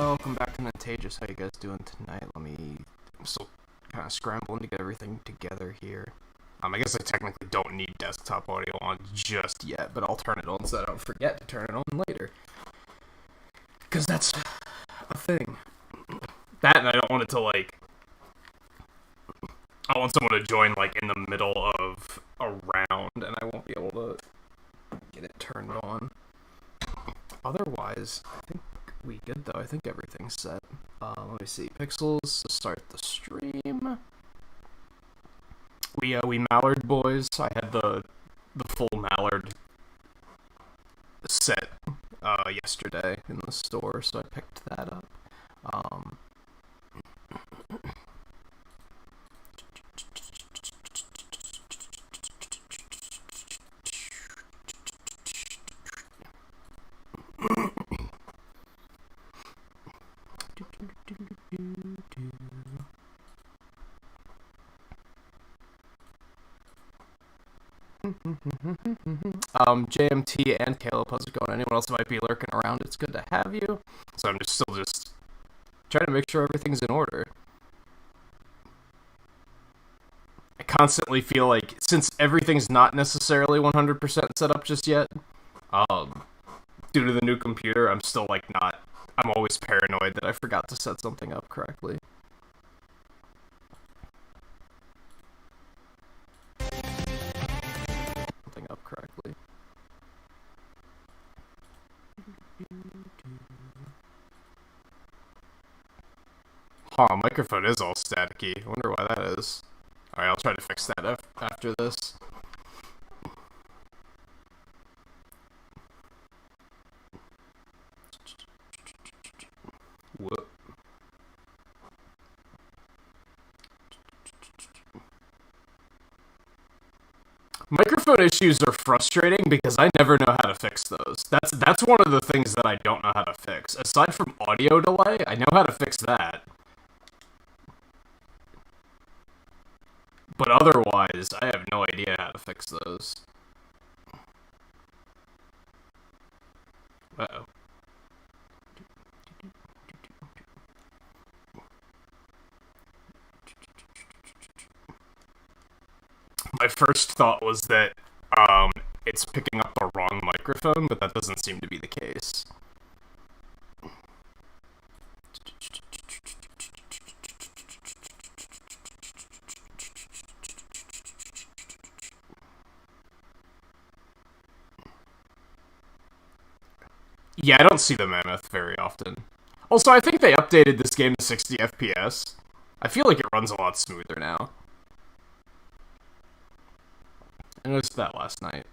welcome back to Nintagious. How you guys doing tonight? I'm still kind of scrambling to get everything together here. I guess I technically don't need desktop audio on just yet, but I'll turn it on so I don't forget to turn it on later. Because that's a thing. That, and I don't want it to, I want someone to join, in the middle of a round, and I won't be able to get it turned on. Otherwise, I think we good, though. I think everything's set. Let me see. Pixels to start the stream. We Mallard boys. I had the full Mallard set yesterday in the store, so I picked that up. JMT and Caleb, how's it going? Anyone else might be lurking around, it's good to have you. So I'm still trying to make sure everything's in order. I constantly feel like, since everything's not necessarily 100% set up just yet, due to the new computer, I'm still, I'm always paranoid that I forgot to set something up correctly. Up correctly. Microphone is all staticky. I wonder why that is. Alright, I'll try to fix that after this. Whoop. Microphone issues are frustrating because I never know how to fix those. That's one of the things that I don't know how to fix. Aside from audio delay, I know how to fix that. But otherwise, I have no idea how to fix those. Uh-oh. My first thought was that it's picking up the wrong microphone, but that doesn't seem to be the case. Yeah, I don't see the Mammoth very often. Also, I think they updated this game to 60 FPS. I feel like it runs a lot smoother now. I noticed that last night.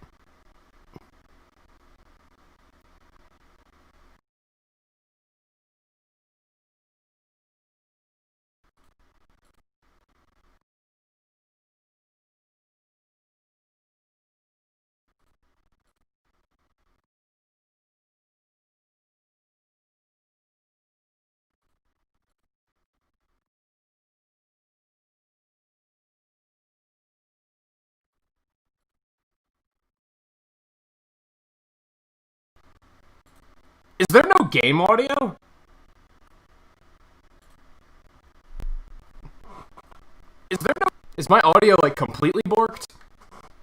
Is there no game audio? Is my audio, completely borked?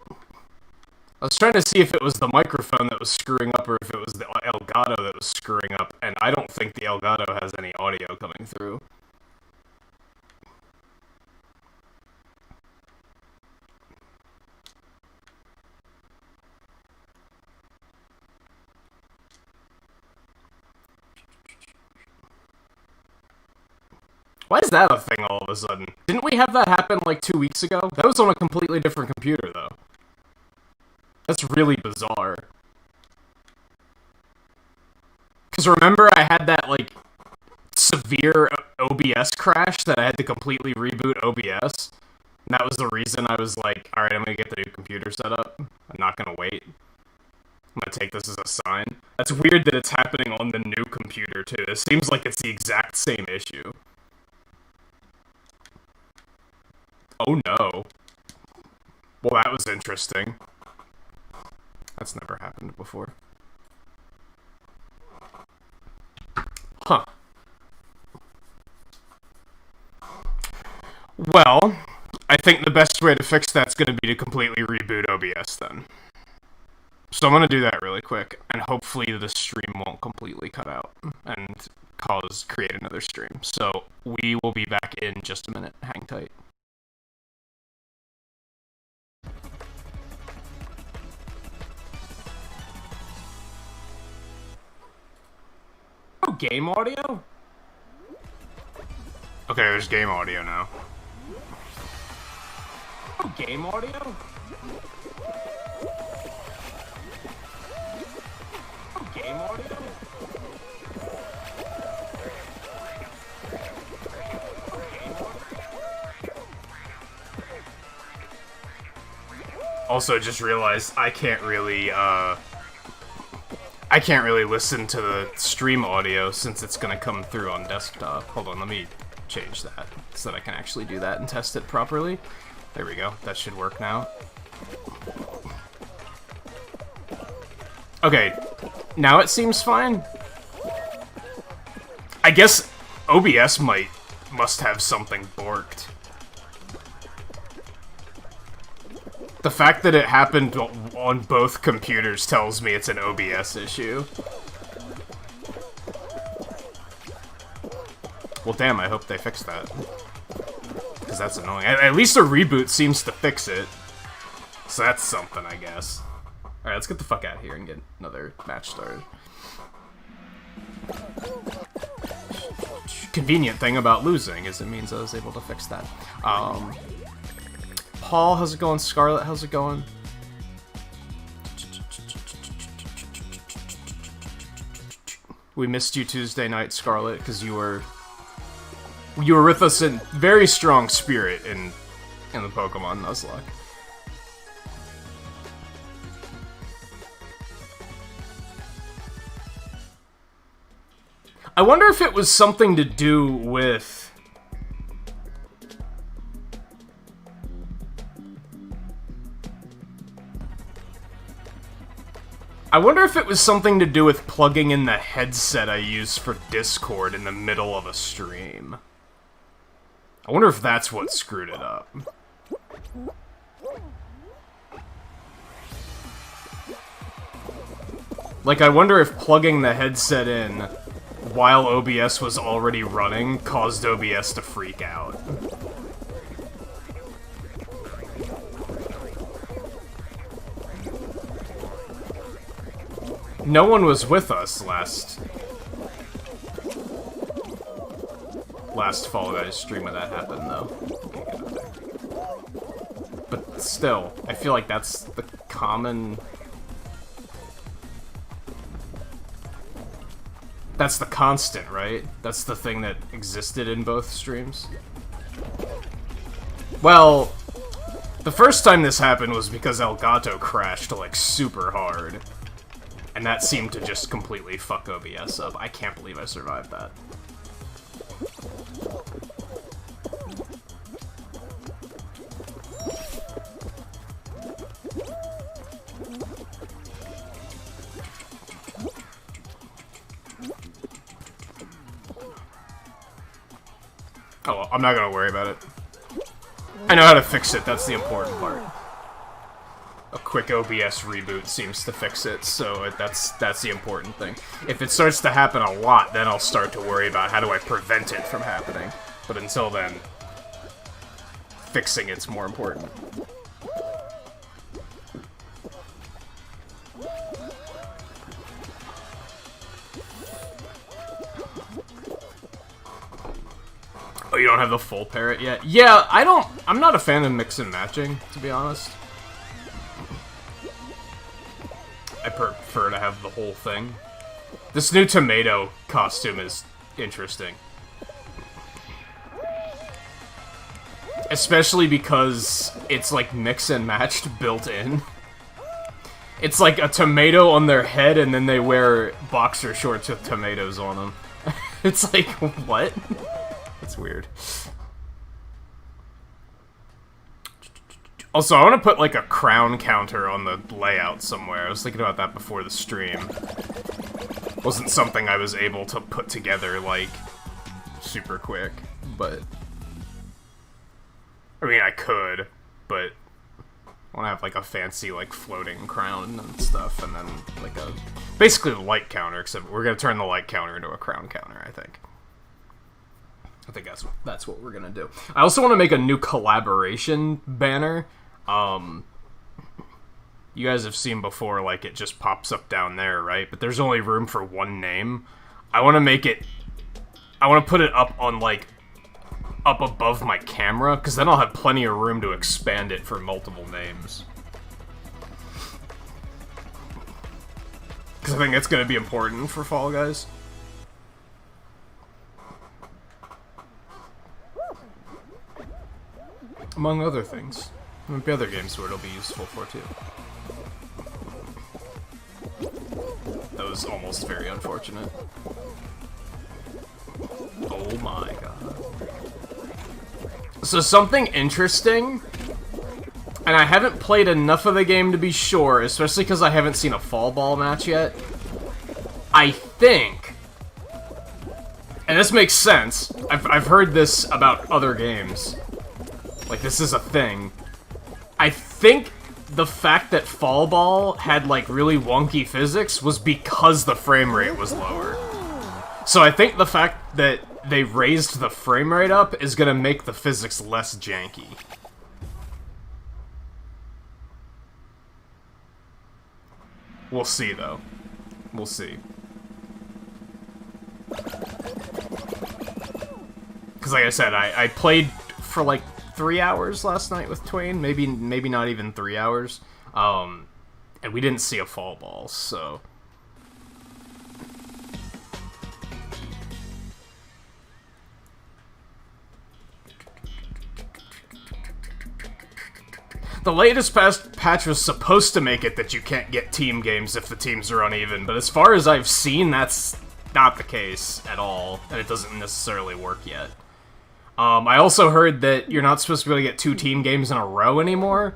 I was trying to see if it was the microphone that was screwing up or if it was the Elgato that was screwing up, and I don't think the Elgato has any audio coming through. Why is that a thing all of a sudden? Didn't we have that happen 2 weeks ago? That was on a completely different computer, though. That's really bizarre. Because remember, I had that, severe OBS crash that I had to completely reboot OBS? And that was the reason I was like, alright, I'm gonna get the new computer set up. I'm not gonna wait. I'm gonna take this as a sign. That's weird that it's happening on the new computer, too. It seems like it's the exact same issue. Oh no. Well, that was interesting. That's never happened before. Huh. Well, I think the best way to fix that's going to be to completely reboot OBS then. So I'm going to do that really quick, and hopefully the stream won't completely cut out and create another stream. So we will be back in just a minute. Hang tight. Oh, game audio? Okay, there's game audio now. Oh, game audio? Oh, game audio? Also, just realized I can't really listen to the stream audio since it's gonna come through on desktop. Hold on, let me change that so that I can actually do that and test it properly. There we go. That should work now. Okay, now it seems fine. I guess OBS must have something borked. The fact that it happened on both computers tells me it's an OBS issue. Well, damn, I hope they fix that. Because that's annoying. At least a reboot seems to fix it. So that's something, I guess. Alright, let's get the fuck out of here and get another match started. Convenient thing about losing is it means I was able to fix that. Paul, how's it going? Scarlet, how's it going? We missed you Tuesday night, Scarlet, because you were with us in very strong spirit in the Pokemon Nuzlocke. I wonder if it was something to do with... I wonder if it was something to do with plugging in the headset I use for Discord in the middle of a stream. I wonder if that's what screwed it up. Like, I wonder if plugging the headset in while OBS was already running caused OBS to freak out. No one was with us last Fall Guys stream when that happened, though. But still, I feel like that's the common... That's the constant, right? That's the thing that existed in both streams. Well, the first time this happened was because Elgato crashed, like, super hard. And that seemed to just completely fuck OBS up. I can't believe I survived that. Oh, well, I'm not gonna worry about it. I know how to fix it, that's the important part. A quick OBS reboot seems to fix it, so that's the important thing. If it starts to happen a lot, then I'll start to worry about how do I prevent it from happening. But until then, fixing it's more important. Oh, you don't have the full parrot yet? Yeah, I'm not a fan of mix and matching, to be honest. I prefer to have the whole thing. This new tomato costume is interesting. Especially because it's like mix and matched built in. It's like a tomato on their head and then they wear boxer shorts with tomatoes on them. It's like, what? That's weird. Also, I want to put, like, a crown counter on the layout somewhere. I was thinking about that before the stream. Wasn't something I was able to put together, like, super quick, but... I mean, I could, but I want to have, like, a fancy, like, floating crown and stuff, and then, like, basically the light counter, except we're going to turn the light counter into a crown counter, I think. I think that's what we're going to do. I also want to make a new collaboration banner. You guys have seen before, like, it just pops up down there, right? But there's only room for one name. I want to put it up on, like, up above my camera, because then I'll have plenty of room to expand it for multiple names. Because I think that's going to be important for Fall Guys. Among other things. There might be other games where it'll be useful for, too. That was almost very unfortunate. Oh my god. So something interesting, and I haven't played enough of the game to be sure, especially because I haven't seen a fall ball match yet. I think, and this makes sense, I've heard this about other games, like this is a thing. I think the fact that fall ball had like really wonky physics was because the frame rate was lower. So I think the fact that they raised the frame rate up is gonna make the physics less janky. We'll see, though. We'll see. Because like I said, I played for like 3 hours last night with Twain, maybe not even 3 hours, and we didn't see a fall ball, so... The latest patch was supposed to make it that you can't get team games if the teams are uneven, but as far as I've seen, that's not the case at all, and it doesn't necessarily work yet. I also heard that you're not supposed to be able to get 2 team games in a row anymore.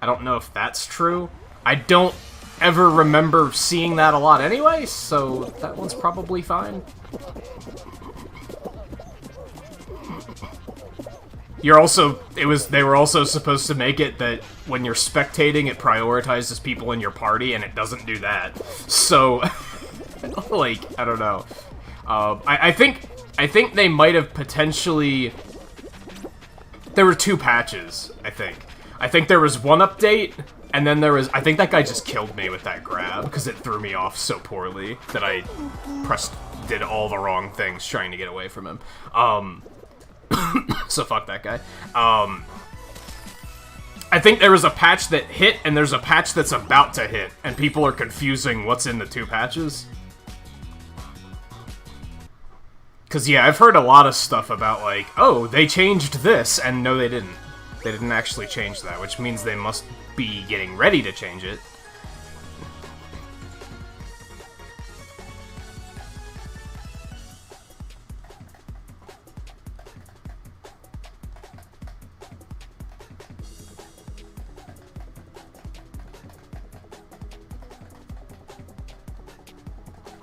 I don't know if that's true. I don't ever remember seeing that a lot anyway, so that one's probably fine. They were also supposed to make it that when you're spectating, it prioritizes people in your party, and it doesn't do that. So, like, I don't know. I think they might have potentially... There were 2 patches, I think. I think there was one update, and then there was... I think that guy just killed me with that grab, because it threw me off so poorly that I did all the wrong things trying to get away from him. So fuck that guy. I think there was a patch that hit, and there's a patch that's about to hit, and people are confusing what's in the 2 patches. Because, yeah, I've heard a lot of stuff about, like, oh, they changed this, and no, they didn't. They didn't actually change that, which means they must be getting ready to change it.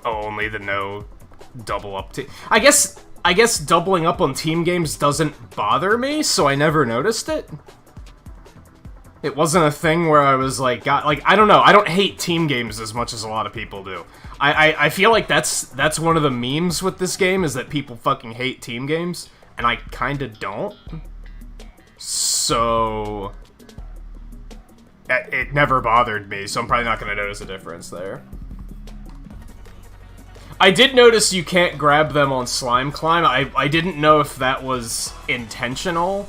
Oh, only the no double up team. I guess doubling up on team games doesn't bother me, so I never noticed it. It wasn't a thing where I was like, I don't know. I don't hate team games as much as a lot of people do. I feel like that's one of the memes with this game, is that people fucking hate team games, and I kinda don't. So... It never bothered me, so I'm probably not gonna notice a difference there. I did notice you can't grab them on Slime Climb. I didn't know if that was intentional,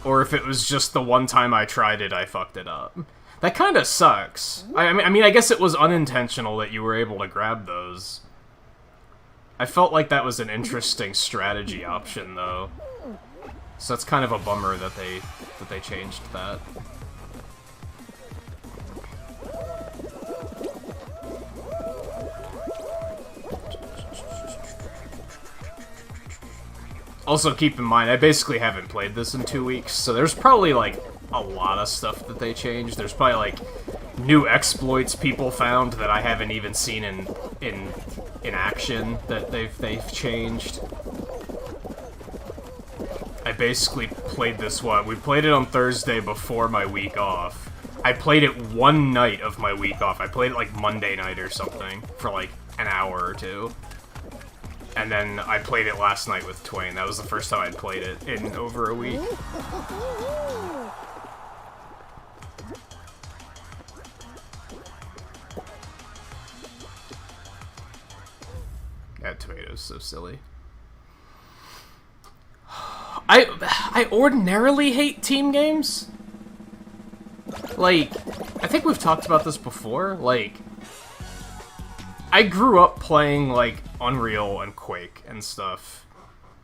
or if it was just the one time I tried it, I fucked it up. That kinda sucks. I mean, I guess it was unintentional that you were able to grab those. I felt like that was an interesting strategy option, though. So it's kind of a bummer that they changed that. Also, keep in mind, I basically haven't played this in 2 weeks, so there's probably, like, a lot of stuff that they changed. There's probably, like, new exploits people found that I haven't even seen in action that they've changed. I basically played this one. We played it on Thursday before my week off. I played it one night of my week off. I played it like Monday night or something for like an hour or two. And then I played it last night with Twain. That was the first time I'd played it in over a week. That tomato's so silly. I ordinarily hate team games. Like, I think we've talked about this before. Like, I grew up playing, like, Unreal and Quake and stuff.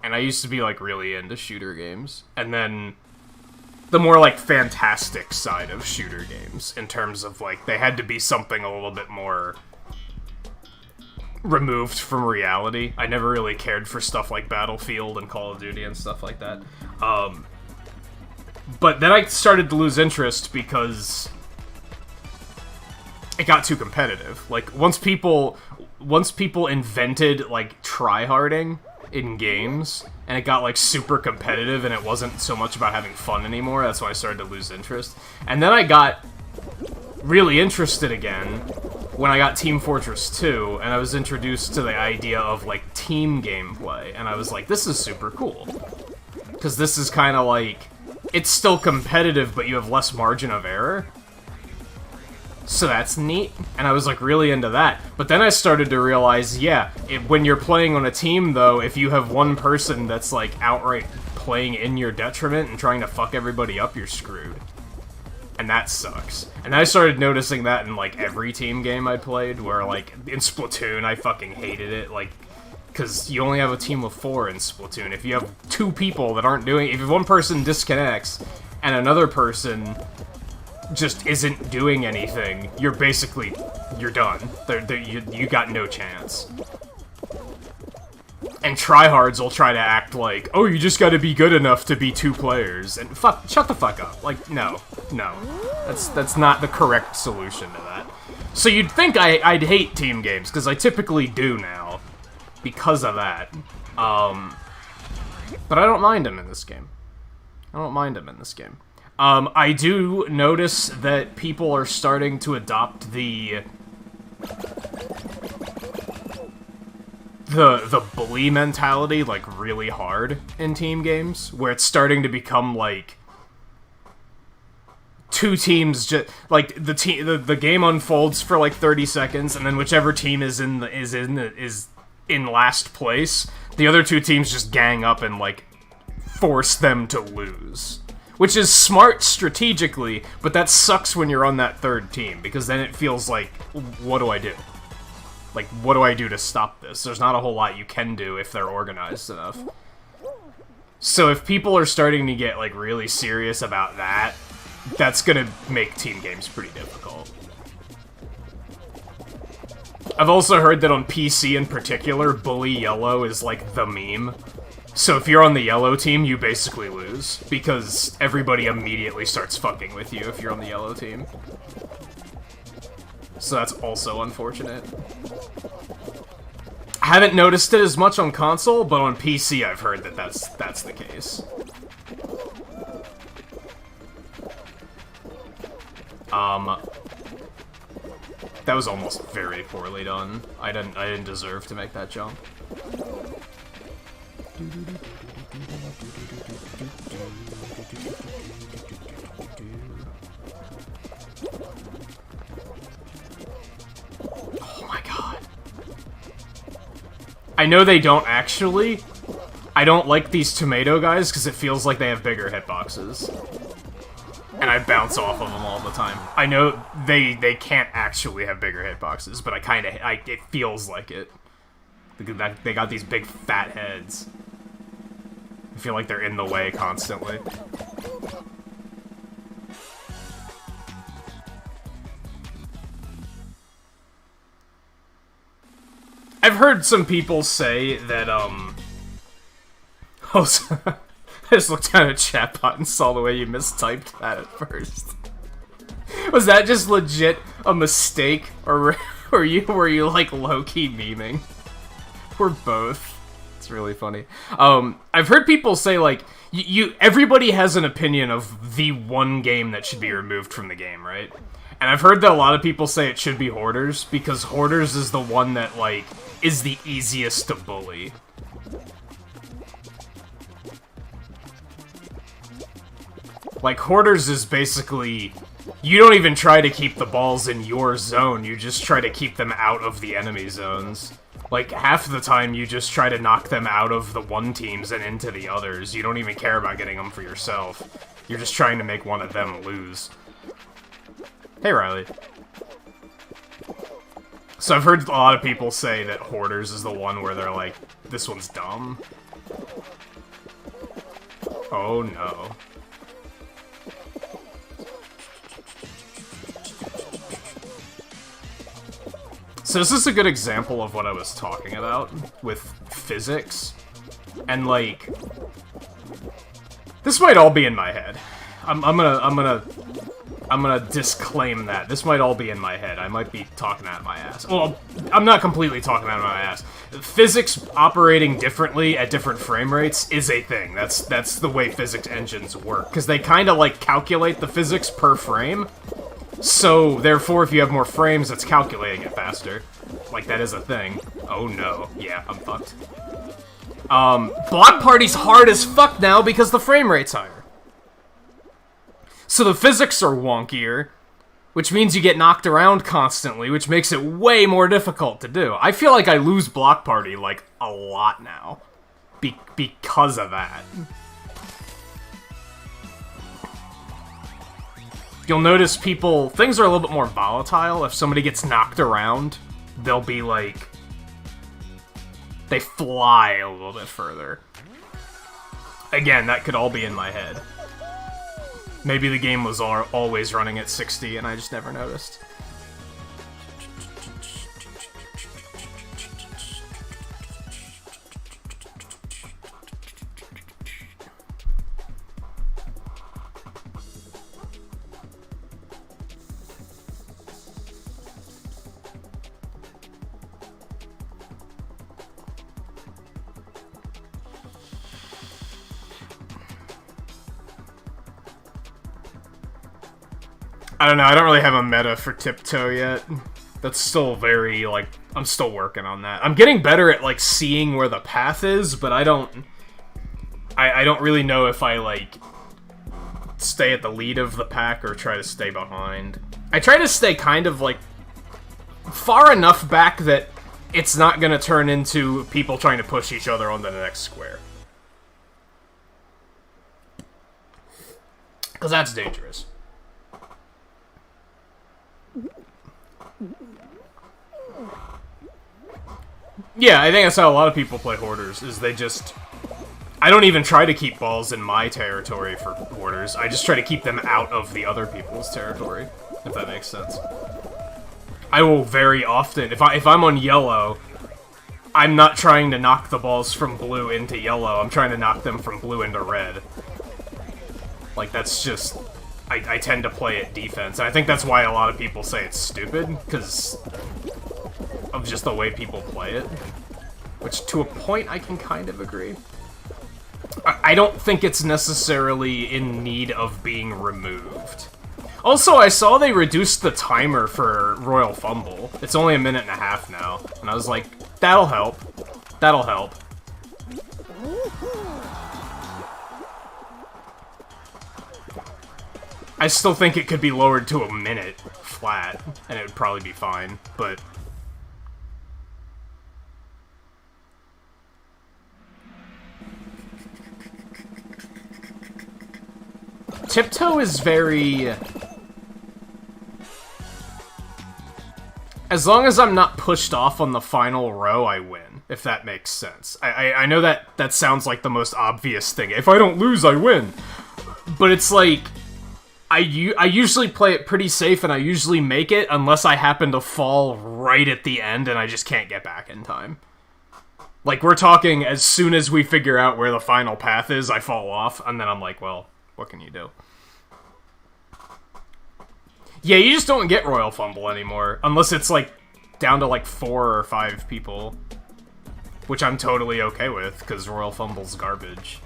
And I used to be, like, really into shooter games. And then the more, like, fantastic side of shooter games, in terms of, like, they had to be something a little bit more removed from reality. I never really cared for stuff like Battlefield and Call of Duty and stuff like that. But then I started to lose interest because it got too competitive. Like, once people invented, like, tryharding in games, and it got, like, super competitive, and it wasn't so much about having fun anymore, that's when I started to lose interest. And then I got really interested again when I got Team Fortress 2, and I was introduced to the idea of, like, team gameplay, and I was like, this is super cool. Because this is kind of like, it's still competitive, but you have less margin of error. So that's neat, and I was, like, really into that. But then I started to realize, yeah, when you're playing on a team, though, if you have one person that's, like, outright playing in your detriment and trying to fuck everybody up, you're screwed. And that sucks. And I started noticing that in, like, every team game I played, where, like, in Splatoon, I fucking hated it, like, because you only have a team of 4 in Splatoon. If you have 2 people that aren't doing... If one person disconnects, and another person just isn't doing anything, you're basically... You're done. You got no chance. And tryhards will try to act like, oh, you just gotta be good enough to be 2 players. And shut the fuck up. Like, no. That's not the correct solution to that. So you'd think I'd hate team games, because I typically do now. Because of that. But I don't mind them in this game. I do notice that people are starting to adopt the bully mentality, like, really hard in team games, where it's starting to become, like, 2 teams just, like, the game unfolds for, like, 30 seconds, and then whichever team is in last place, the other 2 teams just gang up and, like, force them to lose. Which is smart strategically, but that sucks when you're on that 3rd team, because then it feels like, what do I do? Like, what do I do to stop this? There's not a whole lot you can do if they're organized enough. So if people are starting to get, like, really serious about that, that's gonna make team games pretty difficult. I've also heard that on PC in particular, Bully Yellow is, like, the meme. So if you're on the yellow team, you basically lose, because everybody immediately starts fucking with you if you're on the yellow team. So that's also unfortunate. I haven't noticed it as much on console, but on PC I've heard that that's the case. That was almost very poorly done. I didn't deserve to make that jump. Oh my god. I know they don't actually. I don't like these tomato guys because it feels like they have bigger hitboxes. And I bounce off of them all the time. I know they can't actually have bigger hitboxes, but it feels like it. They got these big fat heads. I feel like they're in the way constantly. I've heard some people say that, I just looked down at chatbot and saw the way you mistyped that at first. Was that just legit a mistake, or were you like low-key memeing? Or both? It's really funny. I've heard people say, like, everybody has an opinion of the one game that should be removed from the game, right? And I've heard that a lot of people say it should be Hoarders, because Hoarders is the one that, like, is the easiest to bully. Like, Hoarders is basically... You don't even try to keep the balls in your zone, you just try to keep them out of the enemy zones. Like, half the time you just try to knock them out of the one teams and into the others. You don't even care about getting them for yourself. You're just trying to make one of them lose. Hey, Riley. So I've heard a lot of people say that Hoarders is the one where they're like, this one's dumb. Oh no. So this is a good example of what I was talking about with physics. And like, this might all be in my head. I'm gonna disclaim that. This might all be in my head. I might be talking out of my ass. Well, I'm not completely talking out of my ass. Physics operating differently at different frame rates is a thing. That's the way physics engines work. Because they kind of like calculate the physics per frame. So, therefore, if you have more frames, it's calculating it faster. Like, that is a thing. Oh no. Yeah, I'm fucked. Block Party's hard as fuck now because the frame rate's higher. So the physics are wonkier, which means you get knocked around constantly, which makes it way more difficult to do. I feel like I lose Block Party, like, a lot now. Because of that. You'll notice things are a little bit more volatile. If somebody gets knocked around, they'll be like, they fly a little bit further. Again, that could all be in my head. Maybe the game was always running at 60 and I just never noticed. I don't know, I don't really have a meta for Tiptoe yet. That's still very, like, I'm still working on that. I'm getting better at, like, seeing where the path is, but I don't really know if I, like, stay at the lead of the pack or try to stay behind. I try to stay kind of, like, far enough back that it's not gonna turn into people trying to push each other onto the next square. Because that's dangerous. Yeah, I think that's how a lot of people play Hoarders, is they just... I don't even try to keep balls in my territory for Hoarders, I just try to keep them out of the other people's territory, if that makes sense. I will very often, if I'm on yellow, I'm not trying to knock the balls from blue into yellow, I'm trying to knock them from blue into red. Like, that's just... I tend to play at defense, and I think that's why a lot of people say it's stupid, because of just the way people play it. Which, to a point, I can kind of agree. I don't think it's necessarily in need of being removed. Also, I saw they reduced the timer for Royal Fumble. It's only 1.5 minutes now, and I was like, that'll help. That'll help. I still think it could be lowered to 1 minute flat, and it would probably be fine, but... Tiptoe is very... As long as I'm not pushed off on the final row, I win, if that makes sense. I know that sounds like the most obvious thing. If I don't lose, I win. But it's like... I usually play it pretty safe, and I usually make it, unless I happen to fall right at the end, and I just can't get back in time. Like, we're talking, as soon as we figure out where the final path is, I fall off, and then I'm like, well, what can you do? Yeah, you just don't get Royal Fumble anymore, unless it's, like, down to, like, 4 or 5 people. which I'm totally okay with, because Royal Fumble's garbage.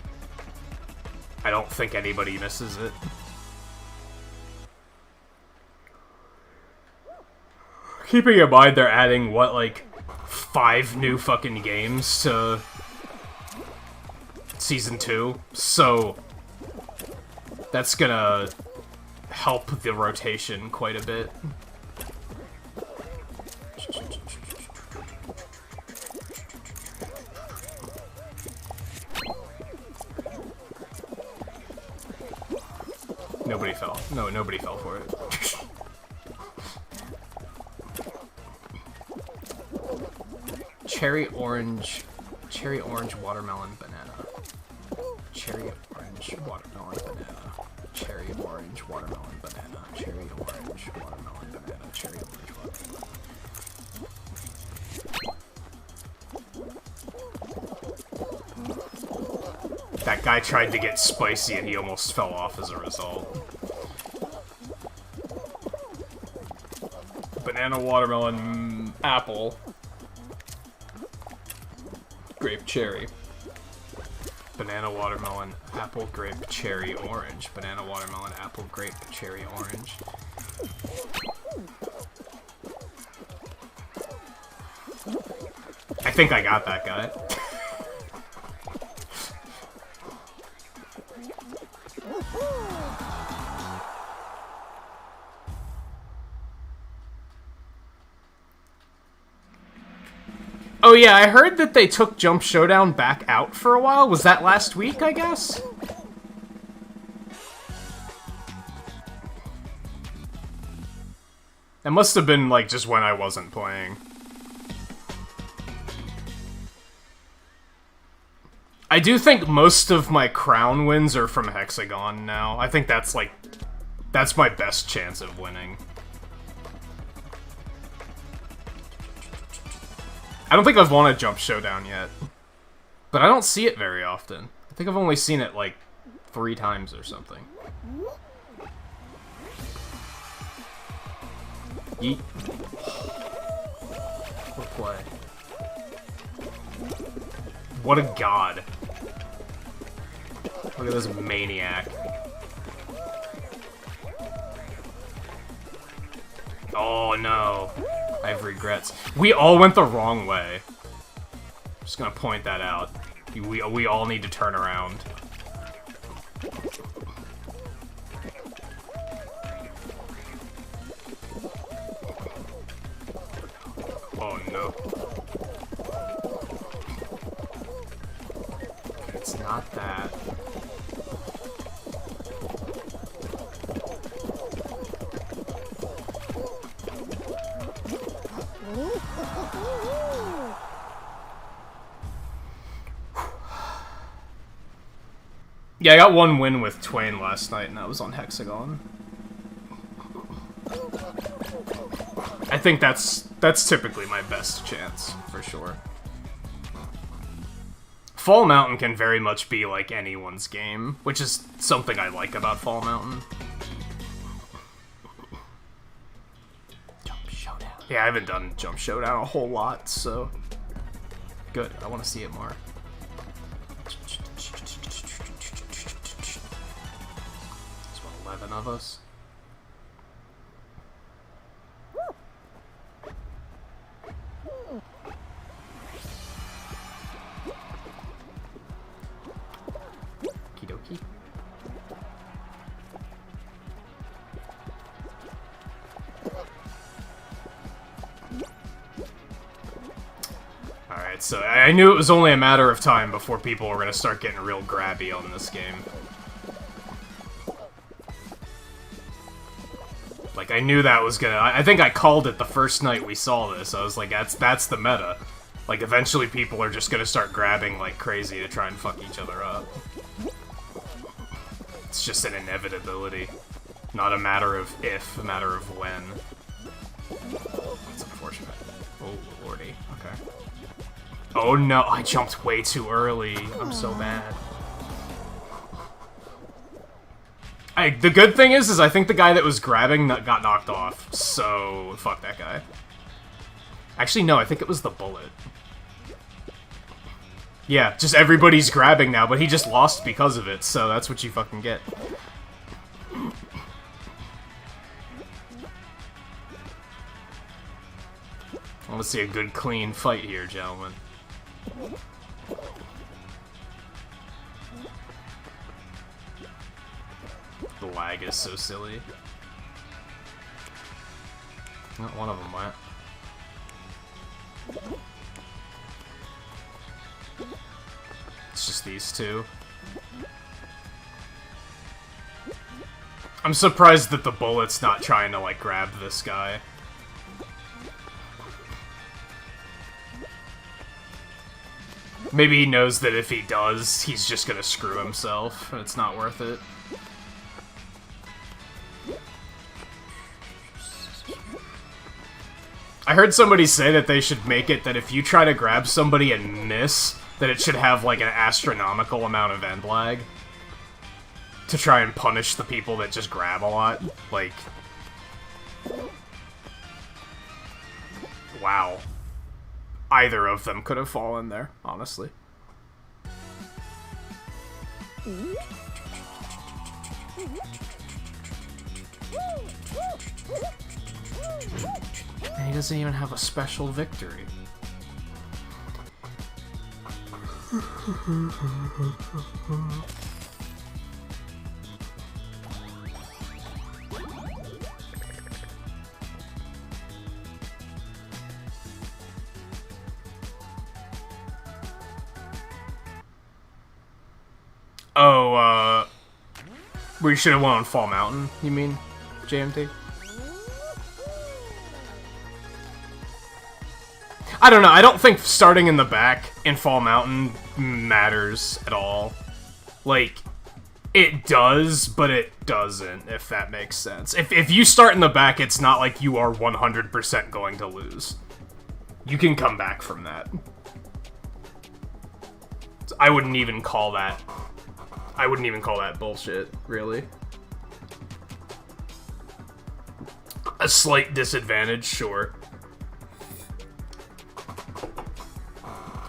I don't think anybody misses it. Keeping in mind they're adding, what, like, 5 new fucking games to Season 2, so that's gonna help the rotation quite a bit. Nobody fell. No, nobody fell for it. Cherry, orange, watermelon, banana. Cherry, orange, watermelon, banana. Cherry, orange, watermelon, banana. Cherry, orange, watermelon, banana. Cherry, orange, watermelon. That guy tried to get spicy and he almost fell off as a result. Banana, watermelon, apple. Grape, cherry. Banana, watermelon, apple, grape, cherry, orange. Banana, watermelon, apple, grape, cherry, orange. I think I got that guy. Oh yeah, I heard that they took Jump Showdown back out for a while. Was that last week, I guess? It must have been, like, just when I wasn't playing. I do think most of my crown wins are from Hexagon now. I think that's, like, that's my best chance of winning. I don't think I've won a Jump Showdown yet. But I don't see it very often. I think I've only seen it, like, 3 times or something. Yeet. What play? What a god. Look at this maniac. Oh no. I have regrets. We all went the wrong way. Just gonna point that out. We all need to turn around. Oh no. It's not that. Yeah, I got 1 win with Twain last night, and that was on Hexagon. I think that's typically my best chance, for sure. Fall Mountain can very much be like anyone's game, which is something I like about Fall Mountain. Jump Showdown. Yeah, I haven't done Jump Showdown a whole lot, so... Good, I want to see it more. There's what, 11 of us? Alright, so I knew it was only a matter of time before people were gonna start getting real grabby on this game. Like, I knew that was gonna... I think I called it the first night we saw this. I was like, that's the meta. Like, eventually people are just gonna start grabbing like crazy to try and fuck each other up. It's just an inevitability. Not a matter of if, a matter of when. That's unfortunate. Oh, lordy. Okay. Oh no, I jumped way too early. I'm so bad. The good thing is I think the guy that was grabbing got knocked off, so fuck that guy. Actually, no, I think it was the bullet. Yeah, just everybody's grabbing now, but he just lost because of it, so that's what you fucking get. I want to see a good, clean fight here, gentlemen. The lag is so silly. Not one of them went. It's just these two. I'm surprised that the bullet's not trying to, like, grab this guy. Maybe he knows that if he does, he's just gonna screw himself, and it's not worth it. I heard somebody say that they should make it that if you try to grab somebody and miss, that it should have, like, an astronomical amount of end lag. To try and punish the people that just grab a lot. Like... Wow. Either of them could have fallen there, honestly. And he doesn't even have a special victory. Oh, we should have won on Fall Mountain, you mean, JMT? I don't know, I don't think starting in the back in Fall Mountain matters at all. Like, it does, but it doesn't, if that makes sense. If you start in the back, it's not like you are 100% going to lose. You can come back from that. I wouldn't even call that... I wouldn't even call that bullshit, really. A slight disadvantage, sure.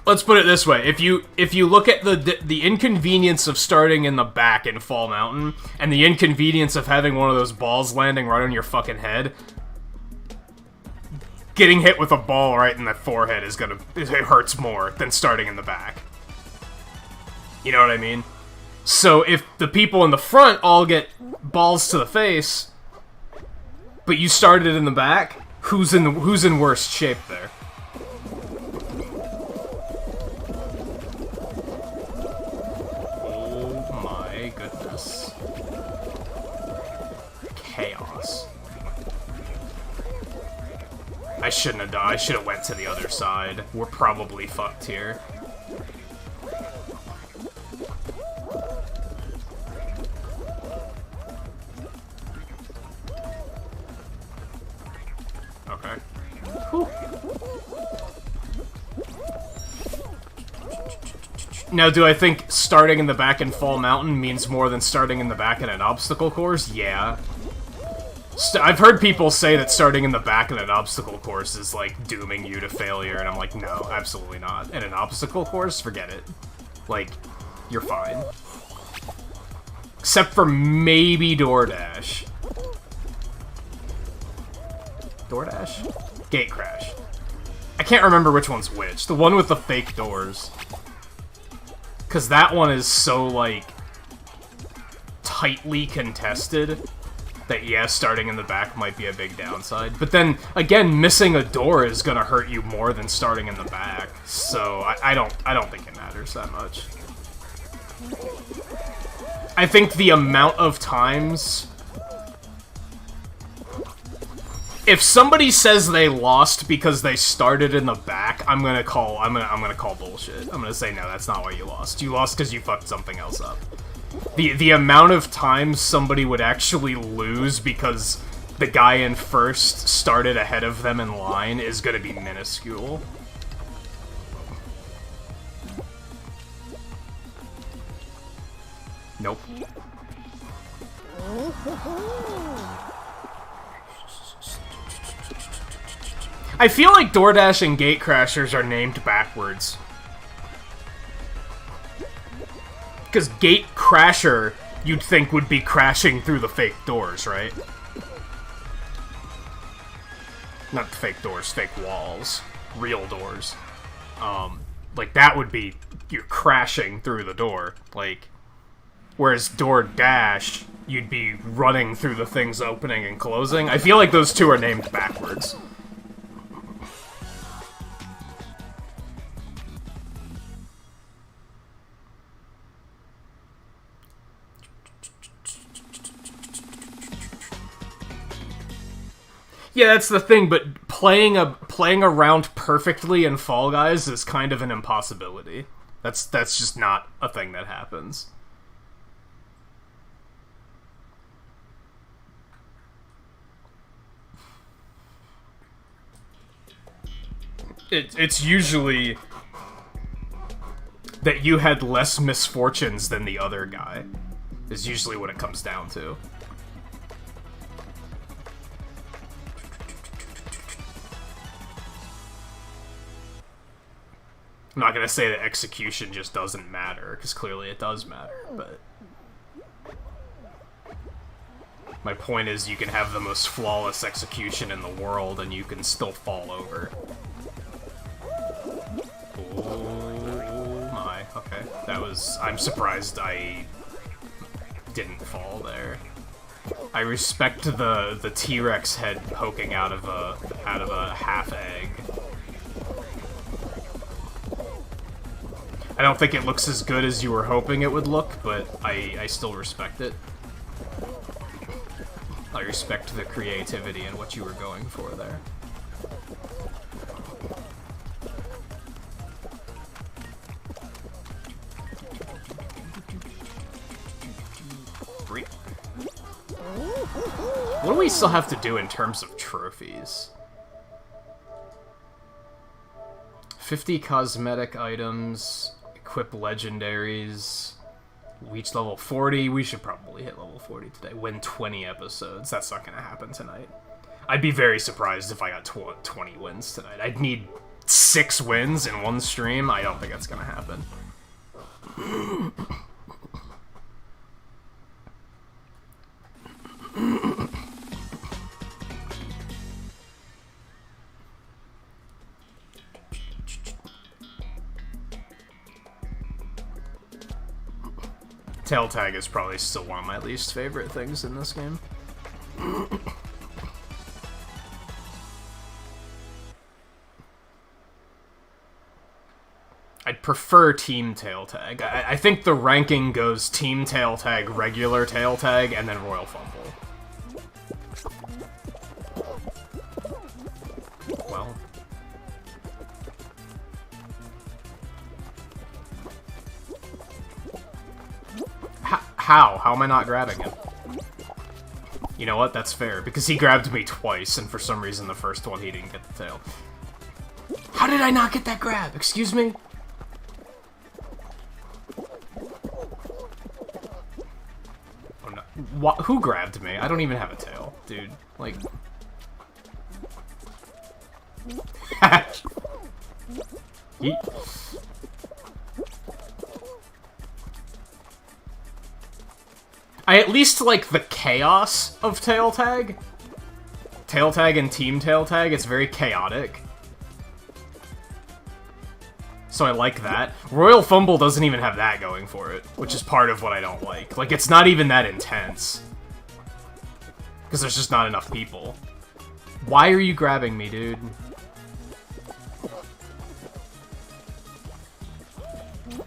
Let's put it this way: if you look at the inconvenience of starting in the back in Fall Mountain and the inconvenience of having one of those balls landing right on your fucking head, getting hit with a ball right in the forehead it hurts more than starting in the back. You know what I mean? So if the people in the front all get balls to the face, but you started in the back, who's in worse shape there? Oh my goodness. Chaos. I shouldn't have done. I should have went to the other side. We're probably fucked here. Okay. Whew. Now, do I think starting in the back in Fall Mountain means more than starting in the back in an obstacle course? Yeah. I've heard people say that starting in the back in an obstacle course is, like, dooming you to failure, and I'm like, no, absolutely not. In an obstacle course? Forget it. Like, you're fine. Except for maybe DoorDash. DoorDash? Gate Crash. I can't remember which one's which. The one with the fake doors. Because that one is so, like, tightly contested that, yeah, starting in the back might be a big downside. But then, again, missing a door is gonna hurt you more than starting in the back. So, I don't think it matters that much. I think the amount of times... If somebody says they lost because they started in the back, I'm gonna call bullshit. I'm gonna say, no, that's not why you lost. You lost because you fucked something else up. The amount of times somebody would actually lose because the guy in first started ahead of them in line is gonna be minuscule. Nope. I feel like DoorDash and Gatecrashers are named backwards. Because Gate Crasher, you'd think would be crashing through the fake doors, right? Not the fake doors, fake walls. Real doors. Like, that would be, you're crashing through the door. Like, whereas Door Dash, you'd be running through the things opening and closing. I feel like those two are named backwards. Yeah, that's the thing, but playing around perfectly in Fall Guys is kind of an impossibility. That's just not a thing that happens. It's usually that you had less misfortunes than the other guy, is usually what it comes down to. I'm not gonna say that execution just doesn't matter, because clearly it does matter, but... my point is, you can have the most flawless execution in the world, and you can still fall over. Oh my, okay. That was... I'm surprised I didn't fall there. I respect the T-Rex head poking out of a half egg. I don't think it looks as good as you were hoping it would look, but I still respect it. I respect the creativity and what you were going for there. What do we still have to do in terms of trophies? 50 cosmetic items, equip legendaries, reach level 40. We should probably hit level 40 today. Win 20 episodes. That's not going to happen tonight. I'd be very surprised if I got 20 wins tonight. I'd need 6 wins in one stream. I don't think that's going to happen. Tail tag is probably still one of my least favorite things in this game. I'd prefer team tail tag. I think the ranking goes team tail tag, regular tail tag, and then royal fumble. Well... How? How am I not grabbing him? You know what? That's fair, because he grabbed me twice, and for some reason the first one he didn't get the tail. How did I not get that grab? Excuse me? Oh no. Who grabbed me? I don't even have a tail, dude. Like... I at least like the chaos of tail tag. Tail tag and team tail tag, it's very chaotic. So I like that. Royal Fumble doesn't even have that going for it, which is part of what I don't like. Like, it's not even that intense. Because there's just not enough people. Why are you grabbing me, dude?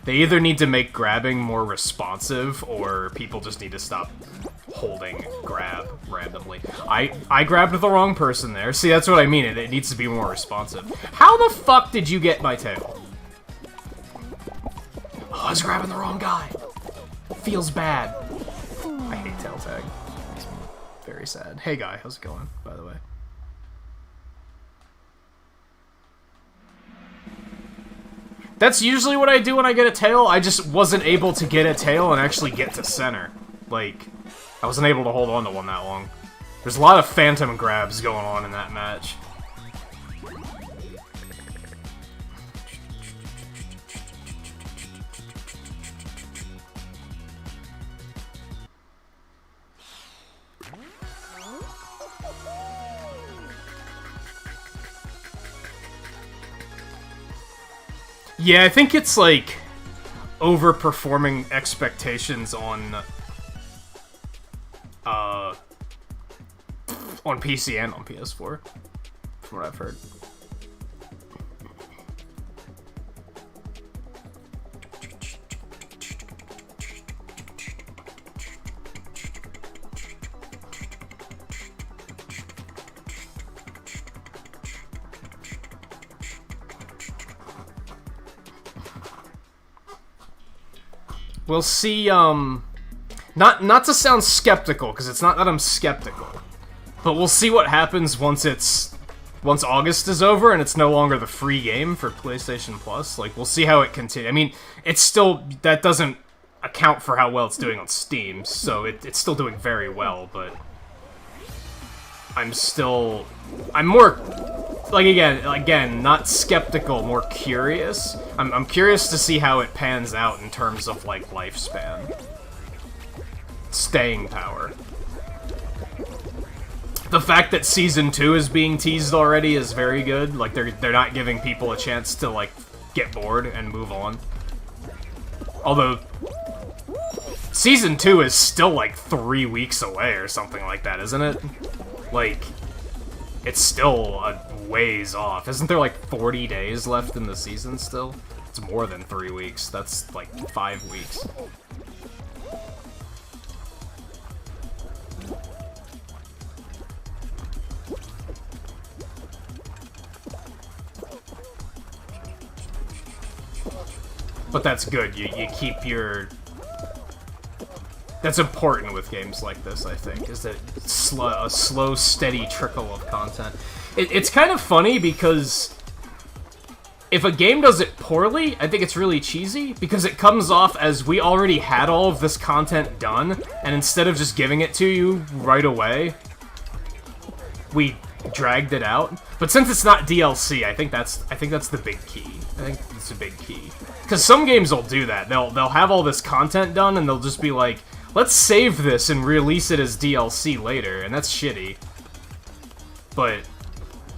They either need to make grabbing more responsive, or people just need to stop holding grab randomly. I grabbed the wrong person there. See, that's what I mean. It needs to be more responsive. How the fuck did you get my tail? Oh, I was grabbing the wrong guy. Feels bad. I hate tail tag. It's very sad. Hey guy, how's it going, by the way? That's usually what I do when I get a tail. I just wasn't able to get a tail and actually get to center. Like, I wasn't able to hold on to one that long. There's a lot of phantom grabs going on in that match. Yeah, I think it's like overperforming expectations on PC and on PS4, from what I've heard. We'll see, not to sound skeptical, because it's not that I'm skeptical, but we'll see what happens once August is over and it's no longer the free game for PlayStation Plus. Like, we'll see how it continues. I mean, it's still, that doesn't account for how well it's doing on Steam, so it's still doing very well, but I'm more, like, again, not skeptical, more curious. I'm curious to see how it pans out in terms of, like, lifespan. Staying power. The fact that Season 2 is being teased already is very good. Like, they're not giving people a chance to, like, get bored and move on. Although, Season 2 is still, like, 3 weeks away or something like that, isn't it? Like, it's still a ways off. Isn't there, like, 40 days left in the season still? It's more than 3 weeks. That's, like, 5 weeks. But that's good. You keep your... That's important with games like this, I think, is that a slow, steady trickle of content. It's kind of funny because if a game does it poorly, I think it's really cheesy, because it comes off as we already had all of this content done, and instead of just giving it to you right away, we dragged it out. But since it's not DLC, I think that's the big key. I think it's a big key. Because some games will do that. They'll have all this content done, and they'll just be like, let's save this and release it as DLC later, and that's shitty. But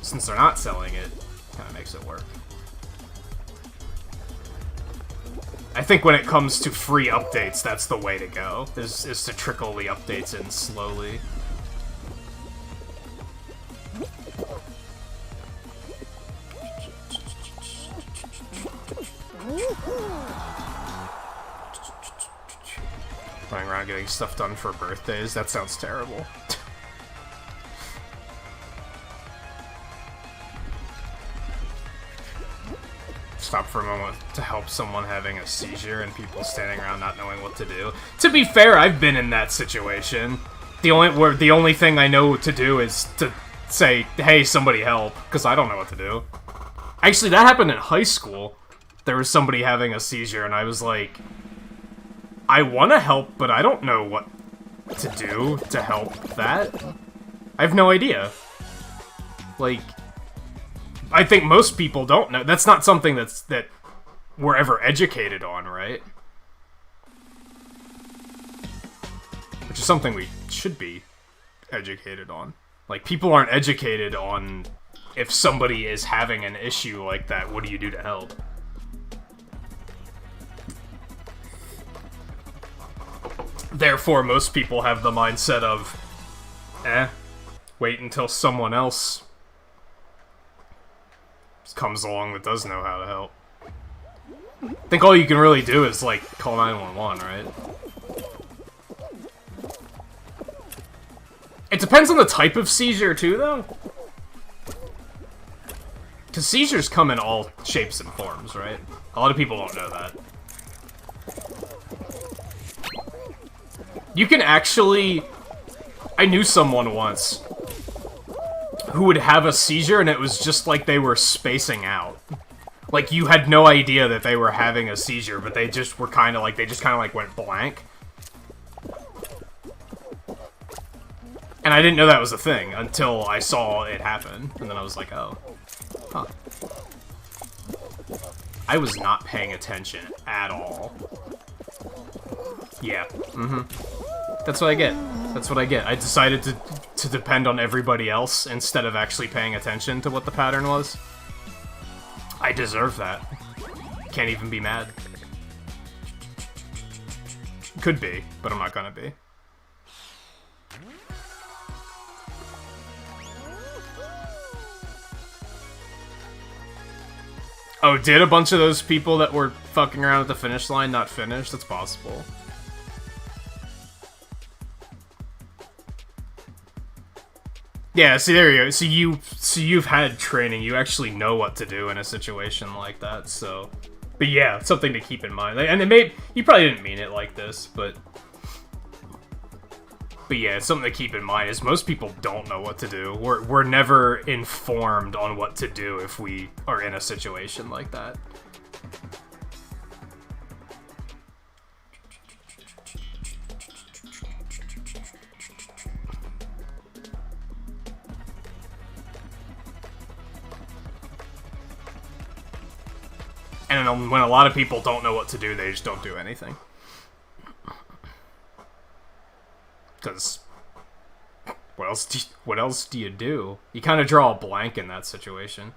since they're not selling it, kind of makes it work. I think when it comes to free updates, that's the way to go, is to trickle the updates in slowly. Running around getting stuff done for birthdays, that sounds terrible. Stop for a moment to help someone having a seizure and people standing around not knowing what to do. To be fair, I've been in that situation. The only thing I know to do is to say, hey, somebody help, because I don't know what to do. Actually, that happened in high school. There was somebody having a seizure, and I was like, I want to help, but I don't know what to do to help that. I have no idea. Like, I think most people don't know. That's not something that we're ever educated on, right? Which is something we should be educated on. Like, people aren't educated on if somebody is having an issue like that, what do you do to help? Therefore, most people have the mindset of, wait until someone else comes along that does know how to help. I think all you can really do is, like, call 911, right? It depends on the type of seizure, too, though. Because seizures come in all shapes and forms, right? A lot of people don't know that. You can actually... I knew someone once who would have a seizure and it was just like they were spacing out. Like, you had no idea that they were having a seizure, but they just were kind of like, went blank. And I didn't know that was a thing until I saw it happen, and then I was like, oh. Huh. I was not paying attention at all. Yeah, That's what I get. That's what I get. I decided to depend on everybody else instead of actually paying attention to what the pattern was. I deserve that. can't even be mad. Could be, but I'm not gonna be. Oh, did a bunch of those people that were fucking around at the finish line not finish? That's possible. Yeah, see, there you go. So you've had training. You actually know what to do in a situation like that. So, but yeah, something to keep in mind. And it you probably didn't mean it like this, but yeah, something to keep in mind is most people don't know what to do. We're never informed on what to do if we are in a situation like that. And when a lot of people don't know what to do, they just don't do anything. Because what else do you do? You kind of draw a blank in that situation.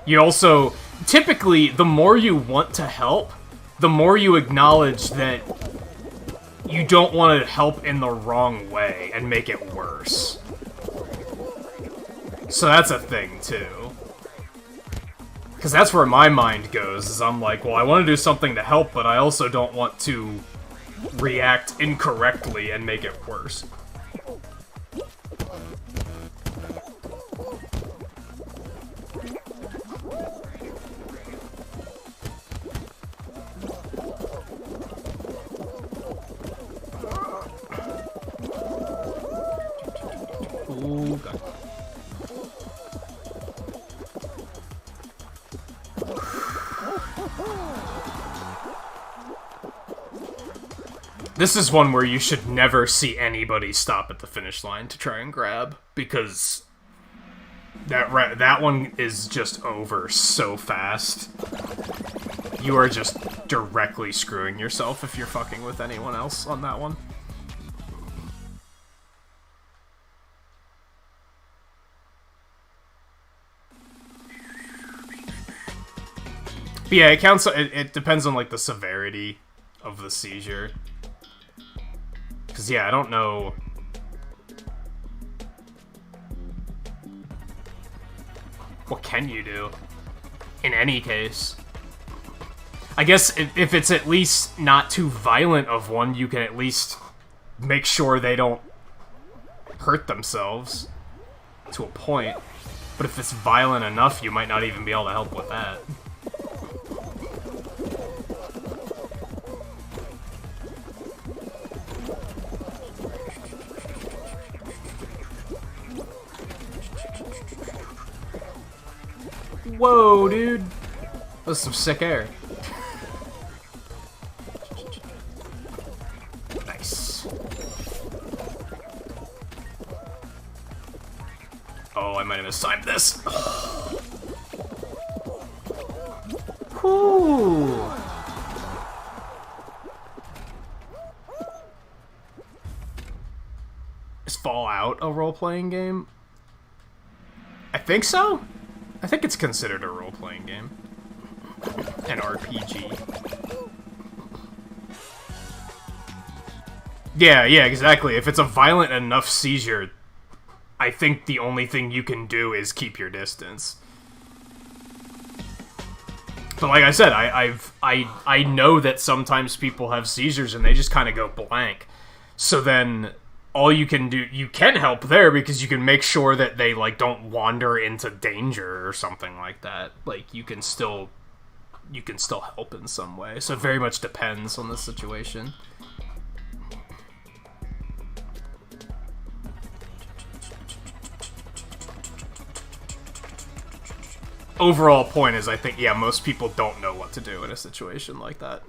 You also, typically, the more you want to help, the more you acknowledge that you don't want to help in the wrong way and make it worse. So that's a thing, too. Because that's where my mind goes, is I'm like, well, I want to do something to help, but I also don't want to react incorrectly and make it worse. Ooh, God. This is one where you should never see anybody stop at the finish line to try and grab, because that one is just over so fast. You are just directly screwing yourself if you're fucking with anyone else on that one. But yeah, it counts. It depends on like the severity of the seizure. Because, yeah, I don't know. What can you do? In any case. I guess if it's at least not too violent of one, you can at least make sure they don't hurt themselves to a point. But if it's violent enough, you might not even be able to help with that. Whoa, dude. That was some sick air. Nice. Oh, I might have mistimed this. Whew. Is Fallout a role-playing game? I think so. I think it's considered a role-playing game. An RPG. Yeah, exactly. If it's a violent enough seizure, I think the only thing you can do is keep your distance. But like I said, I know that sometimes people have seizures and they just kind of go blank. So then all you can do, you can help there because you can make sure that they like don't wander into danger or something like that. Like you can still help in some way. So it very much depends on the situation. Overall point is, I think, yeah, most people don't know what to do in a situation like that.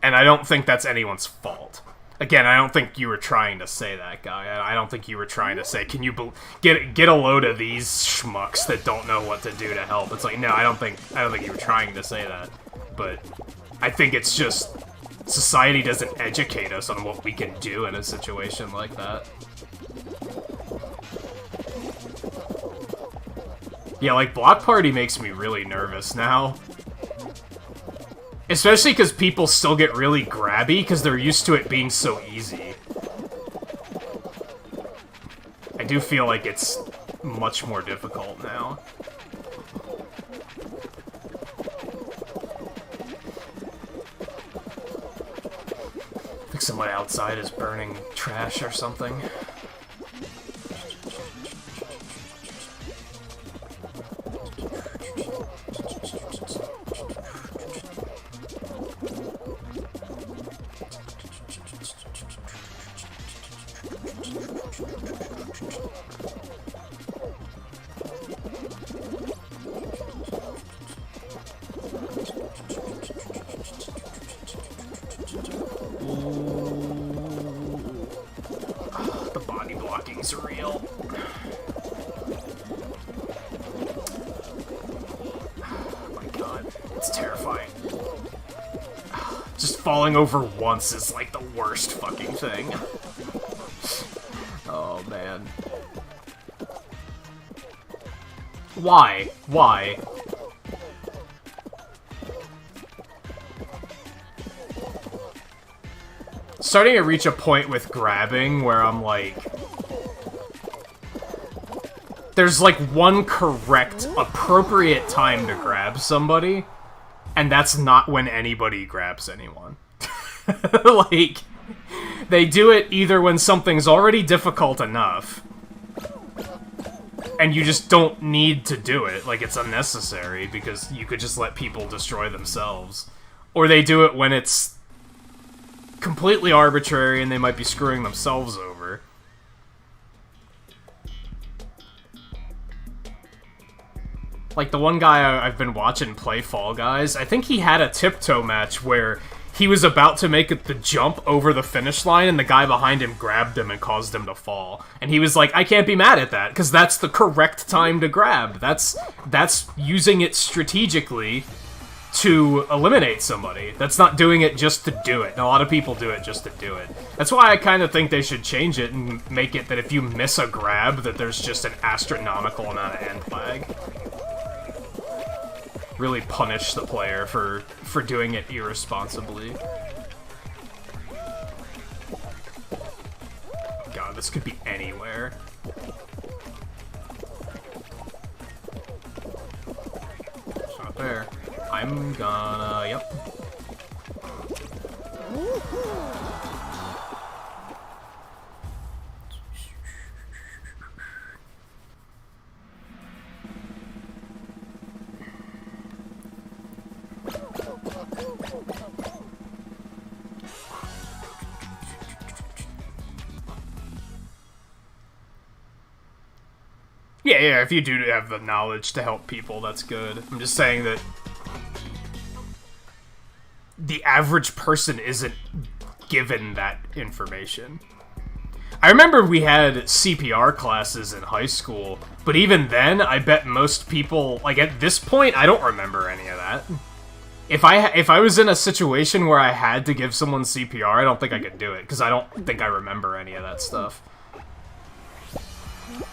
And I don't think that's anyone's fault. Again, I don't think you were trying to say that, guy. I don't think you were trying to say, can you get a load of these schmucks that don't know what to do to help? It's like, no, I don't think you were trying to say that. But I think it's just society doesn't educate us on what we can do in a situation like that. Yeah, like, Block Party makes me really nervous now. Especially because people still get really grabby because they're used to it being so easy. I do feel like it's much more difficult now. I think someone outside is burning trash or something. The body blocking's real. Oh my god, it's terrifying. Just falling over once is like the worst fucking thing. Oh man. Why? Why? Starting to reach a point with grabbing where I'm like... There's like one correct, appropriate time to grab somebody, and that's not when anybody grabs anyone. Like, they do it either when something's already difficult enough, and you just don't need to do it, like it's unnecessary, because you could just let people destroy themselves. Or they do it when it's completely arbitrary and they might be screwing themselves over. Like the one guy I've been watching play Fall Guys, I think he had a tiptoe match where he was about to make the jump over the finish line and the guy behind him grabbed him and caused him to fall. And he was like, I can't be mad at that, because that's the correct time to grab. That's using it strategically to eliminate somebody. That's not doing it just to do it. And a lot of people do it just to do it. That's why I kind of think they should change it and make it that if you miss a grab, that there's just an astronomical amount of end lag. Really punish the player for doing it irresponsibly. God, this could be anywhere. It's not there. I'm gonna... yep. Yeah, if you do have the knowledge to help people, that's good. I'm just saying that the average person isn't given that information. I remember we had CPR classes in high school, but even then, I bet most people, like at this point, I don't remember any of that. If I was in a situation where I had to give someone CPR, I don't think I could do it, because I don't think I remember any of that stuff.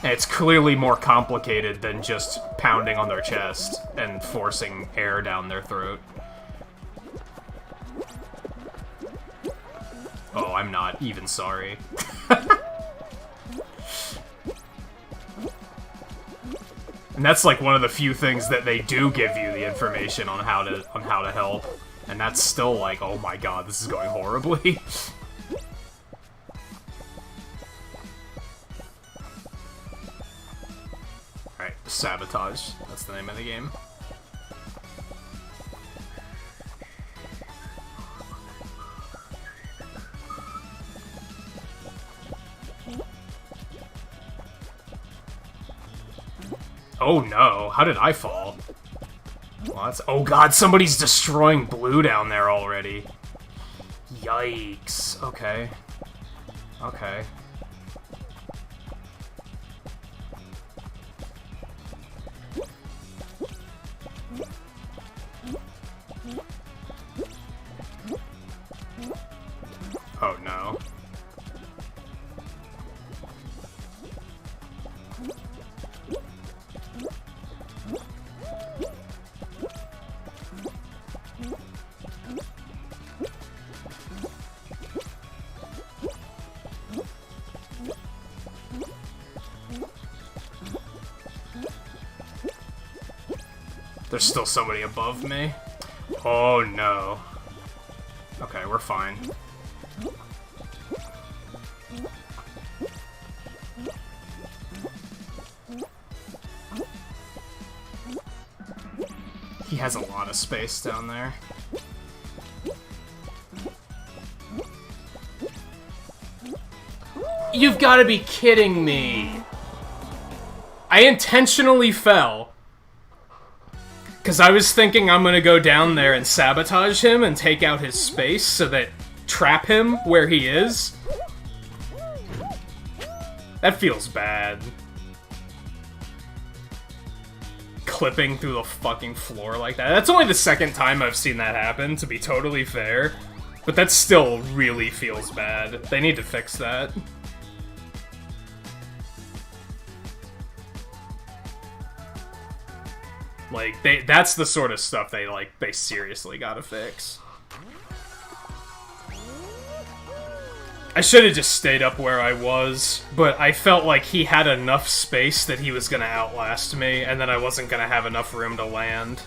And it's clearly more complicated than just pounding on their chest and forcing air down their throat. Oh, I'm not even sorry. And that's like one of the few things that they do give you the information on how to help. And that's still like, oh my god, this is going horribly. Alright, Sabotage. That's the name of the game. Oh no, how did I fall? Well, that's... oh god, somebody's destroying blue down there already. Yikes. Okay. Okay. Oh no. There's still somebody above me. Oh no. Okay, we're fine. He has a lot of space down there. You've got to be kidding me. I intentionally fell. Because I was thinking I'm going to go down there and sabotage him and take out his space so that trap him where he is. That feels bad. Clipping through the fucking floor like that. That's only the second time I've seen that happen, to be totally fair. But that still really feels bad. They need to fix that. Like, that's the sort of stuff they seriously gotta fix. I should have just stayed up where I was, but I felt like he had enough space that he was gonna outlast me, and then I wasn't gonna have enough room to land.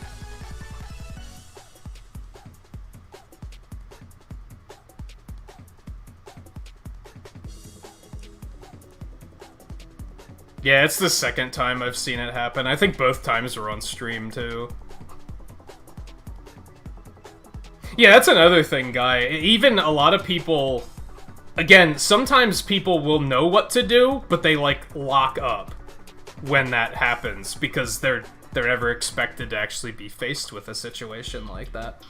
Yeah, it's the second time I've seen it happen. I think both times were on stream, too. Yeah, that's another thing, Guy. Even a lot of people... Again, sometimes people will know what to do, but they, like, lock up when that happens, because they're never expected to actually be faced with a situation like that.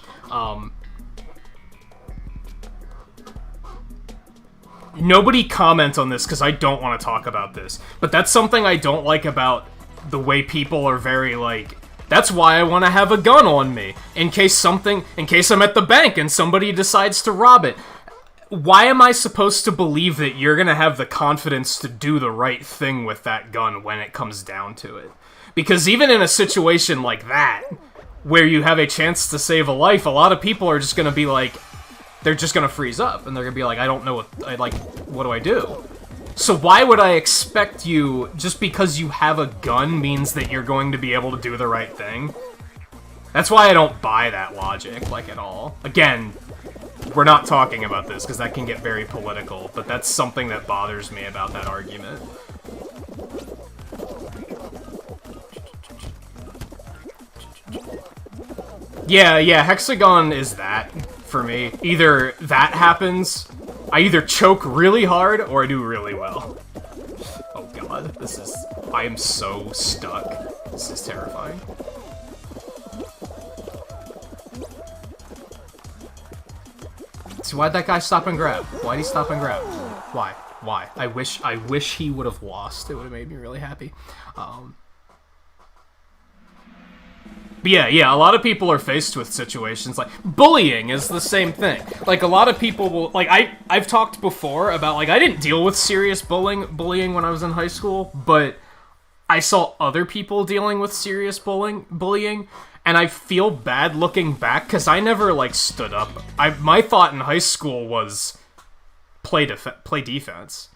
Nobody comment on this, because I don't want to talk about this. But that's something I don't like about the way people are very, like... That's why I want to have a gun on me. In case I'm at the bank and somebody decides to rob it. Why am I supposed to believe that you're going to have the confidence to do the right thing with that gun when it comes down to it? Because even in a situation like that, where you have a chance to save a life, a lot of people are just going to be like... They're just gonna freeze up, and they're gonna be like, I don't know what do I do? So why would I expect you, just because you have a gun means that you're going to be able to do the right thing? That's why I don't buy that logic, like, at all. Again, we're not talking about this, because that can get very political, but that's something that bothers me about that argument. Yeah, Hexagon is that. For me. Either that happens, I either choke really hard, or I do really well. Oh god, I am so stuck. This is terrifying. So why'd that guy stop and grab? Why'd he stop and grab? Why? I wish he would have lost. It would have made me really happy. But yeah, a lot of people are faced with situations like... Bullying is the same thing. Like, a lot of people will... Like, I've talked before about, like, I didn't deal with serious bullying when I was in high school, but I saw other people dealing with serious bullying, and I feel bad looking back, because I never, like, stood up. My thought in high school was play defense.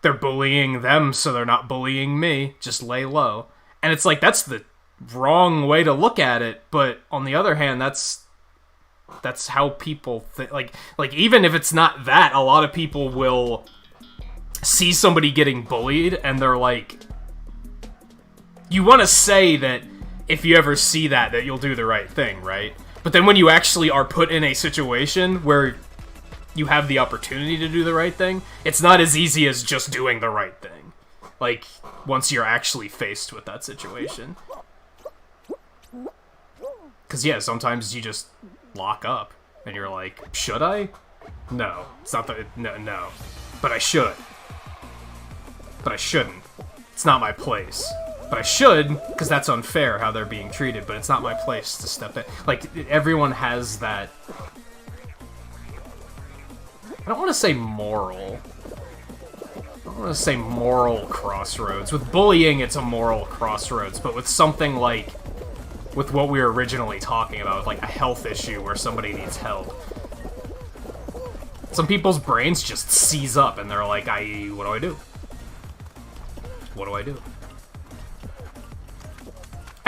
They're bullying them, so they're not bullying me. Just lay low. And it's like, that's the wrong way to look at it, but on the other hand, that's how people think. Like even if it's not that, a lot of people will see somebody getting bullied and they're like, you want to say that if you ever see that you'll do the right thing, right? But then when you actually are put in a situation where you have the opportunity to do the right thing, it's not as easy as just doing the right thing. Like, once you're actually faced with that situation. Because, yeah, sometimes you just lock up, and you're like, should I? No. It's not that... No. But I should. But I shouldn't. It's not my place. But I should, because that's unfair how they're being treated, but it's not my place to step in. Like, everyone has that... I don't want to say moral. I don't want to say moral crossroads. With bullying, it's a moral crossroads, but with something like... with what we were originally talking about, with like a health issue where somebody needs help. Some people's brains just seize up and they're like, what do I do? What do I do?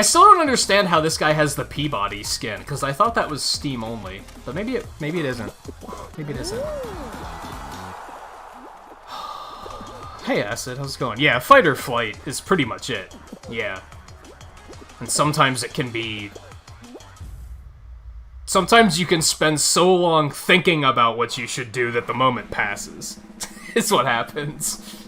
still don't understand how this guy has the Peabody skin, because I thought that was Steam only. But maybe it isn't. Maybe it isn't. Hey, Acid, how's it going? Yeah, fight or flight is pretty much it. Yeah. And sometimes it can be... Sometimes you can spend so long thinking about what you should do that the moment passes. It's what happens.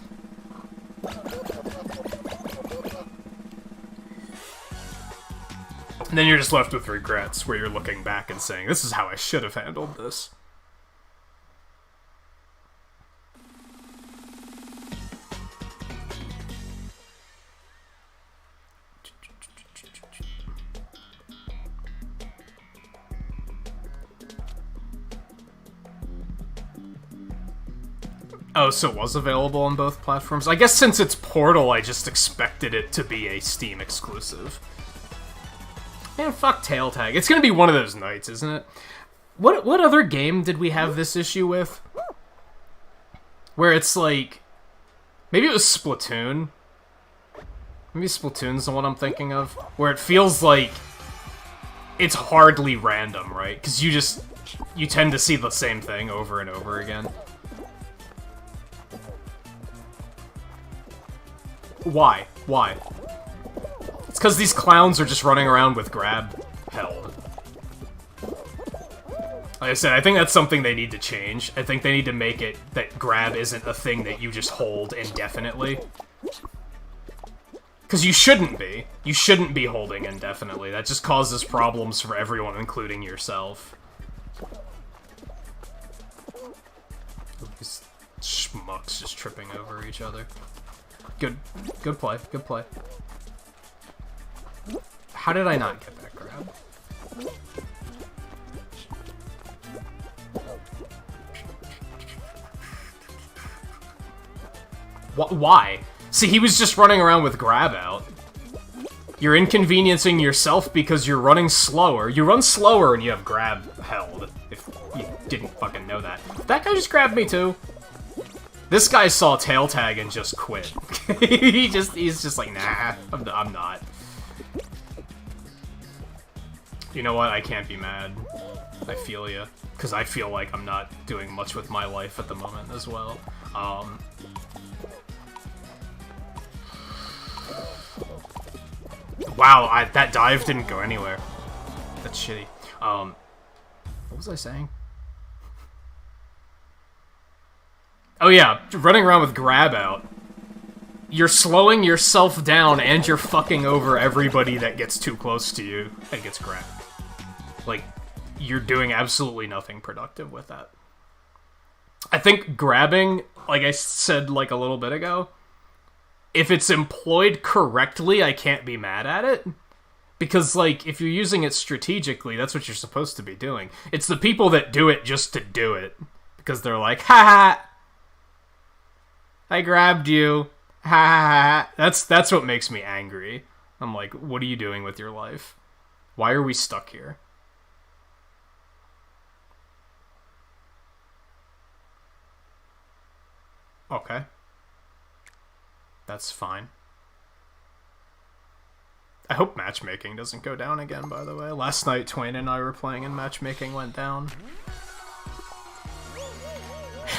And then you're just left with regrets, where you're looking back and saying, this is how I should have handled this. Oh, so it was available on both platforms? I guess since it's Portal, I just expected it to be a Steam exclusive. Man, fuck Tail Tag. It's gonna be one of those nights, isn't it? What other game did we have this issue with? Where it's like... Maybe it was Splatoon? Maybe Splatoon's the one I'm thinking of? Where it feels like... It's hardly random, right? Because you tend to see the same thing over and over again. Why? Why? It's because these clowns are just running around with grab held. Like I said, I think that's something they need to change. I think they need to make it that grab isn't a thing that you just hold indefinitely. Because you shouldn't be. You shouldn't be holding indefinitely. That just causes problems for everyone, including yourself. These schmucks just tripping over each other. Good play, good play. How did I not get that grab? Why? See, he was just running around with grab out. You're inconveniencing yourself because you're running slower. You run slower and you have grab held, if you didn't fucking know that. That guy just grabbed me too. This guy saw Tail Tag and just quit. He's just like, nah, I'm not. You know what? I can't be mad. I feel ya. Because I feel like I'm not doing much with my life at the moment as well. Wow, that dive didn't go anywhere. That's shitty. What was I saying? Oh yeah, running around with grab out. You're slowing yourself down and you're fucking over everybody that gets too close to you and gets grabbed. Like, you're doing absolutely nothing productive with that. I think grabbing, like I said like a little bit ago, if it's employed correctly, I can't be mad at it. Because, like, if you're using it strategically, that's what you're supposed to be doing. It's the people that do it just to do it. Because they're like, ha! I grabbed you. Ha! That's what makes me angry. I'm like, what are you doing with your life? Why are we stuck here? Okay. That's fine. I hope matchmaking doesn't go down again, by the way. Last night, Twain and I were playing and matchmaking went down.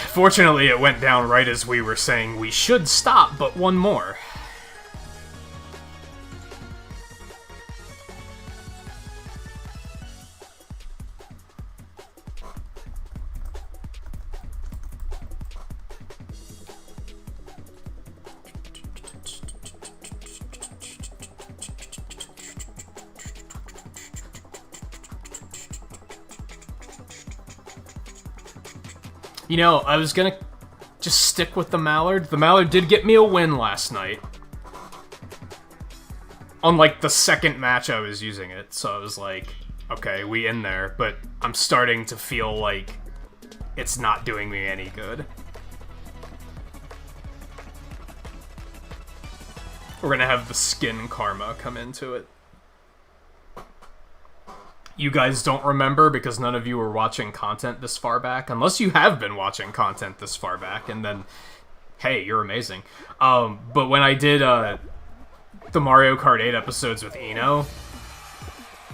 Fortunately, it went down right as we were saying we should stop, but one more. You know, I was gonna just stick with the Mallard. The Mallard did get me a win last night. On, like, the second match I was using it, so I was like, okay, we in there, but I'm starting to feel like it's not doing me any good. We're gonna have the skin karma come into it. You guys don't remember because none of you were watching content this far back. Unless you have been watching content this far back, and then, hey, you're amazing. But when I did the Mario Kart 8 episodes with Eno.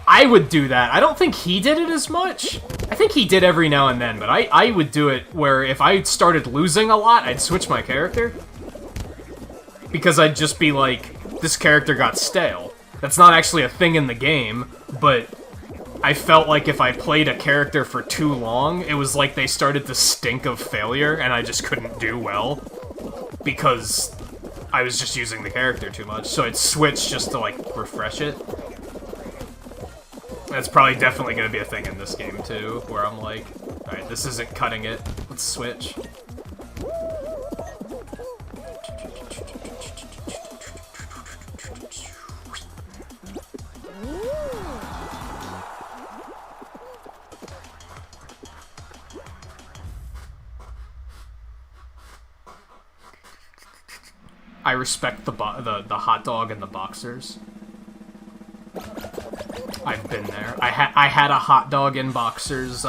I would do that. I don't think he did it as much. I think he did every now and then, but I would do it where if I started losing a lot, I'd switch my character. Because I'd just be like, this character got stale. That's not actually a thing in the game, but I felt like if I played a character for too long, it was like they started to stink of failure, and I just couldn't do well. Because I was just using the character too much, so I'd switch just to, like, refresh it. That's probably definitely going to be a thing in this game, too, where I'm like, alright, this isn't cutting it, let's switch. I respect the hot dog and the boxers. I've been there. I had a hot dog and boxers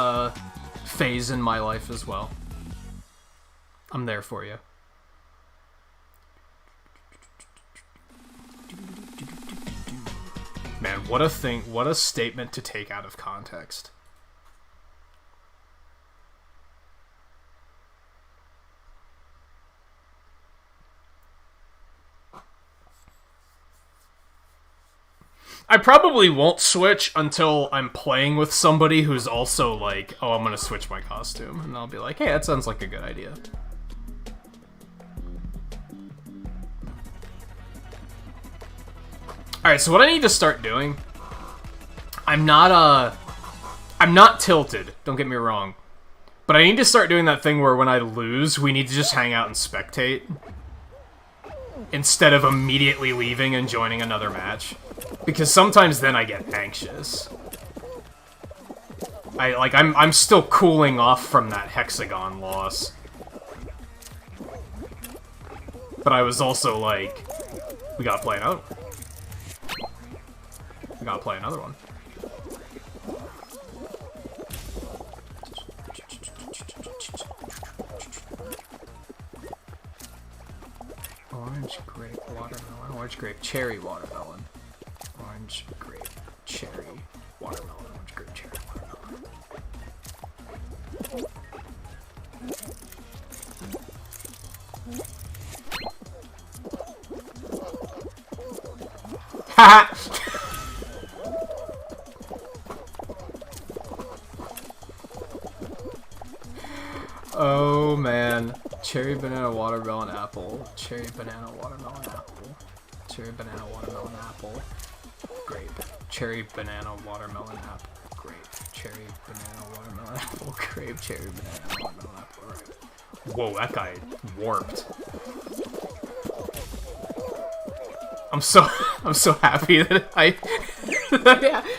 phase in my life as well. I'm there for you. Man, what a thing! What a statement to take out of context. I probably won't switch until I'm playing with somebody who's also like, oh, I'm gonna switch my costume. And I'll be like, hey, that sounds like a good idea. Alright, so what I need to start doing... I'm not tilted, don't get me wrong. But I need to start doing that thing where when I lose, we need to just hang out and spectate. Instead of immediately leaving and joining another match. Because sometimes then I get anxious. I'm still cooling off from that hexagon loss. But I was also like, we gotta play another one. We gotta play another one. Orange, grape, watermelon. Orange, grape, cherry, watermelon. Orange, grape, cherry, watermelon. Orange, grape, cherry, watermelon. Haha! Oh man. Cherry, banana, watermelon, apple. Cherry, banana, watermelon, apple. Cherry, banana, watermelon, apple. Grape. Cherry, banana, watermelon, apple. Grape. Cherry, banana, watermelon, apple. Grape. Cherry, banana, watermelon, apple. Grape. Whoa, that guy warped. I'm so happy that I...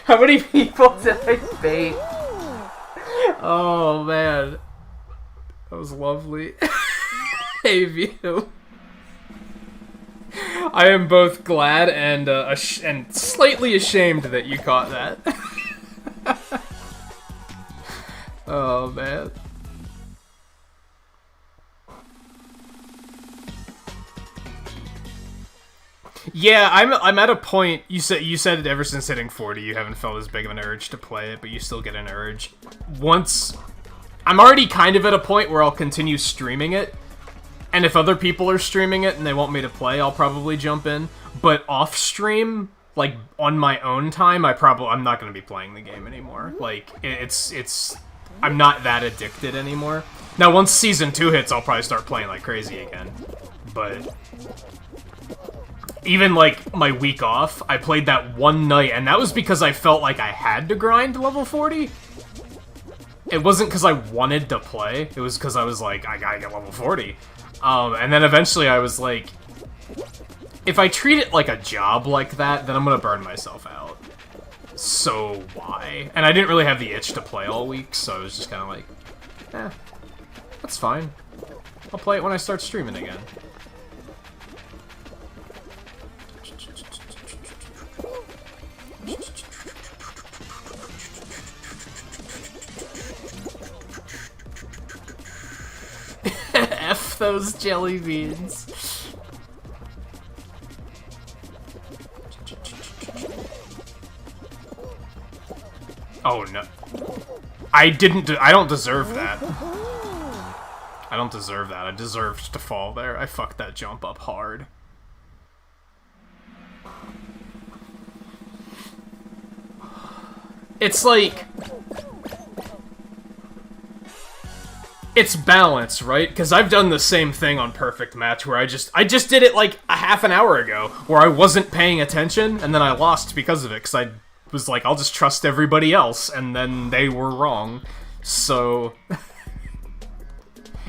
How many people did I bait? Oh man. That was lovely. Hey, View. I am both glad and slightly ashamed that you caught that. Oh man. Yeah, I'm at a point. You said ever since hitting 40, you haven't felt as big of an urge to play it, but you still get an urge. I'm already kind of at a point where I'll continue streaming it, and if other people are streaming it and they want me to play, I'll probably jump in. But off stream, like on my own time, I'm not going to be playing the game anymore. Like I'm not that addicted anymore. Now, once Season 2 hits, I'll probably start playing like crazy again. But even like my week off, I played that one night, and that was because I felt like I had to grind level 40. It wasn't because I wanted to play, it was because I was like, I gotta get level 40. And then eventually I was like, if I treat it like a job like that, then I'm gonna burn myself out. So why? And I didn't really have the itch to play all week, so I was just kind of like, that's fine. I'll play it when I start streaming again. F those jelly beans. Oh, no. I don't deserve that. I don't deserve that. I deserved to fall there. I fucked that jump up hard. It's like... It's balance, right? Because I've done the same thing on Perfect Match where I just did it like a half an hour ago where I wasn't paying attention and then I lost because of it because I was like, I'll just trust everybody else, and then they were wrong. So...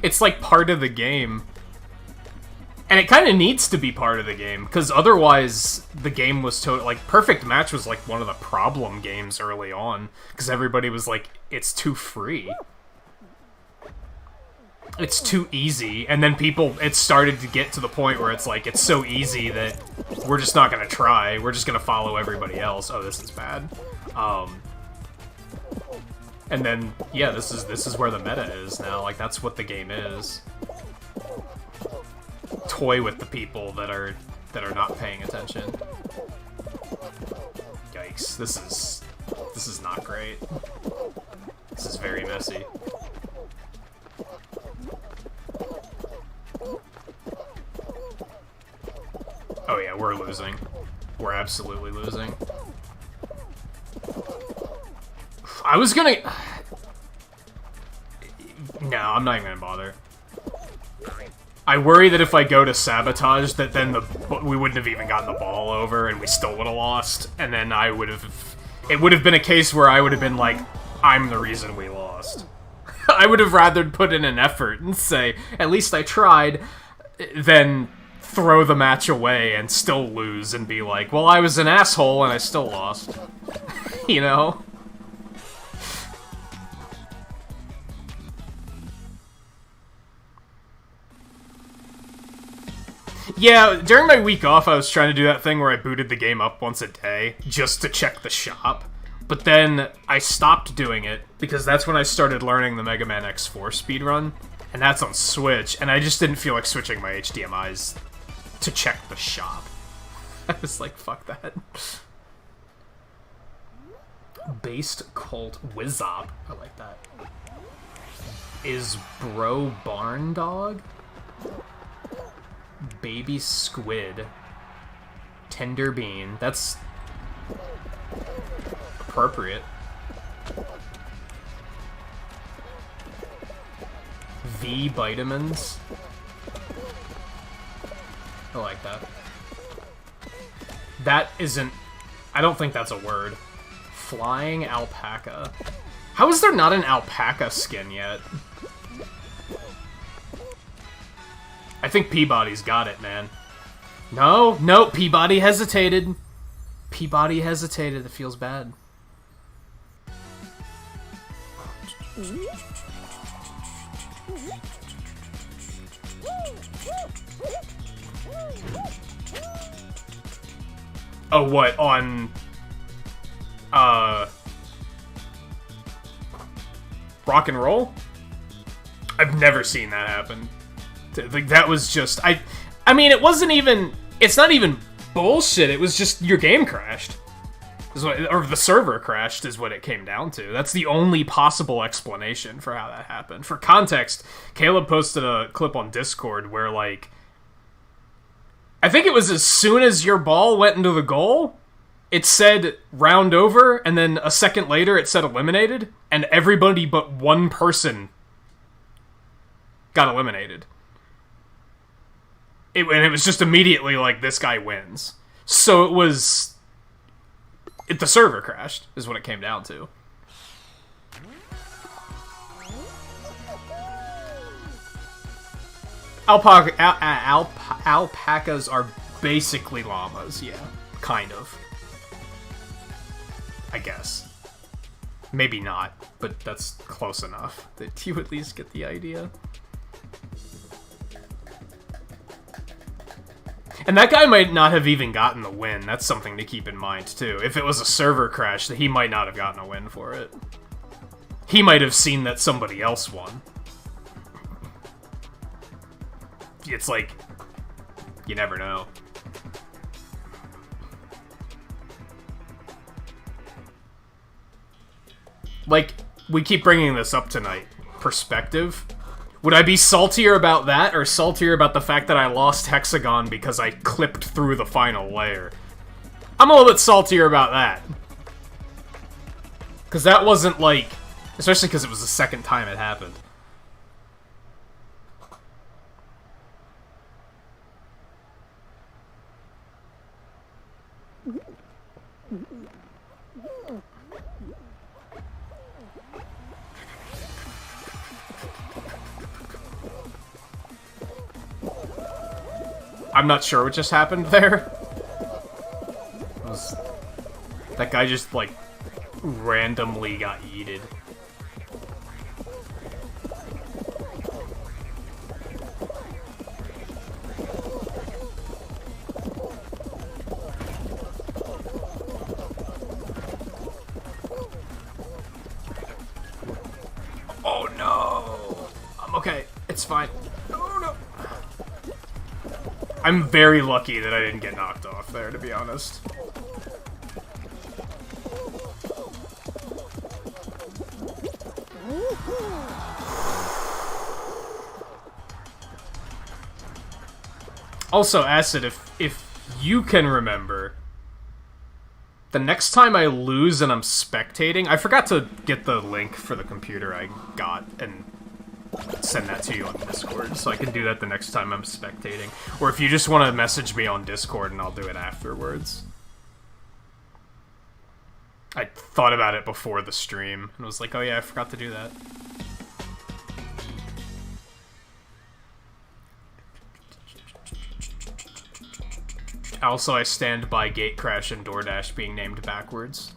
It's like part of the game. And it kind of needs to be part of the game, because otherwise the game was like, Perfect Match was like one of the problem games early on, because everybody was like, it's too free. It's too easy, and then it started to get to the point where it's like, it's so easy that we're just not gonna try, we're just gonna follow everybody else. Oh, this is bad. And then, yeah, this is where the meta is now. Like, that's what the game is. Toy with the people that are not paying attention. Yikes! This is not great. This is very messy. Oh yeah, we're losing. We're absolutely losing. I was gonna... No, I'm not even gonna bother. I worry that if I go to sabotage, that then we wouldn't have even gotten the ball over, and we still would have lost, and then I would have... It would have been a case where I would have been like, I'm the reason we lost. I would have rather put in an effort and say, at least I tried, than throw the match away and still lose and be like, well, I was an asshole and I still lost. You know? Yeah, during my week off, I was trying to do that thing where I booted the game up once a day, just to check the shop. But then I stopped doing it, because that's when I started learning the Mega Man X4 speedrun, and that's on Switch, and I just didn't feel like switching my HDMIs to check the shop. I was like, fuck that. Based Cult Wizop. I like that. Is Bro Barn Dog? Baby Squid. Tender Bean. That's appropriate. V Vitamins. I like that. That isn't... I don't think that's a word. Flying Alpaca. How is there not an alpaca skin yet? I think Peabody's got it, man. No, Peabody hesitated. Peabody hesitated. It feels bad. Oh, what? On... Rock and Roll? I've never seen that happen. Like, that was just... I mean, it wasn't even... It's not even bullshit, it was just your game crashed. Or the server crashed is what it came down to. That's the only possible explanation for how that happened. For context, Caleb posted a clip on Discord where, like... I think it was as soon as your ball went into the goal, it said round over, and then a second later it said eliminated, and everybody but one person got eliminated. And it was just immediately like, this guy wins. So it was... the server crashed, is what it came down to. Alpacas are basically llamas, yeah. Kind of. I guess. Maybe not, but that's close enough that you at least get the idea. And that guy might not have even gotten the win. That's something to keep in mind, too. If it was a server crash, he might not have gotten a win for it. He might have seen that somebody else won. It's like, you never know. like, we keep bringing this up tonight. Perspective. Would I be saltier about that, or saltier about the fact that I lost Hexagon because I clipped through the final layer? I'm a little bit saltier about that. Because that wasn't, like... Especially because it was the second time it happened. I'm not sure what just happened there. That guy just, like, randomly got yeeted. Oh no! I'm okay. It's fine. Oh no! I'm very lucky that I didn't get knocked off there, to be honest. Also, Acid, if you can remember, the next time I lose and I'm spectating, I forgot to get the link for the computer I got and send that to you on Discord, so I can do that the next time I'm spectating. Or if you just want to message me on Discord and I'll do it afterwards. I thought about it before the stream and was like, oh yeah, I forgot to do that. Also, I stand by Gatecrash and DoorDash being named backwards.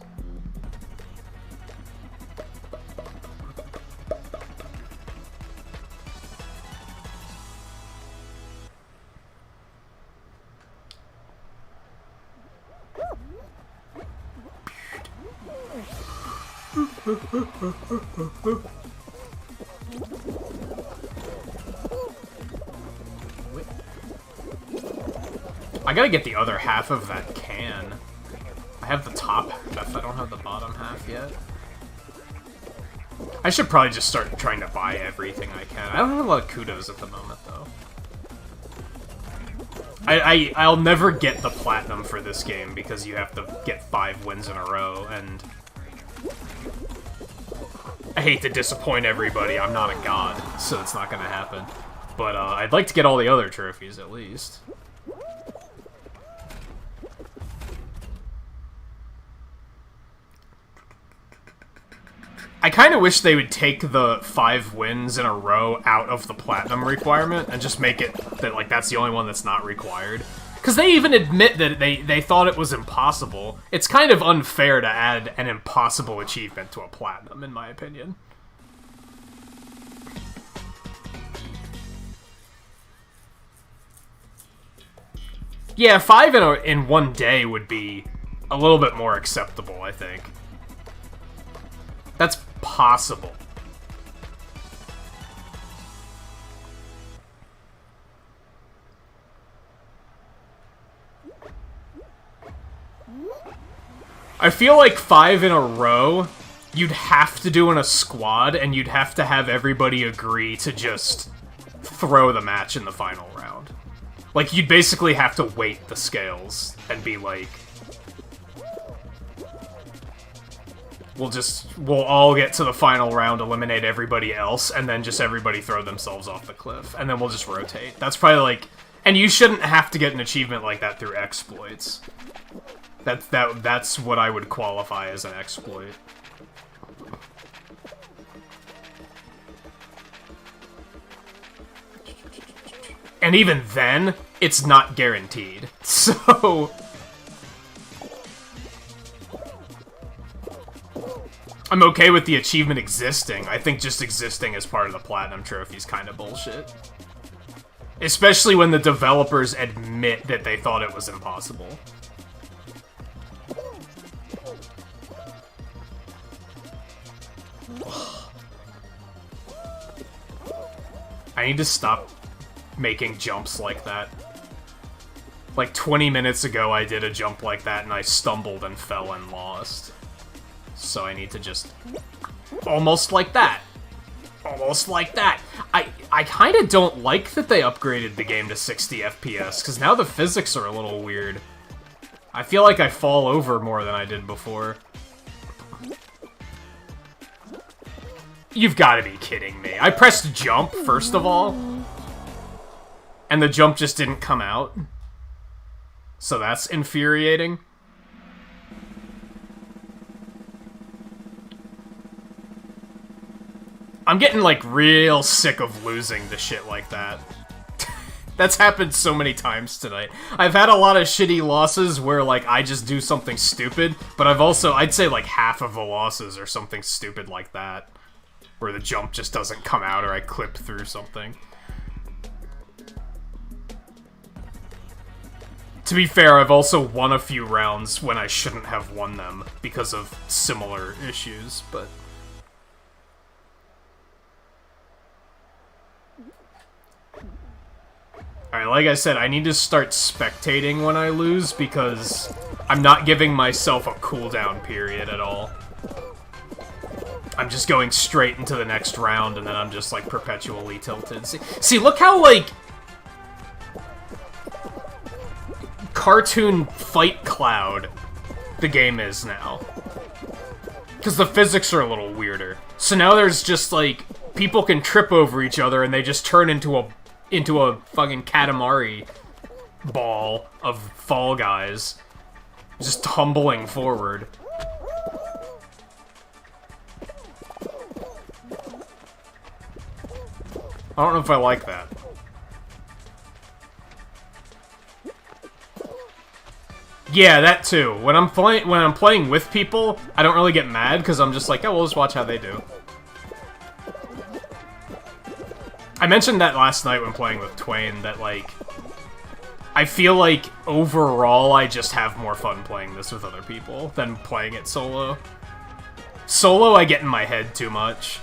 I gotta get the other half of that can. I have the top half, I don't have the bottom half yet. I should probably just start trying to buy everything I can. I don't have a lot of kudos at the moment, though. I'll never get the platinum for this game because you have to get 5 wins in a row, and I hate to disappoint everybody, I'm not a god, so it's not gonna happen. But I'd like to get all the other trophies, at least. I kind of wish they would take the 5 wins in a row out of the platinum requirement and just make it that, like, that's the only one that's not required. Because they even admit that they thought it was impossible. It's kind of unfair to add an impossible achievement to a platinum, in my opinion. Yeah, 5 in one day would be a little bit more acceptable, I think. That's possible. I feel like 5 in a row, you'd have to do in a squad, and you'd have to have everybody agree to just throw the match in the final round. Like, you'd basically have to weight the scales and be like, we'll all get to the final round, eliminate everybody else, and then just everybody throw themselves off the cliff, and then we'll just rotate. That's probably like, and you shouldn't have to get an achievement like that through exploits. That's what I would qualify as an exploit. And even then, it's not guaranteed. So I'm okay with the achievement existing. I think just existing as part of the Platinum Trophy is kind of bullshit. Especially when the developers admit that they thought it was impossible. I need to stop making jumps like that. Like 20 minutes ago I did a jump like that and I stumbled and fell and lost. So I need to just... Almost like that. Almost like that. I kind of don't like that they upgraded the game to 60 FPS, because now the physics are a little weird. I feel like I fall over more than I did before. You've got to be kidding me. I pressed jump, first of all, and the jump just didn't come out. So that's infuriating. I'm getting, like, real sick of losing to shit like that. That's happened so many times tonight. I've had a lot of shitty losses where, like, I just do something stupid, but I'd say, like, half of the losses are something stupid like that. Where the jump just doesn't come out or I clip through something. To be fair, I've also won a few rounds when I shouldn't have won them because of similar issues, but... Alright, like I said, I need to start spectating when I lose, because I'm not giving myself a cooldown period at all. I'm just going straight into the next round, and then I'm just, like, perpetually tilted. See, look how, like... cartoon fight cloud the game is now. Because the physics are a little weirder. So now there's just, like, people can trip over each other, and they just turn into a fucking Katamari ball of Fall Guys. Just tumbling forward. I don't know if I like that. Yeah, that too. When I'm playing with people, I don't really get mad because I'm just like, oh, we'll just watch how they do. I mentioned that last night when playing with Twain, that, like, I feel like overall I just have more fun playing this with other people than playing it solo. Solo, I get in my head too much.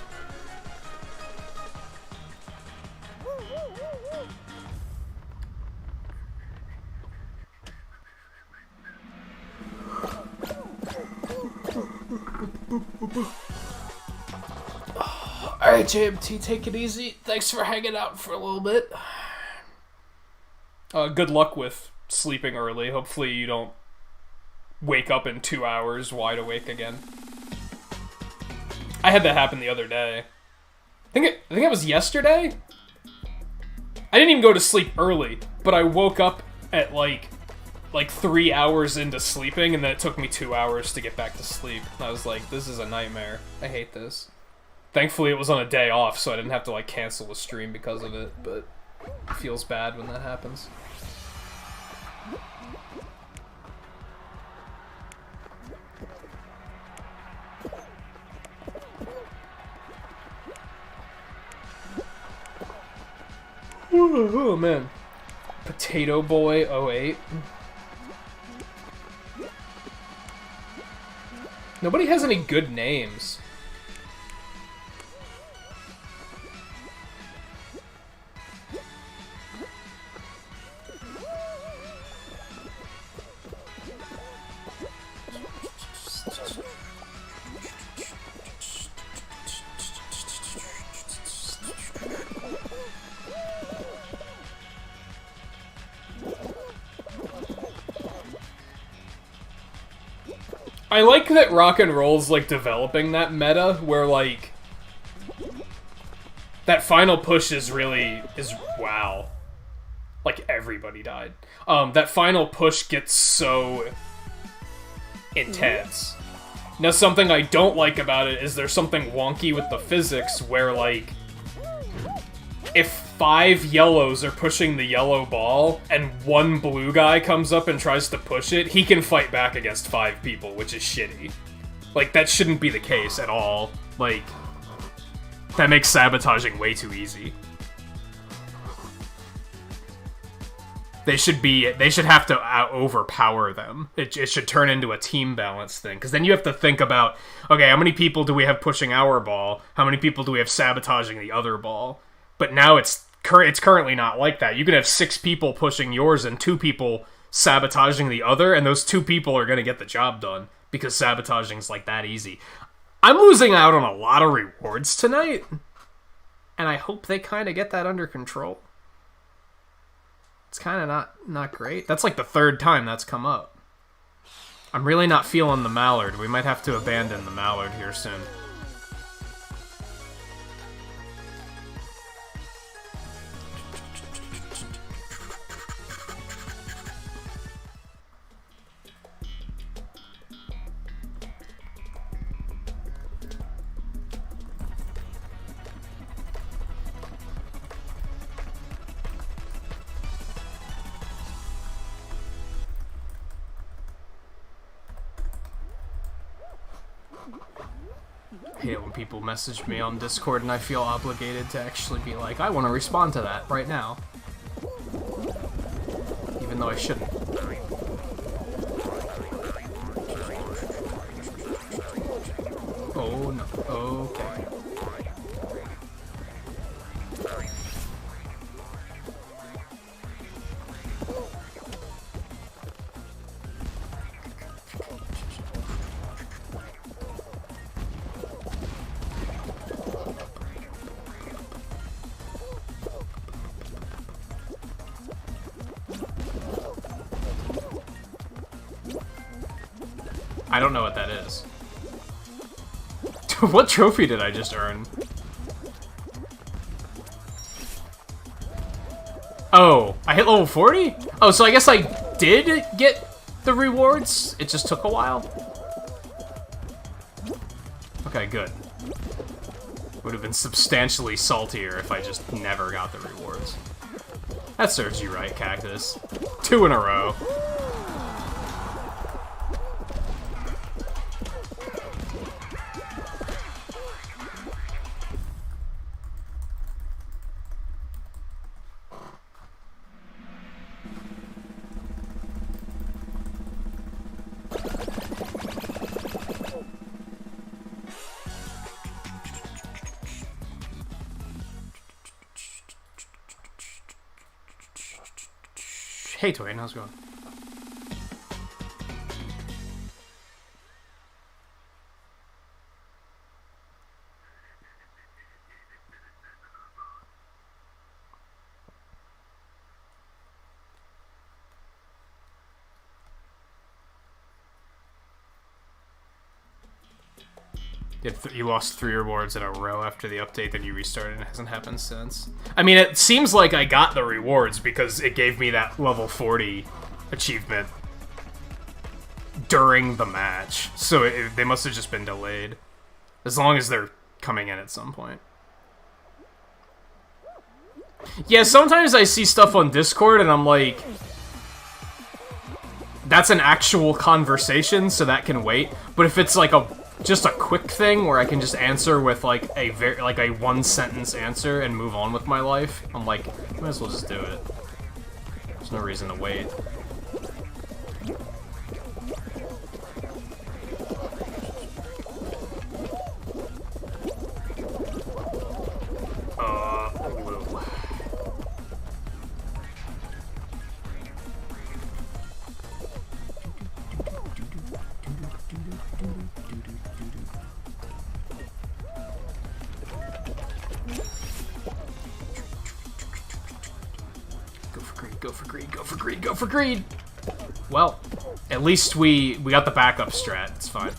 Alright, JMT, take it easy. Thanks for hanging out for a little bit. Good luck with sleeping early. Hopefully you don't wake up in 2 hours wide awake again. I had that happen the other day. I think it was yesterday? I didn't even go to sleep early, but I woke up at like 3 hours into sleeping, and then it took me 2 hours to get back to sleep. And I was like, this is a nightmare. I hate this. Thankfully, it was on a day off, so I didn't have to, like, cancel the stream because of it, but it feels bad when that happens. Oh, man. Potato Boy 08. Nobody has any good names. I like that rock and roll's, like, developing that meta where, like, that final push is wow. Like, everybody died. That final push gets so intense. Now, something I don't like about it is there's something wonky with the physics where, like, if 5 yellows are pushing the yellow ball, and 1 blue guy comes up and tries to push it, he can fight back against 5 people, which is shitty. Like, that shouldn't be the case at all. Like, that makes sabotaging way too easy. They should have to overpower them. It should turn into a team balance thing, because then you have to think about, okay, how many people do we have pushing our ball? How many people do we have sabotaging the other ball? But now it's currently not like that. You can have 6 people pushing yours and 2 people sabotaging the other, and those 2 people are going to get the job done. because sabotaging's like that easy. I'm losing out on a lot of rewards tonight, and I hope they kind of get that under control. It's kind of not great. That's like the third time that's come up. I'm really not feeling the Mallard. We might have to abandon the Mallard here soon. I hate it when people message me on Discord and I feel obligated to actually be like, I want to respond to that right now. Even though I shouldn't. Oh no. Okay. I don't know what that is. What trophy did I just earn? Oh, I hit level 40? Oh, so I guess I did get the rewards? It just took a while? Okay, good. Would have been substantially saltier if I just never got the rewards. That serves you right, Cactus. 2 in a row. Hey, Torian, how's it going? You lost 3 rewards in a row after the update, then you restarted and it hasn't happened since. I mean, it seems like I got the rewards because it gave me that level 40 achievement during the match. So they must have just been delayed. As long as they're coming in at some point. Yeah, sometimes I see stuff on Discord and I'm like, that's an actual conversation, so that can wait. But if it's like just a quick thing where I can just answer with like a one sentence answer and move on with my life, I'm like, might as well just do it. There's no reason to wait. Go for greed! Well, at least we got the backup strat. It's fine.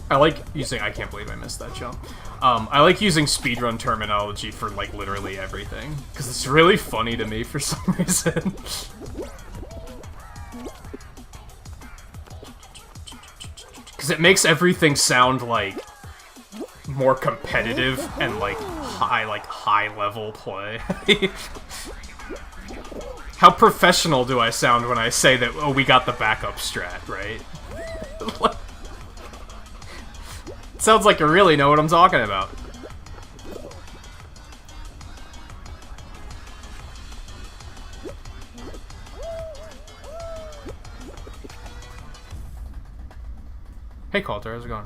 I like using... I can't believe I missed that jump. I like using speedrun terminology for, like, literally everything. Because it's really funny to me for some reason. Because it makes everything sound, like, more competitive and, like, high-level play. How professional do I sound when I say that, oh, we got the backup strat, right? It sounds like you really know what I'm talking about. Hey, Coulter, how's it going?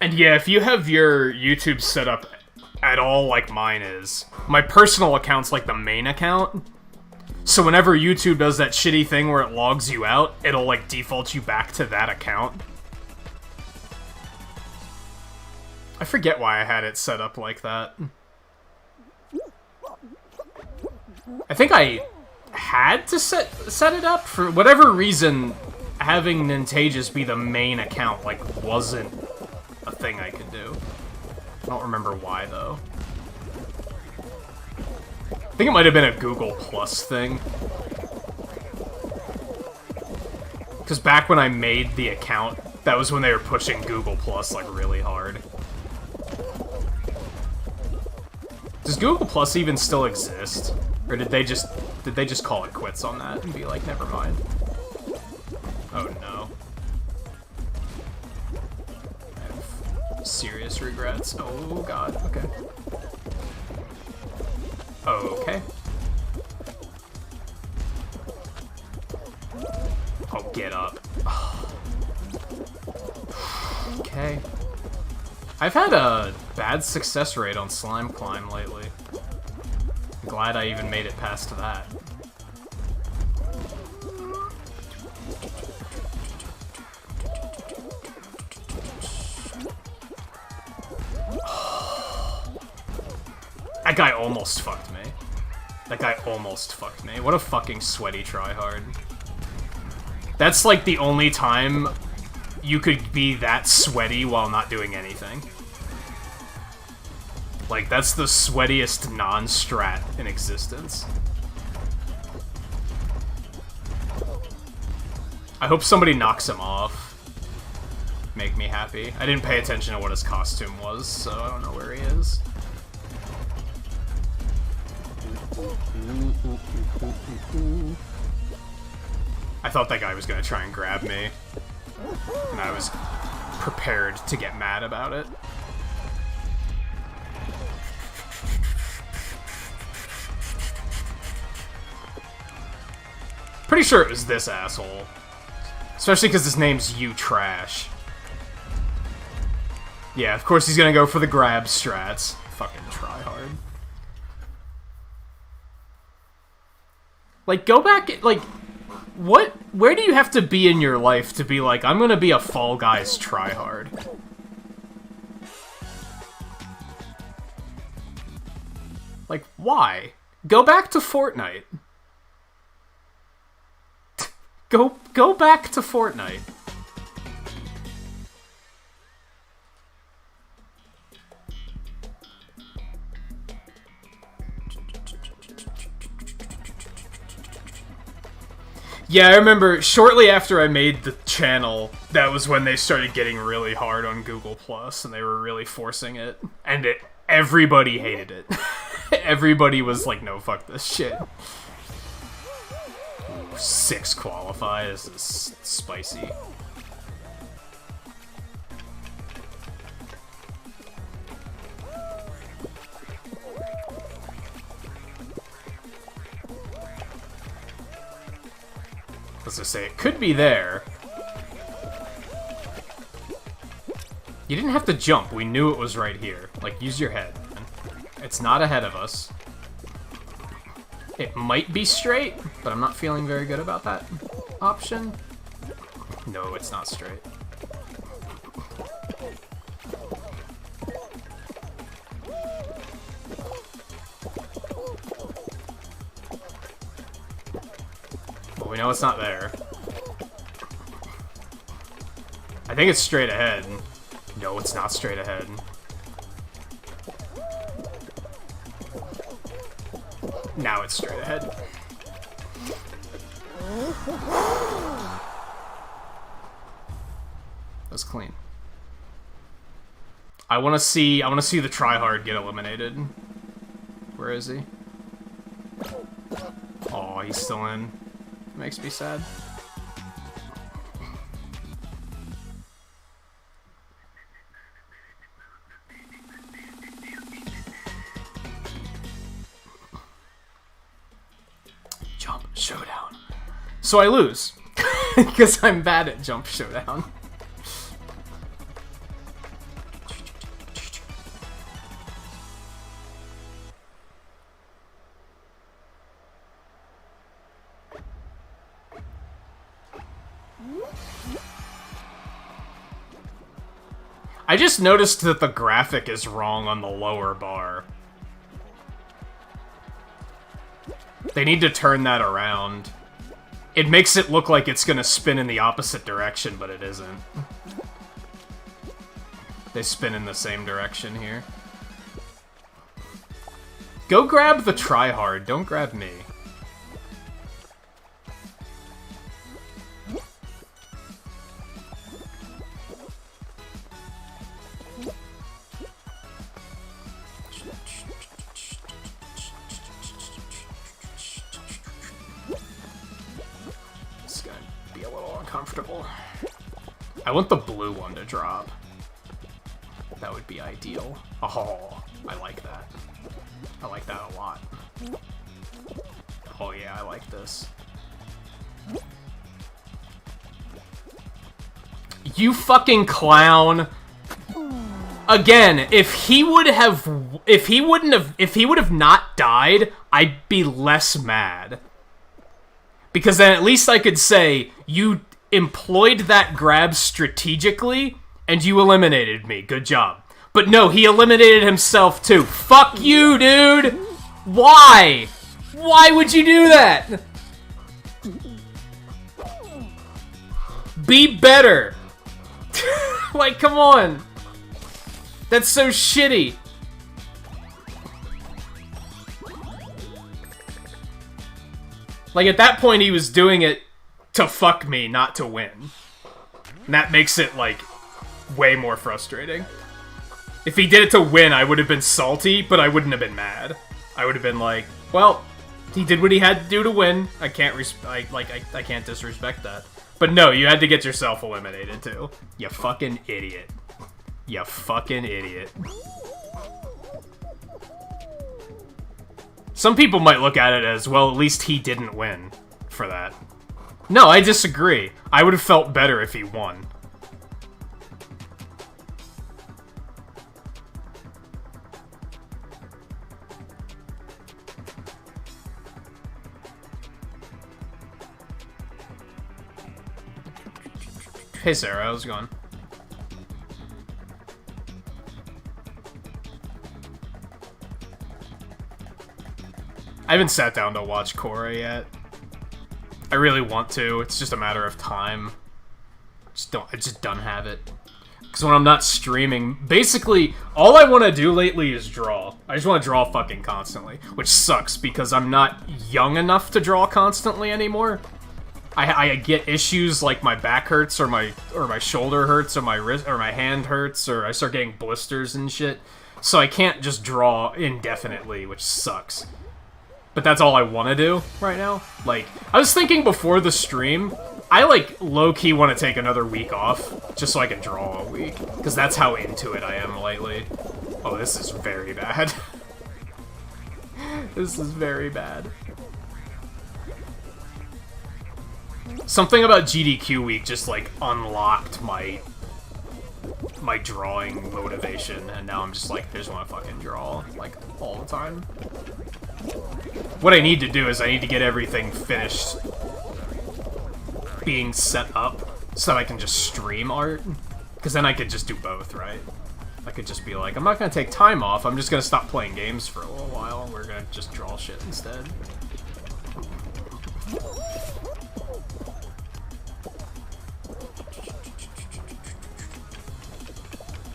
And yeah, if you have your YouTube set up at all like mine is, my personal account's like the main account. So whenever YouTube does that shitty thing where it logs you out, it'll like default you back to that account. I forget why I had it set up like that. I think I had to set it up for whatever reason. Having Nintagious be the main account like wasn't a thing I could do. I don't remember why though. I think it might have been a Google Plus thing. Because back when I made the account, that was when they were pushing Google Plus like really hard. Does Google Plus even still exist? Or did they just call it quits on that and be like, never mind? Oh no. I have serious regrets. Oh god, okay. Okay. Oh, get up. Okay. I've had a bad success rate on Slime Climb lately. I'm glad I even made it past that. That guy almost fucked me. That guy almost fucked me. What a fucking sweaty tryhard. That's like the only time you could be that sweaty while not doing anything. Like, that's the sweatiest non-strat in existence. I hope somebody knocks him off. Make me happy. I didn't pay attention to what his costume was, so I don't know where he is. I thought that guy was gonna try and grab me, and I was prepared to get mad about it. Pretty sure it was this asshole. Especially because his name's You Trash. Yeah, of course he's gonna go for the grab strats. Fucking tryhard. Like, go back, like, where do you have to be in your life to be like, I'm gonna be a Fall Guys tryhard? Like, why? Go back to Fortnite. Go back to Fortnite. Yeah, I remember shortly after I made the channel, that was when they started getting really hard on Google Plus, and they were really forcing it. And everybody hated it. Everybody was like, no, fuck this shit. 6 qualify. This is spicy. Let's just say it could be there. You didn't have to jump. We knew it was right here. Like, use your head. It's not ahead of us. It might be straight, but I'm not feeling very good about that option. No, it's not straight. Well, we know it's not there. I think it's straight ahead. No, it's not straight ahead. Now it's straight ahead. That's clean. I want to see the tryhard get eliminated. Where is he? Oh, he's still in. Makes me sad. Jump Showdown. So I lose. Because I'm bad at Jump Showdown. I just noticed that the graphic is wrong on the lower bar. They need to turn that around. It makes it look like it's gonna spin in the opposite direction, but it isn't. They spin in the same direction here. Go grab the tryhard, don't grab me. It's gonna be a little uncomfortable. I want the blue one to drop. That would be ideal. Oh, I like that. I like that a lot. Oh yeah, I like this. You fucking clown. Again, if he would have not died, I'd be less mad. Because then at least I could say, you employed that grab strategically, and you eliminated me. Good job. But no, he eliminated himself too. Fuck you, dude! Why? Why would you do that? Be better! Like, come on! That's so shitty! Like, at that point, he was doing it to fuck me, not to win. And that makes it, like, way more frustrating. If he did it to win, I would have been salty, but I wouldn't have been mad. I would have been like, well, he did what he had to do to win. I can't I can't disrespect that. But no, you had to get yourself eliminated too. You fucking idiot. You fucking idiot. Some people might look at it as, well, at least he didn't win for that. No, I disagree. I would have felt better if he won. Hey Sarah, how's it going? I haven't sat down to watch Korra yet. I really want to, it's just a matter of time. I just don't have it. Because when I'm not streaming, basically, all I want to do lately is draw. I just want to draw fucking constantly. Which sucks, because I'm not young enough to draw constantly anymore. I get issues like my back hurts, or my shoulder hurts, or my wrist, or my hand hurts, or I start getting blisters and shit. So I can't just draw indefinitely, which sucks. But that's all I want to do right now. Like, I was thinking before the stream, I, like, low-key want to take another week off, just so I can draw a week. Because that's how into it I am lately. Oh, this is very bad. This is very bad. Something about GDQ week just, like, unlocked my drawing motivation, and now I'm just like, I just want to fucking draw, like, all the time. What I need to do is I need to get everything finished being set up so that I can just stream art, because then I could just do both, right? I could just be like, I'm not going to take time off, I'm just going to stop playing games for a little while, and we're going to just draw shit instead.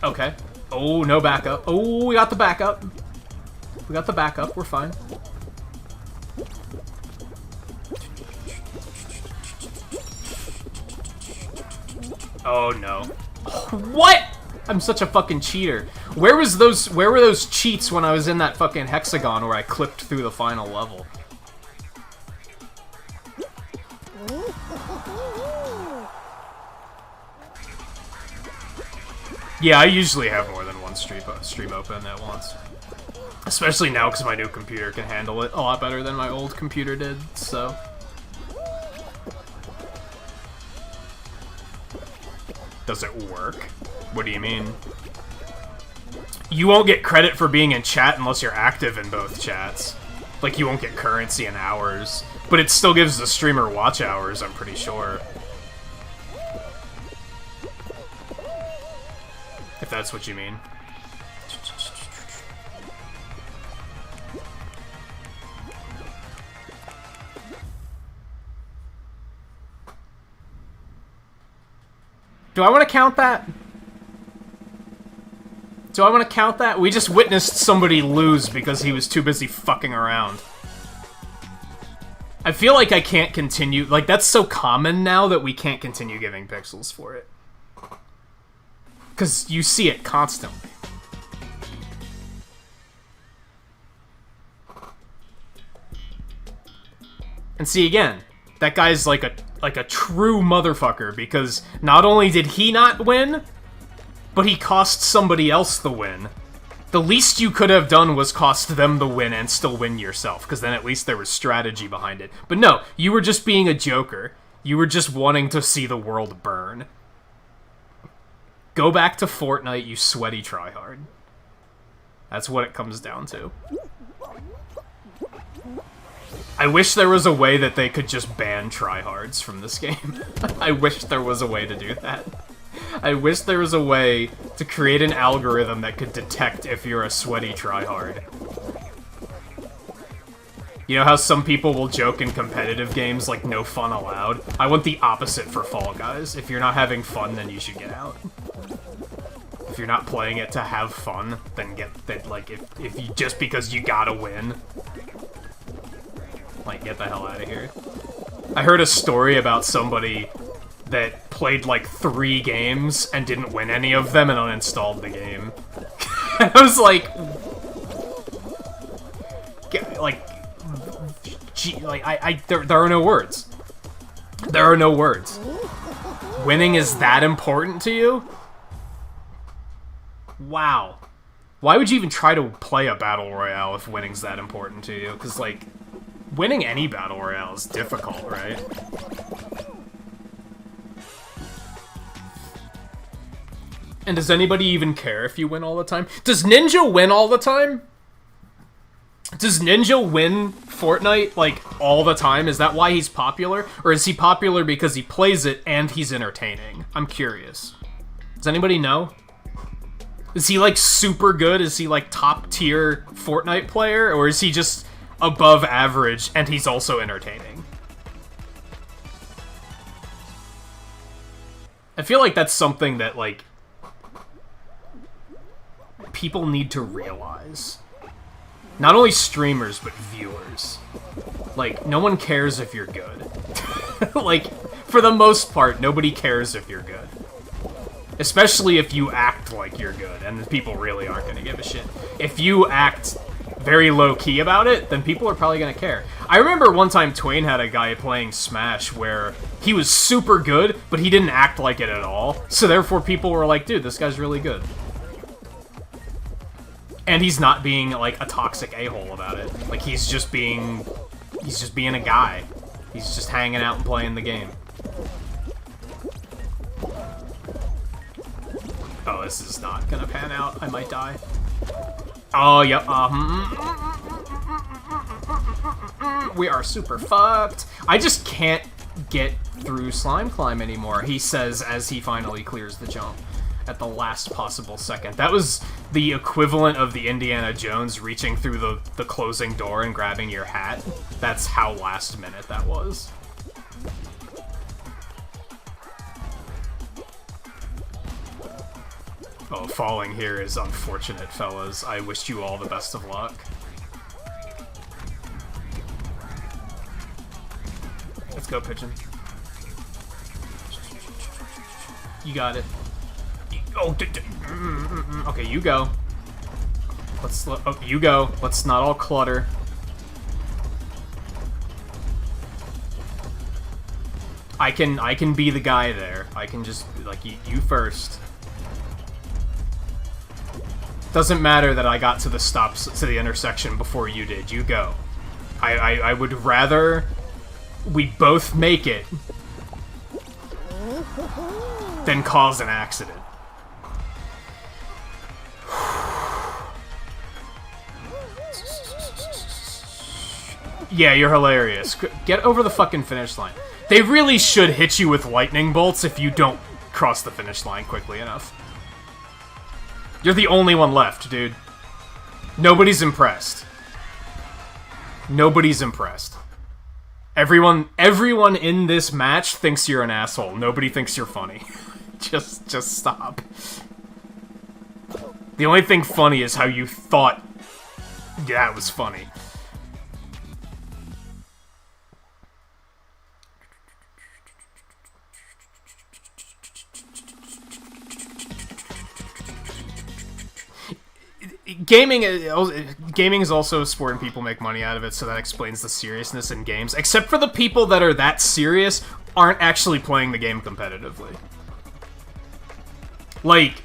Okay. Oh, no backup. Oh, we got the backup. We got the backup. We're fine. Oh, no. What? I'm such a fucking cheater. Where were those cheats when I was in that fucking hexagon where I clipped through the final level? Yeah, I usually have more than one stream open at once. Especially now, because my new computer can handle it a lot better than my old computer did, so... Does it work? What do you mean? You won't get credit for being in chat unless you're active in both chats. Like, you won't get currency in hours. But it still gives the streamer watch hours, I'm pretty sure. If that's what you mean. Do I want to count that? Do I want to count that? We just witnessed somebody lose because he was too busy fucking around. I feel like I can't continue... Like, that's so common now that we can't continue giving pixels for it. Because you see it constantly. And see, again, that guy's like a true motherfucker, because not only did he not win, but he cost somebody else the win. The least you could have done was cost them the win and still win yourself, because then at least there was strategy behind it. But no, you were just being a joker. You were just wanting to see the world burn. Go back to Fortnite, you sweaty tryhard. That's what it comes down to. I wish there was a way that they could just ban tryhards from this game. I wish there was a way to do that. I wish there was a way to create an algorithm that could detect if you're a sweaty tryhard. You know how some people will joke in competitive games like no fun allowed? I want the opposite for Fall Guys. If you're not having fun, then you should get out. If you're not playing it to have fun, then if you just because you gotta win. Like, get the hell out of here. I heard a story about somebody that played like 3 games and didn't win any of them and uninstalled the game. I was like, there are no words. There are no words. Winning is that important to you? Wow. Why would you even try to play a battle royale if winning's that important to you? Because, like, winning any battle royale is difficult, right? And does anybody even care if you win all the time? Does Ninja win all the time? Does Ninja win Fortnite, like, all the time? Is that why he's popular? Or is he popular because he plays it and he's entertaining? I'm curious. Does anybody know? Is he, like, super good? Is he, like, top-tier Fortnite player? Or is he just above average and he's also entertaining? I feel like that's something that, like, people need to realize. Not only streamers, but viewers. Like, no one cares if you're good. Like, for the most part, nobody cares if you're good. Especially if you act like you're good, and people really aren't gonna give a shit. If you act very low-key about it, then people are probably gonna care. I remember one time Twain had a guy playing Smash where he was super good, but he didn't act like it at all. So therefore people were like, dude, this guy's really good. And he's not being, like, a toxic a-hole about it. Like, he's just being a guy. He's just hanging out and playing the game. Oh, this is not gonna pan out. I might die. Oh, yep. We are super fucked. I just can't get through Slime Climb anymore, he says as he finally clears the jump at the last possible second. That was the equivalent of the Indiana Jones reaching through the closing door and grabbing your hat. That's how last minute that was. Oh, falling here is unfortunate, fellas. I wish you all the best of luck. Let's go, Pigeon. You got it. Oh, okay, you go. You go. Let's not all clutter. I can be the guy there. I can just, like, you first. Doesn't matter that I got to the stops, to the intersection before you did. You go. I would rather we both make it than cause an accident. Yeah, you're hilarious. Get over the fucking finish line. They really should hit you with lightning bolts if you don't cross the finish line quickly enough. You're the only one left, dude. Nobody's impressed. Nobody's impressed. Everyone in this match thinks you're an asshole. Nobody thinks you're funny. just stop. The only thing funny is how you thought that was funny. Gaming is also a sport and people make money out of it, so that explains the seriousness in games. Except for the people that are that serious aren't actually playing the game competitively. Like,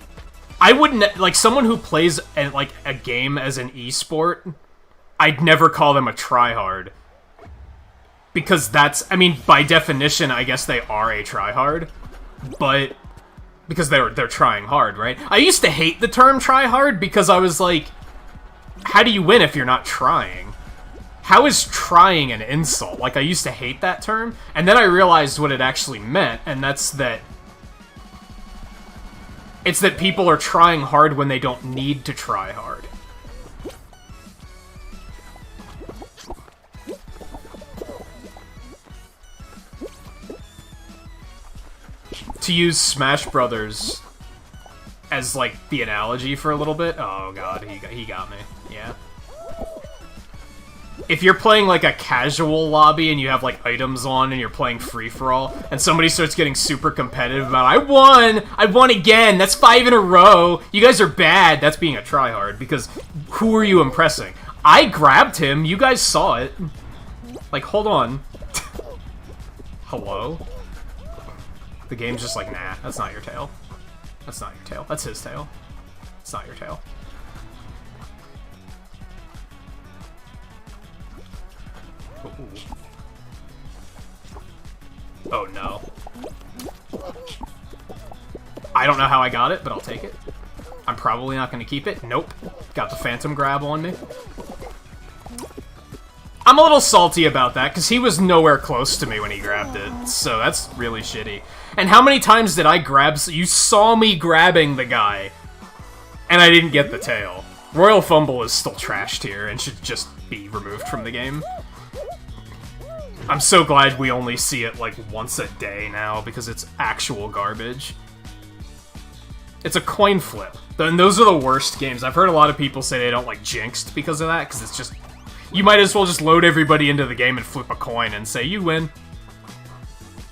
I wouldn't, like, someone who plays a game as an esport, I'd never call them a tryhard. Because that's, I mean, by definition, I guess they are a tryhard, but because they're trying hard, right? I used to hate the term tryhard because I was like, how do you win if you're not trying? How is trying an insult? Like, I used to hate that term, and then I realized what it actually meant, and that's that it's that people are trying hard when they don't need to try hard. To use Smash Brothers as, like, the analogy for a little bit. Oh god, he got me. Yeah. If you're playing, like, a casual lobby and you have, like, items on and you're playing free-for-all, and somebody starts getting super competitive about, I won again! That's 5 in a row! You guys are bad! That's being a tryhard, because who are you impressing? I grabbed him, you guys saw it. Like, hold on. Hello? The game's just like, nah, that's not your tail. That's not your tail. That's his tail. It's not your tail. Ooh. Oh no. I don't know how I got it, but I'll take it. I'm probably not going to keep it. Nope. Got the phantom grab on me. I'm a little salty about that, because he was nowhere close to me when he grabbed it, so that's really shitty. And how many times did I grab... You saw me grabbing the guy, and I didn't get the tail. Royal Fumble is still trashed here, and should just be removed from the game. I'm so glad we only see it, like, once a day now, because it's actual garbage. It's a coin flip. And those are the worst games. I've heard a lot of people say they don't like Jinxed because of that, because it's just... You might as well just load everybody into the game and flip a coin and say, you win.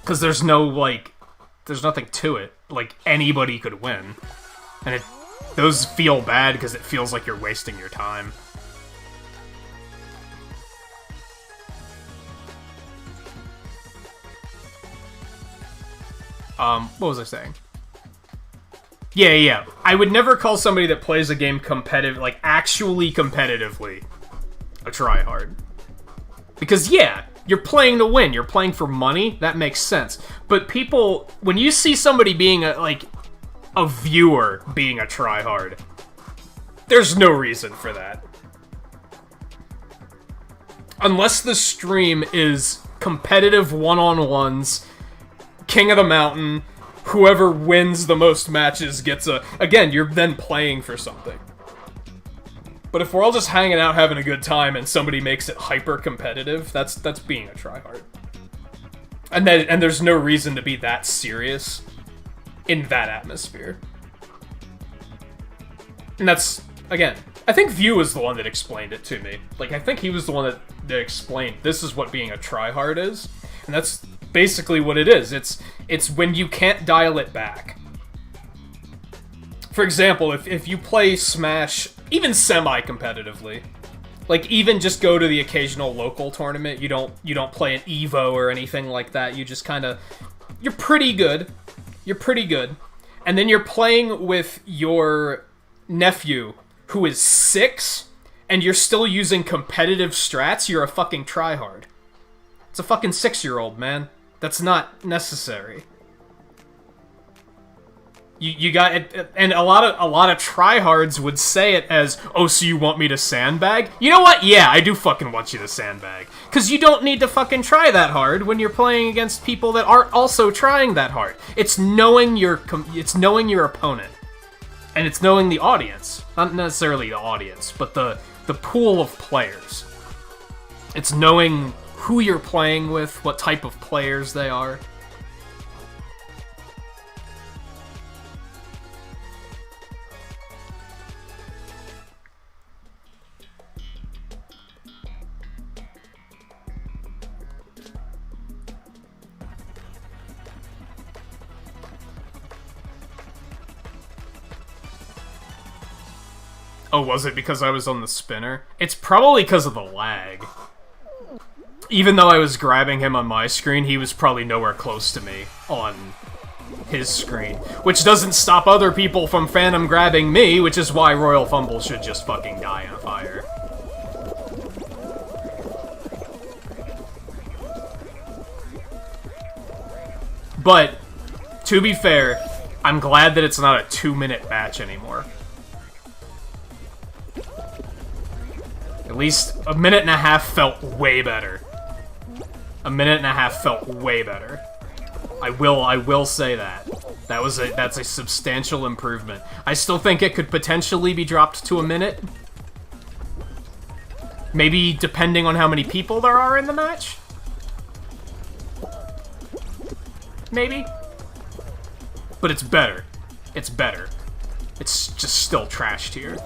Because there's no, like... There's nothing to it. Like, anybody could win. And those feel bad because it feels like you're wasting your time. What was I saying? Yeah. I would never call somebody that plays a game competitive, like, actually competitively, a tryhard. Because, yeah, you're playing to win. You're playing for money. That makes sense. But people, when you see somebody being, a viewer being a tryhard, there's no reason for that. Unless the stream is competitive one-on-ones, King of the Mountain, whoever wins the most matches gets a... Again, you're then playing for something. But if we're all just hanging out having a good time and somebody makes it hyper-competitive, that's being a tryhard. And there's no reason to be that serious in that atmosphere. And that's, again, I think View was the one that explained it to me. Like, I think he was the one that explained this is what being a tryhard is. And that's basically what it is. It's when you can't dial it back. For example, if you play Smash, even semi-competitively, like, even just go to the occasional local tournament, you don't play an Evo or anything like that, you just kind of... You're pretty good. You're pretty good. And then you're playing with your nephew, who is 6, and you're still using competitive strats, you're a fucking tryhard. It's a fucking 6-year-old, man. That's not necessary. You got it, and a lot of tryhards would say it as, oh, so you want me to sandbag? You know what? Yeah, I do fucking want you to sandbag. Because you don't need to fucking try that hard when you're playing against people that aren't also trying that hard. It's knowing your opponent. And it's knowing the audience. Not necessarily the audience, but the pool of players. It's knowing who you're playing with, what type of players they are. Oh, was it because I was on the spinner? It's probably because of the lag. Even though I was grabbing him on my screen, he was probably nowhere close to me on his screen. Which doesn't stop other people from phantom grabbing me, which is why Royal Fumble should just fucking die in a fire. But, to be fair, I'm glad that it's not a 2-minute match anymore. At least a minute and a half felt way better. A minute and a half felt way better. I will say that. That's a substantial improvement. I still think it could potentially be dropped to a minute. Maybe depending on how many people there are in the match. Maybe. But it's better. It's better. It's just still trash tier.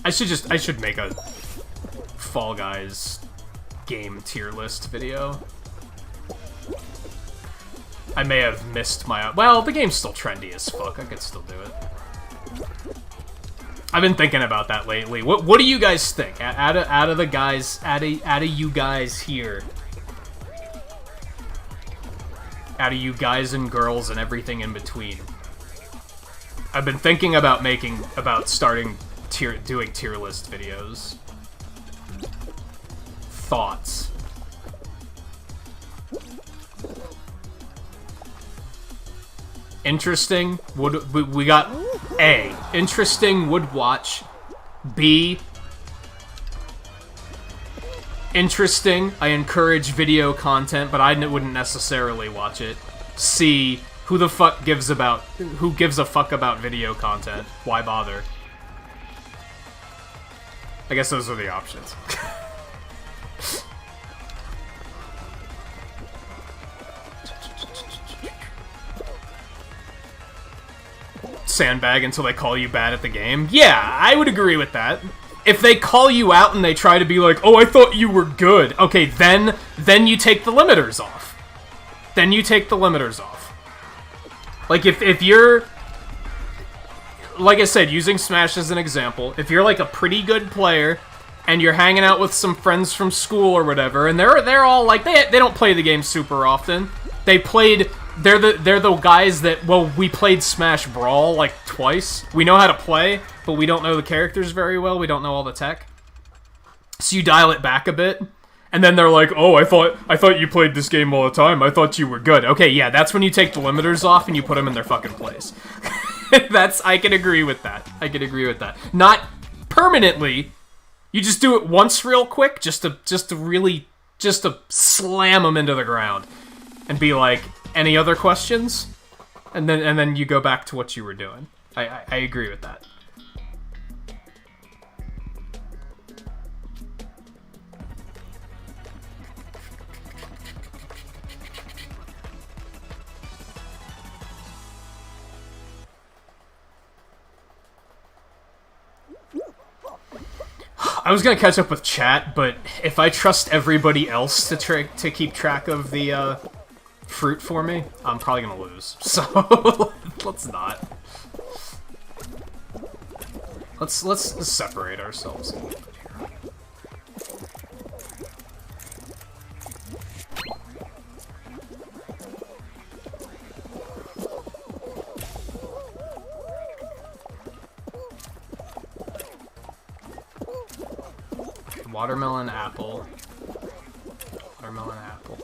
I should make a Fall Guys game tier list video. I may have missed my... Well, the game's still trendy as fuck. I could still do it. I've been thinking about that lately. What do you guys think? Out of the guys, out of you guys here, out of you guys and girls and everything in between, I've been thinking about starting doing tier list videos. Thoughts. Interesting. We got A. Interesting, would watch. B. Interesting, I encourage video content, but I wouldn't necessarily watch it. C. Who the fuck gives a fuck about video content? Why bother? I guess those are the options. Sandbag until they call you bad at the game? Yeah, I would agree with that. If they call you out and they try to be like, oh, I thought you were good. Okay, then you take the limiters off. Then you take the limiters off. Like, if you're... Like I said, using Smash as an example, if you're like a pretty good player and you're hanging out with some friends from school or whatever, and they're all like, they don't play the game super often. They're the guys that, well, we played Smash Brawl like twice. We know how to play, but we don't know the characters very well. We don't know all the tech. So you dial it back a bit, and then they're like, oh, I thought you played this game all the time. I thought you were good. Okay, yeah, that's when you take the limiters off and you put them in their fucking place. I can agree with that. I can agree with that. Not permanently. You just do it once real quick, just to slam them into the ground. And be like, any other questions? And then you go back to what you were doing. I agree with that. I was gonna catch up with chat, but if I trust everybody else to keep track of the fruit for me, I'm probably gonna lose. So let's not. Let's separate ourselves a little bit here. Watermelon, apple. Watermelon, apple.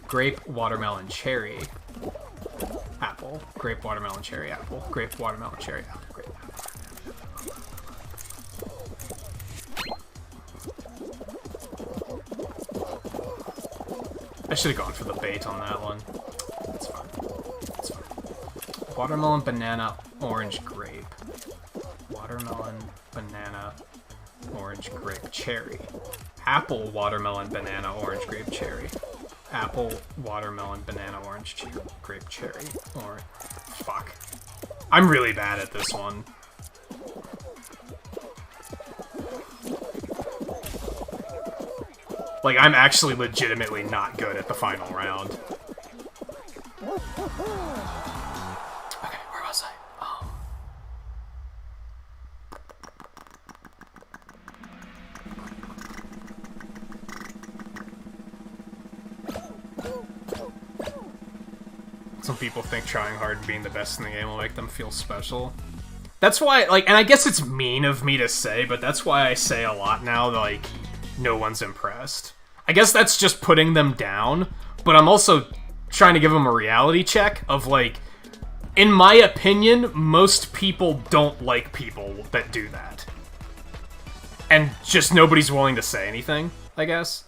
Grape, watermelon, cherry. Apple. Grape, watermelon, cherry, apple. Grape, watermelon, cherry, apple. Grape, I should have gone for the bait on that one. That's fine. That's fine. Watermelon, banana, orange, grape. Watermelon, banana, orange, grape, cherry. Apple, watermelon, banana, orange, grape, cherry. Apple, watermelon, banana, orange, grape, cherry. Or... Fuck. I'm really bad at this one. Like, I'm actually legitimately not good at the final round. Okay, where was I? Some people think trying hard and being the best in the game will make them feel special. That's why, like, and I guess it's mean of me to say, but that's why I say a lot now, like, no one's impressed. I guess that's just putting them down, but I'm also trying to give them a reality check of, like, in my opinion, most people don't like people that do that. And just nobody's willing to say anything, I guess.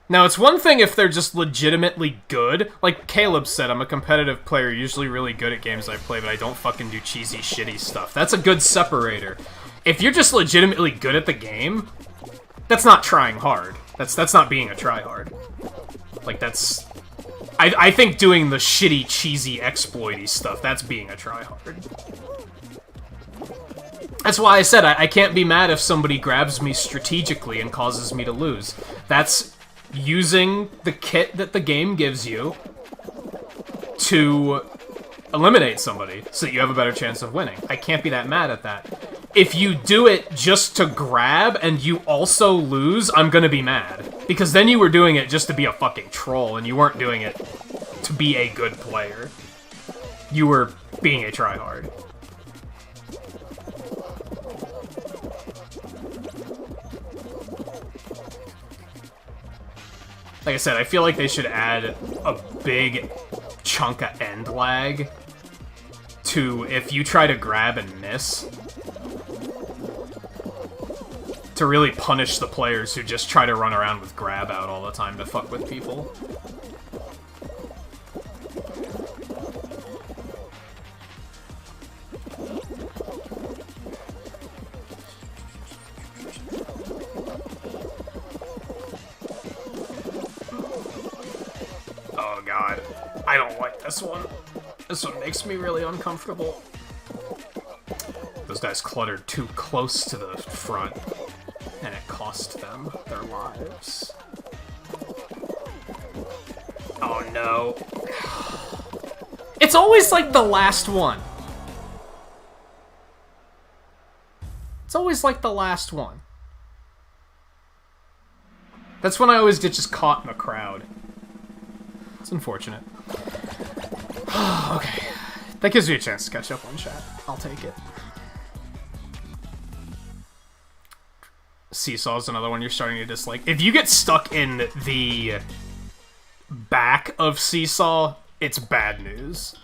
Now, it's one thing if they're just legitimately good. Like Caleb said, I'm a competitive player, usually really good at games I play, but I don't fucking do cheesy, shitty stuff. That's a good separator. If you're just legitimately good at the game, that's not trying hard. That's not being a tryhard. Like, that's... I think doing the shitty, cheesy, exploity stuff, that's being a tryhard. That's why I said I can't be mad if somebody grabs me strategically and causes me to lose. That's using the kit that the game gives you to eliminate somebody so that you have a better chance of winning. I can't be that mad at that. If you do it just to grab and you also lose, I'm gonna be mad. Because then you were doing it just to be a fucking troll and you weren't doing it to be a good player. You were being a tryhard. Like I said, I feel like they should add a big chunk of end lag to if you try to grab and miss, to really punish the players who just try to run around with grab out all the time to fuck with people. Oh god, I don't like this one. This one makes me really uncomfortable. Those guys cluttered too close to the front, and it cost them their lives. Oh no. It's always like the last one. It's always like the last one. That's when I always get just caught in the crowd. It's unfortunate. Okay. That gives me a chance to catch up on chat. I'll take it. Seesaw's another one you're starting to dislike. If you get stuck in the back of Seesaw, it's bad news.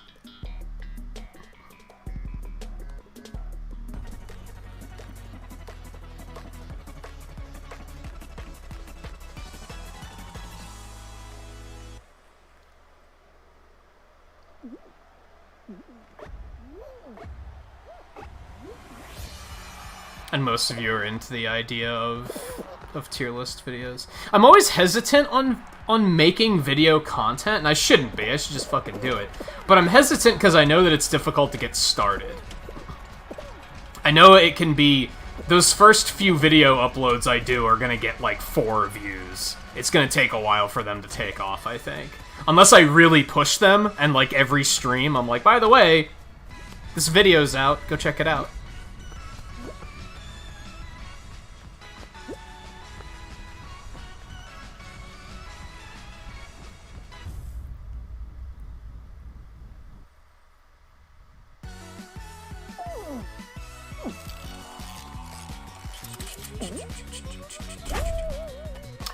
And most of you are into the idea of tier list videos. I'm always hesitant on making video content, and I shouldn't be. I should just fucking do it. But I'm hesitant because I know that it's difficult to get started. I know it can be... Those first few video uploads I do are gonna get like 4 views. It's gonna take a while for them to take off, I think. Unless I really push them, and like every stream, I'm like, by the way, this video's out, go check it out.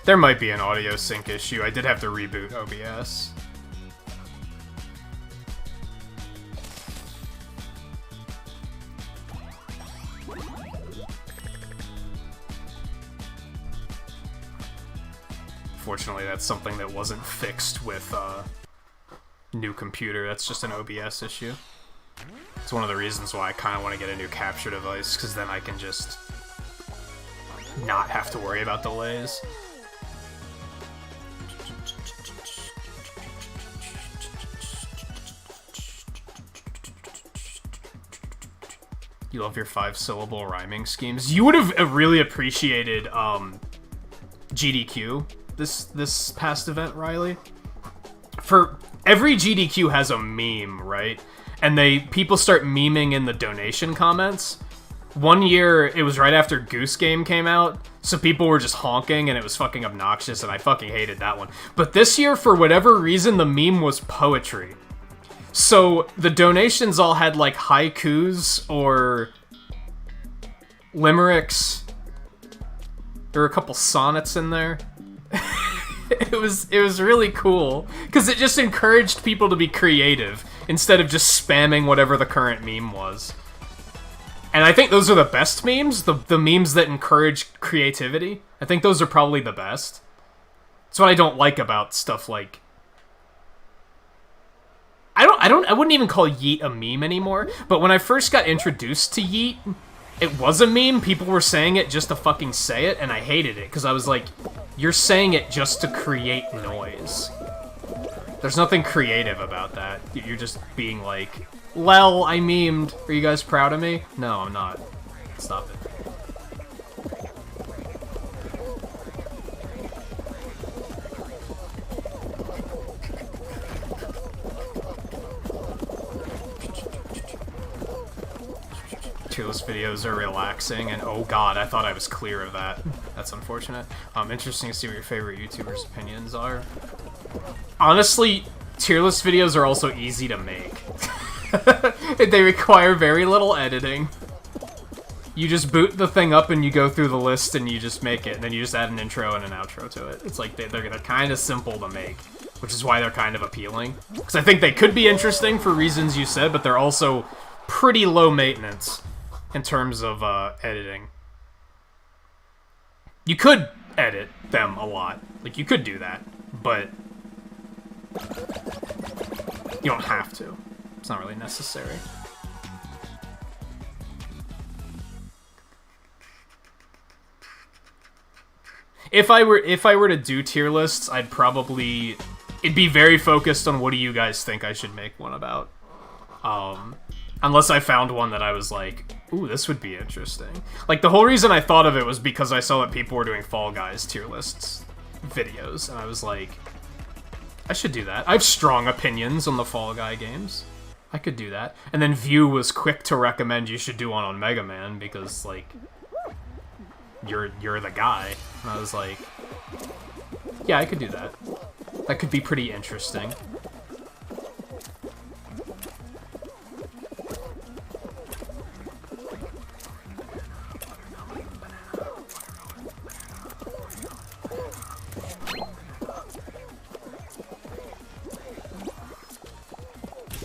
There might be an audio sync issue. I did have to reboot OBS. Fortunately, that's something that wasn't fixed with new computer. That's just an OBS issue. It's one of the reasons why I kind of want to get a new capture device, because then I can just not have to worry about delays. You love your 5-syllable rhyming schemes. You would have really appreciated GDQ this past event, Riley. For every GDQ has a meme, right? And people start memeing in the donation comments. One year, it was right after Goose Game came out, so people were just honking, and it was fucking obnoxious, and I fucking hated that one. But this year, for whatever reason, the meme was poetry. So the donations all had like haikus or limericks. There were a couple sonnets in there. It was really cool because it just encouraged people to be creative instead of just spamming whatever the current meme was. And I think those are the best memes, the memes that encourage creativity. I think those are probably the best. That's what I don't like about stuff like... I wouldn't even call Yeet a meme anymore, but when I first got introduced to Yeet, it was a meme. People were saying it just to fucking say it, and I hated it, because I was like, you're saying it just to create noise. There's nothing creative about that. You're just being like, lel, I memed. Are you guys proud of me? No, I'm not. Stop it. Tierless videos are relaxing, and oh god, I thought I was clear of that. That's unfortunate. Interesting to see what your favorite YouTubers' opinions are. Honestly, tierless videos are also easy to make. They require very little editing. You just boot the thing up and you go through the list and you just make it, and then you just add an intro and an outro to it. It's like they're kind of simple to make, which is why they're kind of appealing. Because I think they could be interesting for reasons you said, but they're also pretty low maintenance in terms of editing. You could edit them a lot. Like, you could do that, but you don't have to. It's not really necessary. If I were to do tier lists, I'd probably... It'd be very focused on what do you guys think I should make one about. Unless I found one that I was like, ooh, this would be interesting. Like, the whole reason I thought of it was because I saw that people were doing Fall Guys tier lists videos, and I was like, I should do that. I have strong opinions on the Fall Guy games. I could do that. And then View was quick to recommend you should do one on Mega Man because, like, you're the guy. And I was like, yeah, I could do that. That could be pretty interesting.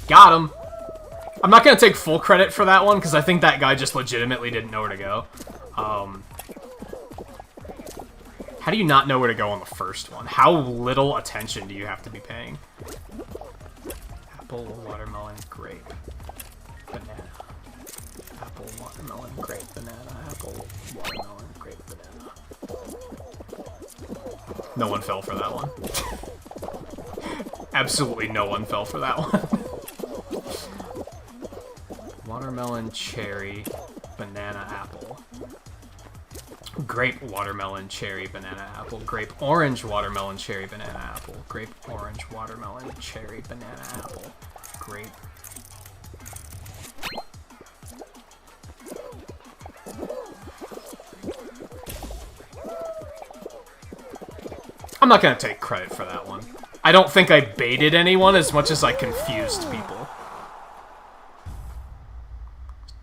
Got him! I'm not gonna take full credit for that one, because I think that guy just legitimately didn't know where to go. How do you not know where to go on the first one? How little attention do you have to be paying? Apple, watermelon, grape, banana. Apple, watermelon, grape, banana. Apple, watermelon, grape, banana. No one fell for that one. Absolutely no one fell for that one. Watermelon, cherry, banana, apple. Grape, watermelon, cherry, banana, apple. Grape, orange, watermelon, cherry, banana, apple. Grape, orange, watermelon, cherry, banana, apple. Grape. I'm not gonna take credit for that one. I don't think I baited anyone as much as I confused people.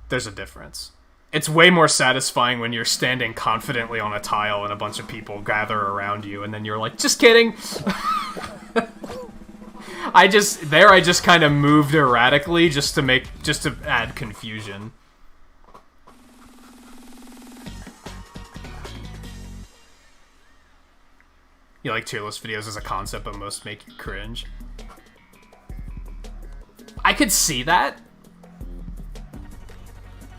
There's a difference. It's way more satisfying when you're standing confidently on a tile and a bunch of people gather around you, and then you're like, just kidding! I just kind of moved erratically just to add confusion. You like tier list videos as a concept, but most make you cringe. I could see that.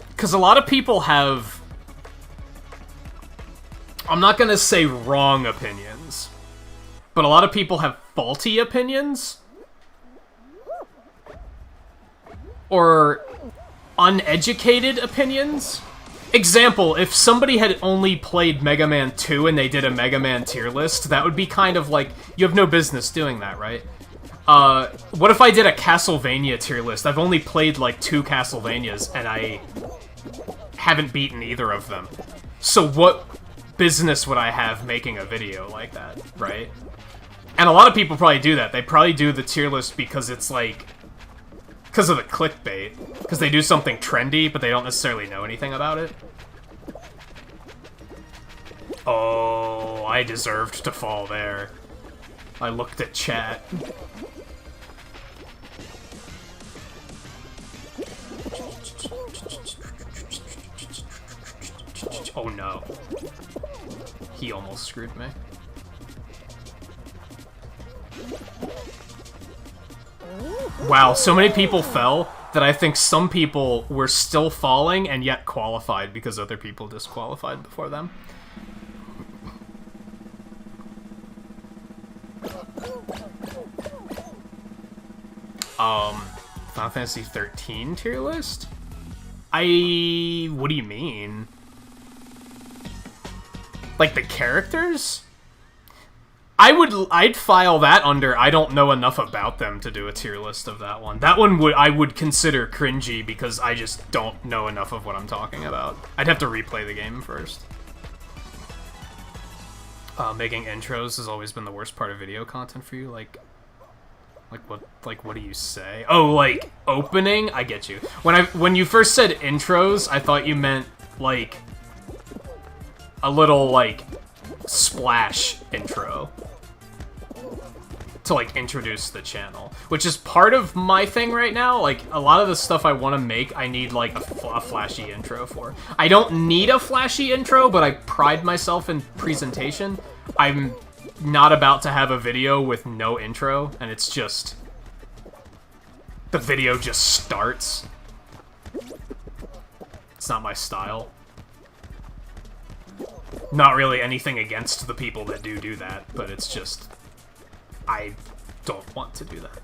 Because a lot of people have... I'm not gonna say wrong opinions, but a lot of people have faulty opinions. Or uneducated opinions. Example, if somebody had only played Mega Man 2 and they did a Mega Man tier list, that would be kind of like, you have no business doing that, right? What if I did a Castlevania tier list? I've only played like 2 Castlevanias and I haven't beaten either of them. So what business would I have making a video like that, right? And a lot of people probably do that. They probably do the tier list because it's like... because of the clickbait. Because they do something trendy, but they don't necessarily know anything about it. Oh, I deserved to fall there. I looked at chat. Oh no. He almost screwed me. Wow, so many people fell that I think some people were still falling and yet qualified because other people disqualified before them. Final Fantasy 13 tier list? What do you mean? Like the characters? I'd file that under I don't know enough about them to do a tier list of that one. That one I would consider cringy because I just don't know enough of what I'm talking about. I'd have to replay the game first. Making intros has always been the worst part of video content for you. Like what do you say? Oh, like opening? I get you. When you first said intros, I thought you meant like a little like splash intro to like introduce the channel, which is part of my thing right now. Like a lot of the stuff I want to make, I need like a flashy intro for. I don't need a flashy intro, but I pride myself in presentation. I'm not about to have a video with no intro, and it's just the video just starts. It's not my style. Not really anything against the people that do that, but it's just... I don't want to do that.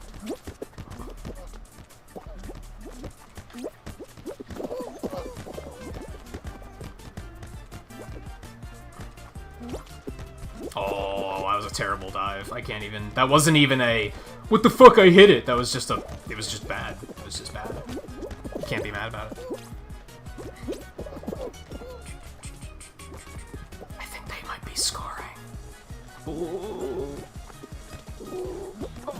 Oh, that was a terrible dive. I can't even... That wasn't even a... What the fuck, I hit it! That was just a... It was just bad. It was just bad. Can't be mad about it. Scoring. Ooh.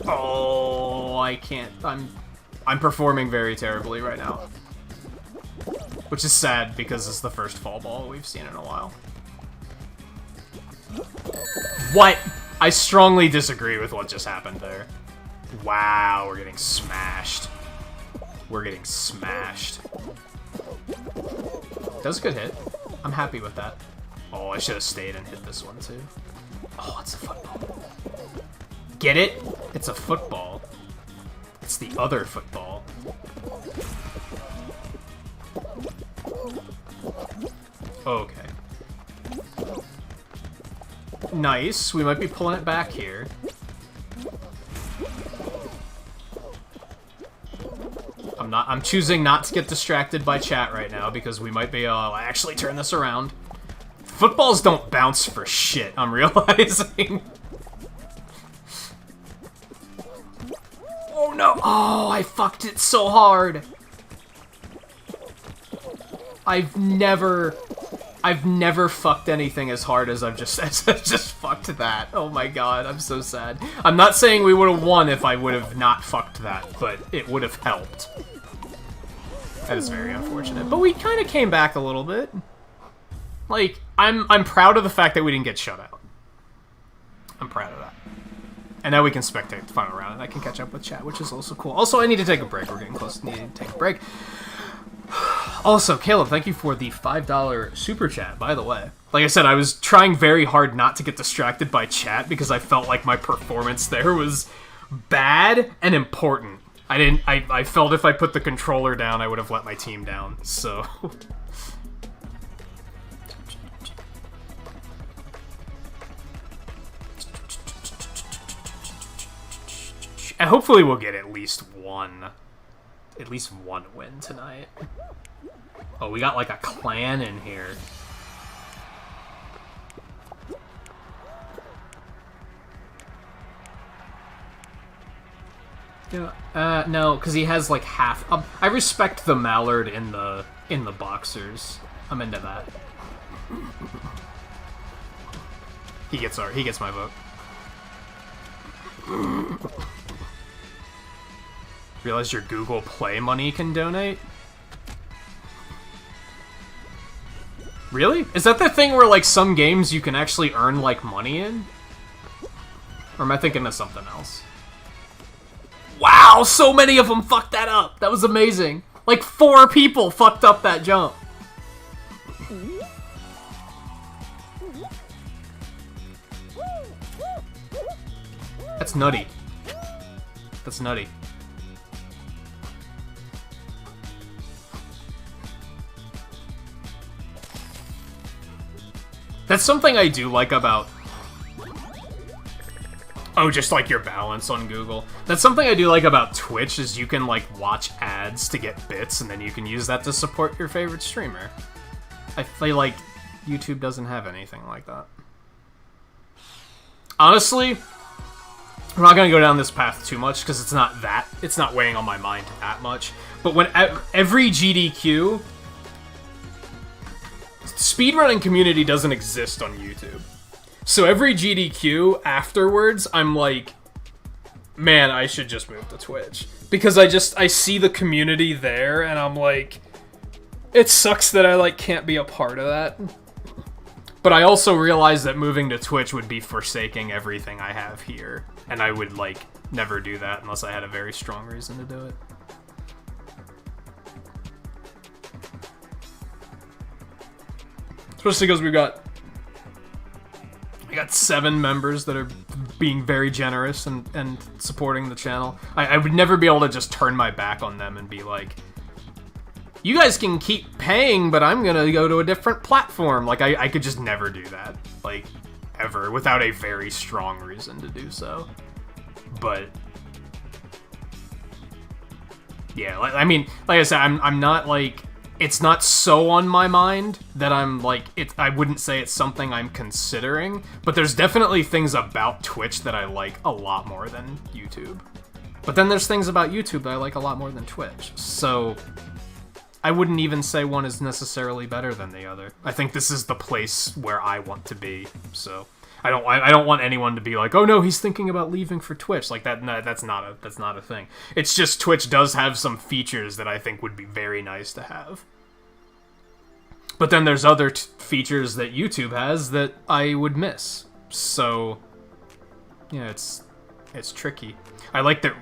Oh, I can't. I'm performing very terribly right now. Which is sad because it's the first fall ball we've seen in a while. What? I strongly disagree with what just happened there. Wow, we're getting smashed. We're getting smashed. That was a good hit. I'm happy with that. Oh, I should have stayed and hit this one, too. Oh, it's a football. Get it? It's a football. It's the other football. Okay. Nice. We might be pulling it back here. I'm choosing not to get distracted by chat right now because we might be able to actually turn this around. Footballs don't bounce for shit, I'm realizing. Oh no! Oh, I fucked it so hard! I've never fucked anything as hard as I've just fucked that. Oh my god, I'm so sad. I'm not saying we would have won if I would have not fucked that, but it would have helped. That is very unfortunate. But we kind of came back a little bit. Like, I'm proud of the fact that we didn't get shut out. I'm proud of that. And now we can spectate the final round, and I can catch up with chat, which is also cool. Also, I need to take a break. We're getting close to needing to take a break. Also, Caleb, thank you for the $5 super chat, by the way. Like I said, I was trying very hard not to get distracted by chat because I felt like my performance there was bad and important. I felt if I put the controller down, I would have let my team down, so... And hopefully we'll get at least one win tonight. Oh, we got like a clan in here. Yeah, no, because he has like half. I respect the Mallard in the boxers. I'm into that. He gets my vote. Realize your Google Play money can donate? Really? Is that the thing where, like, some games you can actually earn, like, money in? Or am I thinking of something else? Wow, so many of them fucked that up! That was amazing! Like, 4 people fucked up that jump! That's nutty. That's nutty. That's something I do like about... Oh, just like your balance on Google. That's something I do like about Twitch, is you can, like, watch ads to get bits, and then you can use that to support your favorite streamer. I feel like YouTube doesn't have anything like that. Honestly, I'm not gonna go down this path too much, because it's not weighing on my mind that much. But when every GDQ... Speedrunning community doesn't exist on YouTube. So every GDQ afterwards, I'm like, man, I should just move to Twitch. Because I see the community there, and I'm like, it sucks that I, like, can't be a part of that. But I also realize that moving to Twitch would be forsaking everything I have here. And I would, like, never do that unless I had a very strong reason to do it. Especially because we got 7 members that are being very generous and supporting the channel. I would never be able to just turn my back on them and be like, you guys can keep paying, but I'm gonna go to a different platform. Like, I could just never do that. Like, ever, without a very strong reason to do so. But... yeah, I mean, like I said, I'm not, like... It's not so on my mind that I'm, like, I wouldn't say it's something I'm considering, but there's definitely things about Twitch that I like a lot more than YouTube. But then there's things about YouTube that I like a lot more than Twitch, so I wouldn't even say one is necessarily better than the other. I think this is the place where I want to be, so I don't want anyone to be like, oh no, he's thinking about leaving for Twitch. Like, that's not a thing. It's just Twitch does have some features that I think would be very nice to have. But then there's other features that YouTube has that I would miss. So, yeah, it's tricky. I like that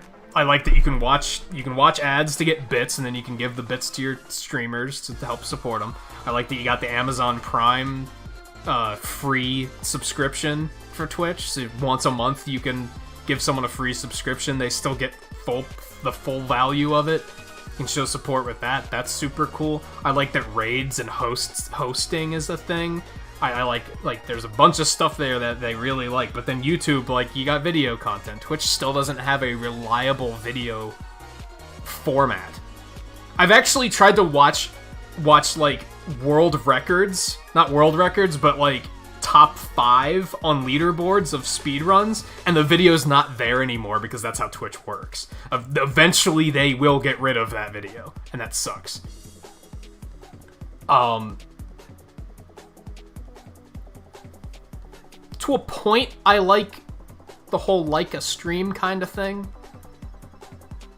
you can watch ads to get bits, and then you can give the bits to your streamers to help support them. I like that you got the Amazon Prime free subscription for Twitch, so once a month you can give someone a free subscription. They still get the full value of it. You can show support with that. That's super cool. I like that raids and hosting is a thing. I like there's a bunch of stuff there that they really like, but then YouTube, like, you got video content. Twitch still doesn't have a reliable video format. I've actually tried to watch like world records, not world records, but like top 5 on leaderboards of speedruns, and the video's not there anymore because that's how Twitch works. Eventually they will get rid of that video, and that sucks. To a point, I like the whole like a stream kind of thing.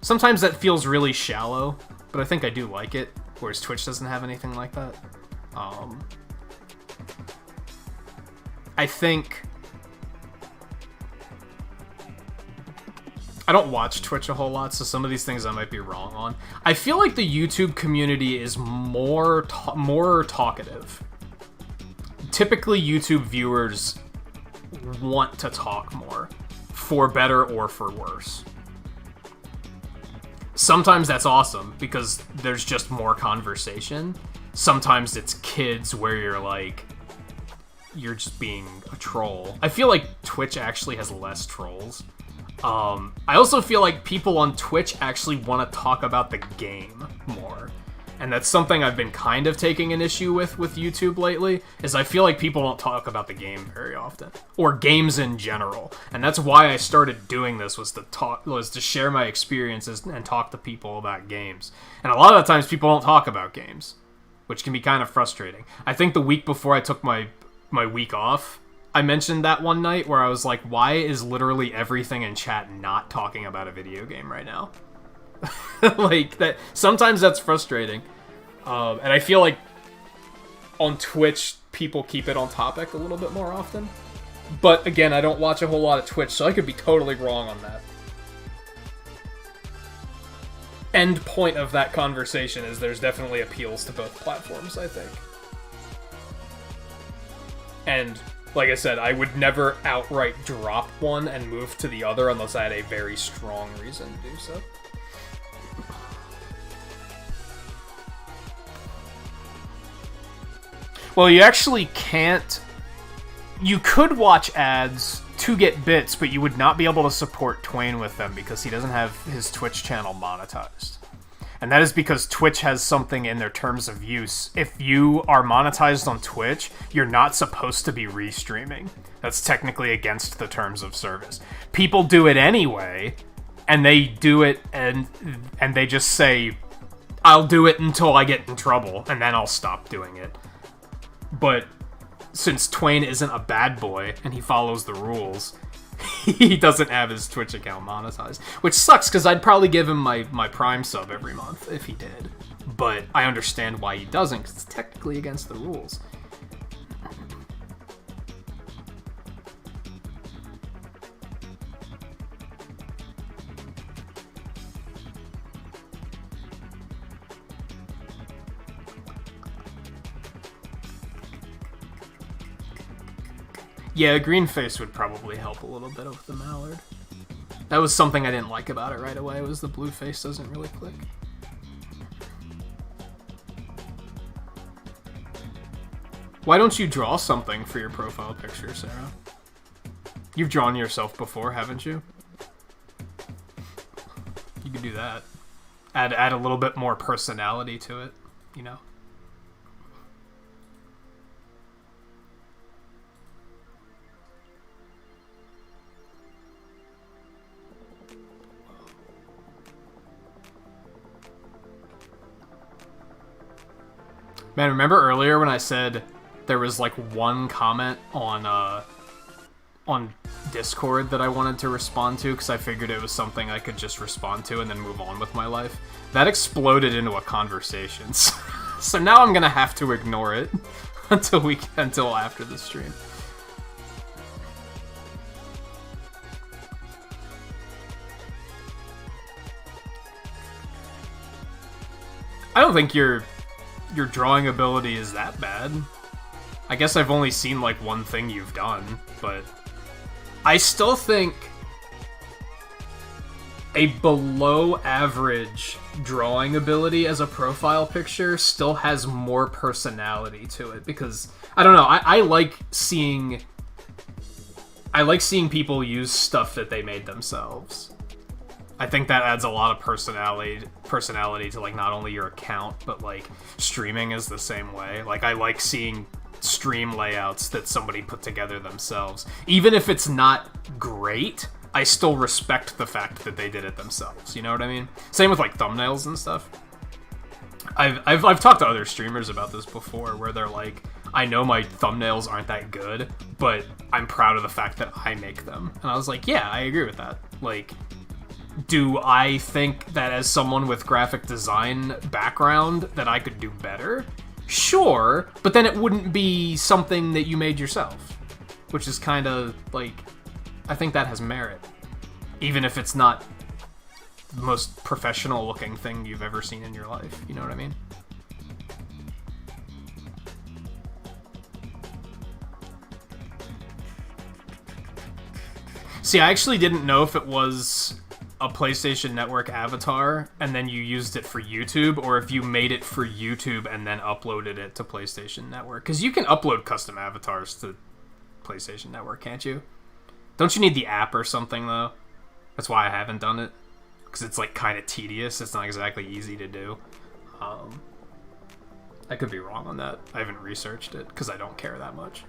Sometimes that feels really shallow, but I think I do like it, whereas Twitch doesn't have anything like that. I think... I don't watch Twitch a whole lot, so some of these things I might be wrong on. I feel like the YouTube community is more talkative. Typically, YouTube viewers want to talk more, for better or for worse. sometimes that's awesome because there's just more conversation. Sometimes it's kids where you're like, you're just being a troll. I feel like Twitch actually has less trolls. I also feel like people on Twitch actually want to talk about the game more. And that's something I've been kind of taking an issue with YouTube lately, is I feel like people don't talk about the game very often. Or games in general. And that's why I started doing this, was to share my experiences and talk to people about games. And a lot of the times people don't talk about games, which can be kind of frustrating. I think the week before I took my week off, I mentioned that one night where I was like, why is literally everything in chat not talking about a video game right now? Like, that. Sometimes that's frustrating. And I feel like on Twitch, people keep it on topic a little bit more often. But again, I don't watch a whole lot of Twitch, so I could be totally wrong on that. End point of that conversation is there's definitely appeals to both platforms, I think. And like I said, I would never outright drop one and move to the other unless I had a very strong reason to do so. Well, you actually can't... You could watch ads to get bits, but you would not be able to support Twain with them because he doesn't have his Twitch channel monetized. And that is because Twitch has something in their terms of use. If you are monetized on Twitch, you're not supposed to be restreaming. That's technically against the terms of service. People do it anyway, and they do it, and they just say, I'll do it until I get in trouble, and then I'll stop doing it. But since Twain isn't a bad boy, and he follows the rules, he doesn't have his Twitch account monetized. Which sucks, because I'd probably give him my Prime sub every month if he did. But I understand why he doesn't, because it's technically against the rules. Yeah, a green face would probably help a little bit with the mallard. That was something I didn't like about it right away, was the blue face doesn't really click. Why don't you draw something for your profile picture, Sarah? You've drawn yourself before, haven't you? You could do that. Add a little bit more personality to it, you know? Man, remember earlier when I said there was like one comment on Discord that I wanted to respond to because I figured it was something I could just respond to and then move on with my life? That exploded into a conversation. So now I'm gonna have to ignore it until after the stream. I don't think your drawing ability is that bad. I guess I've only seen like one thing you've done, but I still think a below average drawing ability as a profile picture still has more personality to it, because I don't know, I like seeing people use stuff that they made themselves. I think that adds a lot of personality to like not only your account, but like streaming is the same way. Like I like seeing stream layouts that somebody put together themselves. Even if it's not great, I still respect the fact that they did it themselves. You know what I mean? Same with like thumbnails and stuff. I've talked to other streamers about this before, where they're like, I know my thumbnails aren't that good, but I'm proud of the fact that I make them. And I was like, yeah, I agree with that. Like, do I think that as someone with graphic design background that I could do better? Sure, but then it wouldn't be something that you made yourself, which is kind of like, I think that has merit, even if it's not the most professional looking thing you've ever seen in your life. You know what I mean? See, I actually didn't know if it was a PlayStation Network avatar and then you used it for YouTube, or if you made it for YouTube and then uploaded it to PlayStation Network. Because you can upload custom avatars to PlayStation Network, can't you? Don't you need the app or something, though? That's why I haven't done it. Because it's, like, kind of tedious. It's not exactly easy to do. I could be wrong on that. I haven't researched it, because I don't care that much.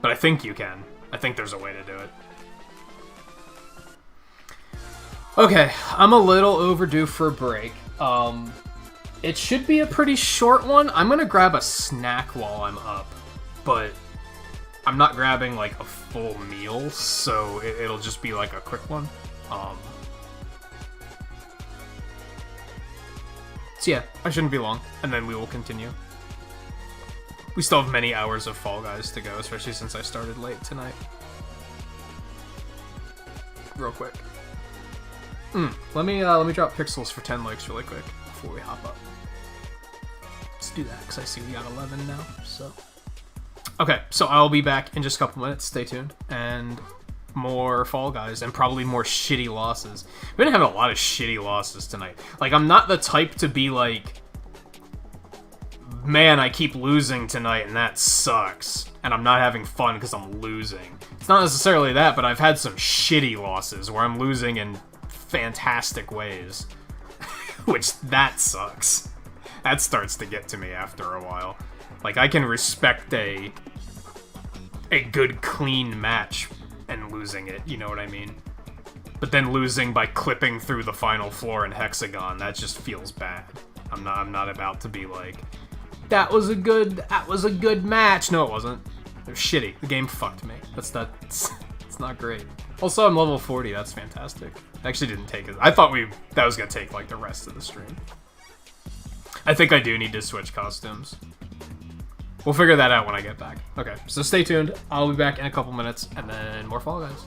But I think you can. I think there's a way to do it. Okay, I'm a little overdue for a break. It should be a pretty short one. I'm gonna grab a snack while I'm up, but I'm not grabbing, like, a full meal, so it'll just be, like, a quick one. So yeah, I shouldn't be long, and then we will continue. We still have many hours of Fall Guys to go, especially since I started late tonight. Real quick. Let me drop Pixels for 10 likes really quick before we hop up. Let's do that, because I see we got 11 now, so... Okay, so I'll be back in just a couple minutes, stay tuned, and more Fall Guys, and probably more shitty losses. We've been having a lot of shitty losses tonight. Like, I'm not the type to be like, man, I keep losing tonight, and that sucks, and I'm not having fun because I'm losing. It's not necessarily that, but I've had some shitty losses where I'm losing in fantastic ways. Which, that sucks. That starts to get to me after a while. Like, I can respect a good, clean match and losing it, you know what I mean? But then losing by clipping through the final floor in Hexagon, that just feels bad. I'm not about to be like, that was a good match. No, it wasn't. It was shitty. The game fucked me. It's not great. Also, I'm level 40. That's fantastic. I actually didn't take it. I thought that was gonna take like the rest of the stream. I think I do need to switch costumes. We'll figure that out when I get back. Okay, so stay tuned. I'll be back in a couple minutes, and then more Fall Guys.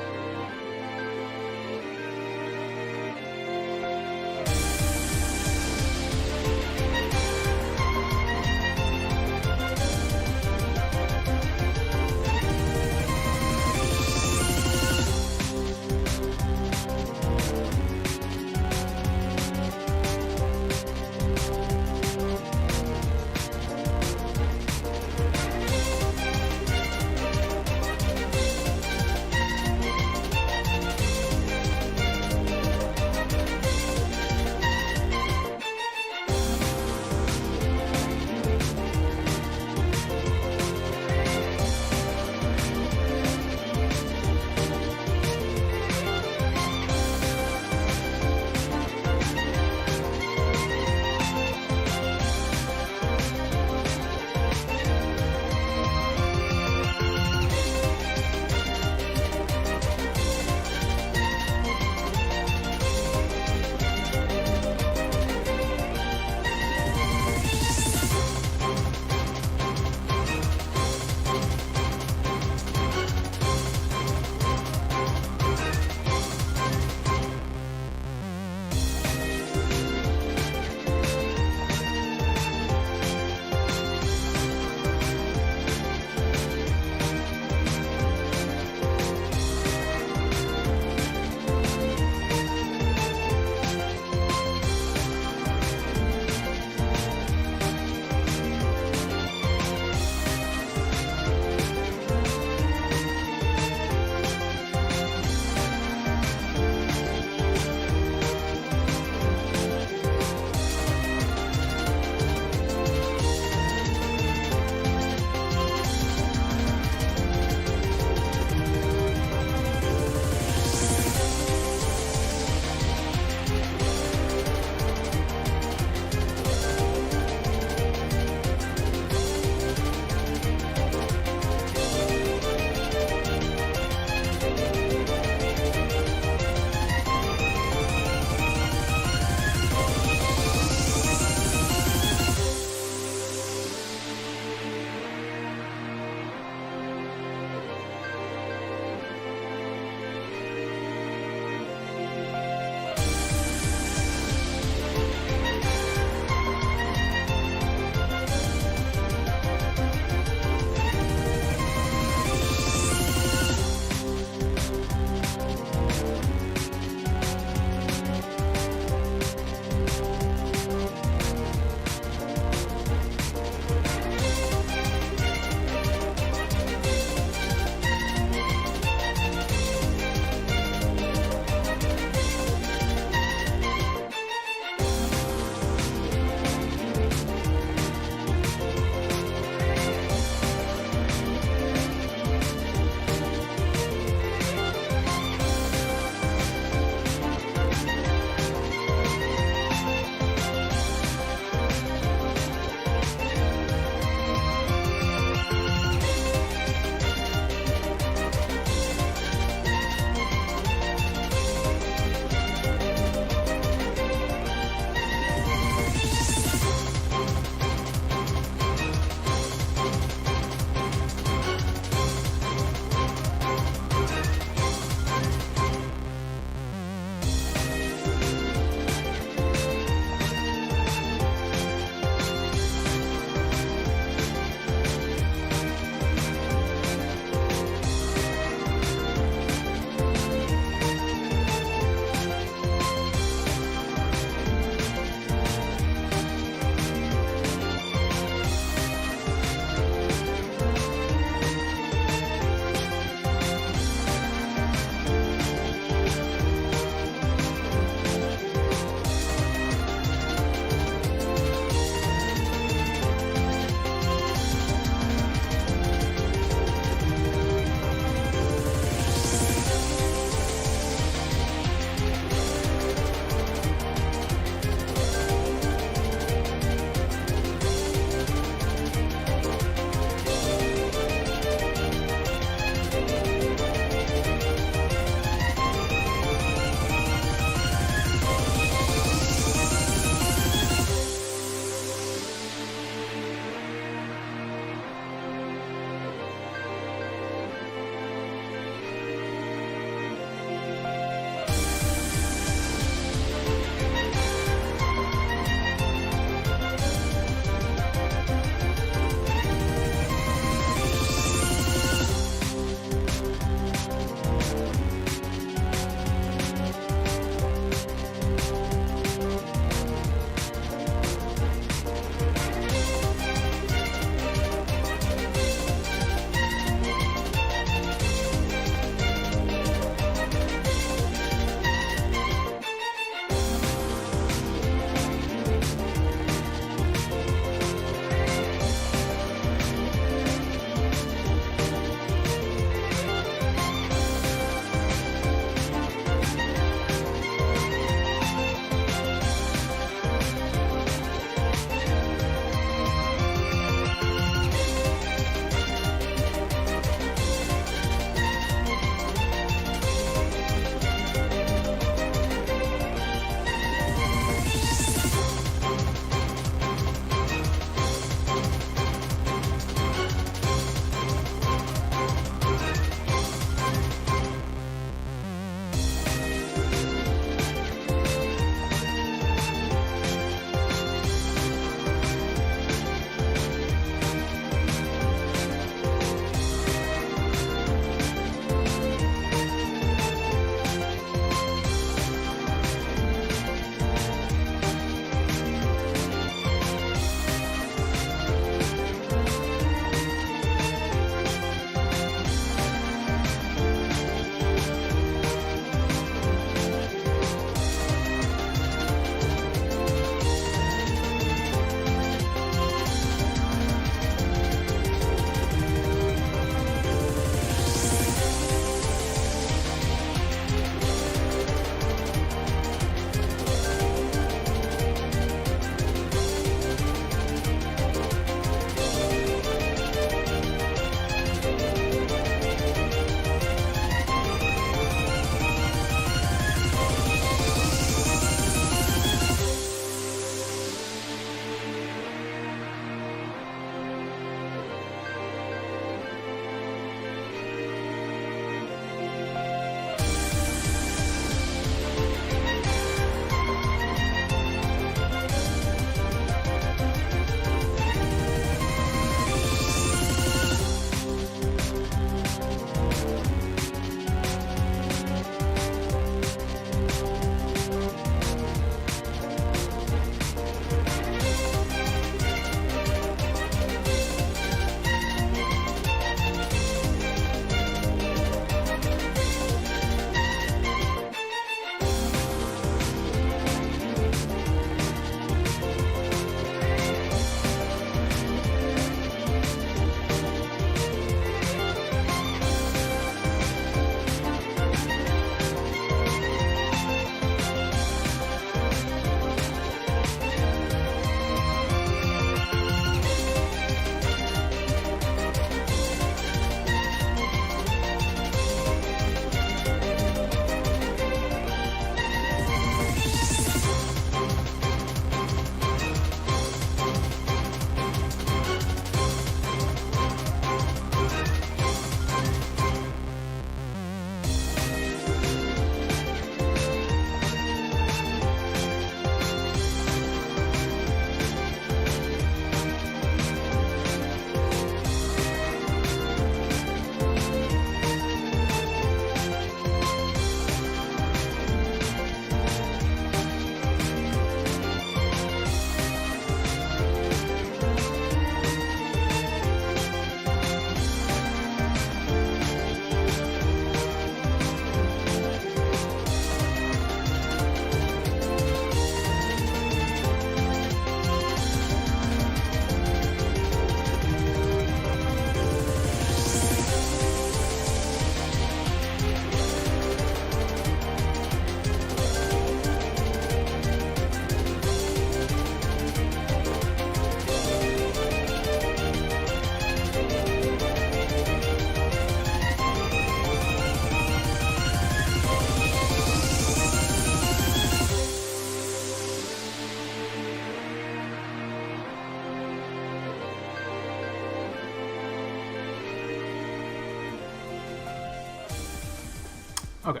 Okay.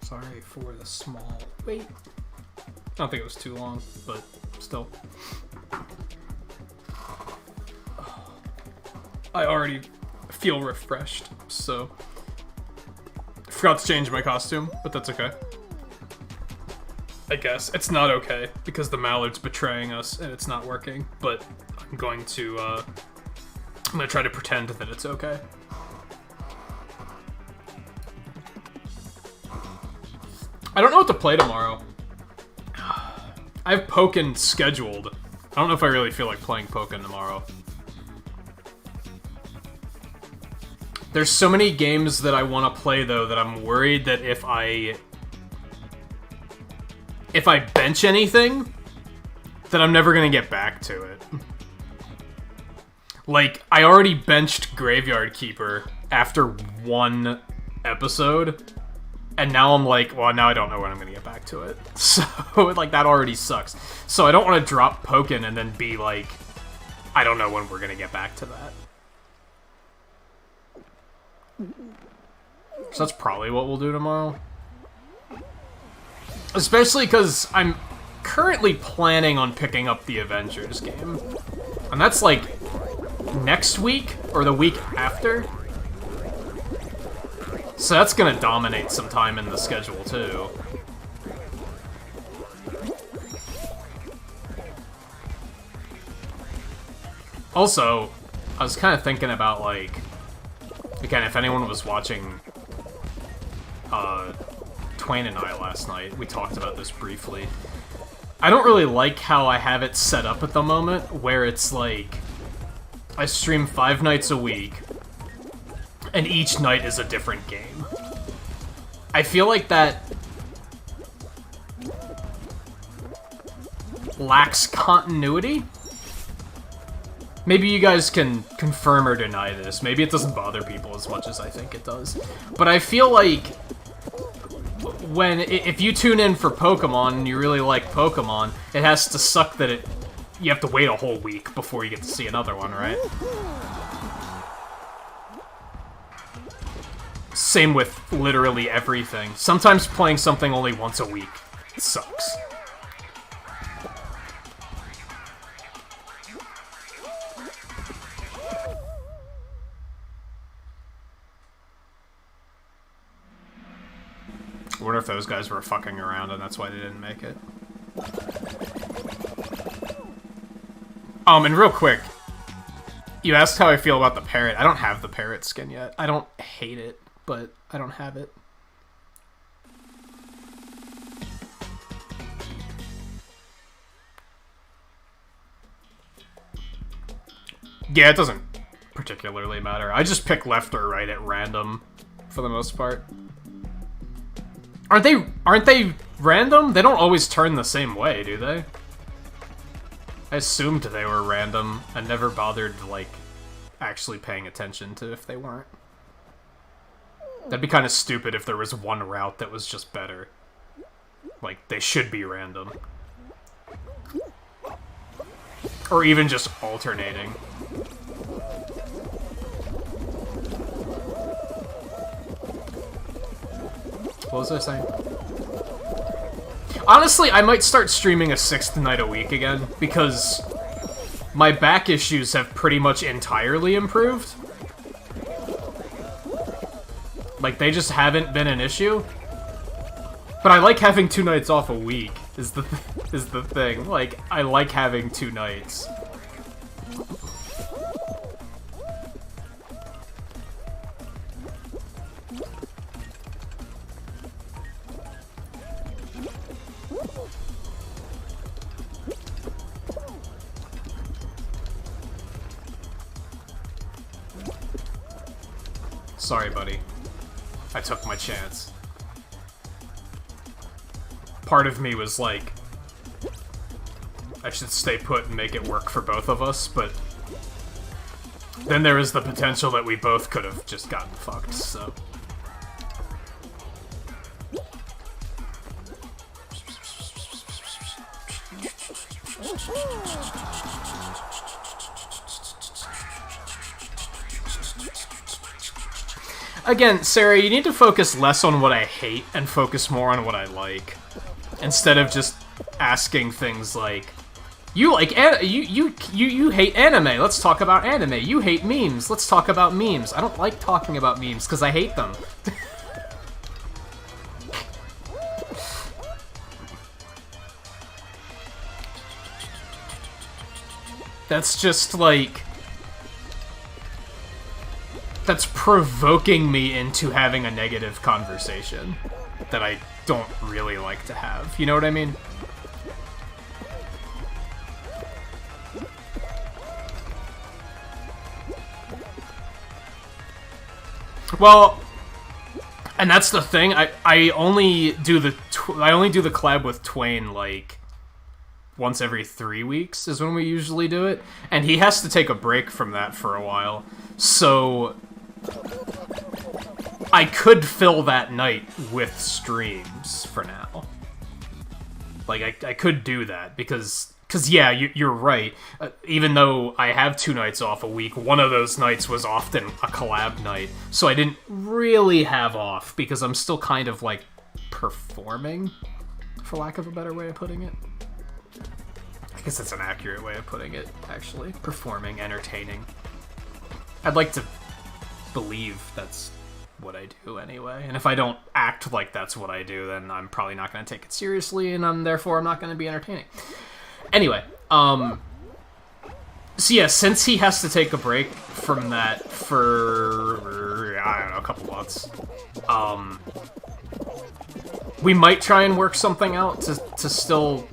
Sorry for the small wait. I don't think it was too long, but still. I already feel refreshed, so... I forgot to change my costume, but that's okay. I guess. It's not okay, because the mallard's betraying us, and it's not working, but I'm going to try to pretend that it's okay. I don't know what to play tomorrow. I have Pokken scheduled. I don't know if I really feel like playing Pokken tomorrow. There's so many games that I want to play, though, that I'm worried that if I bench anything, that I'm never going to get back to it. Like, I already benched Graveyard Keeper after one episode, and now I'm like, well, now I don't know when I'm going to get back to it. So, like, that already sucks. So I don't want to drop Pokken and then be like, I don't know when we're going to get back to that. So that's probably what we'll do tomorrow. Especially because I'm currently planning on picking up the Avengers game. And that's like next week or the week after. So that's gonna dominate some time in the schedule too. Also, I was kind of thinking about, like, again, if anyone was watching Twain and I last night, we talked about this briefly. I don't really like how I have it set up at the moment, where it's like, I stream 5 nights a week, and each night is a different game. I feel like that lacks continuity. Maybe you guys can confirm or deny this. Maybe it doesn't bother people as much as I think it does. But I feel like if you tune in for Pokemon and you really like Pokemon, it has to suck that you have to wait a whole week before you get to see another one, right? Same with literally everything. Sometimes playing something only once a week sucks. I wonder if those guys were fucking around and that's why they didn't make it. And real quick, you asked how I feel about the parrot. I don't have the parrot skin yet. I don't hate it, but I don't have it. Yeah, it doesn't particularly matter. I just pick left or right at random for the most part. Aren't they random? They don't always turn the same way, do they? I assumed they were random. I never bothered, like, actually paying attention to if they weren't. That'd be kind of stupid if there was one route that was just better. Like, they should be random. Or even just alternating. What was I saying? Honestly, I might start streaming a 6th night a week again, because my back issues have pretty much entirely improved. Like, they just haven't been an issue. But I like having 2 nights off a week, is the thing. Like, I like having 2 nights. Sorry, buddy. I took my chance. Part of me was like, I should stay put and make it work for both of us, but then there is the potential that we both could have just gotten fucked, so. Again, Sarah, you need to focus less on what I hate and focus more on what I like. Instead of just asking things like, you hate anime, let's talk about anime. You hate memes, let's talk about memes. I don't like talking about memes because I hate them. That's just like... That's provoking me into having a negative conversation that I don't really like to have. You know what I mean? Well, and that's the thing. I only do the collab with Twain like once every 3 weeks is when we usually do it, and he has to take a break from that for a while. So I could fill that night with streams for now. Like, I could do that, because yeah, you're right. Even though I have 2 nights off a week, one of those nights was often a collab night. So I didn't really have off, because I'm still kind of, like, performing, for lack of a better way of putting it. I guess that's an accurate way of putting it, actually. Performing, entertaining. I'd like to believe that's what I do anyway, and if I don't act like that's what I do, then I'm probably not going to take it seriously, and therefore I'm not going to be entertaining. Anyway, so yeah, since he has to take a break from that for, I don't know, a couple months, we might try and work something out to still...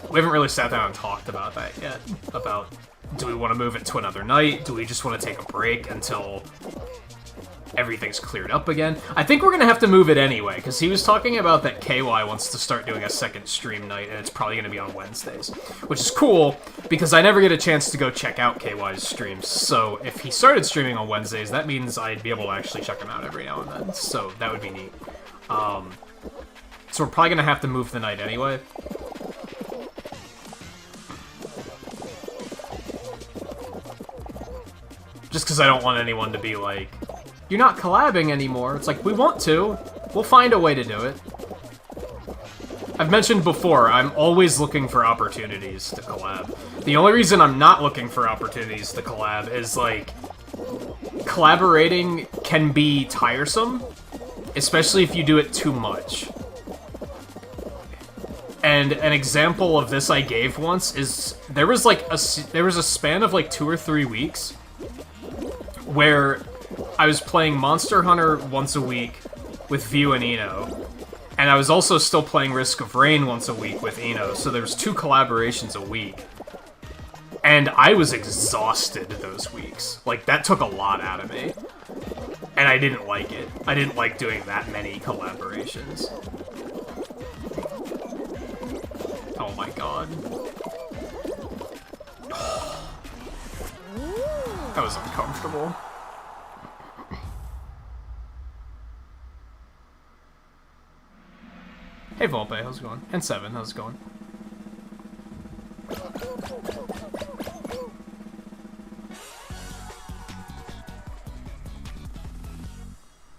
We haven't really sat down and talked about that yet, about do we want to move it to another night, do we just want to take a break until everything's cleared up again. I think we're going to have to move it anyway, because he was talking about that KY wants to start doing a second stream night, and it's probably going to be on Wednesdays. Which is cool, because I never get a chance to go check out KY's streams, so if he started streaming on Wednesdays, that means I'd be able to actually check him out every now and then, so that would be neat. So we're probably going to have to move the night anyway. Just because I don't want anyone to be like, you're not collabing anymore. It's like, we want to. We'll find a way to do it. I've mentioned before, I'm always looking for opportunities to collab. The only reason I'm not looking for opportunities to collab is, like, collaborating can be tiresome, especially if you do it too much. And an example of this I gave once is, there was a span of, like, 2 or 3 weeks where I was playing Monster Hunter once a week with View and Eno, and I was also still playing Risk of Rain once a week with Eno, so there was 2 collaborations a week. And I was exhausted those weeks. Like, that took a lot out of me. And I didn't like it. I didn't like doing that many collaborations. Oh my god. That was uncomfortable. Hey Volpe, how's it going? And Seven, how's it going?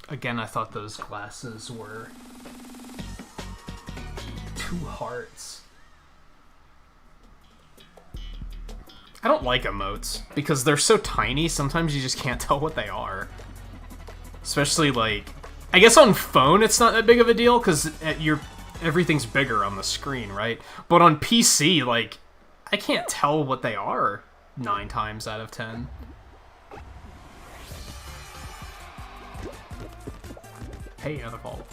Again, I thought those glasses were 2 hearts. I don't like emotes, because they're so tiny, sometimes you just can't tell what they are. Especially, like... I guess on phone it's not that big of a deal, because everything's bigger on the screen, right? But on PC, like, I can't tell what they are 9 times out of 10. Hey, another fault.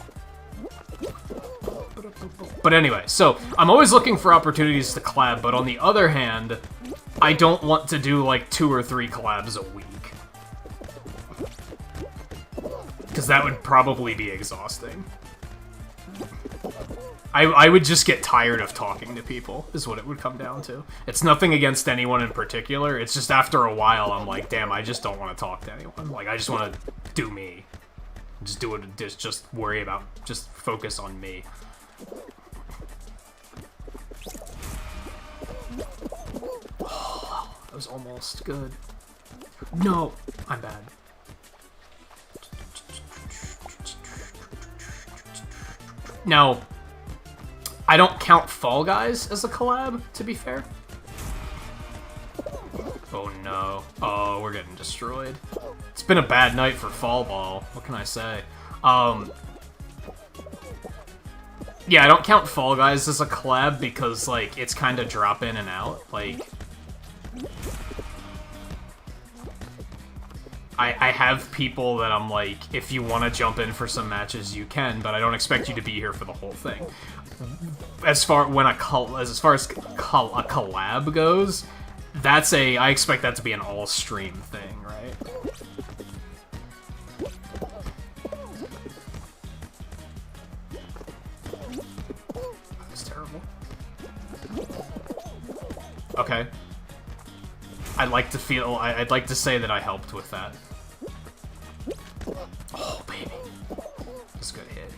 But anyway, so, I'm always looking for opportunities to collab, but on the other hand, I don't want to do, like, 2 or 3 collabs a week. Because that would probably be exhausting. I would just get tired of talking to people, is what it would come down to. It's nothing against anyone in particular, it's just after a while I'm like, damn, I just don't want to talk to anyone. Like, I just want to do me. Just do it, just worry about, just focus on me. Oh, that was almost good. No, I'm bad. Now, I don't count Fall Guys as a collab, to be fair. Oh no. Oh, we're getting destroyed. It's been a bad night for Fall Ball. What can I say? Yeah, I don't count Fall Guys as a collab because, like, it's kind of drop in and out. Like, I have people that I'm like, if you want to jump in for some matches, you can, but I don't expect you to be here for the whole thing. As far as a collab goes, I expect that to be an all-stream thing, right? That's terrible. Okay. I'd like to say that I helped with that. Oh, baby. That's a good hit.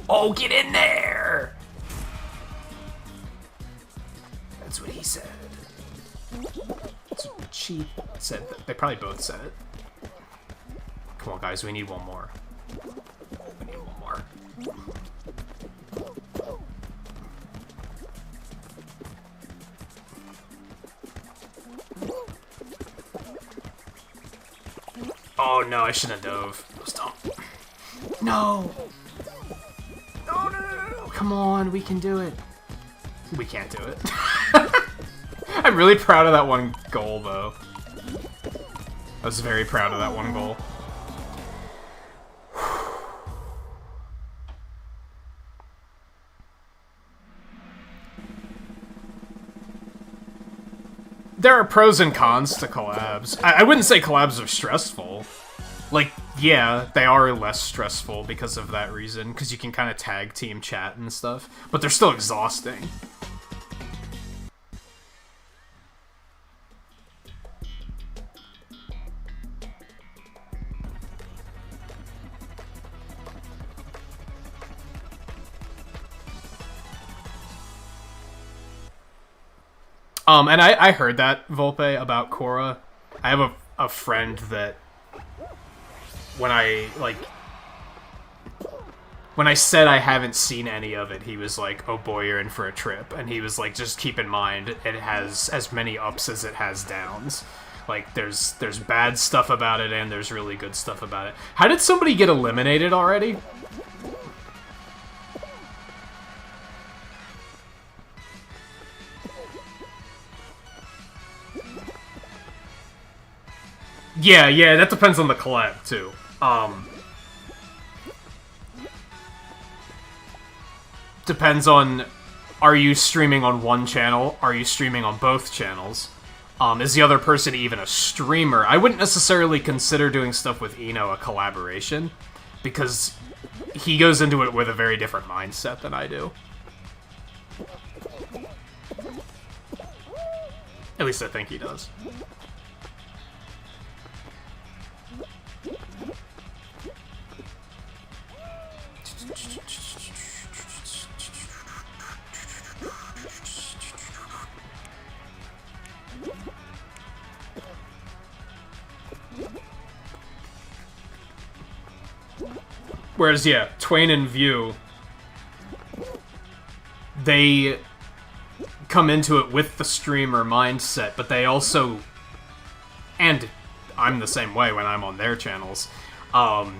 Oh, get in there! That's what he said. That's what she said. They probably both said it. Come on, guys. We need one more. We need one more. Oh no, I shouldn't have dove. That was dumb. No! No, no, no, no, no! Come on, we can do it. We can't do it. I'm really proud of that one goal, though. I was very proud of that one goal. There are pros and cons to collabs. I wouldn't say collabs are stressful. Like, yeah, they are less stressful because of that reason, because you can kind of tag team chat and stuff, but they're still exhausting. And I heard that, Volpe, about Korra. I have a friend that when I said I haven't seen any of it, he was like, oh boy, you're in for a trip. And he was like, just keep in mind, it has as many ups as it has downs. Like, there's bad stuff about it, and there's really good stuff about it. How did somebody get eliminated already? Yeah, that depends on the collab, too. Depends on, are you streaming on one channel? Are you streaming on both channels? Is the other person even a streamer? I wouldn't necessarily consider doing stuff with Eno a collaboration, because he goes into it with a very different mindset than I do. At least I think he does. Whereas, yeah, Twain and View, they come into it with the streamer mindset, but they also, and I'm the same way when I'm on their channels, I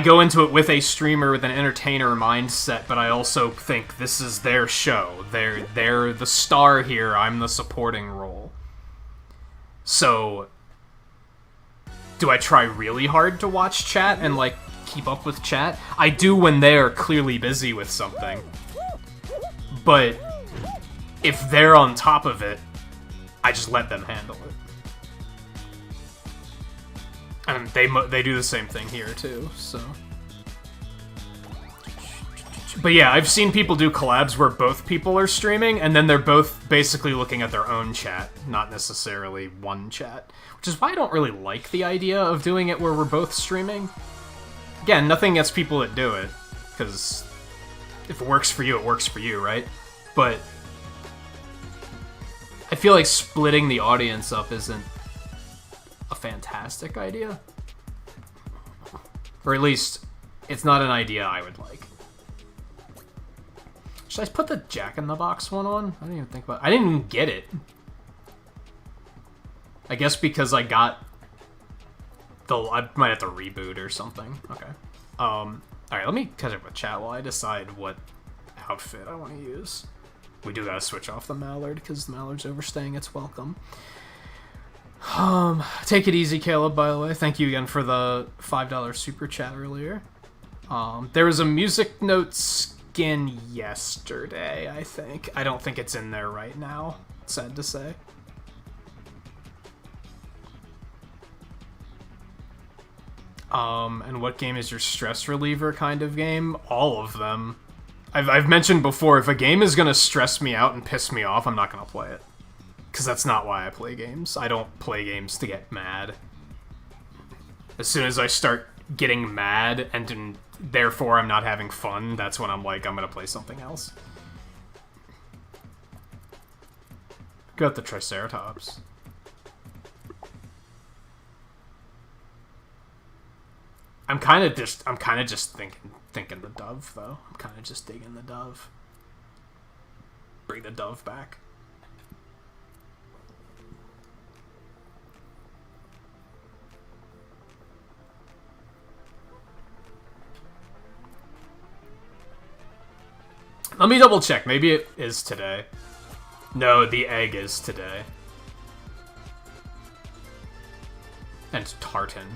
go into it with a streamer with an entertainer mindset, but I also think this is their show. They're the star here, I'm the supporting role. So, do I try really hard to watch chat and, like, keep up with chat? I do when they're clearly busy with something. But if they're on top of it, I just let them handle it. And they do the same thing here, too, so... But yeah, I've seen people do collabs where both people are streaming, and then they're both basically looking at their own chat, not necessarily one chat. Which is why I don't really like the idea of doing it where we're both streaming. Again, nothing against people that do it, because if it works for you, it works for you, right? But I feel like splitting the audience up isn't a fantastic idea. Or at least, It's not an idea I would like. Should I put the Jack-in-the-Box one on? I didn't even think about it. I didn't even get it. I guess because I got the... I might have to reboot or something. Okay. Alright, let me catch up with chat while I decide what outfit I want to use. We do gotta switch off the Mallard because the Mallard's overstaying its welcome. Take it easy, Caleb, by the way. Thank you again for the $5 super chat earlier. There was a music note skin yesterday, I think. I don't think it's in there right now, sad to say. And what game is your stress reliever kind of game? All of them. I've mentioned before, if a game is gonna stress me out and piss me off, I'm not gonna play it. Because that's not why I play games. I don't play games to get mad. As soon as I start getting mad, and therefore I'm not having fun, that's when I'm like, I'm gonna play something else. Got the Triceratops. I'm kind of just thinking the dove, though. I'm kind of just digging the dove. Bring the dove back. Let me double check. Maybe it is today. No, the egg is today. And tartan.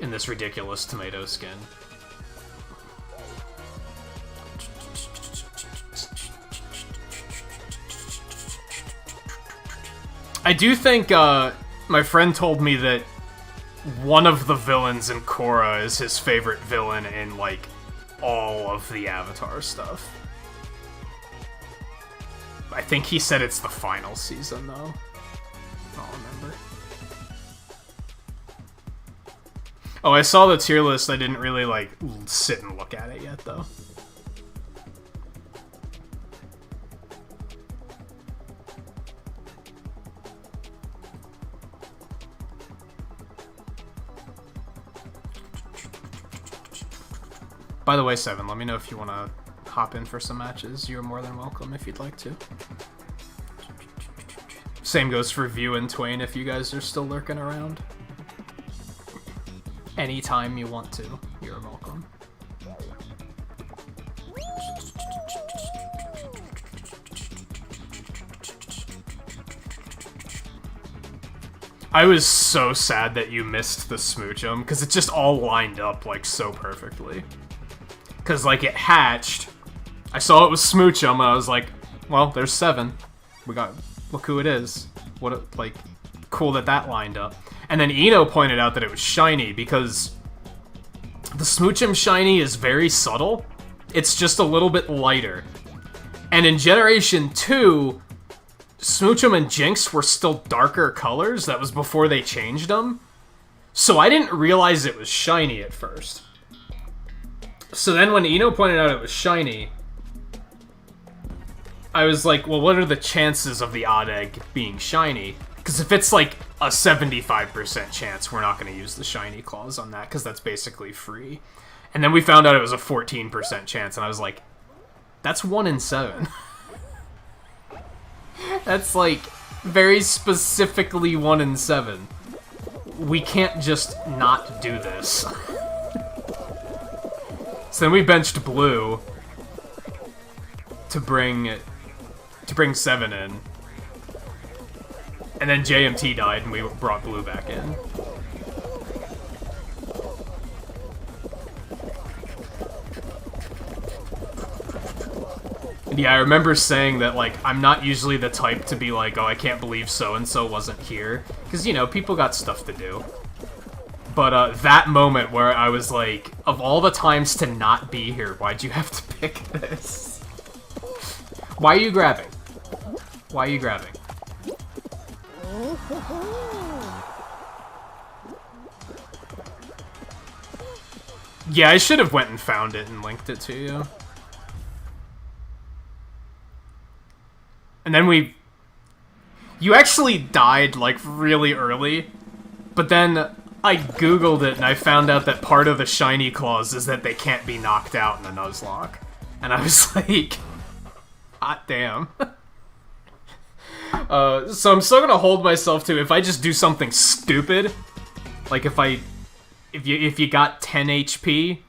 In this ridiculous tomato skin. I do think, my friend told me that one of the villains in Korra is his favorite villain in, like, all of the Avatar stuff. I think he said it's the final season, though. I'll remember. Oh, I saw the tier list. I didn't really, like, sit and look at it yet, though. By the way, Seven, let me know if you want to hop in for some matches. You're more than welcome if you'd like to. Same goes for View and Twain if you guys are still lurking around. Anytime you want to, you're welcome. I was so sad that you missed the Smoochum, because it just all lined up, like, so perfectly. Because, like, it hatched, I saw it was Smoochum, and I was like, well, there's 7. We got, look who it is. What, like, cool that lined up. And then Eno pointed out that it was shiny, because the Smoochum shiny is very subtle. It's just a little bit lighter. And in Generation 2, Smoochum and Jinx were still darker colors. That was before they changed them. So I didn't realize it was shiny at first. So then when Eno pointed out it was shiny, I was like, well, what are the chances of the odd egg being shiny? Because if it's like a 75% chance, we're not going to use the shiny clause on that, because that's basically free. And then we found out it was a 14% chance, and I was like, that's 1 in 7. That's like very specifically 1 in 7. We can't just not do this. So then we benched Blue to bring 7 in. And then JMT died and we brought Blue back in. And yeah, I remember saying that, like, I'm not usually the type to be like, oh, I can't believe so-and-so wasn't here. Because, you know, people got stuff to do. But that moment where I was like, of all the times to not be here, why'd you have to pick this? Why are you grabbing? Why are you grabbing? Yeah, I should have went and found it and linked it to you. And then you actually died, like, really early. But then I googled it and I found out that part of the shiny clause is that they can't be knocked out in the Nuzlocke. And I was like, hot damn. So I'm still gonna hold myself to, if I just do something stupid, like if you got 10 HP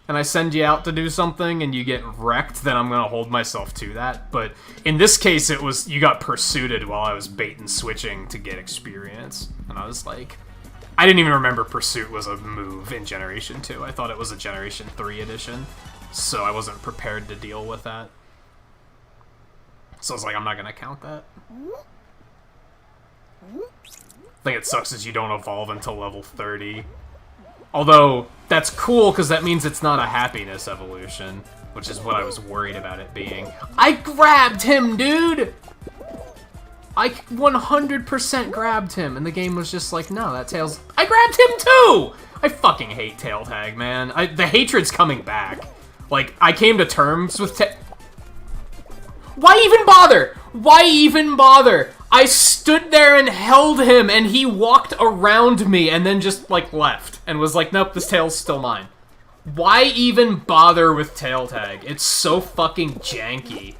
and I send you out to do something and you get wrecked, then I'm gonna hold myself to that. But in this case, it was, you got pursuited while I was bait and switching to get experience. And I was like, I didn't even remember Pursuit was a move in Generation 2. I thought it was a Generation 3 edition, so I wasn't prepared to deal with that. So I was like, I'm not gonna count that. The thing that sucks is you don't evolve until level 30. Although, that's cool, because that means it's not a happiness evolution, which is what I was worried about it being. I grabbed him, dude! I 100% grabbed him, and the game was just like, no, that Tails... I grabbed him too! I fucking hate Tail Tag, man. The hatred's coming back. Like, I came to terms with Why even bother? Why even bother? I stood there and held him, and he walked around me and then just, like, left. And was like, nope, this tail's still mine. Why even bother with Tail Tag? It's so fucking janky.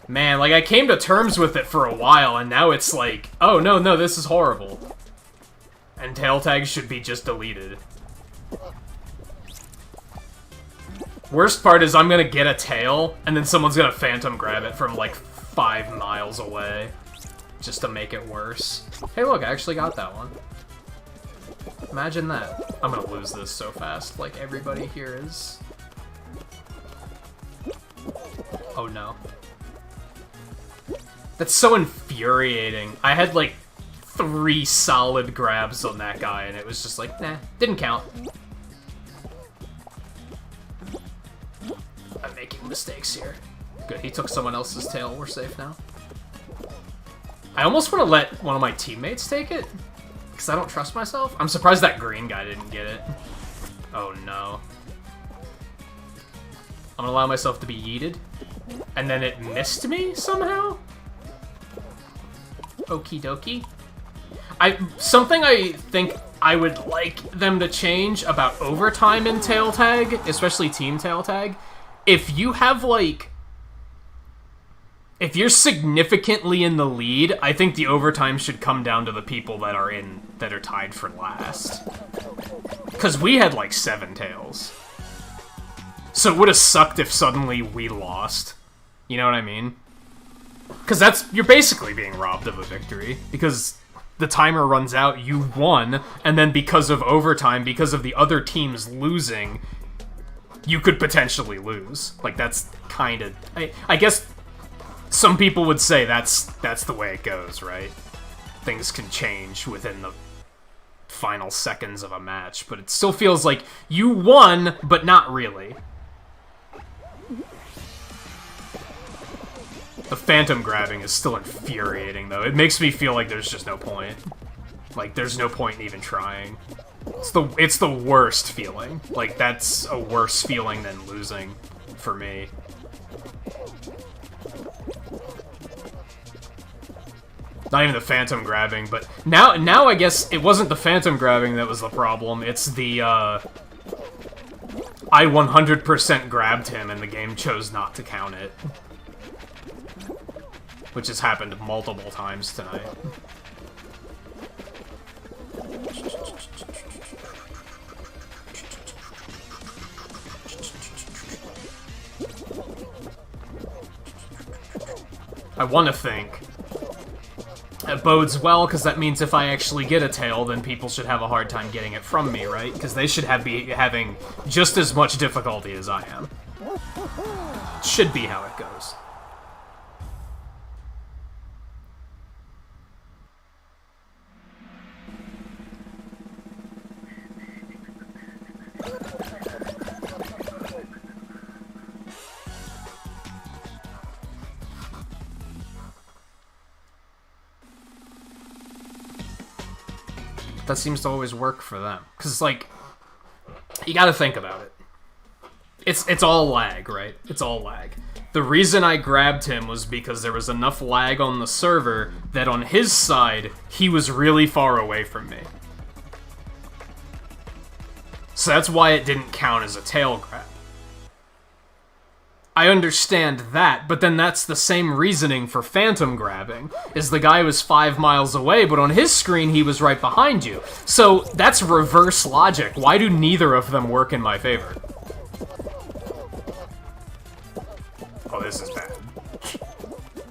Man, like, I came to terms with it for a while, and now it's like, oh, no, this is horrible. And Tail Tag should be just deleted. Worst part is I'm gonna get a tail, and then someone's gonna phantom grab it from, like, 5 miles away. Just to make it worse. Hey, look, I actually got that one. Imagine that. I'm gonna lose this so fast, like everybody here is. Oh, no. That's so infuriating. I had, like, 3 solid grabs on that guy, and it was just like, nah, didn't count. I'm making mistakes here. Good, he took someone else's tail. We're safe now. I almost want to let one of my teammates take it, because I don't trust myself. I'm surprised that green guy didn't get it. Oh, no. I'm gonna allow myself to be yeeted. And then it missed me somehow? Okie dokie. Something I think I would like them to change about overtime in Tail Tag, especially Team Tail Tag, if you have, like... If you're significantly in the lead, I think the overtime should come down to the people that are tied for last. Because we had, like, 7 tails. So it would have sucked if suddenly we lost. You know what I mean? Because you're basically being robbed of a victory. Because the timer runs out, you won, and then because of overtime, because of the other teams losing, you could potentially lose. Like, that's kind of... I guess some people would say that's the way it goes, right? Things can change within the final seconds of a match, but it still feels like you won, but not really. The phantom grabbing is still infuriating, though. It makes me feel like there's just no point. Like, there's no point in even trying. It's the worst feeling. Like, that's a worse feeling than losing for me. Not even the phantom grabbing, but now I guess it wasn't the phantom grabbing that was the problem. It's the, I 100% grabbed him and the game chose not to count it. Which has happened multiple times tonight. I want to think. It bodes well, because that means if I actually get a tail, then people should have a hard time getting it from me, right? Because they should be having just as much difficulty as I am. Should be how it goes. That seems to always work for them. Because, like, you gotta think about it. It's all lag, right? It's all lag. The reason I grabbed him was because there was enough lag on the server that on his side, he was really far away from me. So that's why it didn't count as a tail grab. I understand that, but then that's the same reasoning for phantom grabbing, is the guy was 5 miles away, but on his screen he was right behind you. So that's reverse logic. Why do neither of them work in my favor? Oh, this is bad.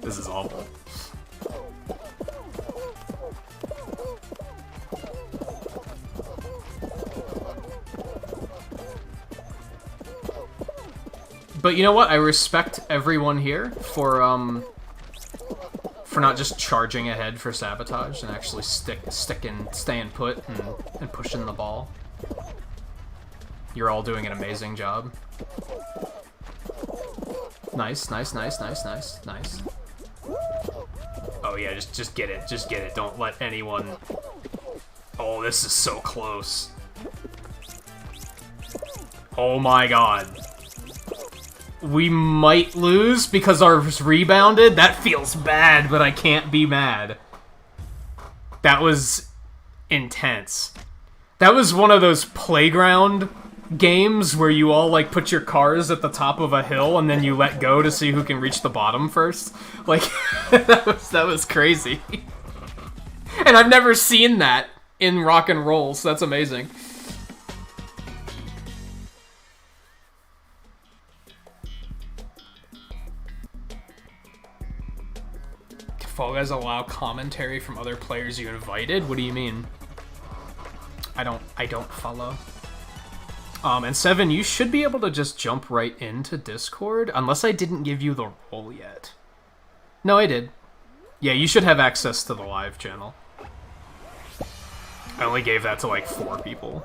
This is awful. But you know what? I respect everyone here for not just charging ahead for sabotage and actually staying put and pushing the ball. You're all doing an amazing job. Nice, nice, nice, nice, nice, nice. Oh yeah, just get it, just get it. Don't let anyone... Oh, this is so close. Oh my god. We might lose because ours rebounded. That feels bad, but I can't be mad. That was intense. That was one of those playground games where you all, like, put your cars at the top of a hill and then you let go to see who can reach the bottom first. Like, that was crazy. And I've never seen that in rock and roll, so that's amazing. Fall Guys allow commentary from other players you invited? What do you mean? I don't follow. And Seven, you should be able to just jump right into Discord, unless I didn't give you the role yet. No, I did. Yeah, you should have access to the live channel. I only gave that to like 4 people.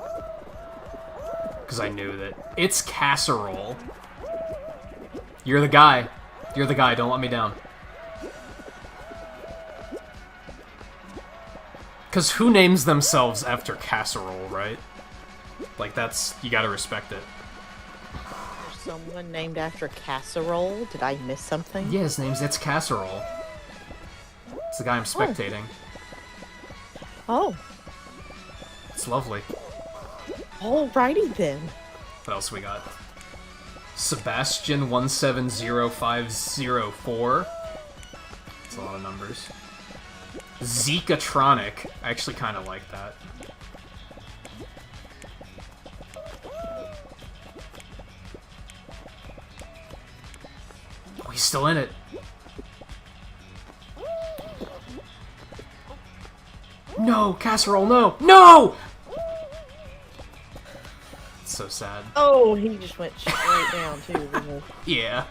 Because I knew that. It's Casserole. You're the guy. You're the guy, don't let me down. Because who names themselves after Casserole, right? Like, that's... You gotta respect it. Someone named after Casserole? Did I miss something? Yeah, his name's It's Casserole. It's the guy I'm spectating. Oh. It's lovely. Alrighty then. What else we got? Sebastian170504. That's a lot of numbers. Zekatronic. I actually kind of like that. Oh, he's still in it. No, Casserole, no! No! It's so sad. Oh, he just went straight down, too. Yeah.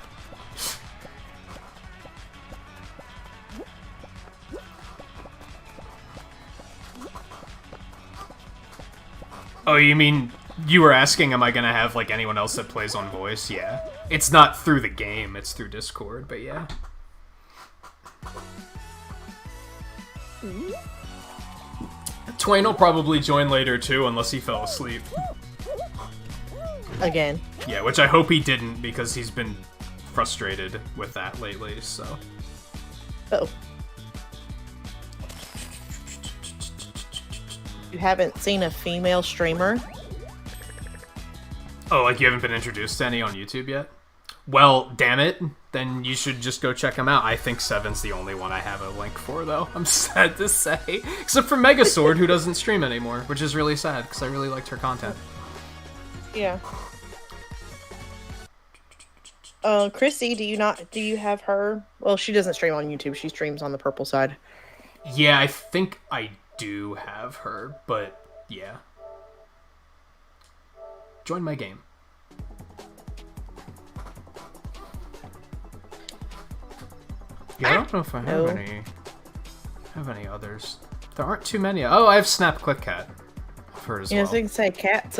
Oh, you mean you were asking, am I gonna have, like, anyone else that plays on voice? Yeah. It's not through the game, it's through Discord, but yeah. Twain will probably join later, too, unless he fell asleep. Again. Yeah, which I hope he didn't, because he's been frustrated with that lately, so... Oh. You haven't seen a female streamer? Oh, like you haven't been introduced to any on YouTube yet? Well, damn it. Then you should just go check him out. I think Seven's the only one I have a link for, though. I'm sad to say. Except for Megasword, who doesn't stream anymore, which is really sad, because I really liked her content. Yeah. Chrissy, do you have her? Well, she doesn't stream on YouTube. She streams on the purple side. Yeah, I think I do have her, but yeah. Join my game. Yeah, I don't know if I have any others. There aren't too many. Oh, I have Snap Click Cat. I've heard as well. Yeah, so you can say Cat's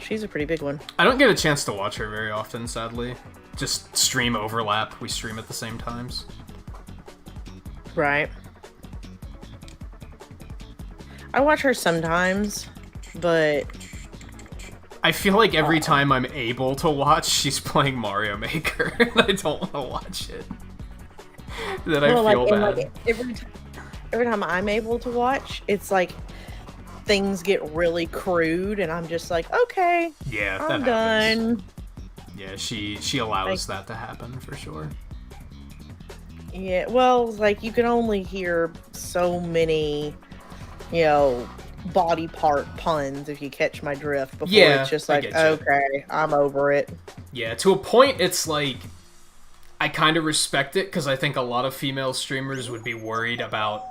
she's a pretty big one. I don't get a chance to watch her very often, sadly. Just stream overlap. We stream at the same times. Right. I watch her sometimes, but... I feel like every time I'm able to watch, she's playing Mario Maker, and I don't want to watch it. Then I feel bad. Like, every time I'm able to watch, it's like things get really crude, and I'm just like, okay, Yeah, I'm that happens. done. Yeah, she allows that to happen for sure. Yeah, well, like you can only hear so many, body part puns if you catch my drift before it's just I like, get you. okay, I'm over it. Yeah, to a point, it's like I kind of respect it because I think a lot of female streamers would be worried about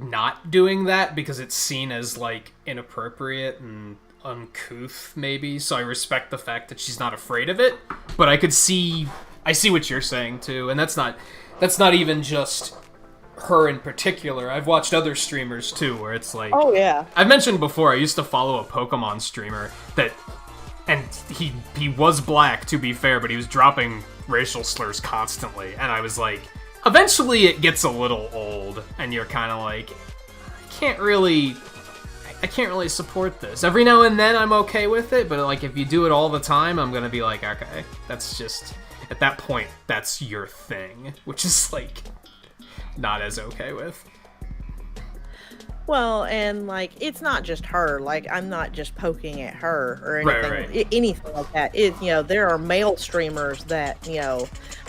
not doing that because it's seen as like inappropriate and uncouth, maybe. So I respect the fact that she's not afraid of it. But I see what you're saying too, and that's not even just her in particular. I've watched other streamers too, where it's like, oh yeah, I've mentioned before. I used to follow a Pokemon streamer and he was black, to be fair, but he was dropping racial slurs constantly, and I was like, eventually it gets a little old, and you're kind of like, I can't really support this. Every now and then I'm okay with it, but like if you do it all the time, I'm gonna be like, okay, that's just, at that point, that's your thing, which is like not as okay with. well, and like it's not just her. Like I'm not just poking at her or anything, Right. Anything like that. There are male streamers that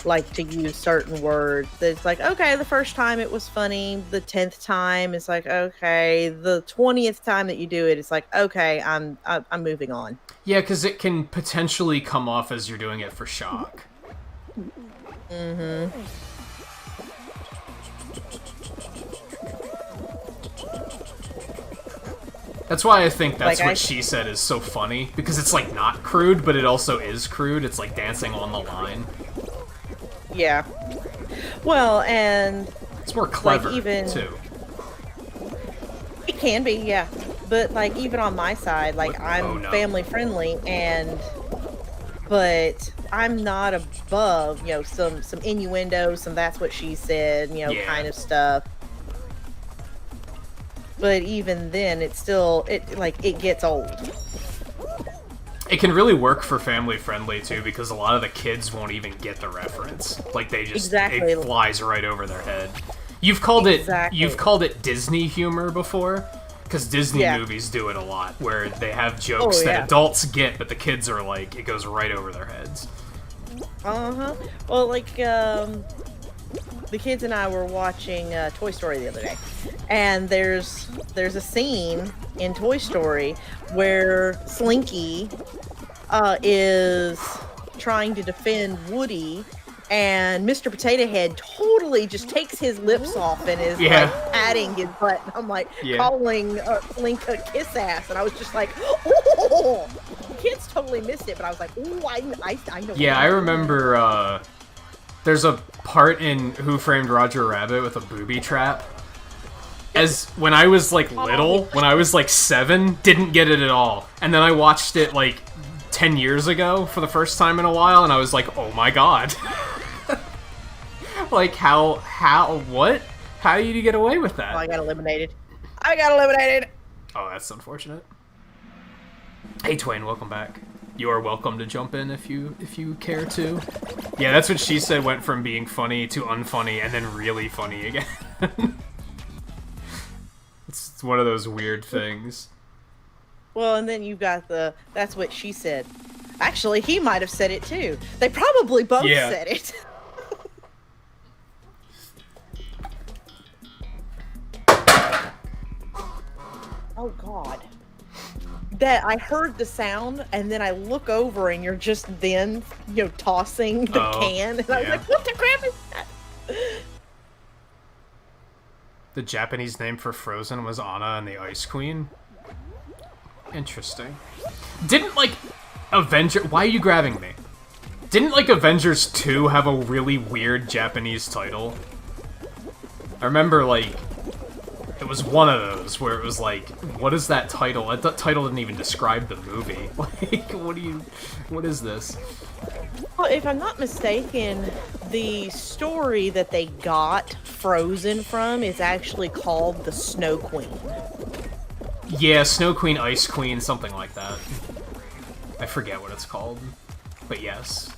like to use certain words. That's like, okay, the first time it was funny. The 10th time it's like, okay. The 20th time that you do it, it's like, okay, I'm moving on. Yeah, because it can potentially come off as you're doing it for shock. Mm-hmm. That's why I think that's Like what she said is so funny, because it's like not crude, but it also is crude. It's like dancing on the line. Yeah. Well, and It's more clever, even too. it can be, yeah. But like even on my side, like I'm family friendly, but I'm not above, some innuendo, some that's what she said, kind of stuff. But even then, it gets old. It can really work for family friendly too, because a lot of the kids won't even get the reference. Like they just it flies right over their head. You've called it Disney humor before, because Disney movies do it a lot, where they have jokes that adults get, but the kids are like, it goes right over their heads. Well, like the kids and I were watching Toy Story the other day, and there's a scene in Toy Story where Slinky is trying to defend Woody, and Mr. Potato Head totally just takes his lips off and is like patting his butt. And I'm like calling Slink a kiss ass, and I was just like, oh! Kids totally missed it, but I was like, oh, I know. Yeah, I remember. There's a part in Who Framed Roger Rabbit with a booby trap. As when I was like little, when I was like 7, didn't get it at all. And then I watched it like 10 years ago for the first time in a while, and I was like, oh my god. Like what? How did you get away with that? Oh, I got eliminated. Oh, that's unfortunate. Hey Twain, welcome back. You are welcome to jump in if you care to. Yeah, that's what she said, went from being funny to unfunny and then really funny again. It's one of those weird things. Well, and then you've got that's what she said. Actually, he might have said it too. They probably both said it. Oh God. That I heard the sound, and then I look over, and you're just then, tossing the can, and I was like, "What the crap is that?" The Japanese name for Frozen was Anna and the Ice Queen. Interesting. Didn't why are you grabbing me? Didn't Avengers 2 have a really weird Japanese title? I remember it was one of those where it was like, what is that title? That title didn't even describe the movie. Like, what is this? Well, if I'm not mistaken, the story that they got Frozen from is actually called The Snow Queen. Yeah, Snow Queen, Ice Queen, something like that. I forget what it's called, but yes.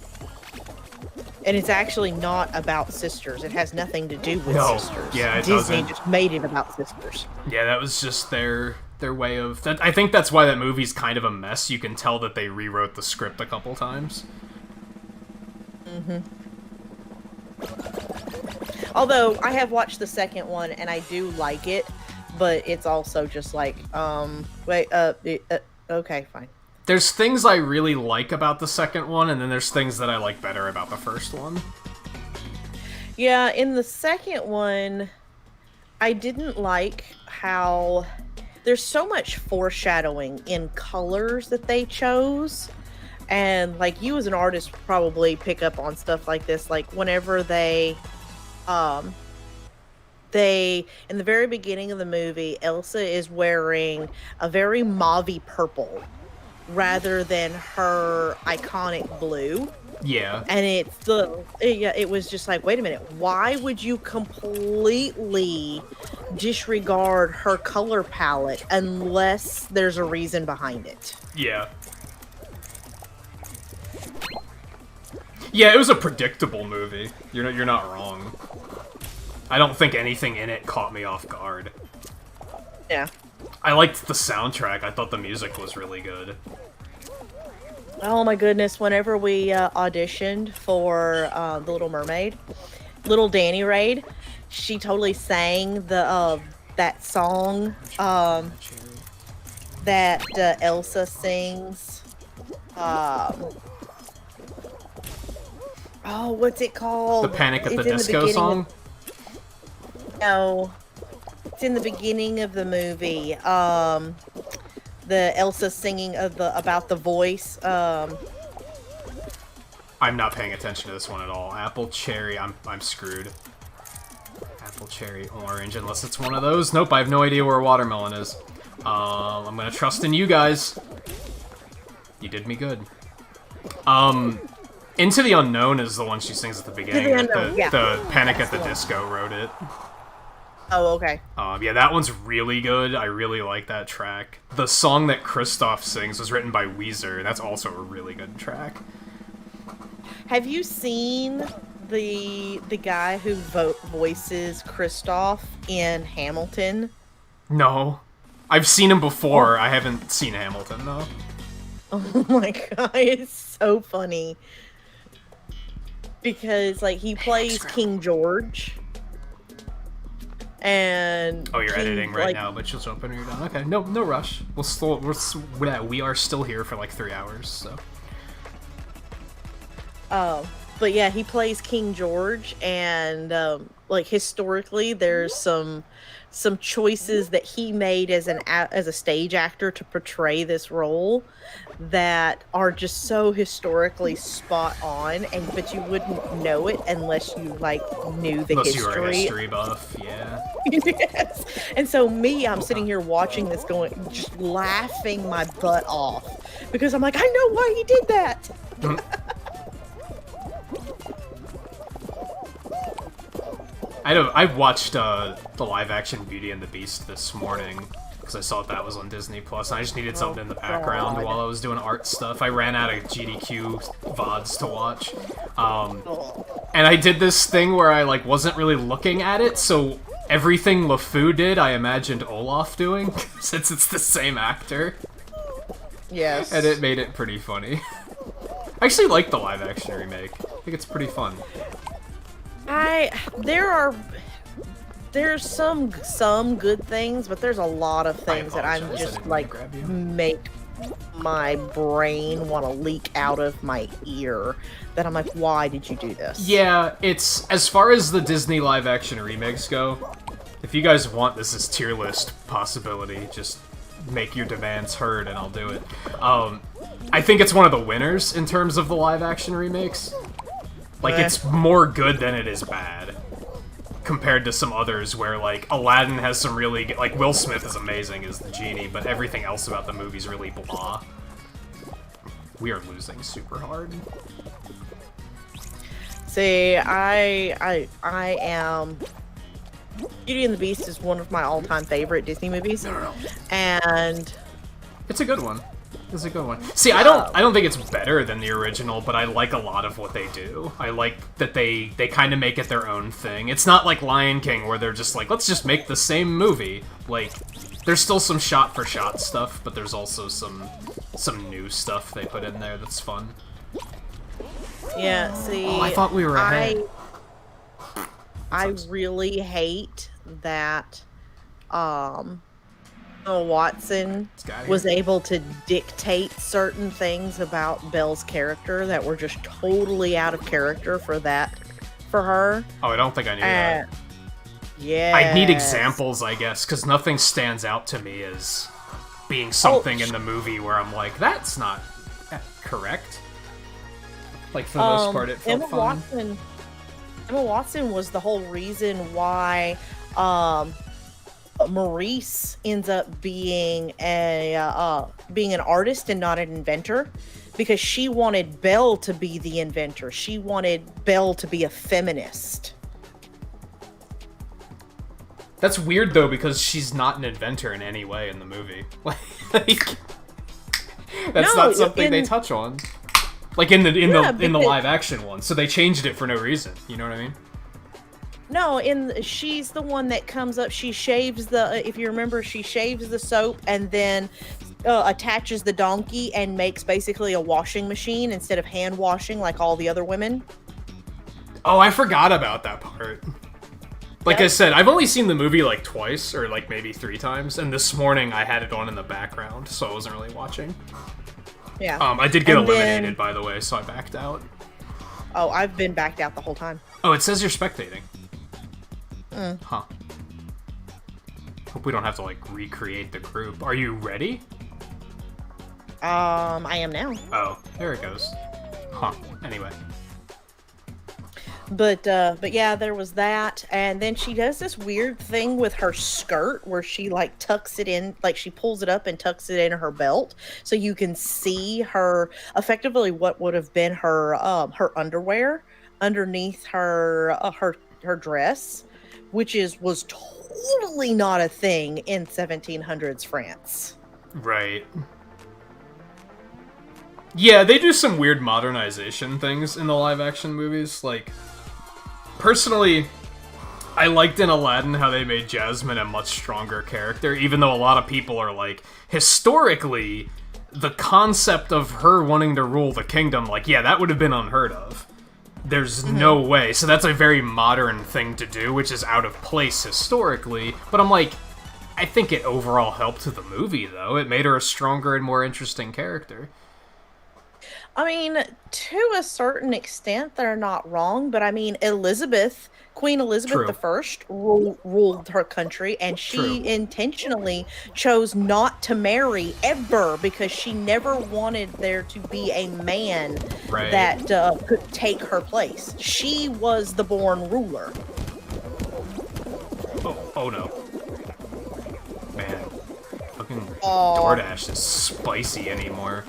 And it's actually not about sisters. It has nothing to do with sisters. Yeah, it Disney doesn't. just made it about sisters. Yeah, that was just their their way of... I think that's why that movie's kind of a mess. You can tell that they rewrote the script a couple times. Mm-hmm. Although, I have watched the second one, and I do like it, but it's also just like, okay, fine. There's things I really like about the second one, and then there's things that I like better about the first one. Yeah, in the second one, I didn't like how there's so much foreshadowing in colors that they chose. And, like, you as an artist probably pick up on stuff like this. Like, whenever they, in the very beginning of the movie, Elsa is wearing a very mauve-y purple rather than her iconic blue. Yeah. And it was just like, wait a minute, why would you completely disregard her color palette unless there's a reason behind it? Yeah. Yeah, it was a predictable movie. You're not wrong. I don't think anything in it caught me off guard. Yeah. I liked the soundtrack. I thought the music was really good. Oh my goodness, whenever we auditioned for The Little Mermaid, Little Danny Raid, she totally sang the that song that Elsa sings. Oh, what's it called? The Panic at the Disco song? No. It's in the beginning of the movie. The Elsa singing about the voice. I'm not paying attention to this one at all. Apple, cherry, I'm screwed. Apple, cherry, orange, unless it's one of those. Nope, I have no idea where watermelon is. I'm gonna trust in you guys. You did me good. Into the Unknown is the one she sings at the beginning. The Panic at the Disco wrote it. Oh, okay. Yeah, that one's really good. I really like that track. The song that Kristoff sings was written by Weezer. That's also a really good track. Have you seen the guy who voices Kristoff in Hamilton? No. I've seen him before. I haven't seen Hamilton, though. Oh my god, it's so funny. Because, like, he plays King George. And oh, you're editing right now, but just open when you're done. Okay, no rush. We are still here for like 3 hours, so. But yeah, he plays King George, and like historically, there's some choices that he made as a stage actor to portray this role that are just so historically spot on, but you wouldn't know it unless you like knew the history. Unless you were a history buff, yeah. Yes. And so I'm sitting here watching this just laughing my butt off because I'm like, I know why he did that. I watched the live-action Beauty and the Beast this morning because I saw that was on Disney Plus, and I just needed something in the background while I was doing art stuff. I ran out of GDQ VODs to watch, and I did this thing where I like wasn't really looking at it, so everything LeFou did, I imagined Olaf doing, since it's the same actor. Yes. And it made it pretty funny. I actually like the live-action remake. I think it's pretty fun. There's some good things, but there's a lot of things that I'm just like make my brain want to leak out of my ear. That I'm like, why did you do this? Yeah, it's as far as the Disney live-action remakes go. If you guys want this as tier list possibility, just make your demands heard and I'll do it. I think it's one of the winners in terms of the live-action remakes. Like, it's more good than it is bad. Compared to some others where, like, Aladdin has some really good... Like, Will Smith is amazing as the genie, but everything else about the movie's really blah. We are losing super hard. See, I am... Beauty and the Beast is one of my all-time favorite Disney movies. And... It's a good one. It's a good one. See, I don't think it's better than the original, but I like a lot of what they do. I like that they kind of make it their own thing. It's not like Lion King, where they're just like, let's just make the same movie. Like, There's still some shot-for-shot stuff, but there's also some new stuff they put in there that's fun. Yeah, see... Oh, I thought we were ahead. I really hate that Emma Watson was able to dictate certain things about Belle's character that were just totally out of character for her. Oh, I don't think I knew that. Yeah. I'd need examples, I guess, because nothing stands out to me as being something in the movie where I'm like, that's not correct. Like, for the most part, it felt fine. Emma Watson was the whole reason why Maurice ends up being an artist and not an inventor, because she wanted Belle to be the inventor. She wanted Belle to be a feminist. That's weird though, because she's not an inventor in any way in the movie. That's not something they touch on. Like in the live action one. So they changed it for no reason. You know what I mean? No, she's the one that comes up. She shaves if you remember, she shaves the soap and then attaches the donkey and makes basically a washing machine instead of hand washing like all the other women. Oh, I forgot about that part. Like I said, I've only seen the movie like twice, or like maybe 3 times, and this morning I had it on in the background, so I wasn't really watching. Yeah. I did get eliminated, by the way, so I backed out. Oh, I've been backed out the whole time. Oh, it says you're spectating. Huh. Hope we don't have to, like, recreate the group. Are you ready? I am now. Oh, there it goes. Huh. Anyway. But yeah, there was that, and then she does this weird thing with her skirt where she like tucks it in, like she pulls it up and tucks it in her belt, so you can see her effectively what would have been her underwear underneath her dress, which was totally not a thing in 1700s France. Right. Yeah, they do some weird modernization things in the live-action movies. Like, personally, I liked in Aladdin how they made Jasmine a much stronger character, even though a lot of people are like, historically, the concept of her wanting to rule the kingdom, like, yeah, that would have been unheard of. There's no way. So that's a very modern thing to do, which is out of place historically. But I'm like, I think it overall helped the movie, though. It made her a stronger and more interesting character. I mean, to a certain extent, they're not wrong, but I mean, Queen Elizabeth I ruled her country, and she intentionally chose not to marry ever because she never wanted there to be a man that could take her place. She was the born ruler. Oh no. Man, fucking DoorDash is spicy anymore.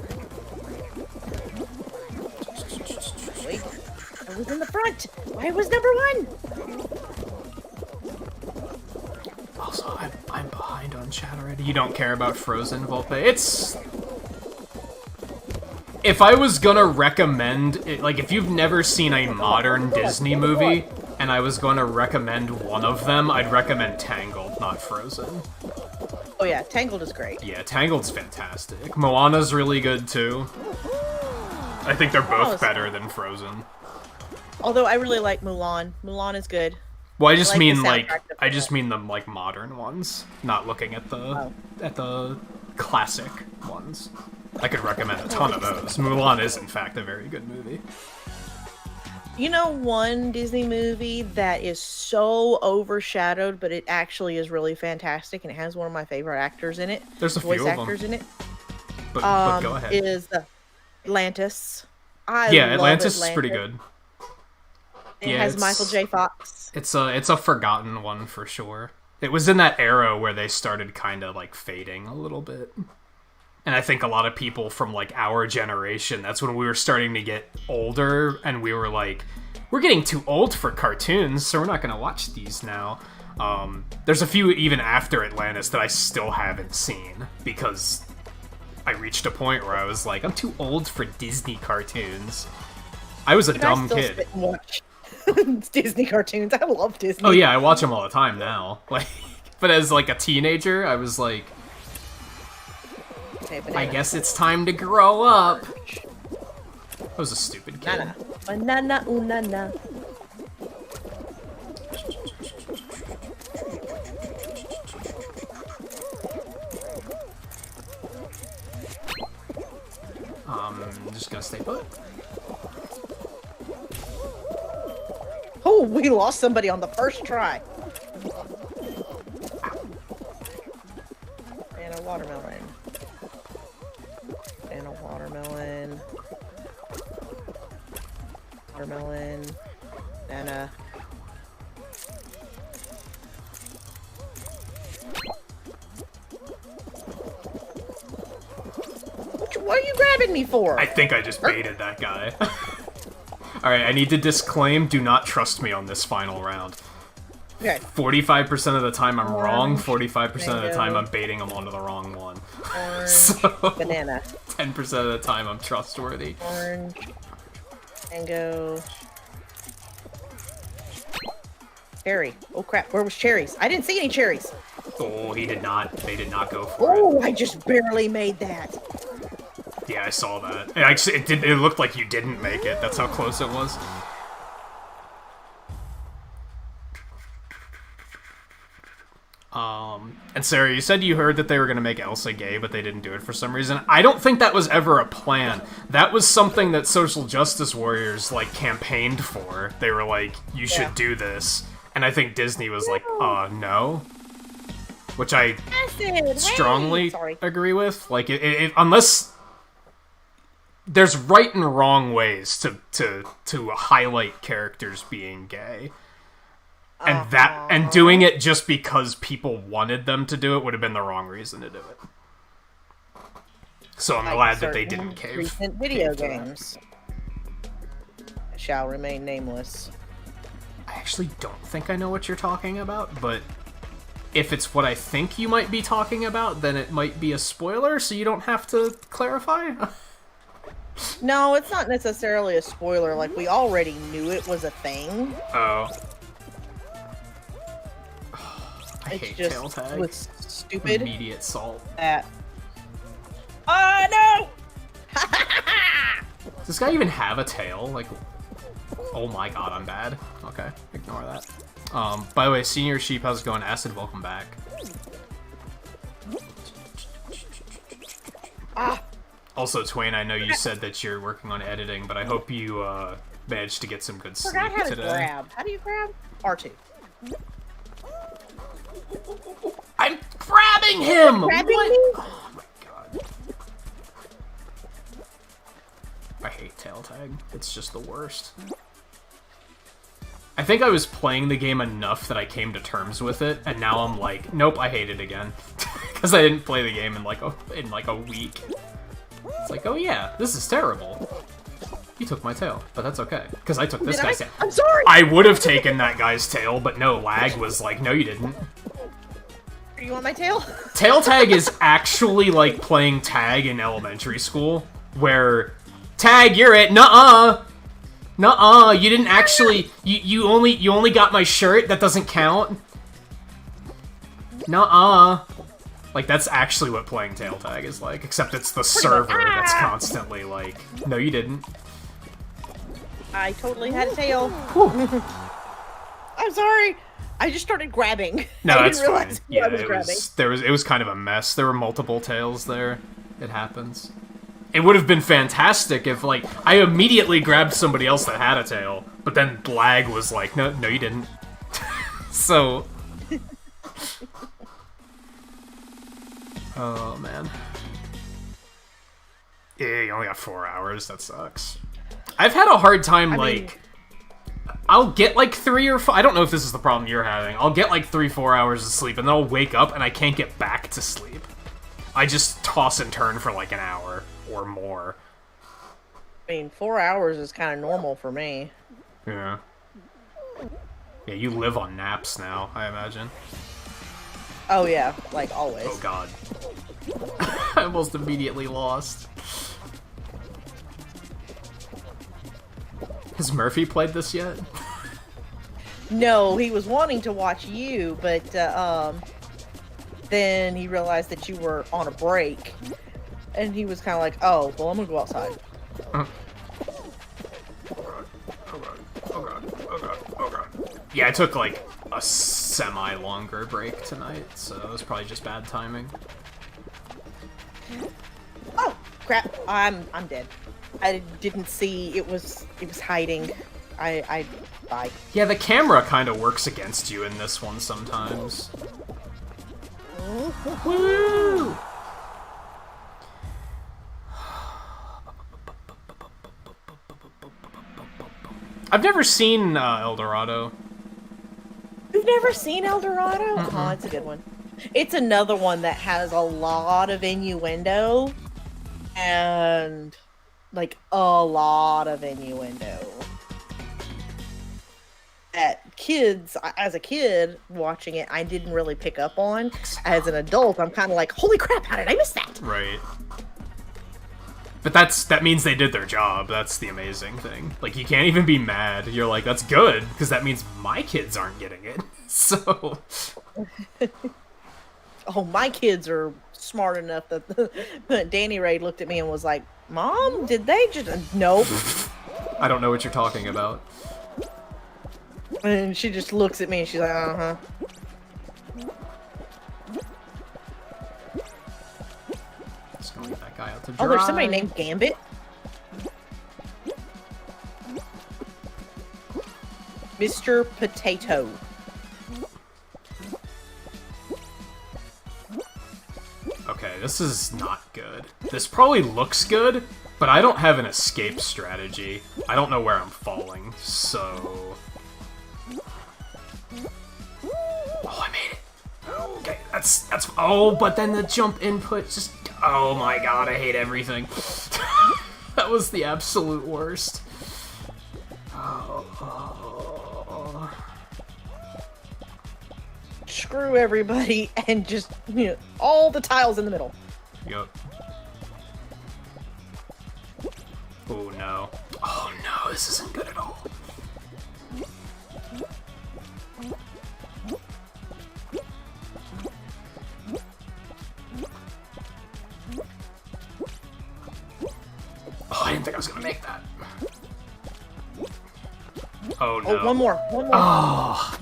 I was in the front. I was number 1. Also, I'm behind on chat already. You don't care about Frozen, Volpe? It's... If I was gonna recommend it, like, if you've never seen a modern Disney movie, and I was gonna recommend one of them, I'd recommend Tangled, not Frozen. Oh yeah, Tangled is great. Yeah, Tangled's fantastic. Moana's really good, too. I think they're both better than Frozen. Although I really like Mulan. Mulan is good. Well, I just mean the like modern ones, not looking at the classic ones. I could recommend a ton of those. Mulan is in fact a very good movie. You know one Disney movie that is so overshadowed, but it actually is really fantastic, and it has one of my favorite actors in it. There's a few of them. Voice actors in it. But go ahead. Is Atlantis. Atlantis is pretty good. It has Michael J. Fox. It's a forgotten one for sure. It was in that era where they started kind of like fading a little bit. And I think a lot of people from like our generation, that's when we were starting to get older and we were like, we're getting too old for cartoons, so we're not going to watch these now. There's a few even after Atlantis that I still haven't seen because I reached a point where I was like, I'm too old for Disney cartoons. I was a dumb kid. Watch Disney cartoons. I love Disney. Oh yeah, I watch them all the time now. Like, But as like a teenager, I was like, Okay, I guess it's time to grow up. I was a stupid kid. Banana, banana. I'm just gonna stay put. Oh, we lost somebody on the first try. And a watermelon. And a watermelon. Watermelon. And a... What are you grabbing me for? I think I just baited that guy. Alright, I need to disclaim, do not trust me on this final round. Okay. 45% of the time I'm wrong, 45% of the time I'm baiting him onto the wrong one. Orange. So, Banana. 10% of the time I'm trustworthy. Orange. Mango. Cherry. Oh crap, where was cherries? I didn't see any cherries. Oh, he did not. They did not go for it. Oh, I just barely made that. Yeah, I saw that. It actually, it looked like you didn't make it. That's how close it was. And Sarah, you said you heard that they were going to make Elsa gay, but they didn't do it for some reason. I don't think that was ever a plan. That was something that social justice warriors, like, campaigned for. They were like, you should do this. And I think Disney was like, no. Which I strongly agree with. Like, unless... There's right and wrong ways to highlight characters being gay. And doing it just because people wanted them to do it would have been the wrong reason to do it. So I'm glad that they didn't cave. Recent video games shall remain nameless. I actually don't think I know what you're talking about, but if it's what I think you might be talking about, then it might be a spoiler, so you don't have to clarify. No, it's not necessarily a spoiler. Like, we already knew it was a thing. Oh. I It's hate just tail tag. was stupid. Immediate salt. That. Oh no! Does this guy even have a tail? Like, oh my god, I'm bad. Okay, ignore that. By the way, Senior Sheep, how's it going? Acid, welcome back. Ah! Also, Twain, I know you said that you're working on editing, but I hope you managed to get some good sleep Forgot how to today. grab. How do you grab? R2. I'm grabbing him! Grabbing What? me? Oh my god. I hate tail tag. It's just the worst. I think I was playing the game enough that I came to terms with it, and now I'm like, nope, I hate it again. Because I didn't play the game in like a week. It's like, oh yeah, this is terrible. You took my tail, but that's okay, because I took this guy's tail. I'm sorry! I would have taken that guy's tail, but no, Lag was like, no you didn't. Do you want my tail? Tail tag is actually like playing tag in elementary school, where, tag, you're it, nuh-uh! Nuh-uh, you didn't actually, you only got my shirt, that doesn't count. Nuh-uh. Like, that's actually what playing tail tag is like, except it's the server that's constantly like, no you didn't. I totally had a tail. I'm sorry. I just started grabbing. No, I that's didn't fine. realize Yeah, I was grabbing. it was kind of a mess. There were multiple tails there. It happens. It would have been fantastic if, like, I immediately grabbed somebody else that had a tail, but then Lag was like, no you didn't. So... Oh, man. Yeah, you only got 4 hours. That sucks. I've had a hard time, I'll get, like, 3 or 4... I don't know if this is the problem you're having. I'll get, like, 3-4 hours of sleep, and then I'll wake up, and I can't get back to sleep. I just toss and turn for, like, an hour or more. I mean, 4 hours is kind of normal for me. Yeah. Yeah, you live on naps now, I imagine. Oh, yeah. Like, always. Oh, God. I almost immediately lost. Has Murphy played this yet? No, he was wanting to watch you, but, then he realized that you were on a break, and he was kind of like, "Oh, well, I'm gonna go outside." Oh god. Oh god. Oh god. Oh god. Yeah, I took like a semi-longer break tonight, so it was probably just bad timing. Oh crap! I'm dead. I didn't see it was hiding. Bye. Yeah, the camera kind of works against you in this one sometimes. Woo! I've never seen El Dorado. You've never seen El Dorado? Oh, it's a good one. It's another one that has a lot of innuendo, and like a lot of innuendo. That kids, as a kid watching it, I didn't really pick up on. As an adult, I'm kind of like, holy crap, how did I miss that? Right. But that means they did their job. That's the amazing thing. Like, you can't even be mad. You're like, that's good, because that means my kids aren't getting it. So... Oh, my kids are smart enough that Danny Ray looked at me and was like, Mom, did they just... Nope. I don't know what you're talking about. And she just looks at me and she's like, uh-huh. Just gonna leave that guy out to dry. Oh, there's somebody named Gambit. Mr. Potato. Okay, this is not good. This probably looks good, but I don't have an escape strategy. I don't know where I'm falling, so... Oh, I made it. Okay, that's... Oh, but then the jump input just... Oh my god, I hate everything. That was the absolute worst. Screw everybody and just, all the tiles in the middle. Yup. Oh no. Oh no, this isn't good at all. Oh, I didn't think I was gonna make that. Oh no. Oh, one more. Oh.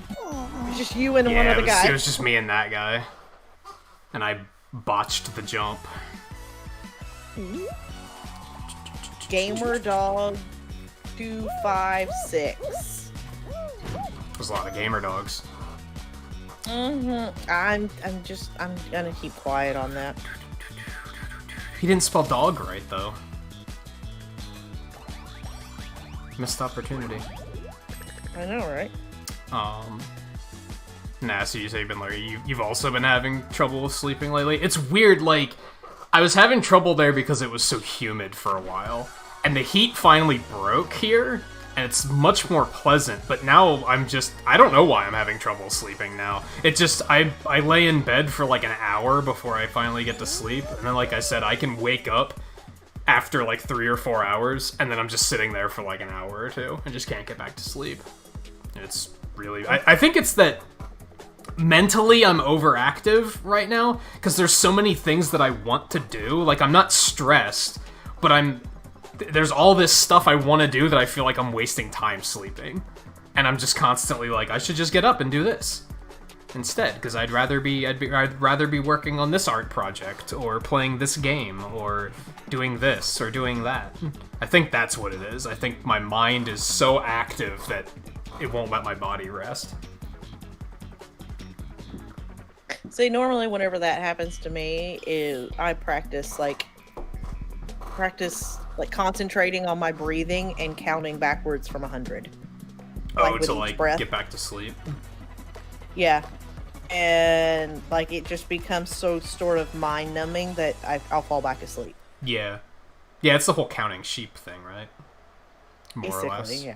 It's just you and one other guy. It was just me and that guy. And I botched the jump. Gamer Dog 256. There's a lot of gamer dogs. I'm gonna keep quiet on that. He didn't spell dog right though. Missed opportunity. I know, right? Nah, so you say you've been like you've also been having trouble with sleeping lately. It's weird, like I was having trouble there because it was so humid for a while, and the heat finally broke here, and it's much more pleasant. But now I don't know why I'm having trouble sleeping now. It just I lay in bed for like an hour before I finally get to sleep, and then like I said, I can wake up after like 3 or 4 hours, and then I'm just sitting there for like an hour or two and just can't get back to sleep. It's really I think it's that mentally I'm overactive right now because there's so many things that I want to do. Like, I'm not stressed, but there's all this stuff I want to do that I feel like I'm wasting time sleeping, and I'm just constantly like, I should just get up and do this instead, because I'd rather be working on this art project or playing this game or doing this or doing that. I think that's what it is. I think my mind is so active that it won't let my body rest. See, normally whenever that happens to me, I practice concentrating on my breathing and counting backwards from 100. Oh, to like get back to sleep. Yeah, and like it just becomes so sort of mind-numbing that I'll fall back asleep. Yeah, it's the whole counting sheep thing, right? More or less. Yeah.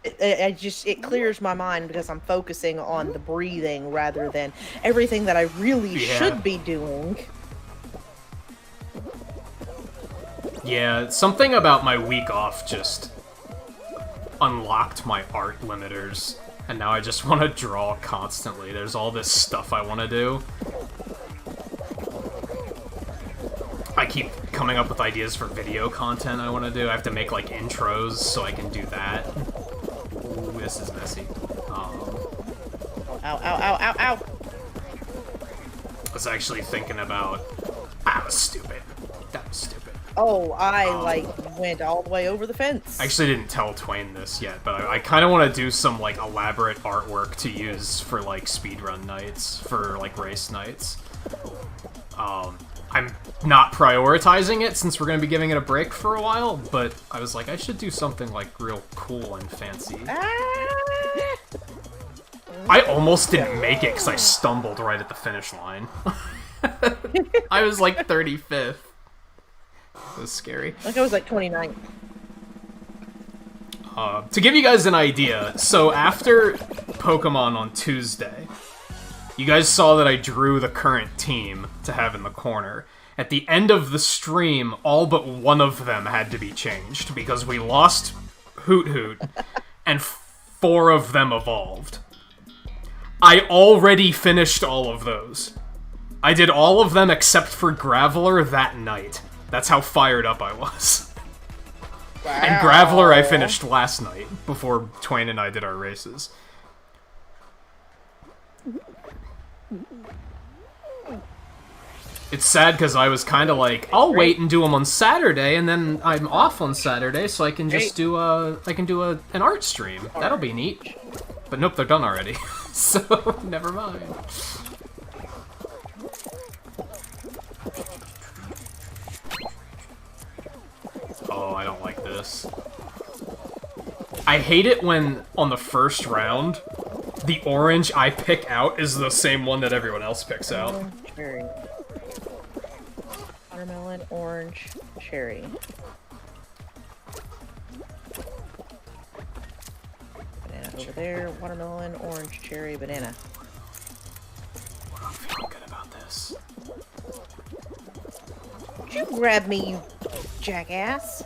It clears my mind because I'm focusing on the breathing rather than everything that I really should be doing. Yeah, something about my week off just unlocked my art limiters And now I just want to draw constantly. There's all this stuff I want to do. I keep coming up with ideas for video content I want to do. I have to make, like, intros so I can do that. Ooh, this is messy. Ow, ow, ow, ow, ow! I was actually thinking about... That was stupid. That was stupid. Oh, I, went all the way over the fence. I actually didn't tell Twain this yet, but I kind of want to do some, like, elaborate artwork to use for, like, speedrun nights, for, like, race nights. I'm not prioritizing it since we're going to be giving it a break for a while, but I was like, I should do something, like, real cool and fancy. I almost didn't make it because I stumbled right at the finish line. I was, like, 35th. It was scary. Like I was like 29. To give you guys an idea, so after Pokemon on Tuesday, you guys saw that I drew the current team to have in the corner. At the end of the stream, all but one of them had to be changed, because we lost Hoot Hoot, and 4 of them evolved. I already finished all of those. I did all of them except for Graveler that night. That's how fired up I was. Wow. And Graveler I finished last night, before Twain and I did our races. It's sad because I was kind of like, I'll wait and do them on Saturday, and then I'm off on Saturday, so I can just do an art stream. That'll be neat. But nope, they're done already. So, never mind. Oh, I don't like this. I hate it when, on the first round, the orange I pick out is the same one that everyone else picks out. Cherry. Watermelon, orange, cherry. Banana over there. Watermelon, orange, cherry, banana. I don't feel good about this. Don't you grab me, you jackass.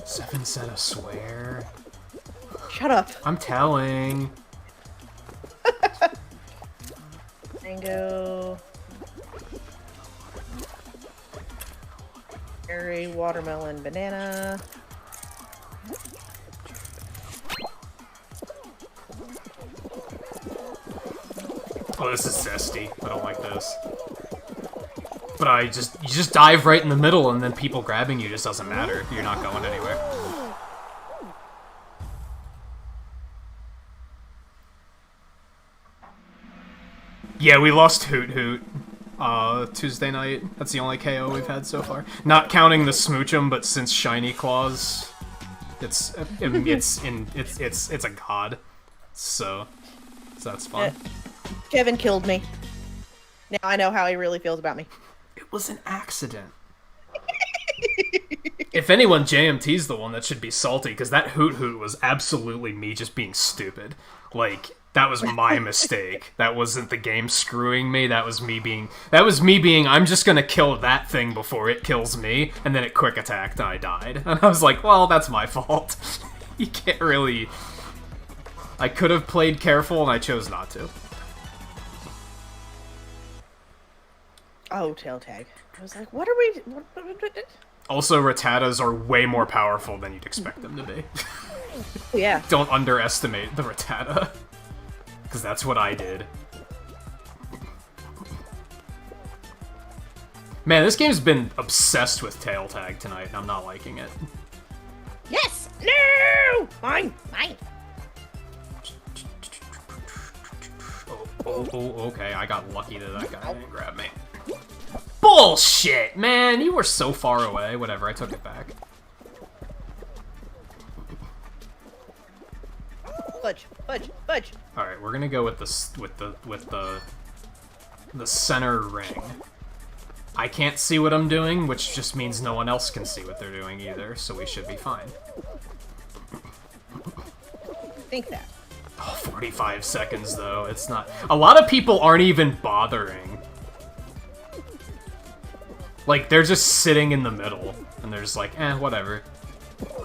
7 said a swear. Shut up. I'm telling. Mango. Cherry, watermelon, banana. Oh, this is zesty. I don't like this. But you just dive right in the middle, and then people grabbing you just doesn't matter. You're not going anywhere. Yeah, we lost Hoot Hoot Tuesday night. That's the only KO we've had so far. Not counting the Smoochum, but since Shiny Claws, it's a god. So that's fun. Kevin killed me. Now I know how he really feels about me. It was an accident. If anyone, JMT's the one that should be salty, because that Hoot Hoot was absolutely me just being stupid. Like, that was my mistake. That wasn't the game screwing me. That was me being, I'm just gonna kill that thing before it kills me, and then it quick attacked and I died. And I was like, well, that's my fault. You can't really... I could have played careful, and I chose not to. Oh, tail tag. I was like, what are we... What? Also, Rattatas are way more powerful than you'd expect them to be. Yeah. Don't underestimate the Rattata. Because that's what I did. Man, this game's been obsessed with tail tag tonight, and I'm not liking it. Yes! No! Mine! Mine! Oh, okay, I got lucky that that guy didn't grab me. Bullshit, man! You were so far away. Whatever, I took it back. Fudge! Fudge! Fudge! Alright, we're gonna go with the center ring. I can't see what I'm doing, which just means no one else can see what they're doing either, so we should be fine. Think that. Oh, 45 seconds, though. It's not... A lot of people aren't even bothering. Like, they're just sitting in the middle, and they're just like, whatever.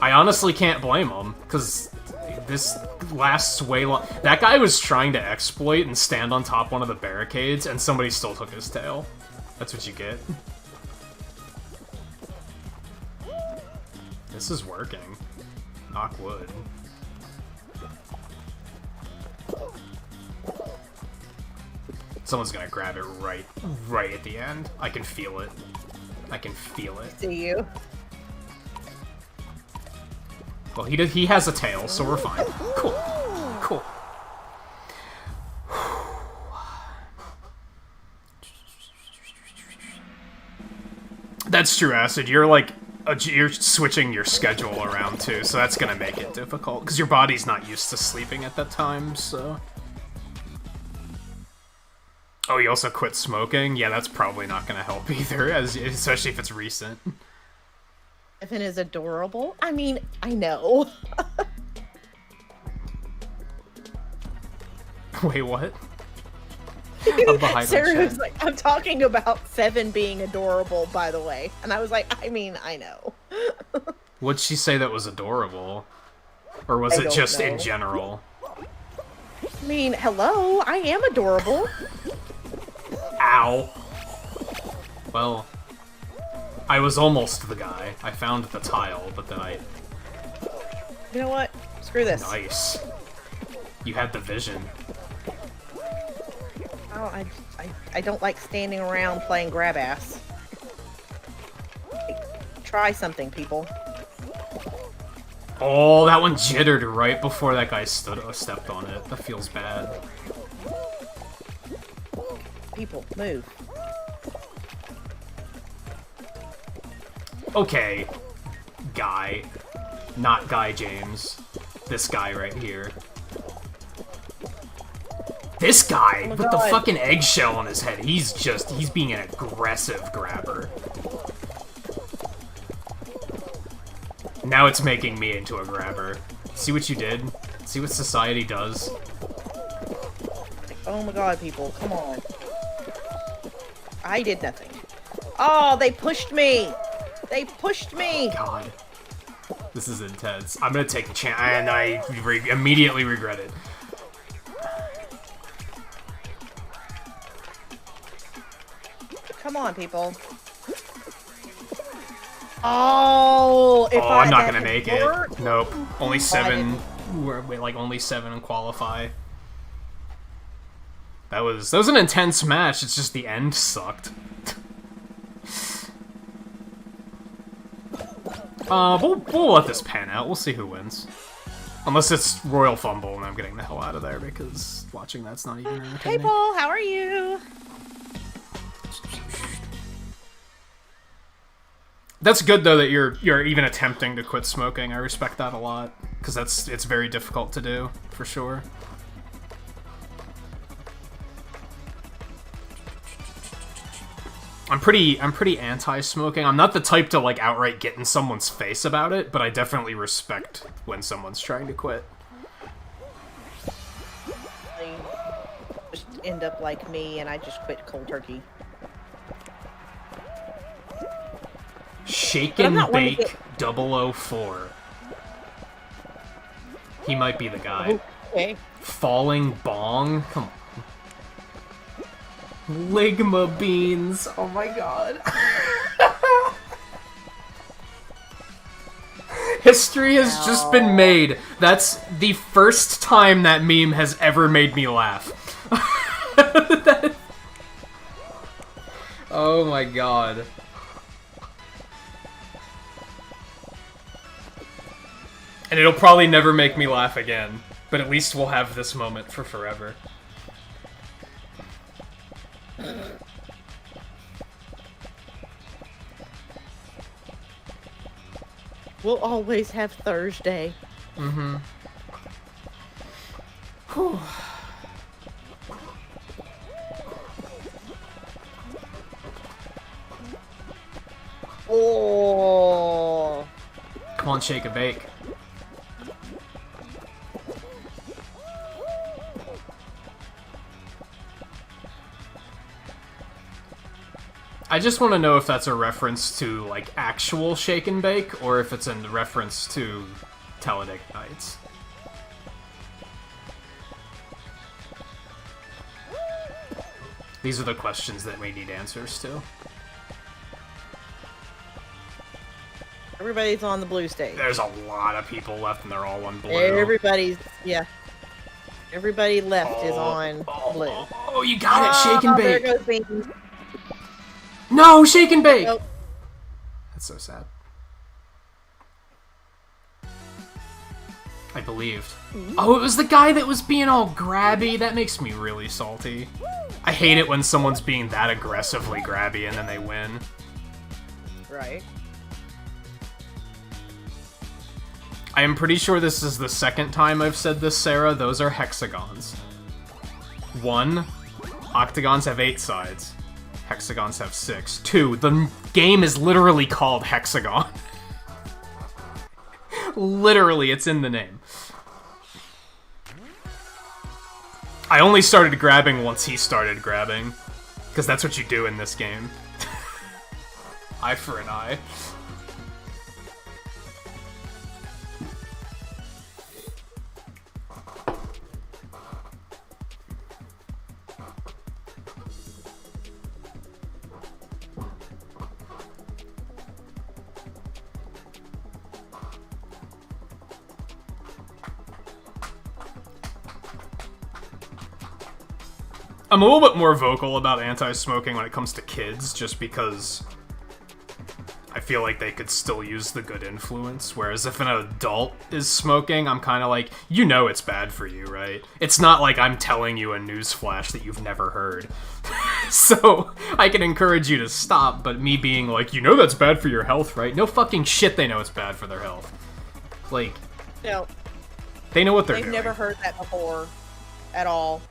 I honestly can't blame them, because This lasts way long. That guy was trying to exploit and stand on top one of the barricades, and somebody still took his tail. That's what you get. This is working. Knock wood. Someone's gonna grab it right at the end. I can feel it. I can feel it. See you. Well, he has a tail, so we're fine. Cool. Cool. That's true, Acid. You're like, you're switching your schedule around too, so that's gonna make it difficult, because your body's not used to sleeping at that time, so... Oh, you also quit smoking? Yeah, that's probably not gonna help either, especially if it's recent. S7en is adorable. I mean, I know. Wait, what? I'm behind Sarah on was chat. like, I'm talking about 7 being adorable, by the way. And I was like, I mean, I know. What'd she say that was adorable? Or was I it don't just in know. general? I mean, hello, I am adorable. Ow. Well, I was almost the guy. I found the tile, but then I... You know what? Screw this. Nice. You had the vision. Oh, I don't like standing around playing grab ass. Try something, people. Oh, that one jittered right before that guy stepped on it. That feels bad. People, move. Okay. Guy. Not Guy James. This guy right here. This guy Oh my with the God. fucking eggshell on his head. He's being an aggressive grabber. Now it's making me into a grabber. See what you did? See what society does? Oh my god, people, come on. I did nothing. Oh, they pushed me! They pushed me! God. This is intense. I'm gonna take the chance, and I immediately regret it. Come on, people. Oh, if I'm not that gonna had make worked- it. Nope. Only I 7. Wait, like only 7 qualify. That was an intense match. It's just the end sucked. We'll let this pan out. We'll see who wins. Unless it's Royal Fumble and I'm getting the hell out of there because watching that's not even Hey, entertaining. Paul, how are you? That's good though that you're even attempting to quit smoking. I respect that a lot because it's very difficult to do for sure. I'm pretty anti-smoking. I'm not the type to like outright get in someone's face about it, but I definitely respect when someone's trying to quit. They just end up like me and I just quit cold turkey. Shake But I'm and not one to Bake 004. He might be the guy. Okay. Falling Bong? Come on. Ligma beans. Oh my god. History has just been made. That's the first time that meme has ever made me laugh. Oh my god. And it'll probably never make me laugh again, but at least we'll have this moment for forever. We'll always have Thursday. Mm-hmm. Whew. Oh. Come on, shake and bake. I just want to know if that's a reference to, like, actual Shake and Bake, or if it's a reference to Talladega Nights. These are the questions that we need answers to. Everybody's on the blue stage. There's a lot of people left, and they're all on blue. Everybody left is on blue. Oh, you got it! Shake and there bake! goes Bean. No! Shake and bake! Nope. That's so sad. I believed. Oh, it was the guy that was being all grabby? That makes me really salty. I hate it when someone's being that aggressively grabby and then they win. Right. I am pretty sure this is the second time I've said this, Sarah. Those are hexagons. 1, octagons have 8 sides. Hexagons have 6. 2, the game is literally called Hexagon. Literally, it's in the name. I only started grabbing once he started grabbing. Because that's what you do in this game. Eye for an eye. I'm a little bit more vocal about anti-smoking when it comes to kids, just because I feel like they could still use the good influence, whereas if an adult is smoking, I'm kind of like, you know it's bad for you, right? It's not like I'm telling you a newsflash that you've never heard. So, I can encourage you to stop, but me being like, you know that's bad for your health, right? No fucking shit they know it's bad for their health. Like, No. they know what they're They've doing. never heard that before. At all.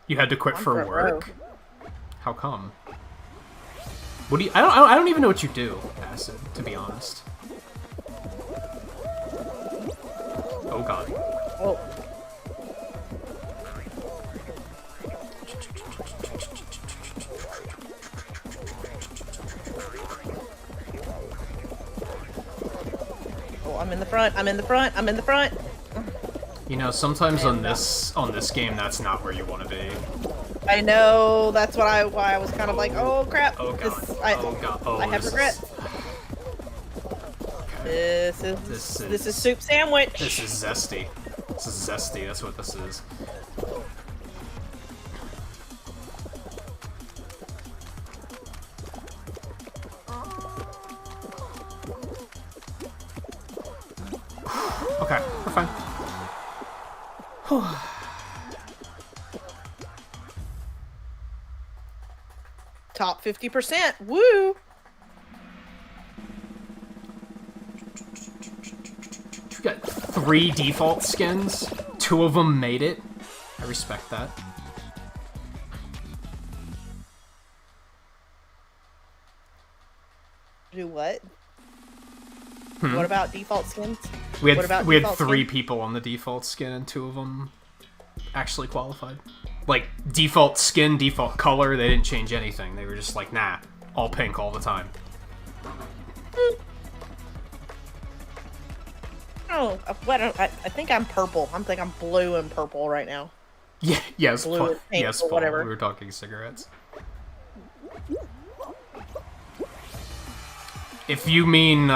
You had to quit I'm for front work? row. How come? What do you? I don't even know what you do, Acid. To be honest. Oh god. Oh. Oh, I'm in the front. I'm in the front. I'm in the front. You know, sometimes on this game, that's not where you want to be. I know. That's why I was kind of like, oh crap. Oh god. Oh god. Oh, I have this regrets. This is soup sandwich. This is zesty. This is zesty. That's what this is. Okay, we're fine. Top 50%. Woo! We got 3 default skins. 2 of them made it. I respect that. Do what? What about default skins? We had What about we had default 3 skin? people on the default skin, and 2 of them actually qualified. Like, default skin, default color, they didn't change anything. They were just like, nah, all pink all the time. Oh, I think I'm purple. I'm blue and purple right now. Yeah, yes, Blue Paul. and pink Yes, or Paul. whatever. We were talking cigarettes. If you mean,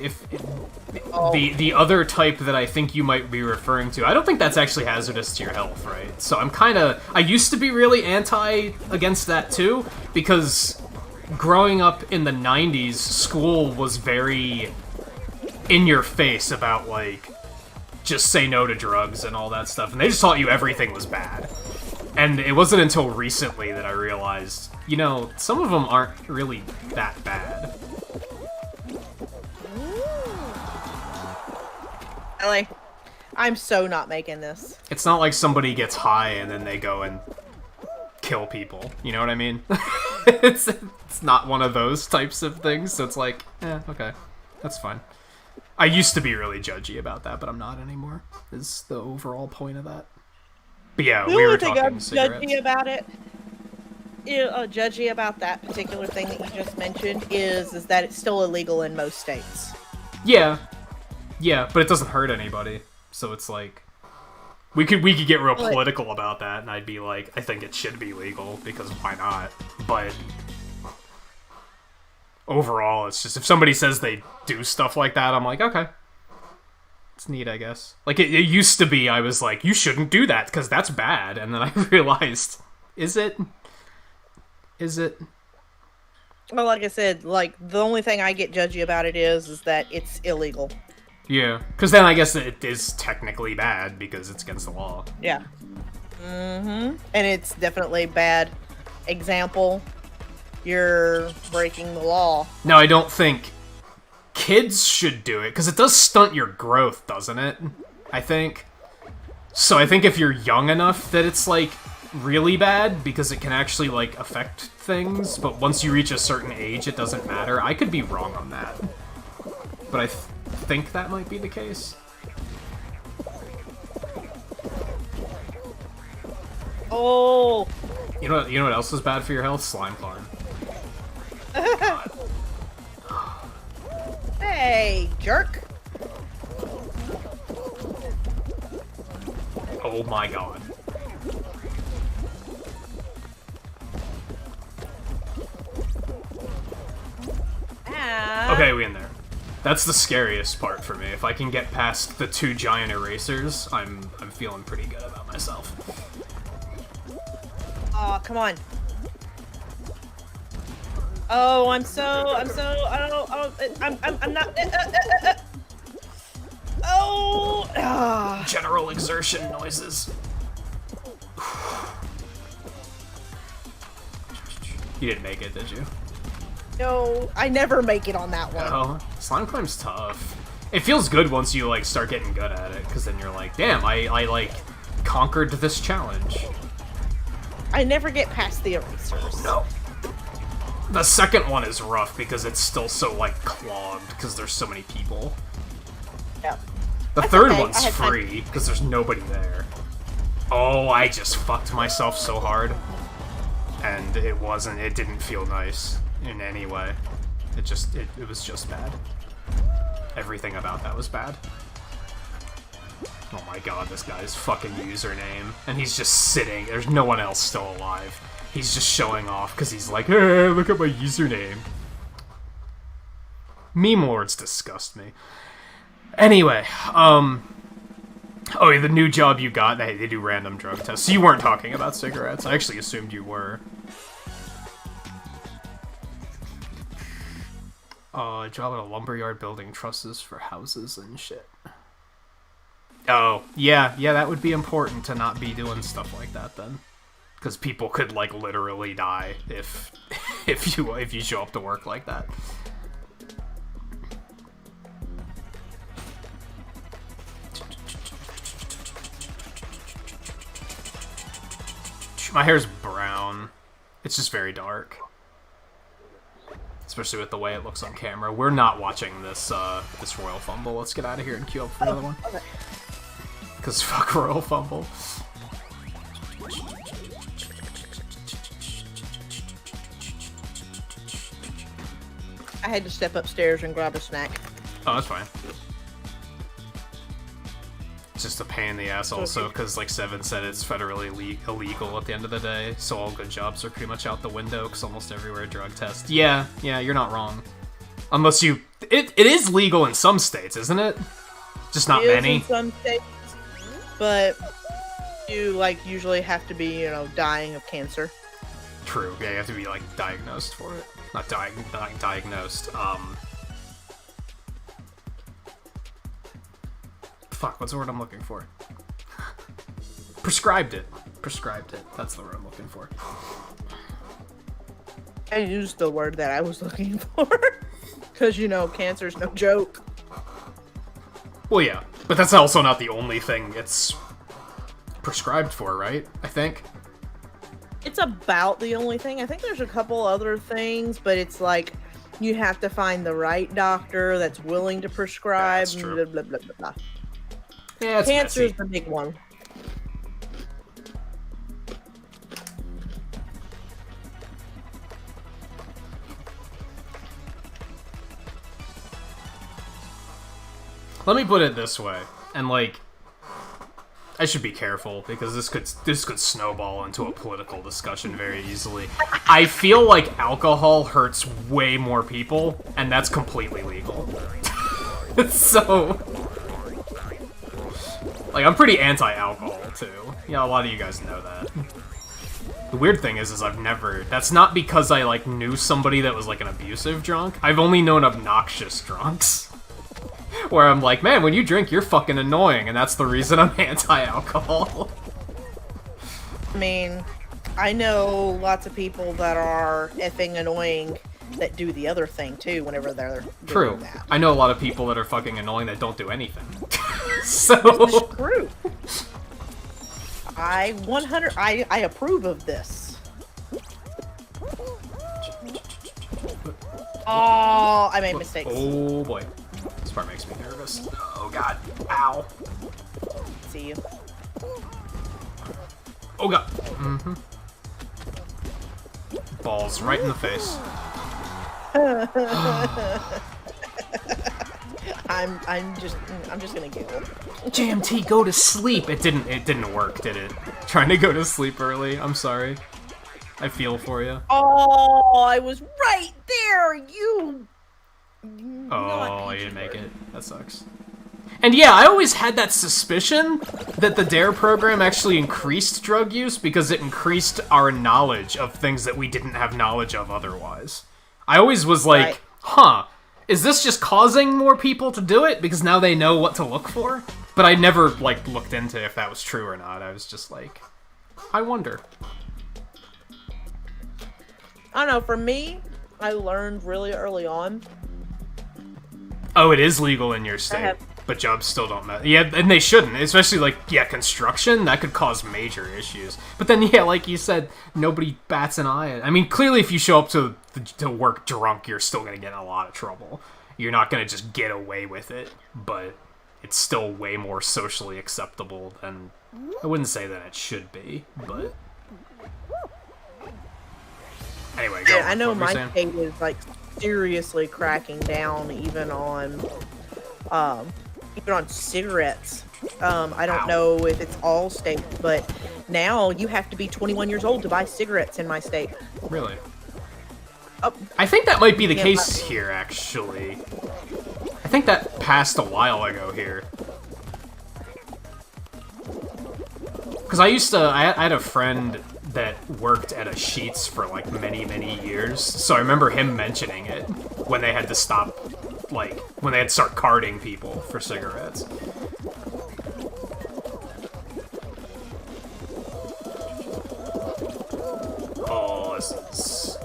if the other type that I think you might be referring to, I don't think that's actually hazardous to your health, right? So I used to be really anti against that too, because growing up in the 90s, school was very in your face about, like, just say no to drugs and all that stuff, and they just taught you everything was bad. And it wasn't until recently that I realized, you know, some of them aren't really that bad. Really? I'm so not making this. It's not like somebody gets high and then they go and kill people, you know what I mean? it's not one of those types of things, so it's like, okay, that's fine. I used to be really judgy about that, but I'm not anymore, is the overall point of that. But yeah, we were talking I'm cigarettes. judgy about it. Judgy about that particular thing that you just mentioned is that it's still illegal in most states. Yeah, but it doesn't hurt anybody. So it's like we could get real political about that, and I'd be like, I think it should be legal because why not? But overall, it's just if somebody says they do stuff like that, I'm like, okay, it's neat, I guess. Like it used to be, I was like, you shouldn't do that because that's bad, and then I realized, is it? Well, like I said, like the only thing I get judgy about it is that it's illegal. Yeah, because then I guess it is technically bad because it's against the law. Yeah. And it's definitely a bad example. You're breaking the law. No, I don't think kids should do it because it does stunt your growth, doesn't it? I think. So I think if you're young enough that it's like really bad because it can actually like affect things, but once you reach a certain age, it doesn't matter. I could be wrong on that, but I think that might be the case. Oh. You know what else is bad for your health? Slime climb. Hey, jerk. Oh my god. Okay, we in there. That's the scariest part for me. If I can get past the 2 giant erasers, I'm feeling pretty good about myself. Oh, come on. Oh, I'm not. Oh. General exertion noises. You didn't make it, did you? No, I never make it on that one. Oh, slime climb's tough. It feels good once you like start getting good at it, because then you're like, damn, I like conquered this challenge. I never get past the erasers. No. The second one is rough because it's still so like clogged because there's so many people. Yep. The third one's free because there's nobody there. Oh, I just fucked myself so hard. And it didn't feel nice in any way. It was just bad. Everything about that was bad. Oh my god, this guy's fucking username. And he's just sitting. There's no one else still alive. He's just showing off because he's like, hey, look at my username. Meme lords disgust me. Anyway, oh, the new job you got, they do random drug tests. So you weren't talking about cigarettes. I actually assumed you were. Job at a lumberyard building trusses for houses and shit. Oh, yeah, that would be important to not be doing stuff like that then. Because people could, like, literally die if you show up to work like that. My hair's brown. It's just very dark. Especially with the way it looks on camera. We're not watching this this Royal Fumble. Let's get out of here and queue up for another one. Okay. Because fuck Royal Fumble. I had to step upstairs and grab a snack. Oh, that's fine. It's just a pain in the ass also, because like Seven said, it's federally illegal at the end of the day, so all good jobs are pretty much out the window, because almost everywhere drug test. Yeah, you're not wrong. Unless you... It is legal in some states, isn't it? Just not many? In some states, but you, like, usually have to be, dying of cancer. True, yeah, you have to be, like, diagnosed for it. Not diagnosed, Fuck, what's the word I'm looking for? Prescribed it. That's the word I'm looking for. I used the word that I was looking for. Because, cancer's no joke. Well, yeah. But that's also not the only thing it's prescribed for, right? I think. It's about the only thing. I think there's a couple other things, but it's like you have to find the right doctor that's willing to prescribe. That's true. Blah, blah, blah, blah. Yeah, it's Cancer messy. is the big one. Let me put it this way, and like, I should be careful because this could snowball into a political discussion very easily. I feel like alcohol hurts way more people, and that's completely legal. So, like, I'm pretty anti-alcohol too. Yeah, a lot of you guys know that. The weird thing is I've never... That's not because I, like, knew somebody that was, like, an abusive drunk. I've only known obnoxious drunks. Where I'm like, man, when you drink, you're fucking annoying, and that's the reason I'm anti-alcohol. I mean, I know lots of people that are effing annoying that do the other thing, too, whenever they're doing that. I know a lot of people that are fucking annoying that don't do anything. So... True. I approve of this. Oh, I made mistakes. Oh boy. This part makes me nervous. Oh god. Ow. See you. Oh god. Mm-hmm. Balls right in the face. I'm just gonna giggle. JMT, go to sleep. It didn't work, did it? Trying to go to sleep early. I'm sorry. I feel for you. Oh, I was right there. You. Oh, you didn't make it. That sucks. And yeah, I always had that suspicion that the DARE program actually increased drug use because it increased our knowledge of things that we didn't have knowledge of otherwise. I always was like, right. Huh, is this just causing more people to do it because now they know what to look for? But I never, like, looked into if that was true or not. I was just like, I wonder. I don't know, for me, I learned really early on. Oh, it is legal in your state, but jobs still don't matter. Yeah, and they shouldn't, especially, like, yeah, construction, that could cause major issues. But then, yeah, like you said, nobody bats an eye. I mean, clearly if you show up to work drunk, you're still going to get in a lot of trouble. You're not going to just get away with it, but it's still way more socially acceptable than... I wouldn't say that it should be, but... Anyway, go on. I know my state is, like, seriously cracking down even on cigarettes. I don't know if it's all states, but now you have to be 21 years old to buy cigarettes in my state. Really? Oh. I think that might be the case here, actually. I think that passed a while ago here. Because I had a friend that worked at a Sheetz for, like, many, many years, so I remember him mentioning it when they had to stop, like, when they had to start carding people for cigarettes. Oh, this is...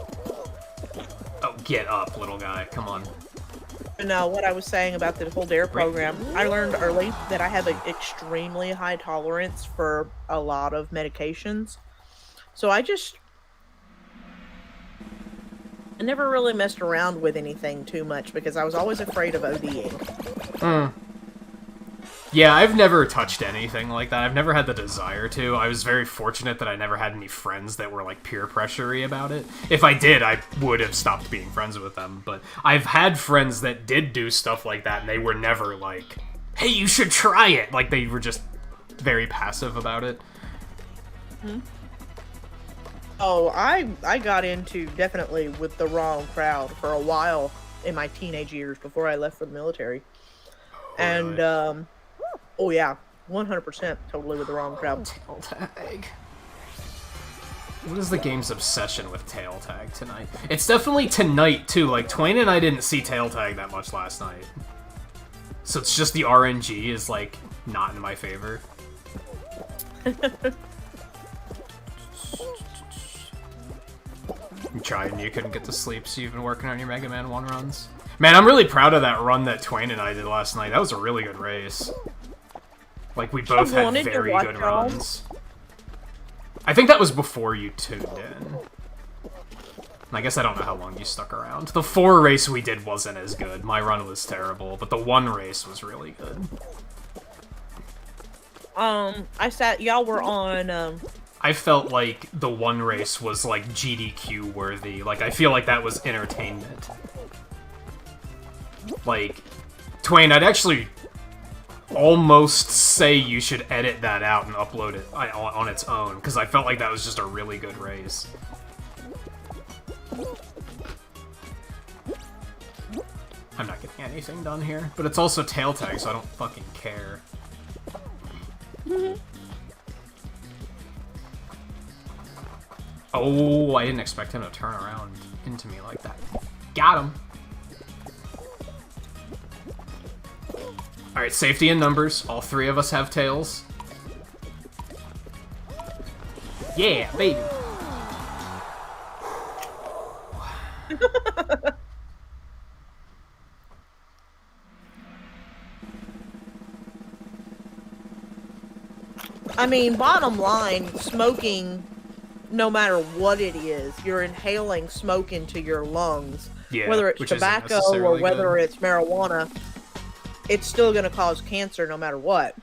Oh, get up, little guy. Come on. No, what I was saying about the whole DARE program, I learned early that I have an extremely high tolerance for a lot of medications. So I never really messed around with anything too much because I was always afraid of ODing. Yeah, I've never touched anything like that. I've never had the desire to. I was very fortunate that I never had any friends that were, like, peer pressure-y about it. If I did, I would have stopped being friends with them. But I've had friends that did do stuff like that, and they were never like, hey, you should try it! Like, they were just very passive about it. Mm-hmm. Oh, I got into definitely with the wrong crowd for a while in my teenage years before I left for the military. And, oh yeah, 100% totally with the wrong crowd. Tail tag. What is the game's obsession with tail tag tonight? It's definitely tonight, too. Like, Twain and I didn't see tail tag that much last night. So it's just the RNG is, like, not in my favor. You tried and you couldn't get to sleep, so you've been working on your Mega Man 1 runs. Man, I'm really proud of that run that Twain and I did last night. That was a really good race. Like, we both had very good runs. I think that was before you tuned in. And I guess I don't know how long you stuck around. The 4 race we did wasn't as good. My run was terrible, but the 1 race was really good. Y'all were on, I felt like the 1 race was, like, GDQ worthy. Like, I feel like that was entertainment. Like, Twain, I'd actually... almost say you should edit that out and upload it on its own, because I felt like that was just a really good race. I'm not getting anything done here, but it's also tail tag, so I don't fucking care. Oh, I didn't expect him to turn around into me like that. Got him. Alright, safety in numbers. All three of us have tails. Yeah, baby. I mean, bottom line, smoking, no matter what it is, you're inhaling smoke into your lungs. Yeah, whether it's which isn't tobacco or necessarily whether good. it's marijuana, it's still going to cause cancer no matter what.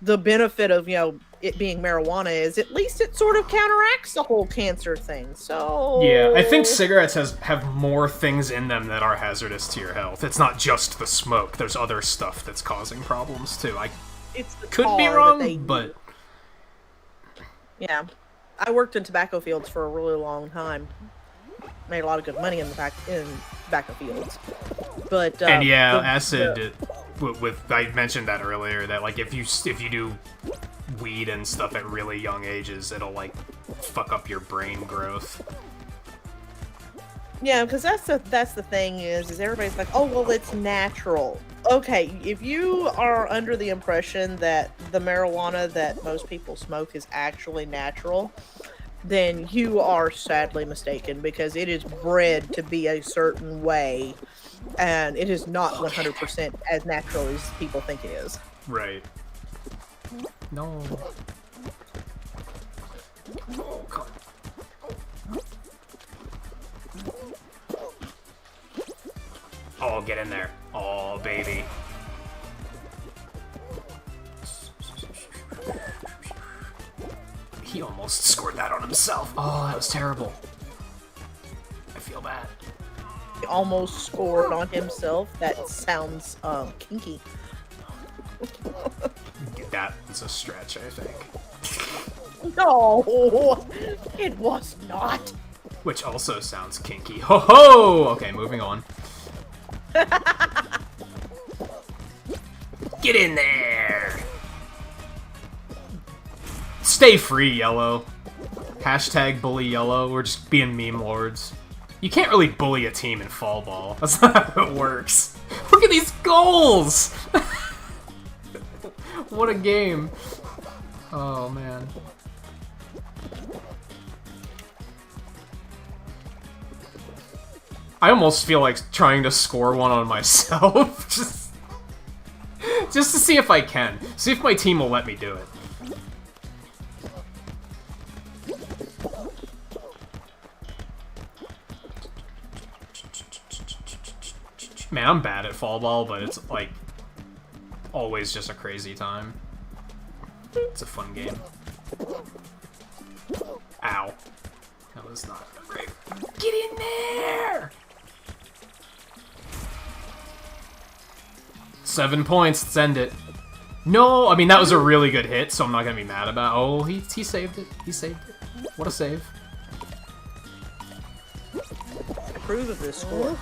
The benefit of, it being marijuana is at least it sort of counteracts the whole cancer thing. So Yeah, I think cigarettes have more things in them that are hazardous to your health. It's not just the smoke. There's other stuff that's causing problems too. I it's the could be tar that wrong, they but yeah, I worked in tobacco fields for a really long time. Made a lot of good money in tobacco fields. But and yeah, acid. I mentioned that earlier. That like if you do weed and stuff at really young ages, it'll like fuck up your brain growth. Yeah, because that's the thing is everybody's like, oh well, it's natural. Okay, if you are under the impression that the marijuana that most people smoke is actually natural, then you are sadly mistaken, because it is bred to be a certain way, and it is not 100% as natural as people think it is. Right. No. Oh, God. Oh, get in there. Oh, baby. He almost scored that on himself. Oh, that was terrible. I feel bad. He almost scored on himself. That sounds kinky. That was a stretch, I think. No, it was not. Which also sounds kinky. Ho ho! Okay, moving on. Get in there! Stay free, Yellow. Hashtag bully Yellow. We're just being meme lords. You can't really bully a team in fall ball. That's not how it works. Look at these goals! What a game. Oh, man. I almost feel like trying to score one on myself. just to see if I can. See if my team will let me do it. Man, I'm bad at fall ball, but it's like always just a crazy time. It's a fun game. Ow. That was not great. Get in there! 7 points, let's end it. No, I mean, that was a really good hit, so I'm not gonna be mad about it. Oh, he saved it. He saved it. What a save. Approve of this score.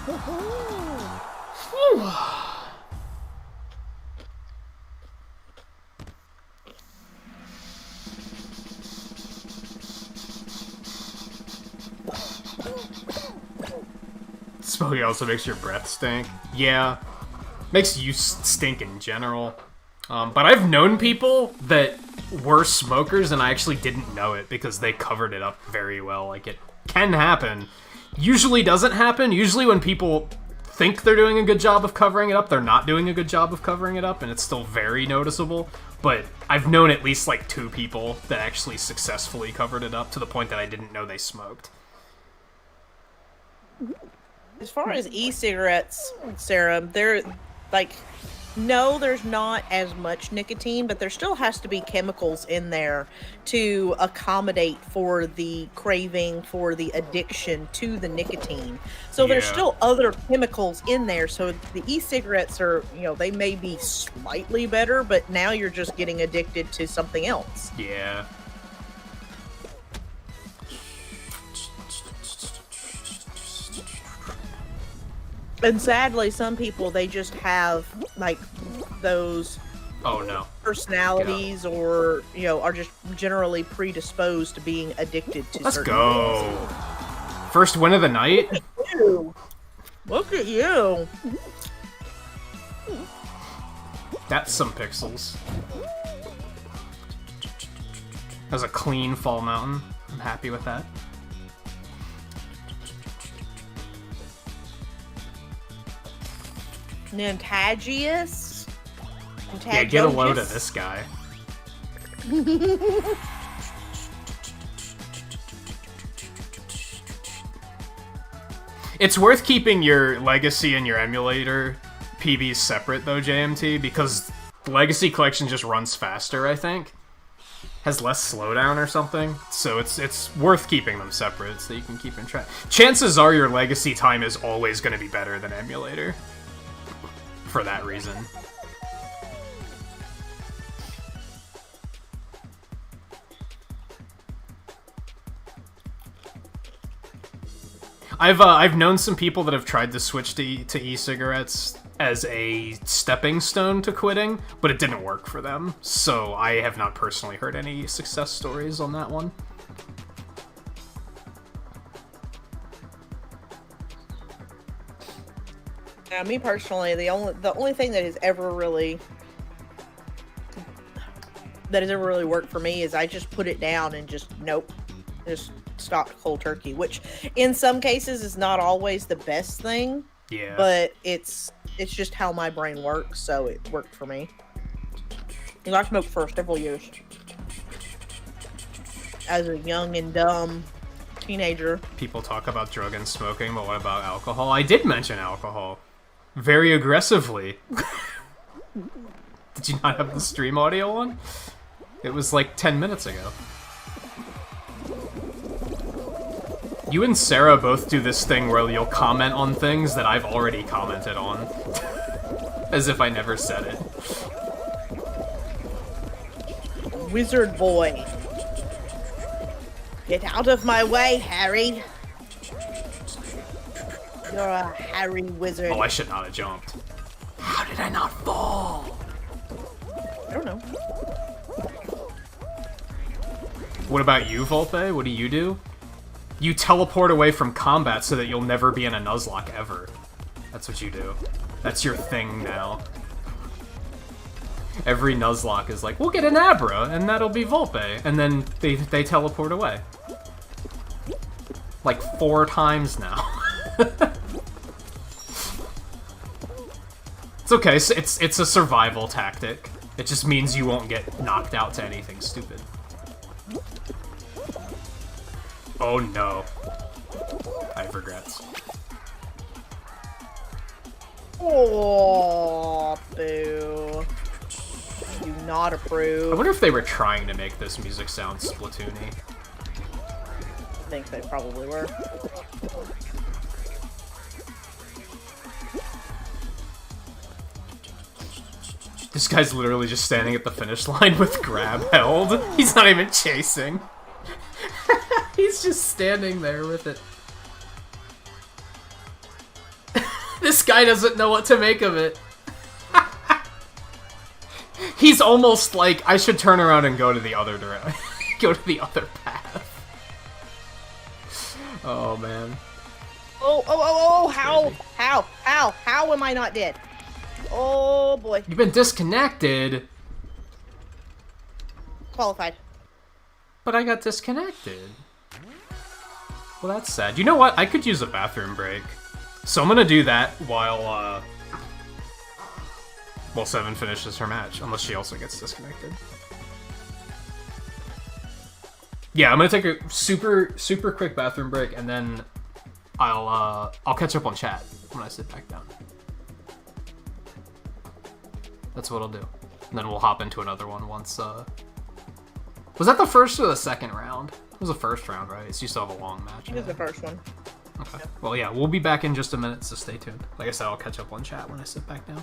Smoking also makes your breath stink. Yeah. Makes you stink in general. But I've known people that were smokers and I actually didn't know it because they covered it up very well. Like, it can happen. Usually doesn't happen. Usually when people think they're doing a good job of covering it up, they're not doing a good job of covering it up, and it's still very noticeable. But I've known at least like 2 people that actually successfully covered it up to the point that I didn't know they smoked. As far as e-cigarettes, Sarah, they're like, No, there's not as much nicotine, but there still has to be chemicals in there to accommodate for the craving, for the addiction to the nicotine. So there's Yeah. still other chemicals in there. So the e-cigarettes are, they may be slightly better, but now you're just getting addicted to something else. Yeah. And sadly, some people, they just have like those Oh no. personalities or, are just generally predisposed to being addicted to Let's certain go. First win of the night. things. Look at you. That's some pixels. That was a clean fall mountain. I'm happy with that. Nintagious. Yeah, get a load of this guy. It's worth keeping your legacy and your emulator PBs separate though, JMT, because the legacy collection just runs faster, I think. Has less slowdown or something, so it's worth keeping them separate so you can keep in track. Chances are your legacy time is always going to be better than emulator. For that reason. I've known some people that have tried to switch to e-cigarettes as a stepping stone to quitting, but it didn't work for them. So I have not personally heard any success stories on that one. Yeah, me personally, the only thing that has ever really worked for me is I just put it down and just stopped cold turkey, which in some cases is not always the best thing. Yeah. But it's just how my brain works, so it worked for me. And I smoked for several years as a young and dumb teenager. People talk about drug and smoking, but what about alcohol? I did mention alcohol. Very aggressively. Did you not have the stream audio on? It was like 10 minutes ago. You and Sarah both do this thing where you'll comment on things that I've already commented on. As if I never said it. Wizard boy. Get out of my way, Harry. You're a Harry wizard. Oh, I should not have jumped. How did I not fall? I don't know. What about you, Volpe? What do you do? You teleport away from combat so that you'll never be in a Nuzlocke ever. That's what you do. That's your thing now. Every Nuzlocke is like, we'll get an Abra, and that'll be Volpe. And then they teleport away. Like 4 times now. It's okay, it's a survival tactic. It just means you won't get knocked out to anything stupid. Oh no. I have regrets. Oh, boo. Do not approve. I wonder if they were trying to make this music sound Splatoon-y. I think they probably were. This guy's literally just standing at the finish line with grab held. He's not even chasing. He's just standing there with it. This guy doesn't know what to make of it. He's almost like, I should turn around and go to the other direction. Go to the other path. Oh, man. Oh, how am I not dead? Oh, boy. You've been disconnected. Qualified. But I got disconnected. Well, that's sad. You know what? I could use a bathroom break. So I'm gonna do that while Seven finishes her match, unless she also gets disconnected. Yeah, I'm gonna take a super quick bathroom break, and then I'll catch up on chat when I sit back down. That's what I'll do. And then we'll hop into another one once, Was that the first or the second round? It was the first round, right? So you still have a long match. It was the first one. Okay. Well, yeah, we'll be back in just a minute, so stay tuned. Like I said, I'll catch up on chat when I sit back down.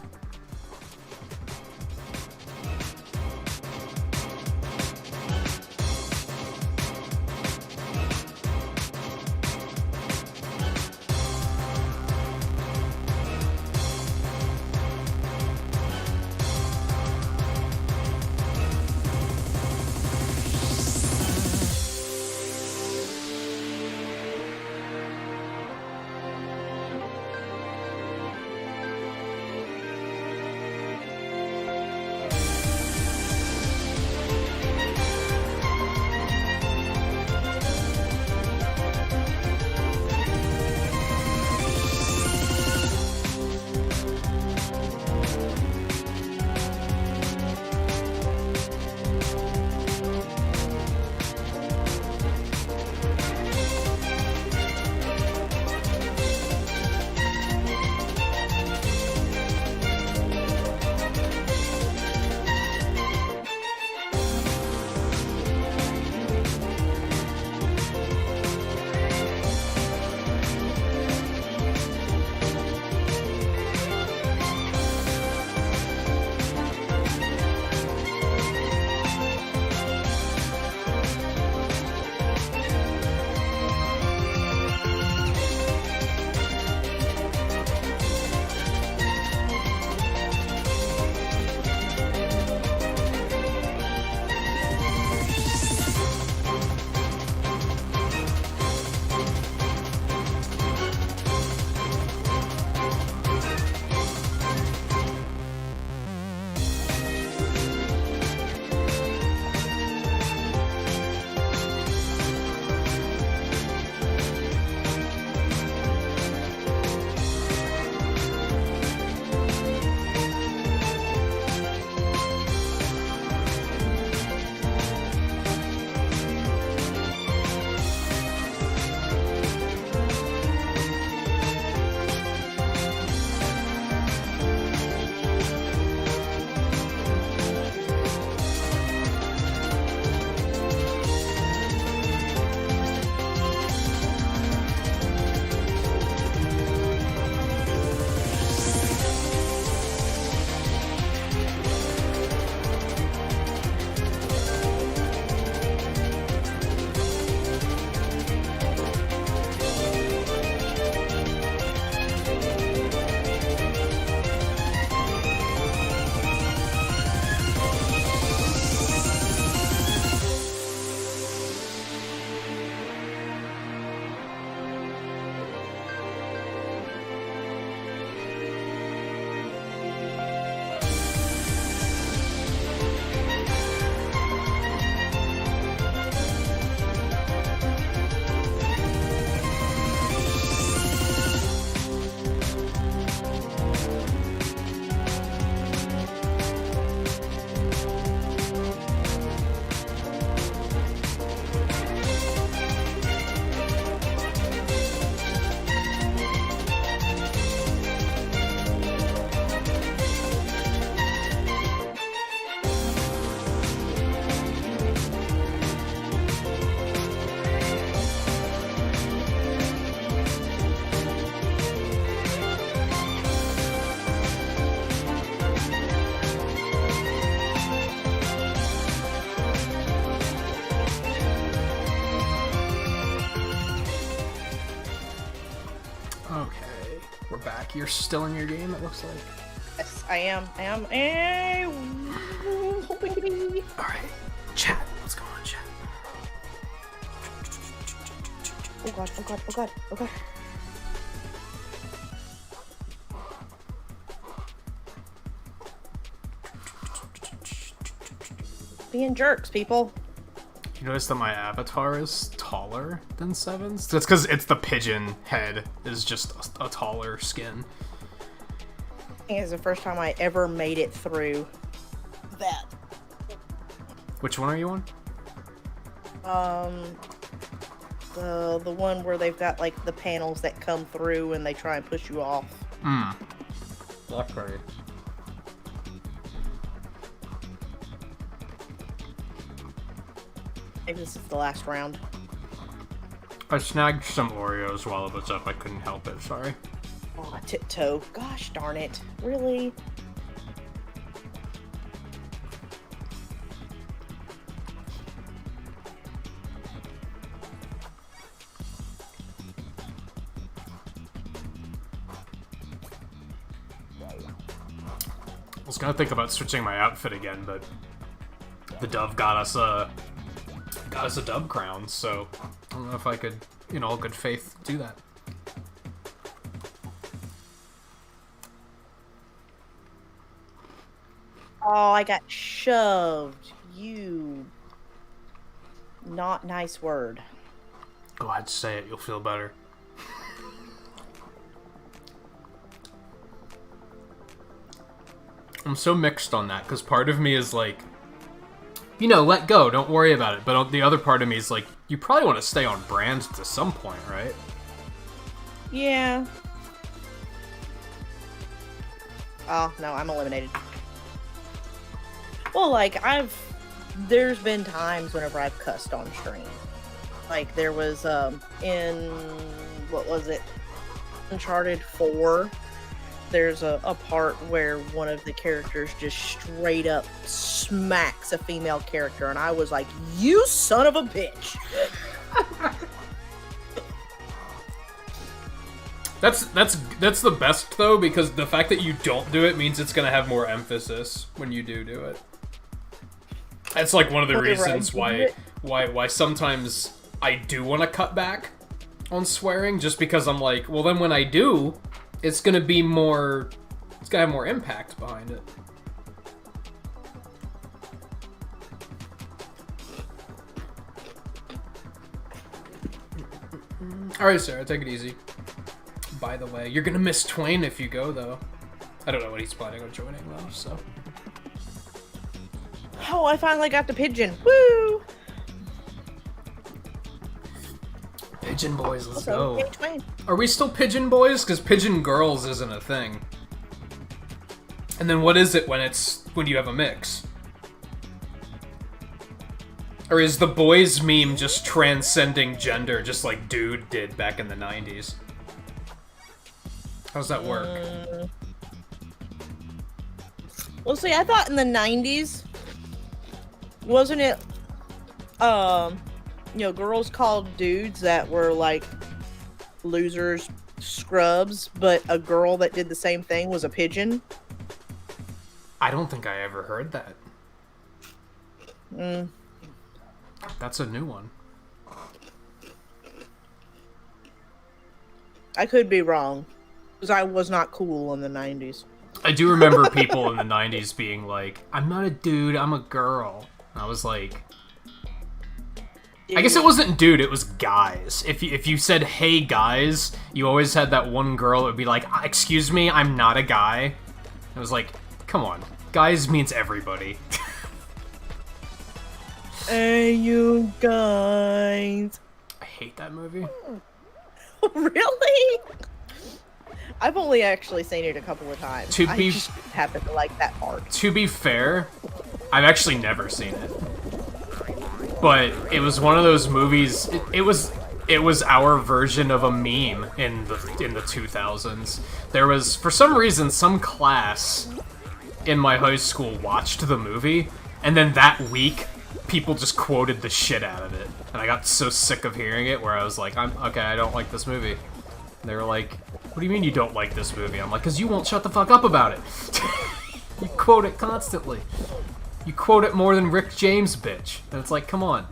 You're still in your game, it looks like. Yes, I am. Hoping to be. Alright. Chat. What's going on, chat? Oh god, oh god, oh god, oh god. Being jerks, people. You notice that my avatar is taller than Seven's? That's because it's the pigeon head is just a taller skin. I think it's the first time I ever made it through that. Which one are you on? The one where they've got like the panels that come through and they try and push you off. Blackberry. Maybe this is the last round. I snagged some Oreos while it was up. I couldn't help it. Sorry. Oh, tiptoe. Gosh darn it. Really? I was gonna think about switching my outfit again, but the dove got us a dove crown, so I don't know if I could, in all good faith, do that. Oh, I got shoved. You. Not nice word. Go ahead, say it. You'll feel better. I'm so mixed on that, because part of me is like, you know, let go, don't worry about it. But the other part of me is like, you probably want to stay on brand to some point, right? Yeah. Oh, no, I'm eliminated. Well, like, there's been times whenever I've cussed on stream. Like, there was, in, what was it? Uncharted 4. There's a part where one of the characters just straight up smacks a female character, and I was like, you son of a bitch! That's the best, though, because the fact that you don't do it means it's gonna have more emphasis when you do it. That's like one of the reasons why sometimes I do want to cut back on swearing, just because I'm like, well, then when I do, it's gonna be more, it's gonna have more impact behind it. Alright, Sarah, take it easy. By the way, you're gonna miss Twain if you go, though. I don't know what he's planning on joining, though, so. Oh, I finally got the pigeon. Woo! Pigeon boys, let's Also, go. Twain. Are we still pigeon boys? Because pigeon girls isn't a thing. And then what is it when you have a mix? Or is the boys meme just transcending gender, just like Dude did back in the 90s? How's that work? Well, see, I thought in the 90s, wasn't it, girls called dudes that were, like, losers, scrubs, but a girl that did the same thing was a pigeon? I don't think I ever heard that. That's a new one. I could be wrong, because I was not cool in the 90s. I do remember people in the 90s being like, I'm not a dude, I'm a girl. And I was like... I guess it wasn't dude, it was guys. If you said, hey guys, you always had that one girl that would be like, excuse me, I'm not a guy. It was like, come on. Guys means everybody. Hey, you guys. I hate that movie. Really? I've only actually seen it a couple of times. I just happen to like that part. To be fair, I've actually never seen it. But it was one of those movies. It was our version of a meme in the 2000s. There was, for some reason, some class in my high school watched the movie, and then that week, people just quoted the shit out of it. And I got so sick of hearing it, where I was like, I don't like this movie. And they were like, what do you mean you don't like this movie? I'm like, because you won't shut the fuck up about it. You quote it constantly. You quote it more than Rick James, bitch. And it's like, come on.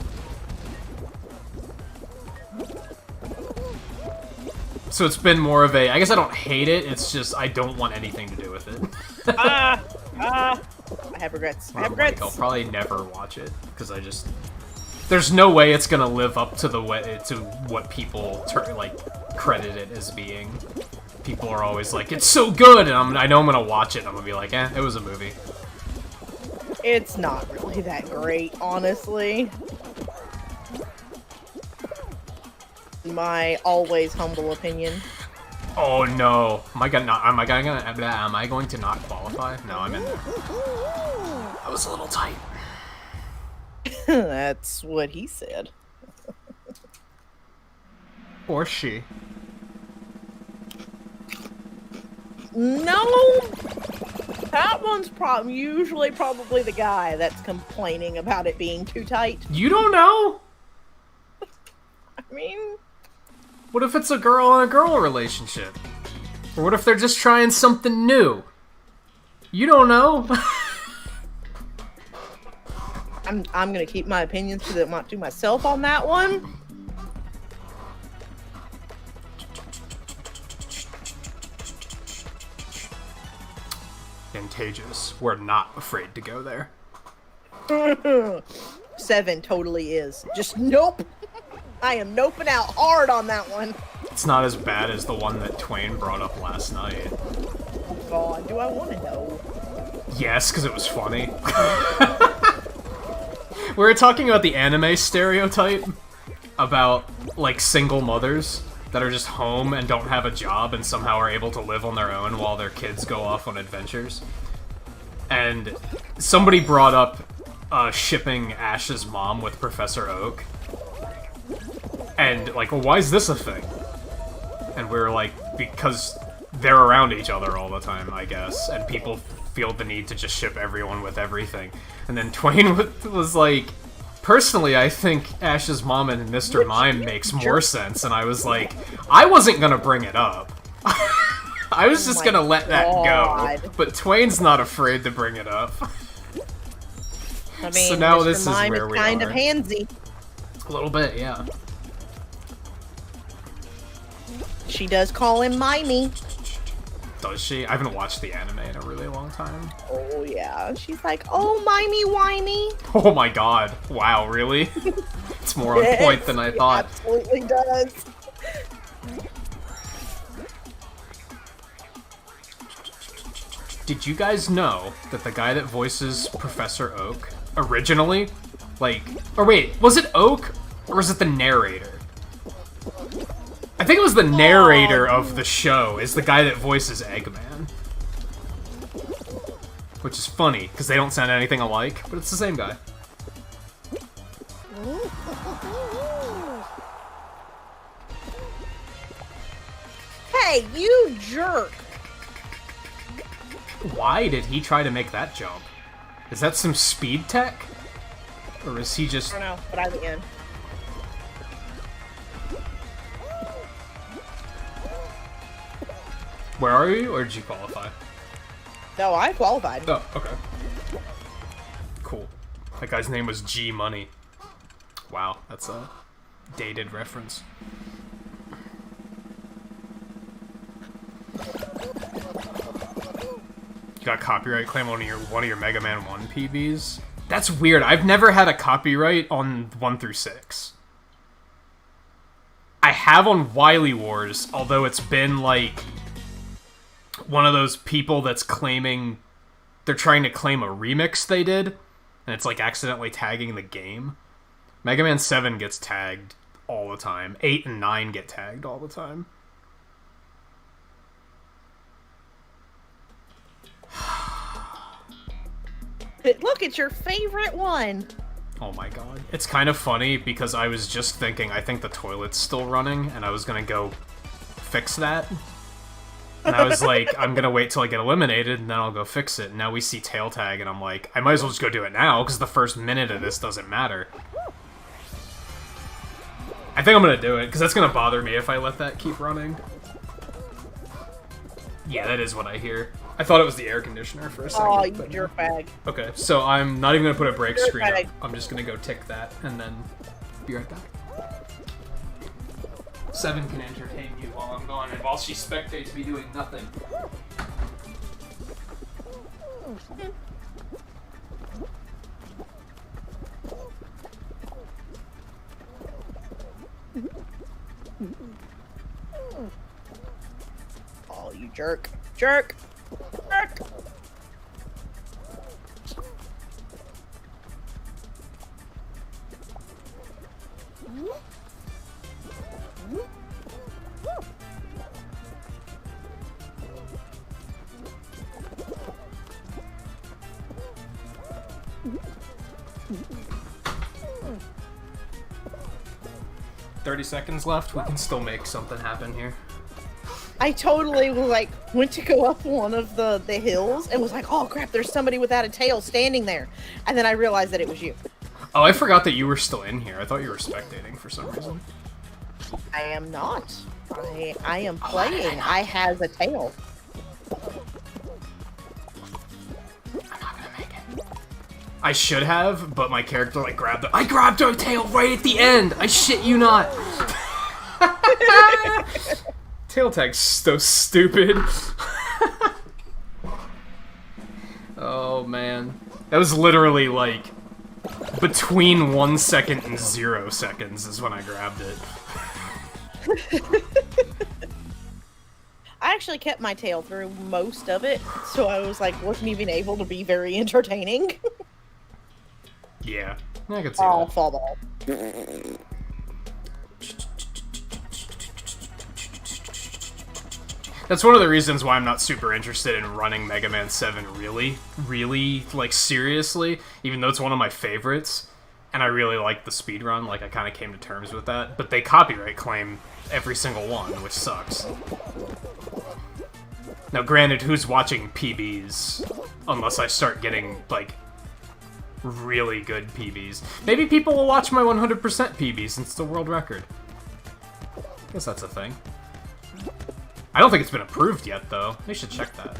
So it's been more of a, I guess I don't hate it, it's just I don't want anything to do with it. I have regrets. I have regrets. I'll probably never watch it, because I just... There's no way it's gonna live up to what people credit it as being. People are always like, it's so good, and I know I'm gonna watch it, and I'm gonna be like, it was a movie. It's not really that great, honestly. My always humble opinion. Oh no! Am I going to not qualify? No, I'm in there. That was a little tight. That's what he said. Or she. No! That one's usually probably the guy that's complaining about it being too tight. You don't know? I mean... What if it's a girl and a girl relationship? Or what if they're just trying something new? You don't know. I'm gonna keep my opinions to myself on that one. Nintagious. We're not afraid to go there. 7 totally is. Just nope. I am noping out hard on that one. It's not as bad as the one that Twain brought up last night. Oh god, do I want to know? Yes, because it was funny. We were talking about the anime stereotype about, like, single mothers that are just home and don't have a job and somehow are able to live on their own while their kids go off on adventures. And somebody brought up shipping Ash's mom with Professor Oak. And, like, well, why is this a thing? And we were like, because they're around each other all the time, I guess, and people feel the need to just ship everyone with everything. And then Twain was like, personally, I think Ash's mom and Mr. Mime makes more sense, and I was like, I wasn't gonna bring it up. I was just gonna let that go, but Twain's not afraid to bring it up. I mean, so now Mr. this Mime is where we kind are. of handsy. A little bit, yeah. She does call him Mimey. Does she? I haven't watched the anime in a really long time. Oh yeah, she's like, oh Mimey whiny. Oh my god. Wow, really? It's more on point than I thought. Absolutely does. Did you guys know that the guy that voices Professor Oak originally, like, or wait, was it Oak or was it the narrator? I think it was the narrator of the show is the guy that voices Eggman. Which is funny, because they don't sound anything alike, but it's the same guy. Hey, you jerk! Why did he try to make that jump? Is that some speed tech? Or is he just... I don't know, but I win. Where are you, or did you qualify? No, I qualified. Oh, okay. Cool. That guy's name was G Money. Wow, that's a dated reference. You got a copyright claim on one of your Mega Man 1 PBs? That's weird. I've never had a copyright on 1 through 6. I have on Wily Wars, although it's been like one of those people that's claiming they're trying to claim a remix they did, and it's like accidentally tagging the game. Mega Man 7 gets tagged all the time. 8 and 9 get tagged all the time. But look, it's your favorite one. Oh my god. It's kind of funny because I was just thinking I think the toilet's still running, and I was gonna go fix that. And I was like, I'm gonna wait till I get eliminated, and then I'll go fix it. And now we see tail tag, and I'm like, I might as well just go do it now, because the first minute of this doesn't matter. I think I'm gonna do it, because that's gonna bother me if I let that keep running. Yeah, that is what I hear. I thought it was the air conditioner for a second. Oh, you but jerkbag. Okay, so I'm not even gonna put a break screen up. Dirtbag. I'm just gonna go tick that, and then be right back. 7 can entertain you while I'm gone, and while she spectates me doing nothing. Oh, you jerk. Jerk! Jerk! 30 seconds left. We can still make something happen here. I totally was like, went to go up one of the hills and was like, oh crap, there's somebody without a tail standing there. And then I realized that it was you. Oh, I forgot that you were still in here. I thought you were spectating for some reason. I am not. I am playing. I has a tail. I'm not gonna make it. I should have, but my character like grabbed I grabbed her tail right at the end! I shit you not! Tail tag's so stupid. Oh man. That was literally like between 1 second and 0 seconds is when I grabbed it. I actually kept my tail through most of it, so I was like, wasn't even able to be very entertaining. Yeah, I can see that. Fall ball. That's one of the reasons why I'm not super interested in running Mega Man 7 really, like, seriously, even though it's one of my favorites, and I really like the speedrun, like, I kind of came to terms with that, but they copyright claim every single one, which sucks. Now, granted, who's watching PBs, unless I start getting, like, really good PBs? Maybe people will watch my 100% PB since it's a world record. I guess that's a thing. I don't think it's been approved yet, though. They should check that.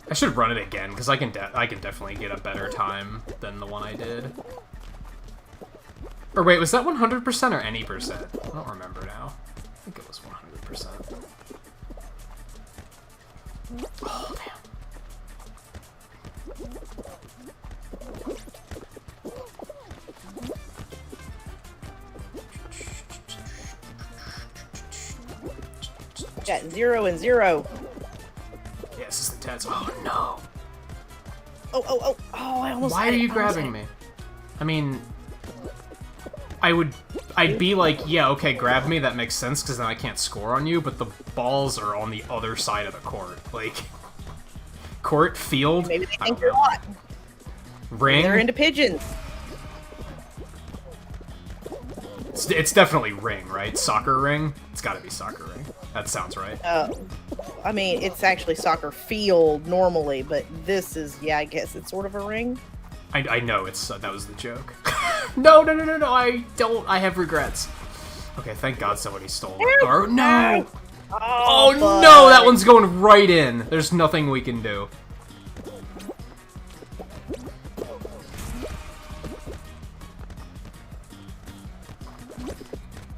I should run it again, because I can definitely get a better time than the one I did. Or wait, was that 100% or any percent? I don't remember now. I think it was 100%. Oh, damn. Got 0 and 0. Yeah, this is intense. Oh, no. Oh, I almost Why had are it. you grabbing me? I mean, I'd be like, yeah, okay, grab me, that makes sense, because then I can't score on you, but the balls are on the other side of the court. Like, court, field, Maybe they think you're hot. ring. They're into pigeons. It's definitely ring, right? Soccer ring? It's gotta be soccer ring. That sounds right. I mean, it's actually soccer field normally, but this is, yeah, I guess it's sort of a ring. I know, it's that was the joke. No, I have regrets. Okay, thank God somebody stole it. Or, no! Oh no, that one's going right in. There's nothing we can do.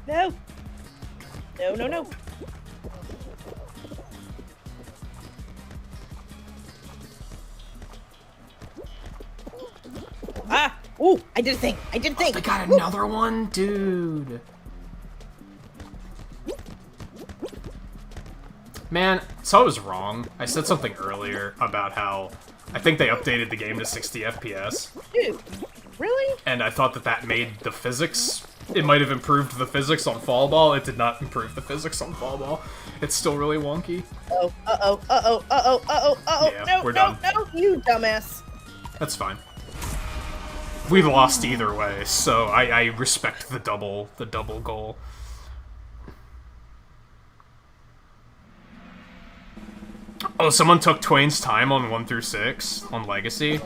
No. No. Ah! Ooh, I did a thing. I got another one? Dude. Man, so I was wrong. I said something earlier about how I think they updated the game to 60 FPS. Dude, really? And I thought that made the physics... It might have improved the physics on Fall Ball. It did not improve the physics on Fall Ball. It's still really wonky. Yeah, No, we're done. No, you dumbass. That's fine. We lost either way, so I respect the double goal. Oh, someone took Twain's time on 1 through 6 on Legacy.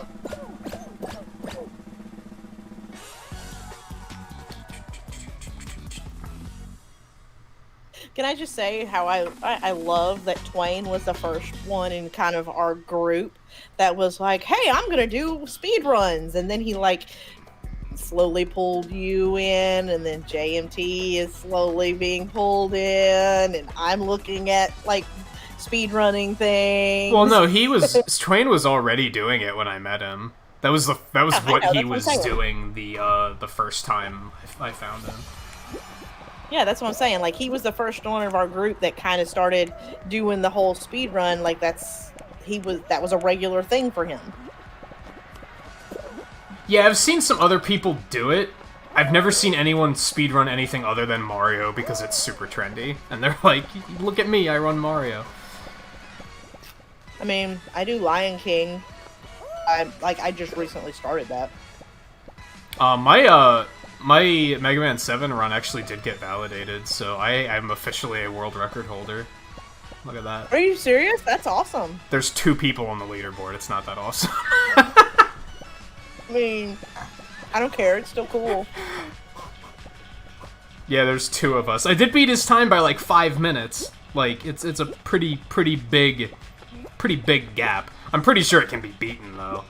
Can I just say how I love that Twain was the first one in kind of our group that was like, hey, I'm gonna do speed runs, and then he like slowly pulled you in, and then JMT is slowly being pulled in, and I'm looking at like speed running things. Well, no, Twain was already doing it when I met him. That was what he was doing the first time I found him. Yeah, that's what I'm saying. Like, he was the first one of our group that kind of started doing the whole speed run. Like, that was a regular thing for him. Yeah, I've seen some other people do it. I've never seen anyone speedrun anything other than Mario because it's super trendy. And they're like, look at me, I run Mario. I mean, I do Lion King. I just recently started that. My Mega Man 7 run actually did get validated, so I'm officially a world record holder. Look at that. Are you serious? That's awesome. There's 2 people on the leaderboard. It's not that awesome. I mean, I don't care. It's still cool. Yeah, there's 2 of us. I did beat his time by like 5 minutes. Like it's a pretty big gap. I'm pretty sure it can be beaten though.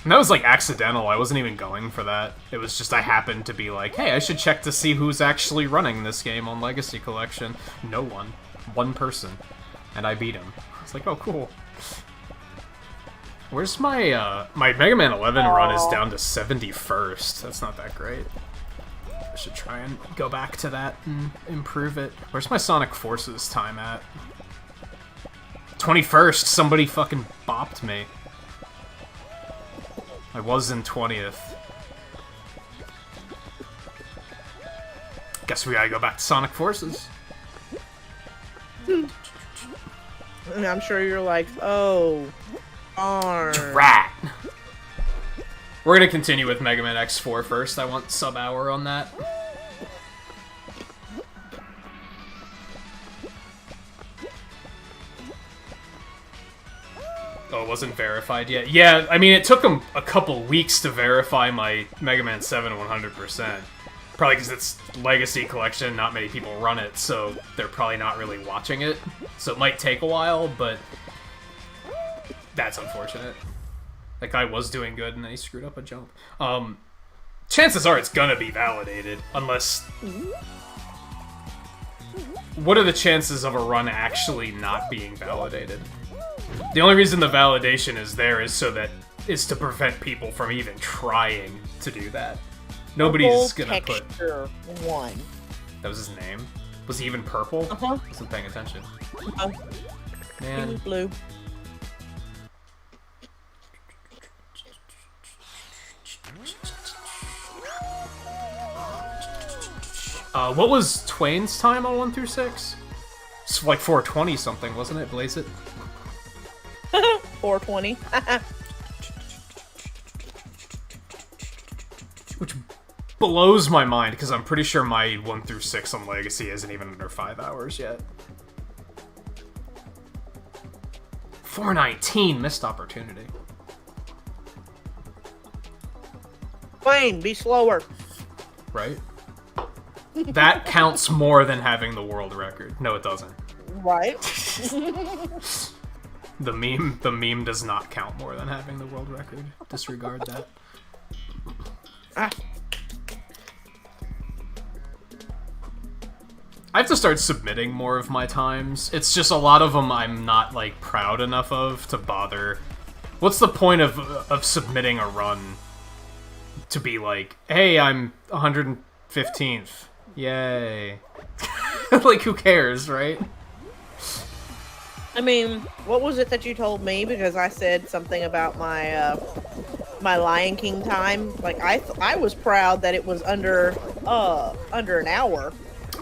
And that was like accidental. I wasn't even going for that. It was just I happened to be like, hey, I should check to see who's actually running this game on Legacy Collection. No one. One person. And I beat him. I was like, oh, cool. Where's my, my Mega Man 11 run is down to 71st. That's not that great. I should try and go back to that and improve it. Where's my Sonic Forces time at? 21st. Somebody fucking bopped me. I was in 20th. Guess we gotta go back to Sonic Forces. And I'm sure you're like, oh, darn. Drat! We're gonna continue with Mega Man X4 first. I want sub-hour on that. Oh, it wasn't verified yet. Yeah, I mean, it took them a couple weeks to verify my Mega Man 7 100%. Probably because it's Legacy Collection, not many people run it, so they're probably not really watching it. So it might take a while, but that's unfortunate. That guy was doing good, and then he screwed up a jump. Chances are it's gonna be validated, unless... What are the chances of a run actually not being validated? The only reason the validation is there is to prevent people from even trying to do that. Nobody's gonna put... One. That was his name? Was he even purple? Uh-huh. Wasn't paying attention. Uh-huh. He Man. was blue. What was Twain's time on 1 through 6? It's like 420 something, wasn't it? Blaze it. 420. Which blows my mind, because I'm pretty sure my 1 through 6 on Legacy isn't even under 5 hours yet. 419, missed opportunity. Wayne, be slower. Right? That counts more than having the world record. No, it doesn't. Right? The meme does not count more than having the world record. Disregard that. Ah. I have to start submitting more of my times. It's just a lot of them I'm not, like, proud enough of to bother. What's the point of submitting a run to be like, hey, I'm 115th. Yay. Like, who cares, right? I mean, what was it that you told me? Because I said something about my my Lion King time. Like, I was proud that it was under an hour.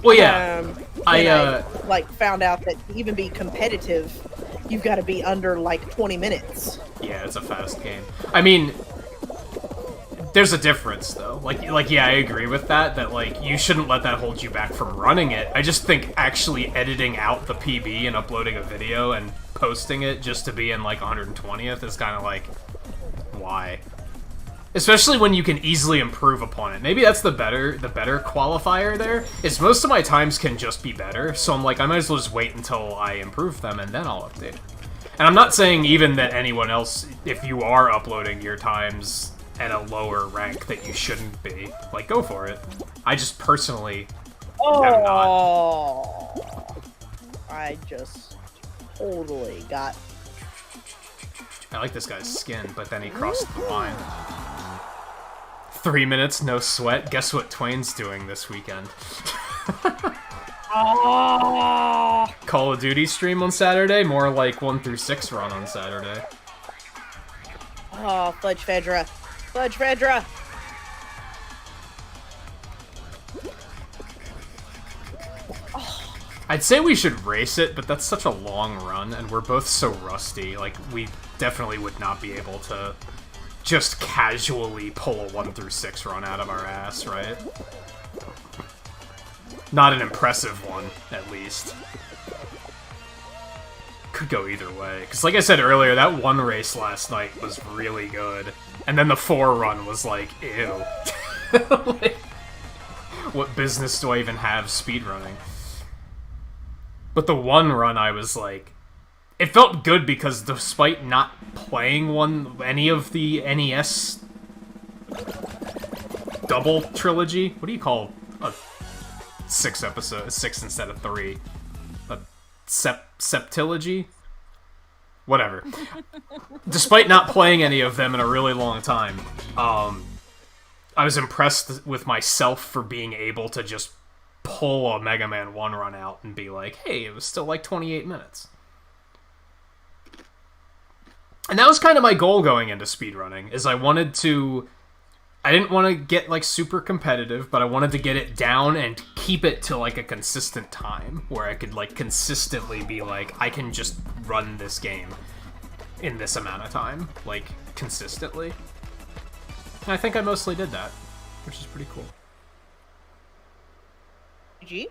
Well, yeah. I like found out that to even be competitive, you've got to be under like 20 minutes. Yeah, it's a fast game. I mean, there's a difference though. Like yeah, I agree with that. That like you shouldn't let that hold you back from running it. I just think actually editing out the PB and uploading a video and posting it just to be in like 120th is kind of like, why? Especially when you can easily improve upon it. Maybe that's the better qualifier there, is most of my times can just be better, so I'm like, I might as well just wait until I improve them and then I'll update it. And I'm not saying even that anyone else, if you are uploading your times at a lower rank, that you shouldn't be. Like, go for it. I just personally am not. I just totally got... I like this guy's skin, but then he crossed the line. 3 minutes, no sweat. Guess what Twain's doing this weekend? Call of Duty stream on Saturday? More like 1 through 6 run on Saturday. Oh, Fudge Fedra. Fudge Fedra! Oh. I'd say we should race it, but that's such a long run, and we're both so rusty. Like, we definitely would not be able to just casually pull a 1 through 6 run out of our ass, right? Not an impressive one, at least. Could go either way. Because like I said earlier, that one race last night was really good. And then the 4 run was like, ew. Like, what business do I even have speedrunning? But the 1 run, I was like... It felt good because despite not playing any of the NES double trilogy... What do you call a 6 episode? 6 instead of 3? A septilogy? Whatever. Despite not playing any of them in a really long time, I was impressed with myself for being able to just pull a Mega Man 1 run out and be like, hey, it was still like 28 minutes. And that was kind of my goal going into speedrunning, is I didn't want to get like super competitive, but I wanted to get it down and keep it to like a consistent time where I could like consistently be like, I can just run this game in this amount of time, like consistently. And I think I mostly did that, which is pretty cool. GG?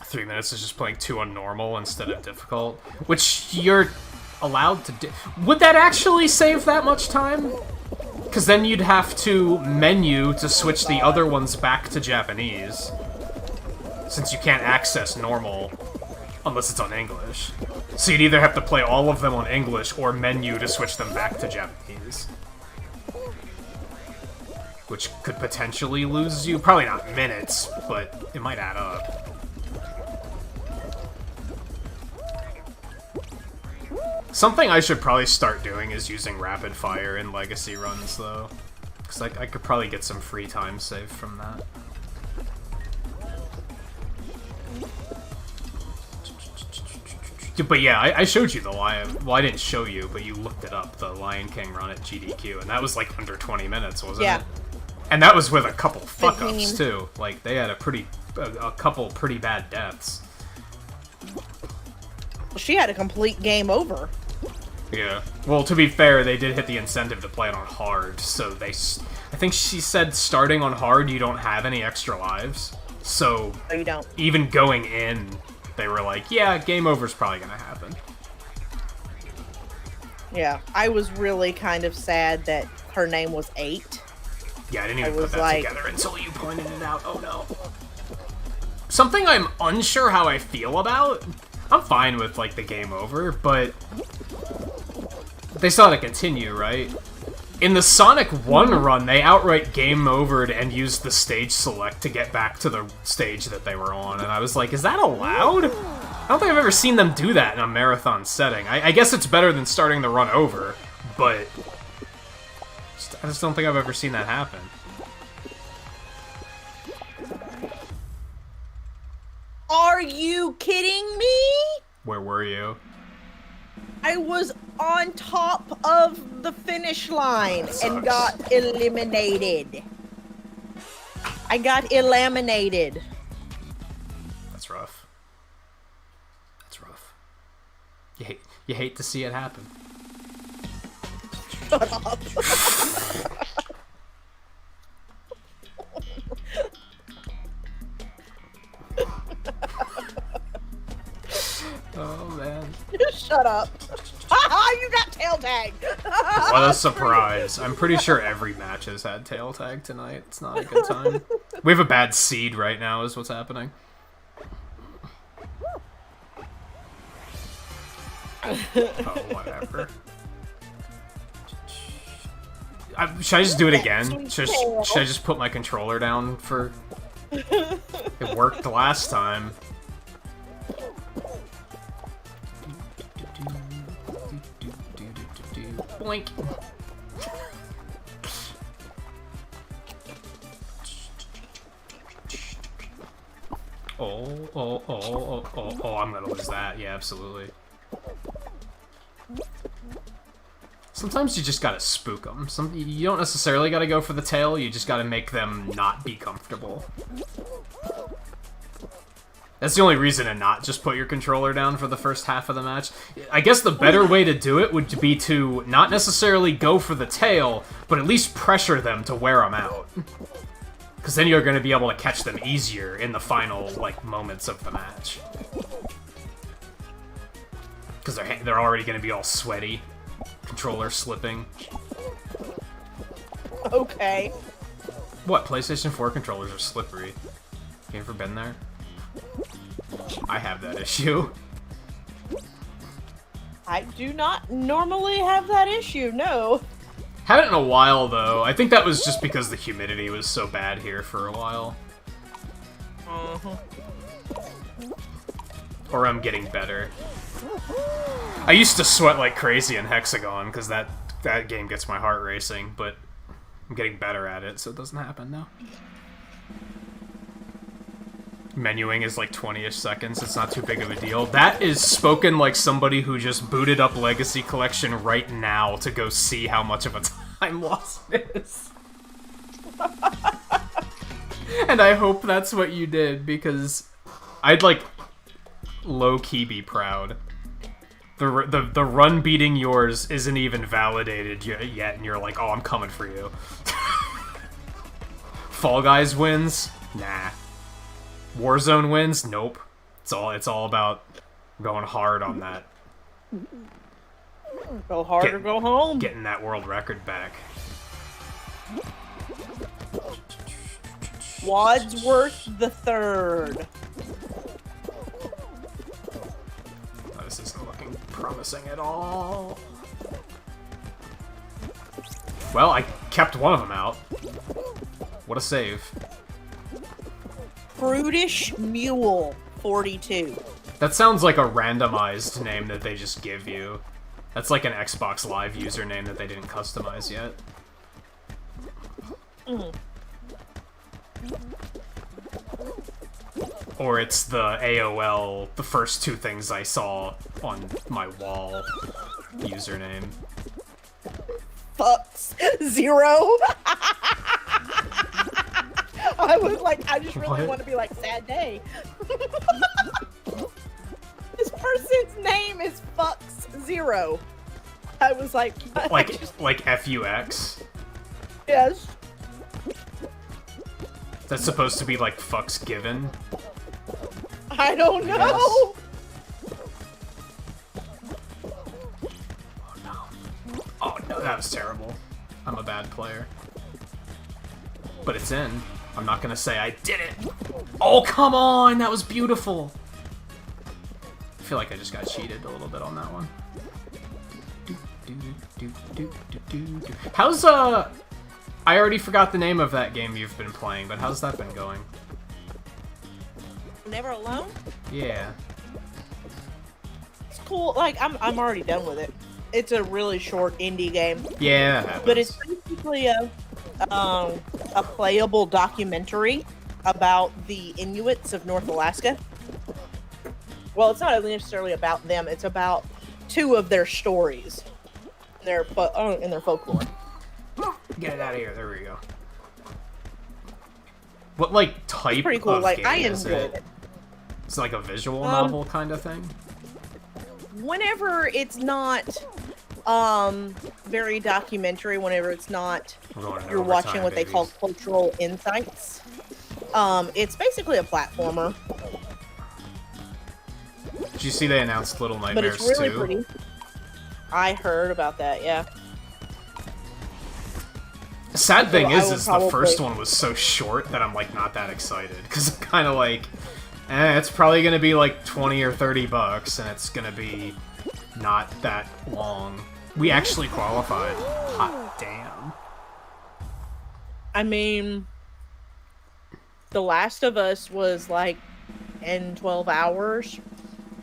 3 minutes is just playing 2 on normal instead of difficult, which you're allowed to do. Would that actually save that much time? Because then you'd have to menu to switch the other ones back to Japanese, since you can't access normal unless it's on English. So you'd either have to play all of them on English or menu to switch them back to Japanese. Which could potentially lose you, probably not minutes, but it might add up. Something I should probably start doing is using rapid fire in legacy runs, though. Because I could probably get some free time saved from that. But yeah, I showed you the Lion... Well, I didn't show you, but you looked it up, the Lion King run at GDQ, and that was like under 20 minutes, wasn't it? And that was with a couple fuck-ups, too. Like, they had a couple pretty bad deaths. She had a complete game over. Yeah. Well, to be fair, they did hit the incentive to play it on hard, so I think she said starting on hard, you don't have any extra lives. So, no, you don't. Even going in, they were like, yeah, game over's probably gonna happen. Yeah, I was really kind of sad that her name was 8. Yeah, I didn't even put that together until you pointed it out. Oh no. Something I'm unsure how I feel about. I'm fine with, like, the game over, but they still had to continue, right? In the Sonic 1 run, they outright game overed and used the stage select to get back to the stage that they were on, and I was like, is that allowed? I don't think I've ever seen them do that in a marathon setting. I guess it's better than starting the run over, but I just don't think I've ever seen that happen. Are you kidding me? Where were you? I was on top of the finish line and got eliminated. I got eliminated. That's rough. That's rough. You hate to see it happen. Shut up. Oh man. Shut up. Haha, you got tail tagged. What a surprise. I'm pretty sure every match has had tail tag tonight. It's not a good time. We have a bad seed right now is what's happening. Oh, whatever. Should I just do it again? Should I just put my controller down for... It worked last time. Boink. Oh, I'm gonna lose that. Yeah, absolutely. Sometimes you just gotta spook them. You don't necessarily gotta go for the tail, you just gotta make them not be comfortable. That's the only reason to not just put your controller down for the first half of the match. I guess the better way to do it would be to not necessarily go for the tail, but at least pressure them to wear them out. Because then you're going to be able to catch them easier in the final, like, moments of the match. Because they're already going to be all sweaty. Controller slipping. Okay. What? PlayStation 4 controllers are slippery. You ever been there? I have that issue. I do not normally have that issue, no. Haven't in a while, though. I think that was just because the humidity was so bad here for a while. Or I'm getting better. I used to sweat like crazy in Hexagon, because that game gets my heart racing, but I'm getting better at it, so it doesn't happen now. Menuing is like 20-ish seconds, it's not too big of a deal. That is spoken like somebody who just booted up Legacy Collection right now to go see how much of a time loss it is. And I hope that's what you did, because I'd like low-key be proud. The run beating yours isn't even validated yet, and you're like, oh, I'm coming for you. Fall Guys wins? Nah. Warzone wins? Nope. It's all about going hard on that. Go hard or go home. Getting that world record back. Wadsworth the Third. Oh, this isn't looking promising at all. Well, I kept one of them out. What a save. Prudish Mule 42. That sounds like a randomized name that they just give you. That's like an Xbox Live username that they didn't customize yet. Or it's the AOL, the first two things I saw on my wall username. Fucks Zero. I was like, I just really want to be like, sad day. This person's name is Fucks Zero. I was like, like FUX? Yes. That's supposed to be like fucks given? I don't know. Oh no. Oh no, that was terrible. I'm a bad player. But it's in. I'm not gonna say I did it. Oh, come on! That was beautiful! I feel like I just got cheated a little bit on that one. How's, I already forgot the name of that game you've been playing, but how's that been going? Never Alone? Yeah. It's cool. Like, I'm already done with it. It's a really short indie game. Yeah, that happens. But it's basically a playable documentary about the Inuits of North Alaska. Well, it's not necessarily about them. It's about two of their stories, in their folklore. Get it out of here. There we go. What, like, type Pretty cool. of Like, game I is enjoyed it? it. It's like a visual novel kind of thing? Whenever it's not very documentary, whenever it's not you're watching what they call cultural insights, it's basically a platformer. Did you see they announced Little But Nightmares it's really 2? pretty. I heard about that, yeah. The sad thing So is the first one was so short that I'm, like, not that excited. Because I'm kind of like, it's probably going to be, like, 20 or 30 bucks, and it's going to be not that long. We actually qualified. Hot damn. I mean, The Last of Us was, like, 12 hours,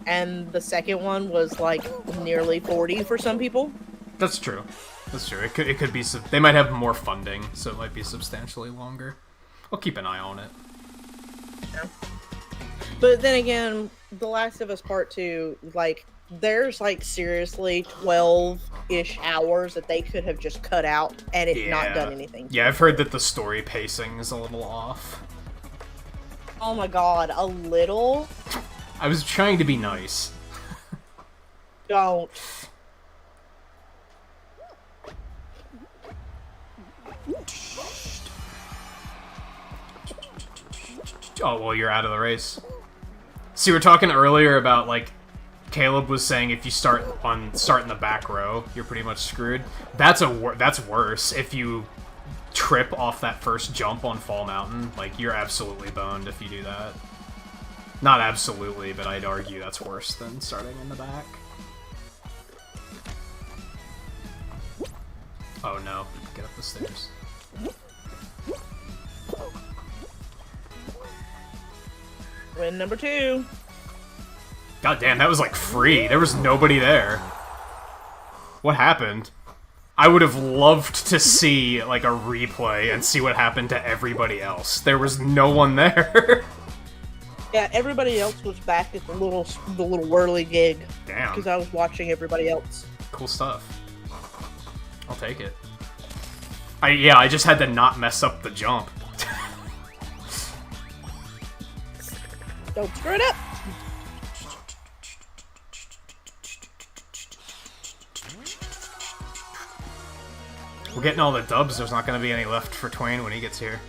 and the second one was, like, nearly 40 for some people. That's true. That's true. It could be... They might have more funding, so it might be substantially longer. I'll keep an eye on it. Yeah. But then again, The Last of Us Part 2, like, there's, like, seriously 12-ish hours that they could have just cut out and it not done anything. Yeah, I've heard that the story pacing is a little off. Oh my god, a little? I was trying to be nice. Don't. Oh, well, you're out of the race. See, we were talking earlier about, like, Caleb was saying if you start in the back row, you're pretty much screwed. That's worse. If you trip off that first jump on Fall Mountain, like, you're absolutely boned if you do that. Not absolutely, but I'd argue that's worse than starting in the back. Oh no, get up the stairs. Win number 2. God damn, that was like free. There was nobody there. What happened? I would have loved to see like a replay and see what happened to everybody else. There was no one there. Yeah, everybody else was back at the little whirly gig. Damn. Because I was watching everybody else. Cool stuff. I'll take it. I just had to not mess up the jump. Don't screw it up. We're getting all the dubs. There's not going to be any left for Twain when he gets here.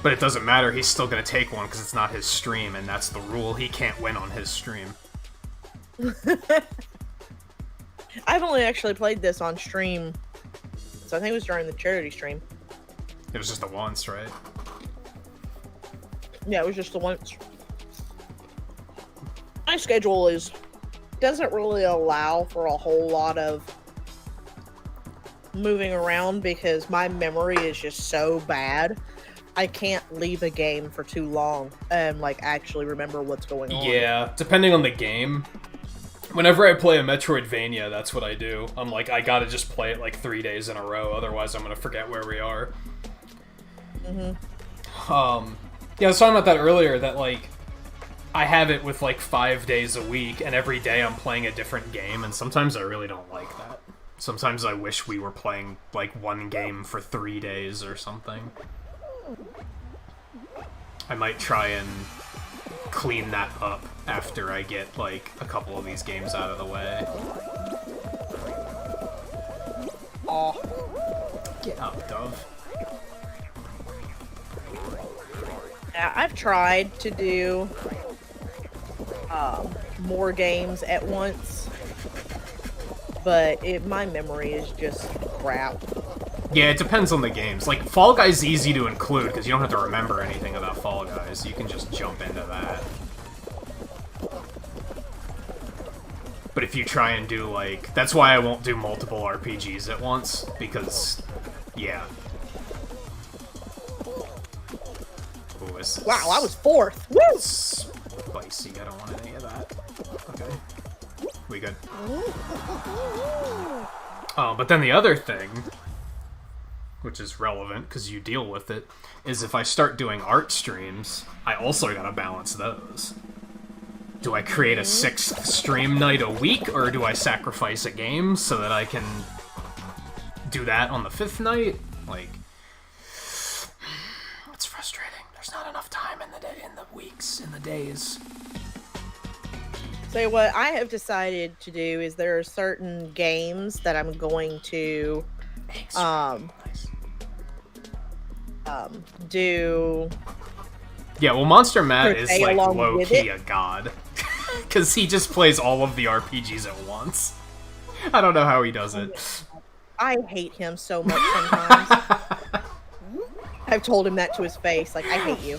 But it doesn't matter. He's still going to take one because it's not his stream, and that's the rule. He can't win on his stream. I've only actually played this on stream, so I think it was during the charity stream. It was just the once, right? Yeah, it was just the once. My schedule doesn't really allow for a whole lot of moving around because my memory is just so bad. I can't leave a game for too long and like actually remember what's going on. Yeah, depending on the game. Whenever I play a Metroidvania, that's what I do. I'm like, I gotta just play it like 3 days in a row, otherwise I'm gonna forget where we are. Yeah, I was talking about that earlier, that like, I have it with like 5 days a week, and every day I'm playing a different game, and sometimes I really don't like that. Sometimes I wish we were playing like one game for 3 days or something. I might try and clean that up after I get like a couple of these games out of the way. Oh, Get up, Dove. yeah, I've tried to do more games at once, but my memory is just crap. Yeah, it depends on the games. Like, Fall Guys easy to include, because you don't have to remember anything about Fall Guys. You can just jump into that. But if you try and do, like... That's why I won't do multiple RPGs at once, because... Yeah. Ooh, this is... Wow, I was 4th! Woo! Spicy, I don't want any of that. Okay. We good. Oh, but then the other thing, which is relevant because you deal with it, is if I start doing art streams, I also gotta balance those. Do I create a 6th stream night a week, or do I sacrifice a game so that I can do that on the 5th night? Like, it's frustrating. There's not enough time in the day, in the weeks, in the days. So what I have decided to do is there are certain games that I'm going to do. Yeah, well, Monster Matt is Stay like along low with key it. a god, because he just plays all of the RPGs at once. I don't know how he does it. I hate him so much sometimes. I've told him that to his face, like, I hate you.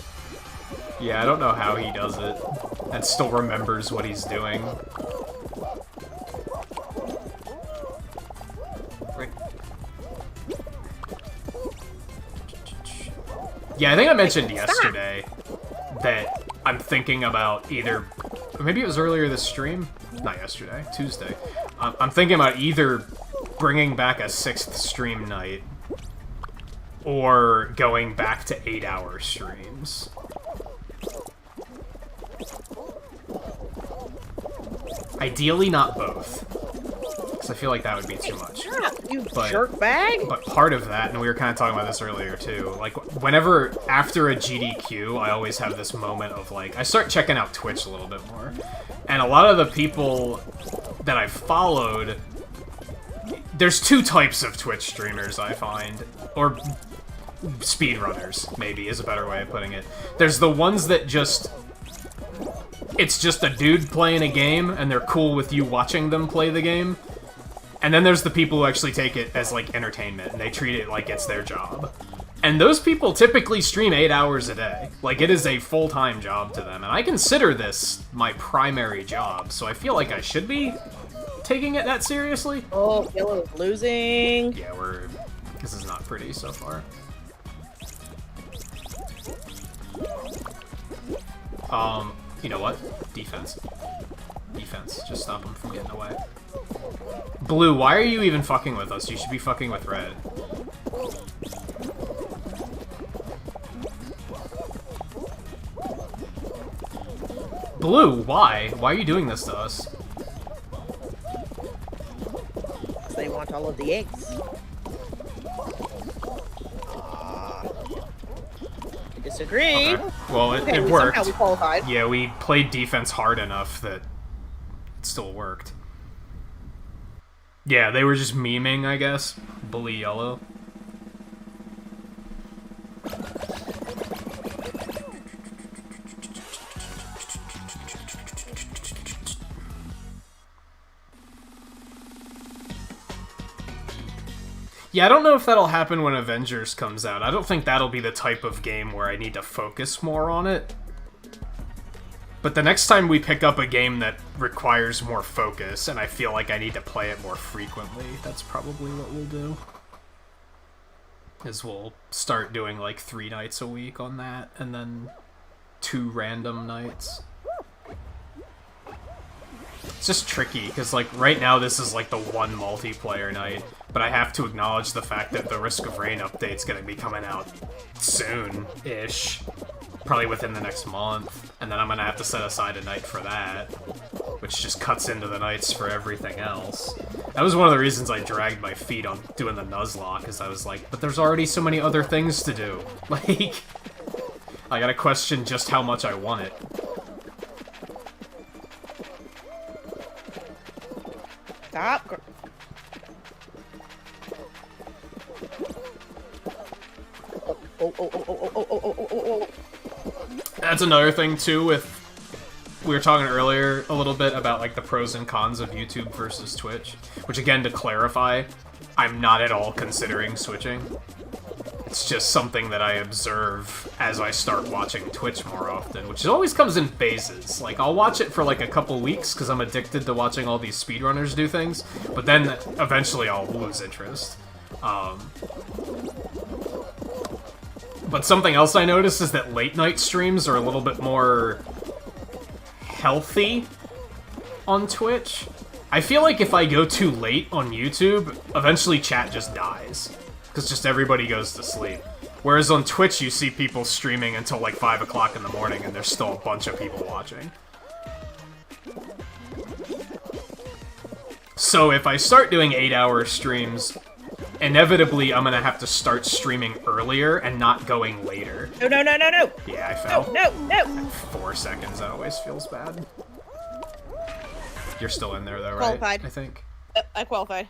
Yeah, I don't know how he does it, and still remembers what he's doing. Right. Yeah, I think I mentioned yesterday that I'm thinking about either... Maybe it was earlier this stream? Not yesterday, Tuesday. I'm thinking about either bringing back a 6th stream night or going back to 8-hour streams. Ideally not both. because I feel like that would be too much. Yeah, you jerk bag. But part of that, and we were kind of talking about this earlier too, like whenever after a GDQ, I always have this moment of like, I start checking out Twitch a little bit more. And a lot of the people that I've followed, there's two types of Twitch streamers I find, or speedrunners, maybe, is a better way of putting it. There's the ones that just... It's just a dude playing a game, and they're cool with you watching them play the game. And then there's the people who actually take it as, like, entertainment, and they treat it like it's their job. And those people typically stream 8 hours a day. Like, it is a full-time job to them. And I consider this my primary job, so I feel like I should be taking it that seriously. Oh, Yellow's losing. Yeah, this is not pretty so far. You know what? Defense. Defense. Just stop him from getting away. Blue, why are you even fucking with us? You should be fucking with red. Blue, why? Why are you doing this to us? They want all of the eggs. Disagree. Okay. Well, it worked. Somehow we qualified. Yeah, we played defense hard enough that it still worked. Yeah, they were just memeing, I guess. Bully yellow. Yeah, I don't know if that'll happen when Avengers comes out. I don't think that'll be the type of game where I need to focus more on it. But the next time we pick up a game that requires more focus, and I feel like I need to play it more frequently, that's probably what we'll do. Is we'll start doing like 3 nights a week on that, and then 2 random nights. It's just tricky, because like right now this is like the one multiplayer night, but I have to acknowledge the fact that the Risk of Rain update's gonna be coming out soon-ish. Probably within the next month, and then I'm gonna have to set aside a night for that, which just cuts into the nights for everything else. That was one of the reasons I dragged my feet on doing the Nuzlocke, because I was like, but there's already so many other things to do. Like, I gotta question just how much I want it. Stop. Oh. That's another thing, too, with... We were talking earlier a little bit about, like, the pros and cons of YouTube versus Twitch. Which, again, to clarify, I'm not at all considering switching. It's just something that I observe as I start watching Twitch more often, which always comes in phases. Like, I'll watch it for, like, a couple weeks, because I'm addicted to watching all these speedrunners do things, but then, eventually, I'll lose interest. But something else I noticed is that late-night streams are a little bit more healthy on Twitch. I feel like if I go too late on YouTube, eventually chat just dies. Because just everybody goes to sleep. Whereas on Twitch, you see people streaming until like 5 o'clock in the morning, and there's still a bunch of people watching. So if I start doing 8-hour streams, inevitably I'm gonna have to start streaming earlier and not going later. No. Yeah, I fell. No. 4 seconds, that always feels bad. You're still in there though, right? Qualified. I think. I qualified.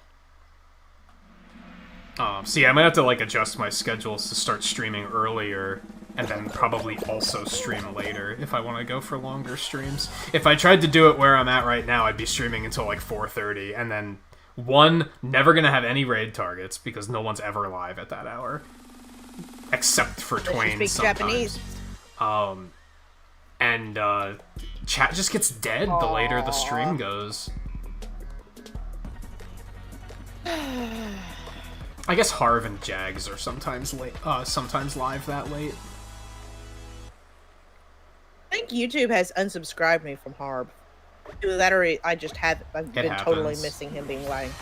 So yeah, I'm gonna have to like adjust my schedules to start streaming earlier, and then probably also stream later if I want to go for longer streams. If I tried to do it where I'm at right now, I'd be streaming until like 4:30, and then never gonna have any raid targets because no one's ever live at that hour, except for Twain sometimes. Japanese. And chat just gets dead the later the stream goes. I guess Harv and Jags are sometimes live that late. I think YouTube has unsubscribed me from Harb. Either that or I've been totally missing him being live.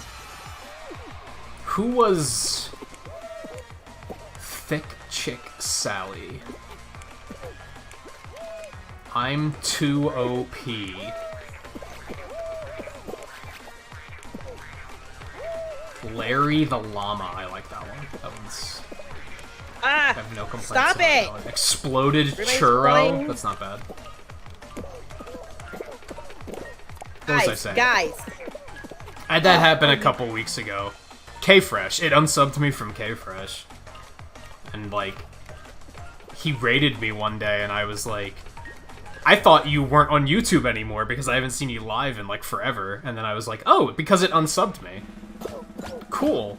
Who was Thick Chick Sally? I'm too OP. Larry the Llama. I like that one. That one's... Ah! I have no complaints Stop about it! that one. Exploded Everybody's Churro. playing. That's not bad. What was I saying? Guys. I had that happen a couple weeks ago. K-Fresh. It unsubbed me from K-Fresh. And, like, he raided me one day, and I was like, I thought you weren't on YouTube anymore because I haven't seen you live in, like, forever. And then I was like, oh, because it unsubbed me. Cool.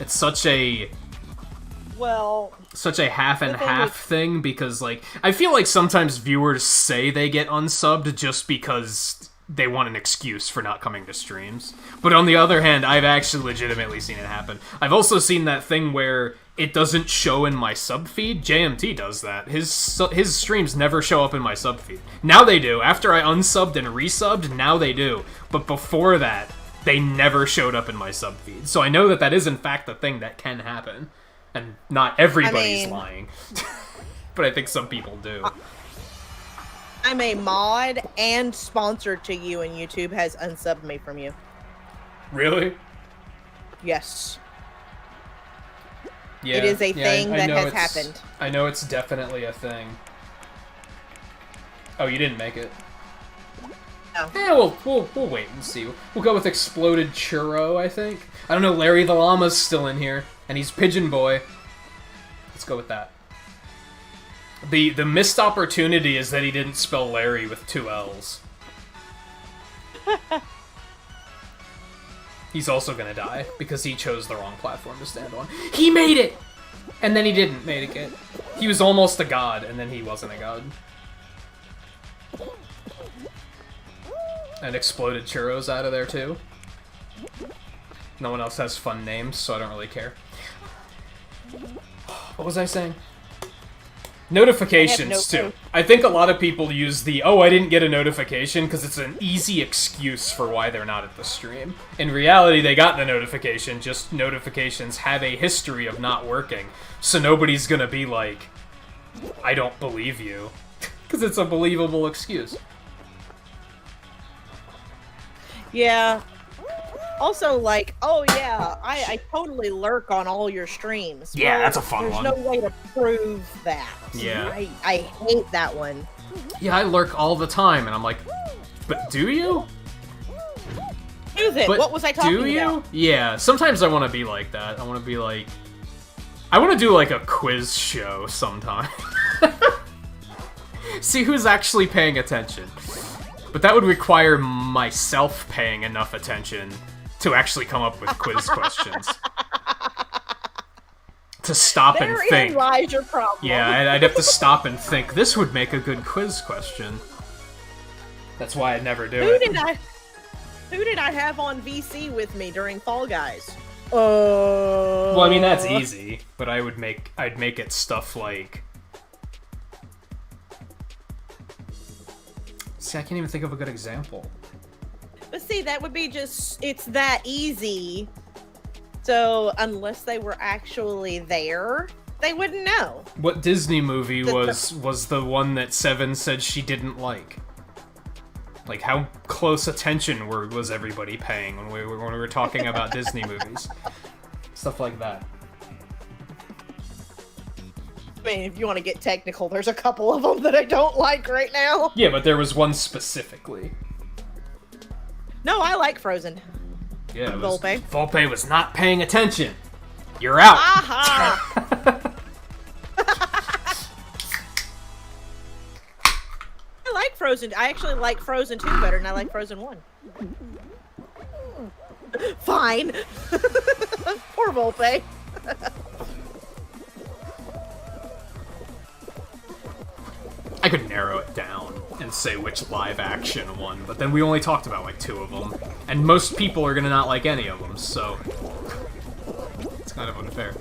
It's such a... Well... Such a half and half thing, because, like, I feel like sometimes viewers say they get unsubbed just because they want an excuse for not coming to streams. But on the other hand, I've actually legitimately seen it happen. I've also seen that thing where it doesn't show in my sub feed. JMT does that. His streams never show up in my sub feed. Now they do. After I unsubbed and resubbed, now they do. But before that, they never showed up in my sub feed. So I know that that is in fact the thing that can happen. And not everybody's lying. But I think some people do. I'm a mod and sponsored to you, and YouTube has unsubbed me from you. Really? Yes. Yeah, it is a thing that has happened. I know it's definitely a thing. Oh, you didn't make it? No. Yeah, we'll wait and see. We'll go with Exploded Churro, I think. I don't know, Larry the Llama's still in here. And he's Pigeon Boy. Let's go with that. The missed opportunity is that he didn't spell Larry with 2 L's. He's also gonna die, because he chose the wrong platform to stand on. He made it! And then he didn't make it. He was almost a god, and then he wasn't a god. And Exploded Churro's out of there, too. No one else has fun names, so I don't really care. What was I saying? Notifications, too. I think a lot of people use the, oh, I didn't get a notification, because it's an easy excuse for why they're not at the stream. In reality, they got the notification, just notifications have a history of not working. So nobody's gonna be like, I don't believe you. Because it's a believable excuse. Yeah. Also, like, oh yeah, I totally lurk on all your streams. Yeah, well, that's a fun one. There's no way to prove that. Yeah. I hate that one. Yeah, I lurk all the time, and I'm like, but do you? Prove it. But What was I talking do you? about? Yeah, sometimes I want to be like that. I want to be like... I want to do, like, a quiz show sometime. See who's actually paying attention. But that would require myself paying enough attention to actually come up with quiz questions. To stop and think. Therein lies your problem. Yeah, I'd have to stop and think. This would make a good quiz question. That's why I'd never do it. Who did I have on VC with me during Fall Guys? Well, I mean, that's easy, but I'd make it stuff like... See, I can't even think of a good example. But see, that would be just, it's that easy. So, unless they were actually there, they wouldn't know. What Disney movie was the one that Seven said she didn't like? Like, how close attention was everybody paying when we were talking about Disney movies? Stuff like that. I mean, if you want to get technical, there's a couple of them that I don't like right now. Yeah, but there was one specifically. No, I like Frozen. Yeah, Volpe. Volpe was not paying attention. You're out. Aha! I like Frozen. I actually like Frozen 2 better than I like Frozen 1. Fine. Poor Volpe. I could narrow it down and say which live action one, but then we only talked about like 2 of them, and most people are gonna not like any of them, so it's kind of unfair.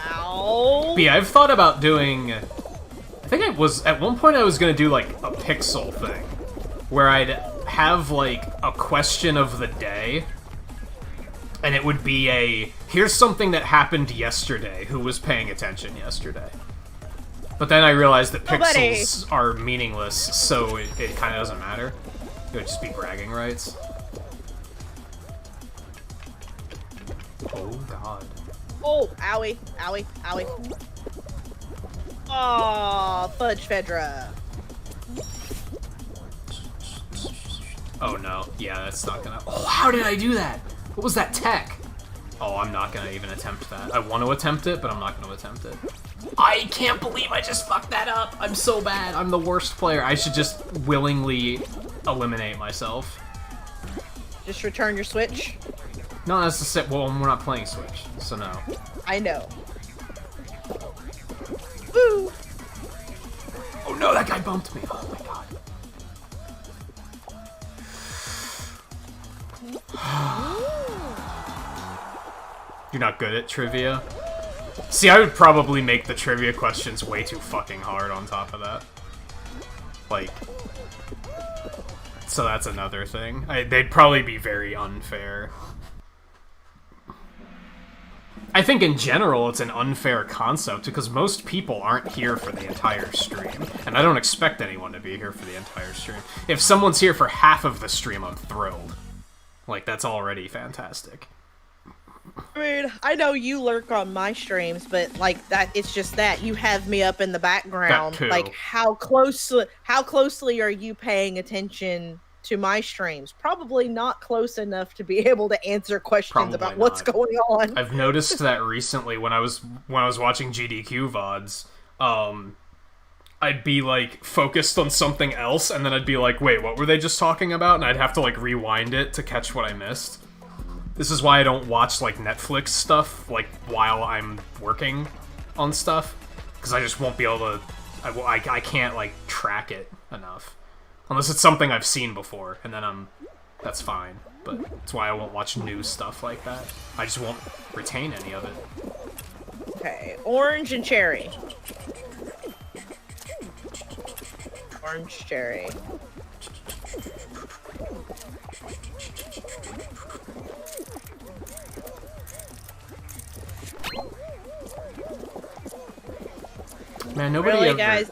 Ow. But yeah, I've thought about doing... I think at one point I was gonna do like a pixel thing, where I'd have like a question of the day, and it would be a, here's something that happened yesterday, who was paying attention yesterday? But then I realized that pixels are meaningless, so it kind of doesn't matter. It would just be bragging rights. Oh, God. Oh, owie, owie, owie. Oh, fudge Fedra. Oh, no. Yeah, that's not gonna... Oh, how did I do that? What was that tech? Oh, I'm not gonna even attempt that. I want to attempt it, but I'm not gonna attempt it. I can't believe I just fucked that up. I'm so bad. I'm the worst player. I should just willingly eliminate myself. Just return your Switch. No, that's the set. Well, we're not playing Switch, so no. I know. Woo! Oh no, that guy bumped me. Oh my god. You're not good at trivia? See, I would probably make the trivia questions way too fucking hard on top of that. Like... So that's another thing. They'd probably be very unfair. I think in general it's an unfair concept because most people aren't here for the entire stream. And I don't expect anyone to be here for the entire stream. If someone's here for half of the stream, I'm thrilled. Like, that's already fantastic. I mean, I know you lurk on my streams, but like that, it's just that you have me up in the background. That too. Like, how closely are you paying attention to my streams? Probably not close enough to be able to answer questions Probably about what's not. going on. I've noticed that recently when I was watching GDQ VODs, I'd be like focused on something else, and then I'd be like, wait, what were they just talking about? And I'd have to like rewind it to catch what I missed. This is why I don't watch like Netflix stuff like while I'm working on stuff, because I just won't be able to. I can't like track it enough, unless it's something I've seen before, and then that's fine. But that's why I won't watch new stuff like that. I just won't retain any of it. Okay, orange and cherry. Orange, cherry. Man, nobody Really, ever... guys?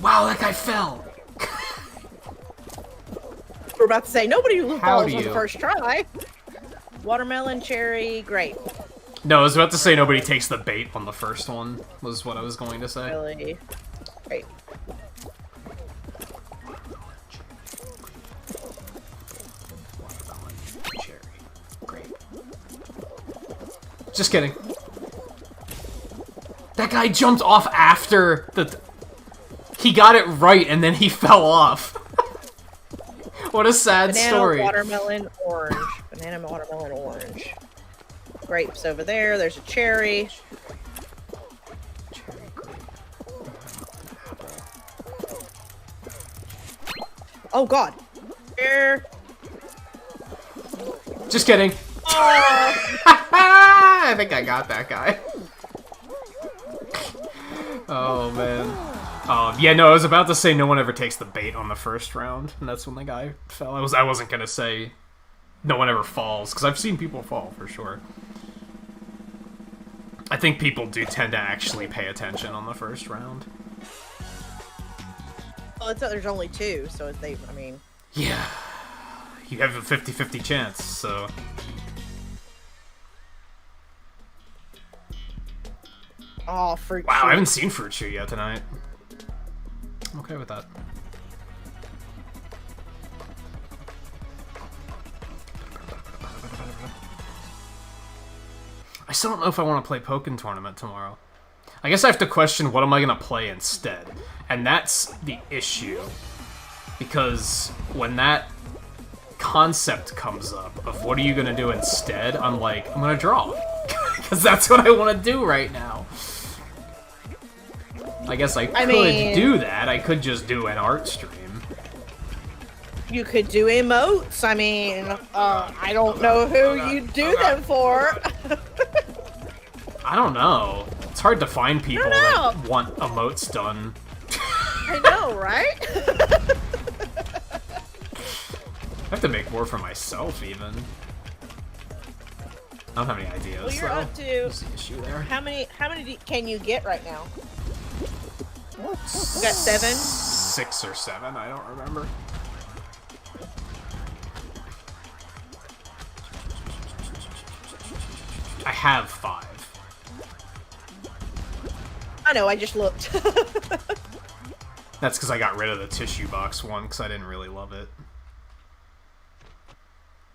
Wow, that guy fell! We're about to say, nobody How falls do on the you? first try. Watermelon, cherry, grape. No, I was about to say nobody takes the bait on the first one, was what I was going to say. Really? Grape. Watermelon, cherry, grape. Just kidding. That guy jumped off after the... He got it right, and then he fell off. What a sad Banana, story. watermelon, orange. Banana, watermelon, orange. Grapes over there. There's a cherry. Cherry, grape, apple. Oh, God. Here. Just kidding. Oh. I think I got that guy. Oh, man. Yeah, no, I was about to say no one ever takes the bait on the first round, and that's when the guy fell. I wasn't gonna say no one ever falls, because I've seen people fall, for sure. I think people do tend to actually pay attention on the first round. Well, there's only two, so I mean... Yeah. You have a 50-50 chance, so... Oh, fruit Wow, shoot. I haven't seen Fruit Shoot yet tonight. I'm okay with that. I still don't know if I want to play Pokken Tournament tomorrow. I guess I have to question what am I going to play instead. And that's the issue. Because when that concept comes up of what are you going to do instead, I'm like, I'm going to draw. Because that's what I want to do right now. I guess I could do that. I could just do an art stream. You could do emotes. I mean, I don't know who you'd do them for. I don't know. It's hard to find people that want emotes done. I know, right? I have to make more for myself, even. I don't have any ideas. Well, you're though. up to... What's the issue there? How many can you get right now? You got 7? 6 or 7, I don't remember. have 5. I know, I just looked. That's because I got rid of the tissue box one, because I didn't really love it.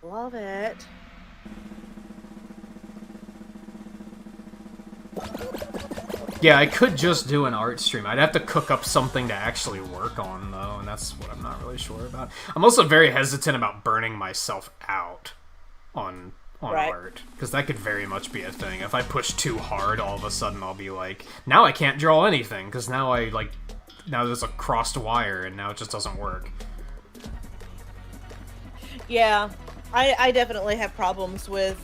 Love it. Yeah, I could just do an art stream. I'd have to cook up something to actually work on, though, and that's what I'm not really sure about. I'm also very hesitant about burning myself out on art, because that could very much be a thing. If I push too hard, all of a sudden I'll be like, now I can't draw anything, because now now there's a crossed wire, and now it just doesn't work. Yeah. I definitely have problems with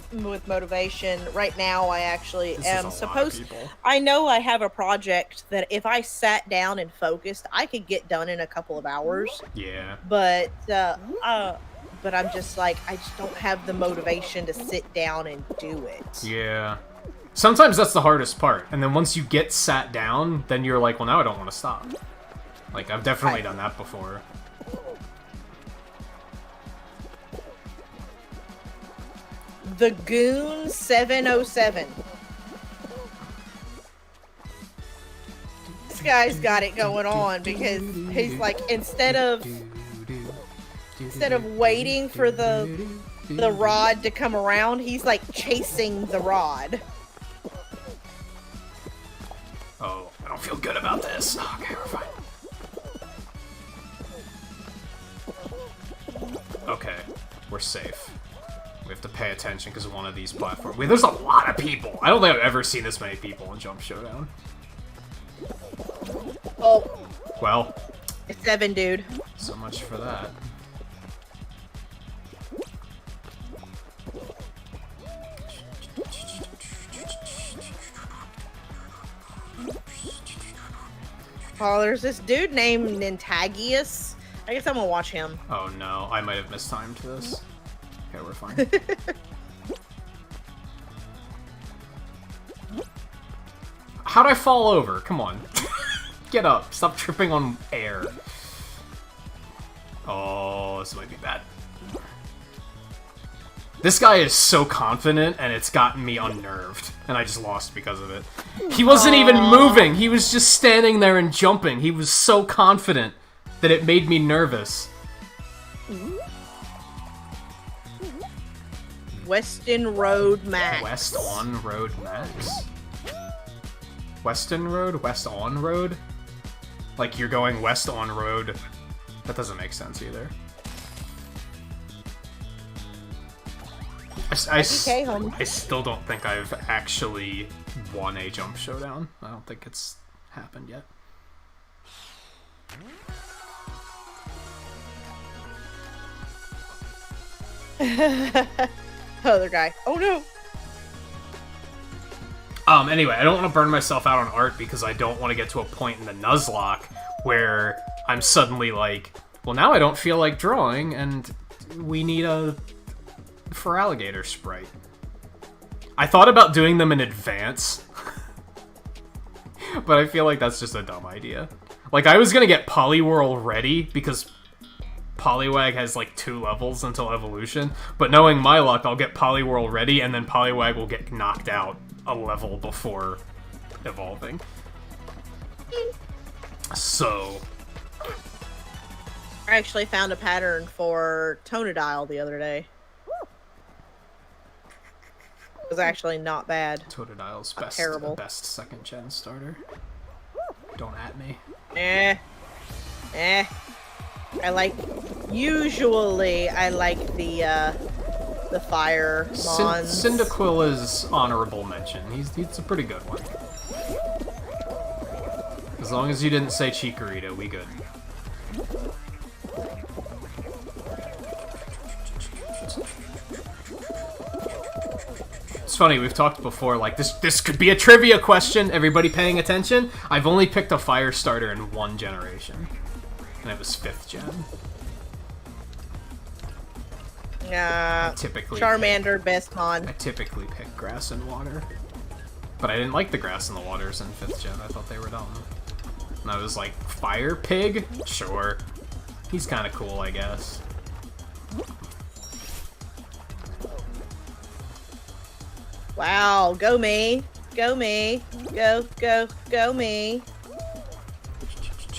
motivation. Right now, I actually am supposed... I know I have a project that if I sat down and focused, I could get done in a couple of hours. Yeah. But I'm just like, I just don't have the motivation to sit down and do it. Yeah. Sometimes that's the hardest part. And then once you get sat down, then you're like, well, now I don't want to stop. Like, I've definitely done that before. The Goon 707. This guy's got it going on because he's like, instead of waiting for the rod to come around, he's like chasing the rod. Oh, I don't feel good about this. Okay, we're fine. Okay, we're safe. We have to pay attention because of one of these platforms. Wait, there's a lot of people. I don't think I've ever seen this many people in Jump Showdown. Oh. Well. It's 7, dude. So much for that. Oh, there's this dude named Nintagious. I guess I'm gonna watch him. Oh no, I might have mistimed this. Okay, we're fine. How'd I fall over? Come on. Get up. Stop tripping on air. Oh, this might be bad. This guy is so confident, and it's gotten me unnerved. And I just lost because of it. He wasn't even moving. He was just standing there and jumping. He was so confident that it made me nervous. Weston Road Max. West on Road Max? Weston Road? West on Road? Like you're going west on road? That doesn't make sense either. I still don't think I've actually won a Jump Showdown. I don't think it's happened yet. Other guy. Oh no! Anyway, I don't want to burn myself out on art because I don't want to get to a point in the Nuzlocke where I'm suddenly like, well, now I don't feel like drawing, and we need a for alligator sprite. I thought about doing them in advance, but I feel like that's just a dumb idea. Like, I was gonna get Poliwhirl ready because Poliwag has like 2 levels until evolution, but knowing my luck, I'll get Poliwhirl ready and then Poliwag will get knocked out a level before evolving. So I actually found a pattern for Tonadile the other day. It was actually not bad. Totodile's best second gen starter. Don't at me. Usually I like the fire mons. Cyndaquil is honorable mention. He's a pretty good one. As long as you didn't say Chikorita, we good. It's funny, we've talked before, like, this could be a trivia question, everybody paying attention. I've only picked a fire starter in 1 generation, and it was 5th gen. Charmander, best mon. I typically pick grass and water. But I didn't like the grass and the waters in 5th gen, I thought they were dumb. And I was like, Fire Pig? Sure. He's kinda cool, I guess. Wow, go me. Go me. Go me.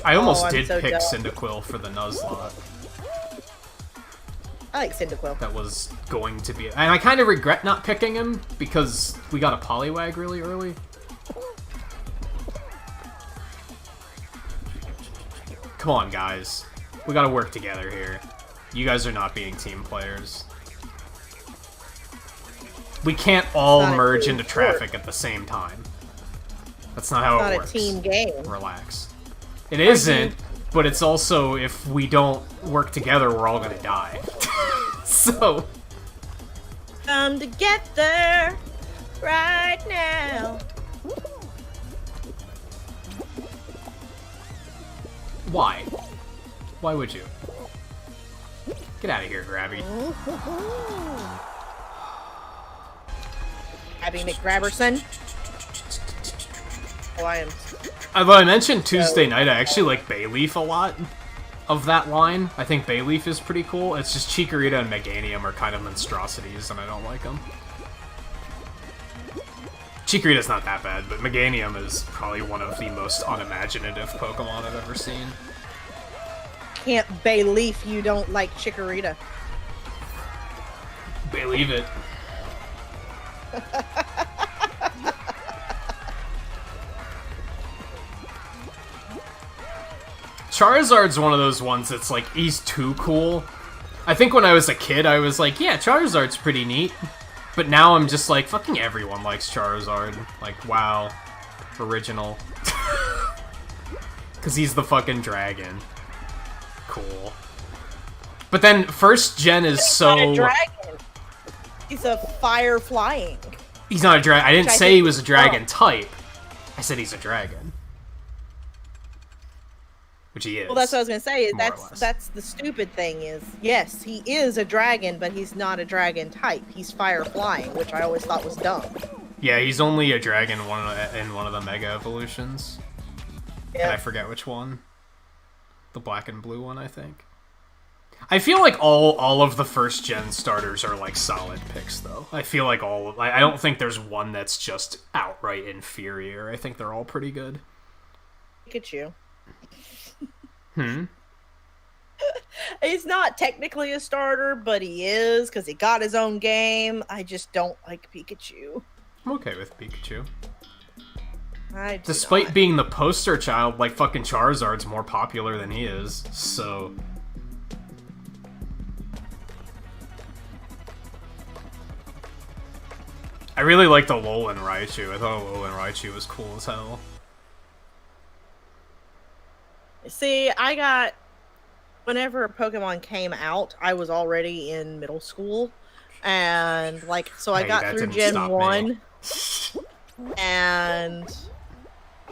I almost I'm did so pick dumb. Cyndaquil for the Nuzlocke. I like Cyndaquil. That was going to be... And I kind of regret not picking him, because we got a Poliwag really early. Come on, guys. We gotta work together here. You guys are not being team players. We can't all Not a merge team into sport. traffic at the same time. That's not how It's it not works. a team game. Relax. It isn't, but it's also, if we don't work together, we're all gonna die. So... Come together right now. Why? Why would you? Get out of here, Grabby. Abby McGrabberson. Oh, I am. Although I mentioned Tuesday night, I actually like Bayleaf a lot of that line. I think Bayleaf is pretty cool. It's just Chikorita and Meganium are kind of monstrosities, and I don't like them. Chikorita's not that bad, but Meganium is probably one of the most unimaginative Pokemon I've ever seen. Can't Bayleaf you don't like Chikorita. Believe it. Charizard's one of those ones that's like, he's too cool. I think when I was a kid, I was like, yeah, Charizard's pretty neat. But now I'm just like, fucking everyone likes Charizard. Like, wow. Original. Because he's the fucking dragon. Cool. But then, first gen is so... Not a dragon. He's a fire flying. He's not a dragon. I didn't Which I say think he was a is dragon wrong. type. I said he's a dragon. Which he is. Well, that's what I was gonna say. more or less. That's the stupid thing is, yes, he is a dragon, but he's not a dragon type. He's fire flying, which I always thought was dumb. Yeah, he's only a dragon in one of the Mega Evolutions. And I forget which one. The black and blue one, I think. I feel like all of the first gen starters are like solid picks, though. I feel like I don't think there's one that's just outright inferior. I think they're all pretty good. Pikachu. Hmm. He's not technically a starter, but he is because he got his own game. I just don't like Pikachu. I'm okay with Pikachu. I do Despite not. being the poster child, like fucking Charizard's more popular than he is, so... I really liked Alolan Raichu. I thought Alolan Raichu was cool as hell. See, whenever Pokemon came out, I was already in middle school, and like, so I Hey, got that through didn't Gen stop me. 1, and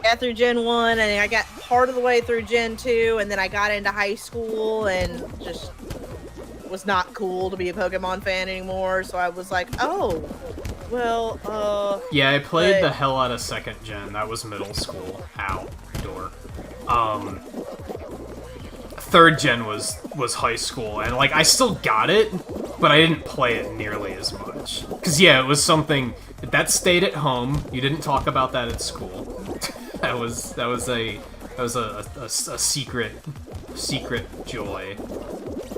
got through Gen 1, and I got part of the way through Gen 2, and then I got into high school, and just was not cool to be a Pokemon fan anymore, so I was like, oh, well, Yeah, I played but- the hell out of 2nd gen. That was middle school. Ow. Door. 3rd gen was high school, and like, I still got it, but I didn't play it nearly as much. Because, yeah, it was something that stayed at home. You didn't talk about that at school. that was a secret joy.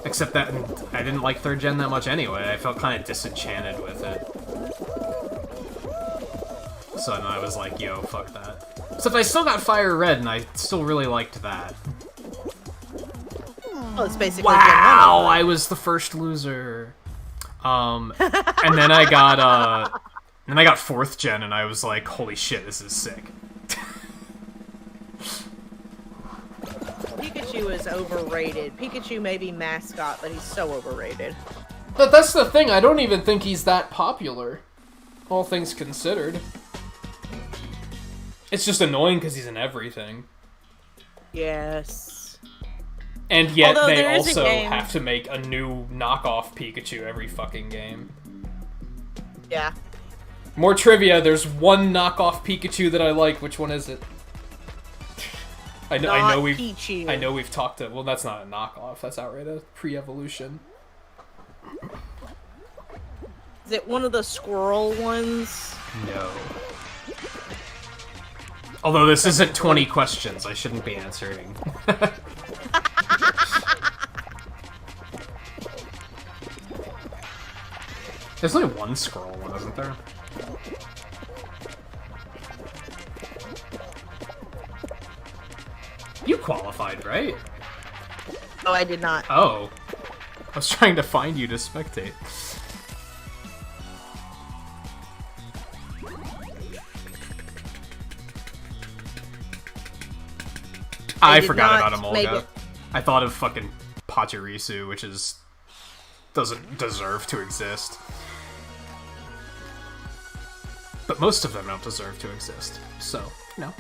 Except that I didn't like 3rd gen that much anyway. I felt kind of disenchanted with it. So then I was like, yo, fuck that. Except I still got Fire Red, and I still really liked that. well, it's basically Wow, Gen 1. I was the first loser. And then I got 4th gen, and I was like, holy shit, this is sick. Pikachu is overrated. Pikachu may be mascot, but he's so overrated. But that's the thing, I don't even think he's that popular. All things considered. It's just annoying because he's in everything. Yes. And yet Although they there is a also game- have to make a new knockoff Pikachu every fucking game. Yeah. More trivia, there's one knockoff Pikachu that I like. Which one is it? I know we've talked well, that's not a knockoff. That's outright a pre-evolution. Is it one of the squirrel ones? No. Although this isn't 20 questions, I shouldn't be answering. There's only one squirrel one, isn't there? You qualified, right? Oh, I did not. Oh. I was trying to find you to spectate. I forgot about Emolga. I thought of fucking Pachirisu, which doesn't deserve to exist. But most of them don't deserve to exist, so, you know.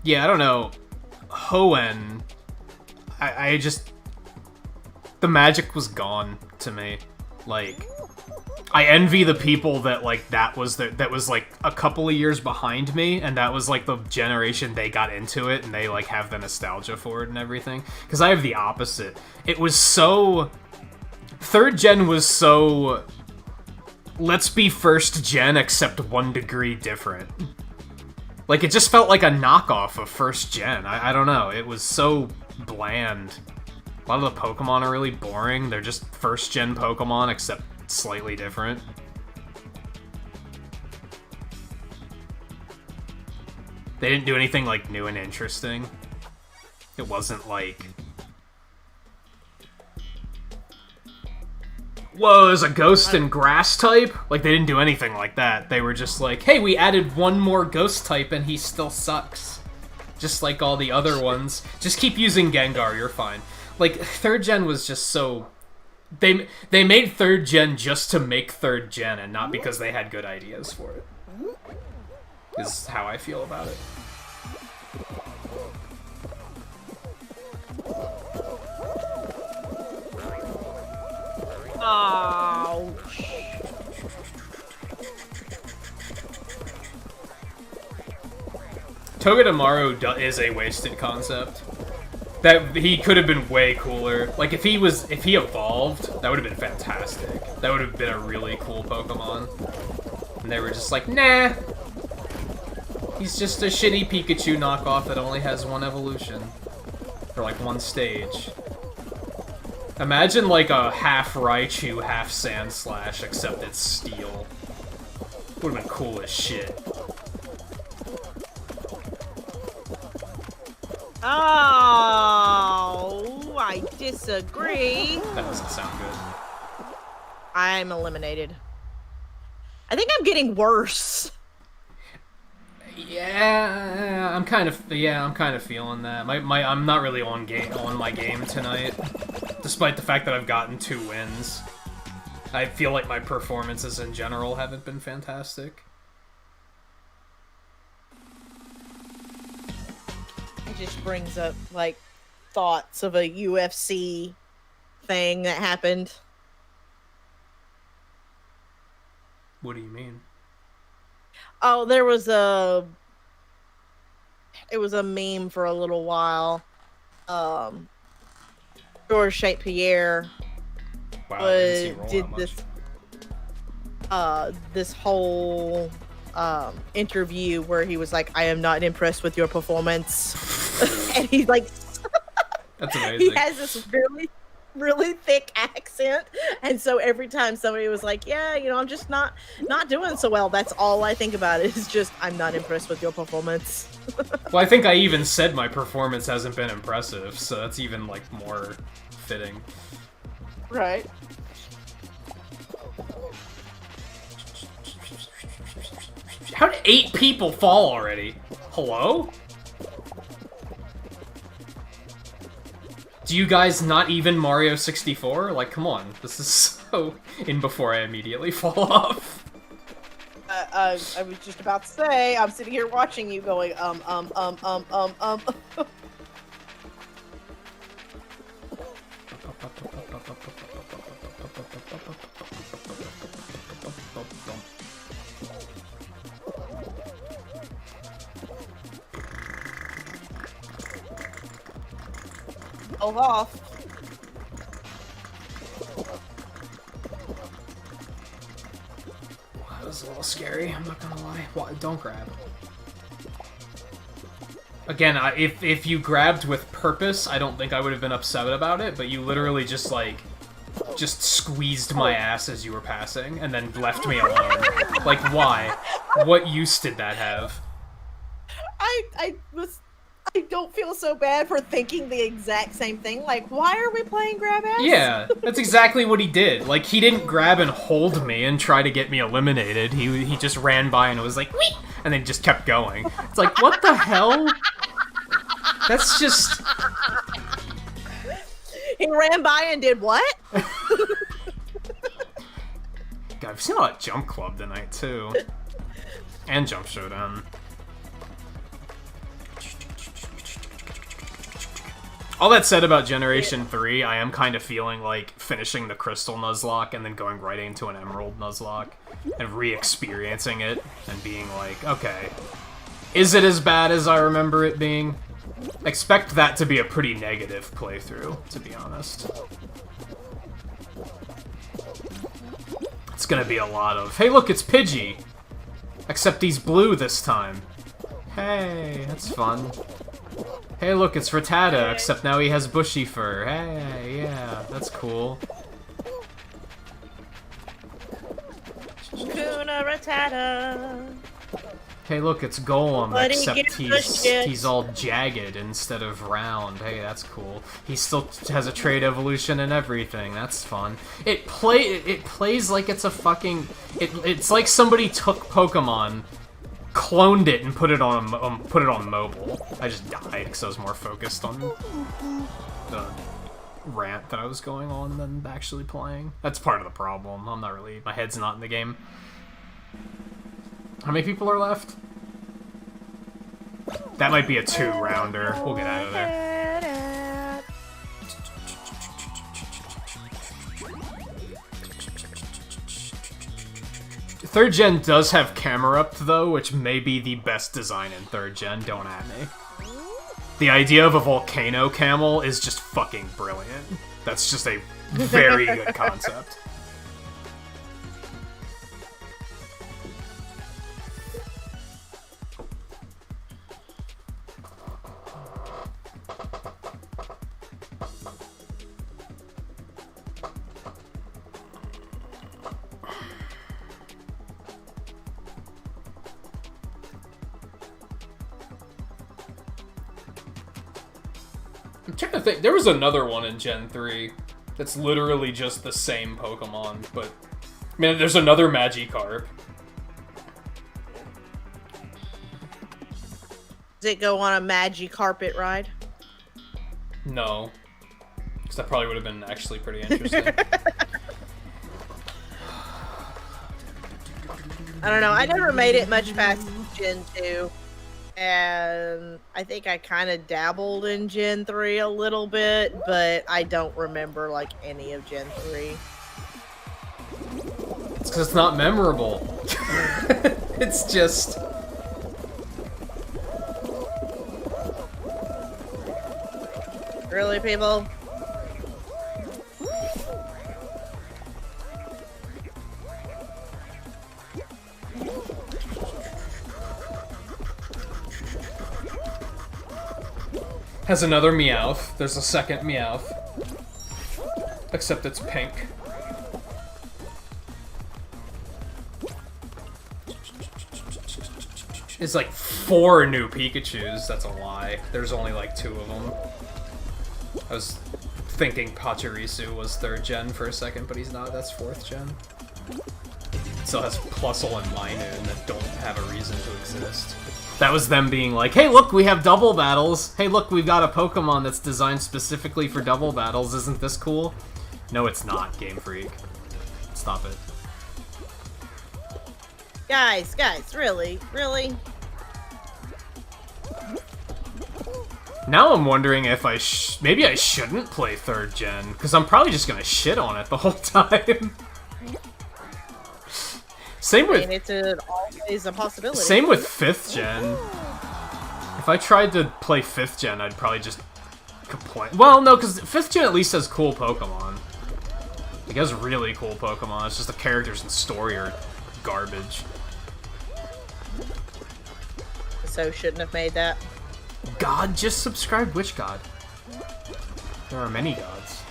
Yeah, I don't know. Hoenn, I just... The magic was gone to me. Like, I envy the people that, like, that was, like, a couple of years behind me, and that was, like, the generation they got into it, and they, like, have the nostalgia for it and everything. Because I have the opposite. It was so... 3rd gen was so... Let's be 1st gen, except 1 degree different. Like, it just felt like a knockoff of 1st gen. I don't know. It was so bland. A lot of the Pokemon are really boring. They're just 1st gen Pokemon, except slightly different. They didn't do anything, like, new and interesting. It wasn't like... Whoa, there's a ghost and grass type? Like, they didn't do anything like that. They were just like, hey, we added one more ghost type and he still sucks. Just like all the other ones. Just keep using Gengar, you're fine. Like, 3rd gen was just so... They made 3rd gen just to make 3rd gen and not because they had good ideas for it. Is how I feel about it. Ouch. Togedemaru is a wasted concept. That he could have been way cooler. Like if he evolved, that would have been fantastic. That would have been a really cool Pokemon. And they were just like, nah. He's just a shitty Pikachu knockoff that only has 1 evolution. Or like 1 stage. Imagine like a half Raichu, half Sandslash, except it's steel. Would've been cool as shit. Oh, I disagree. That doesn't sound good. I'm eliminated. I think I'm getting worse. Yeah, I'm kind of feeling that. I'm not really on my game tonight, despite the fact that I've gotten 2 wins. I feel like my performances in general haven't been fantastic. It just brings up like thoughts of a UFC thing that happened. What do you mean? Oh, it was a meme for a little while. Georges St. Pierre did this whole interview where he was like, I am not impressed with your performance. And he's like, that's amazing. He has this really thick accent, and so every time somebody was like, yeah, you know, I'm just not doing so well, that's all I think about is just, I'm not impressed with your performance. Well, I think I even said my performance hasn't been impressive, so that's even like more fitting. Right. How did 8 people fall already? Hello? Do you guys not even Mario 64? Like, come on. This is so in before I immediately fall off. I was just about to say, I'm sitting here watching you going, both off. That was a little scary, I'm not gonna lie. Well, don't grab. Again, if you grabbed with purpose, I don't think I would have been upset about it, but you literally just, like, just squeezed my ass as you were passing, and then left me alone. Like, why? What use did that have? I don't feel so bad for thinking the exact same thing. Like, why are we playing grab ass? Yeah, that's exactly what he did. Like, he didn't grab and hold me and try to get me eliminated. He just ran by and was like, whee! And then just kept going. It's like, what the hell? That's just... He ran by and did what? God, I've seen a lot of Jump Club tonight, too. And Jump Showdown. All that said about Generation 3, I am kind of feeling like finishing the Crystal Nuzlocke and then going right into an Emerald Nuzlocke and re-experiencing it and being like, okay, is it as bad as I remember it being? Expect that to be a pretty negative playthrough, to be honest. It's gonna be a lot of, hey look, it's Pidgey! Except he's blue this time. Hey, that's fun. Hey look, it's Rattata, except now he has bushy fur. Hey, yeah, that's cool. Kuna Rattata. Hey look, it's Golem, But he except gives a shit. he's all jagged instead of round. Hey, that's cool. He still has a trait evolution and everything. That's fun. It plays like it's a fucking... It's like somebody took Pokemon, cloned it, and put it on mobile. I just died because I was more focused on the rant that I was going on than actually playing. That's part of the problem. I'm not really... My head's not in the game. How many people are left? That might be a 2-rounder. We'll get out of there. Third gen does have camera up though, which may be the best design in third gen. Don't at me. The idea of a volcano camel is just fucking brilliant. That's just a very good concept. I'm trying to think. There was another one in Gen 3 that's literally just the same Pokemon, but... I mean, there's another Magikarp. Does it go on a Magikarpet ride? No. Because that probably would have been actually pretty interesting. I don't know. I never made it much past Gen 2. And I think I kind of dabbled in Gen 3 a little bit, but I don't remember, like, any of Gen 3. It's because it's not memorable. It's just... Really, people? Has another Meowth. There's a second Meowth. Except it's pink. It's like 4 new Pikachus. That's a lie. There's only like 2 of them. I was thinking Pachirisu was 3rd gen for a second, but he's not. That's 4th gen. Still has Plusle and Minun that don't have a reason to exist. That was them being like, hey look, we have double battles. Hey look, we've got a Pokemon that's designed specifically for double battles. Isn't this cool? No, it's not, Game Freak. Stop it. Guys, really? Really? Now I'm wondering if maybe I shouldn't play 3rd gen, because I'm probably just gonna shit on it the whole time. Same with... I mean, it's always a possibility. Same with 5th gen. If I tried to play 5th gen, I'd probably just complain. Well, no, because 5th gen at least has cool Pokemon. It has really cool Pokemon. It's just the characters and story are garbage. So shouldn't have made that. God, just subscribe. Which god? There are many gods.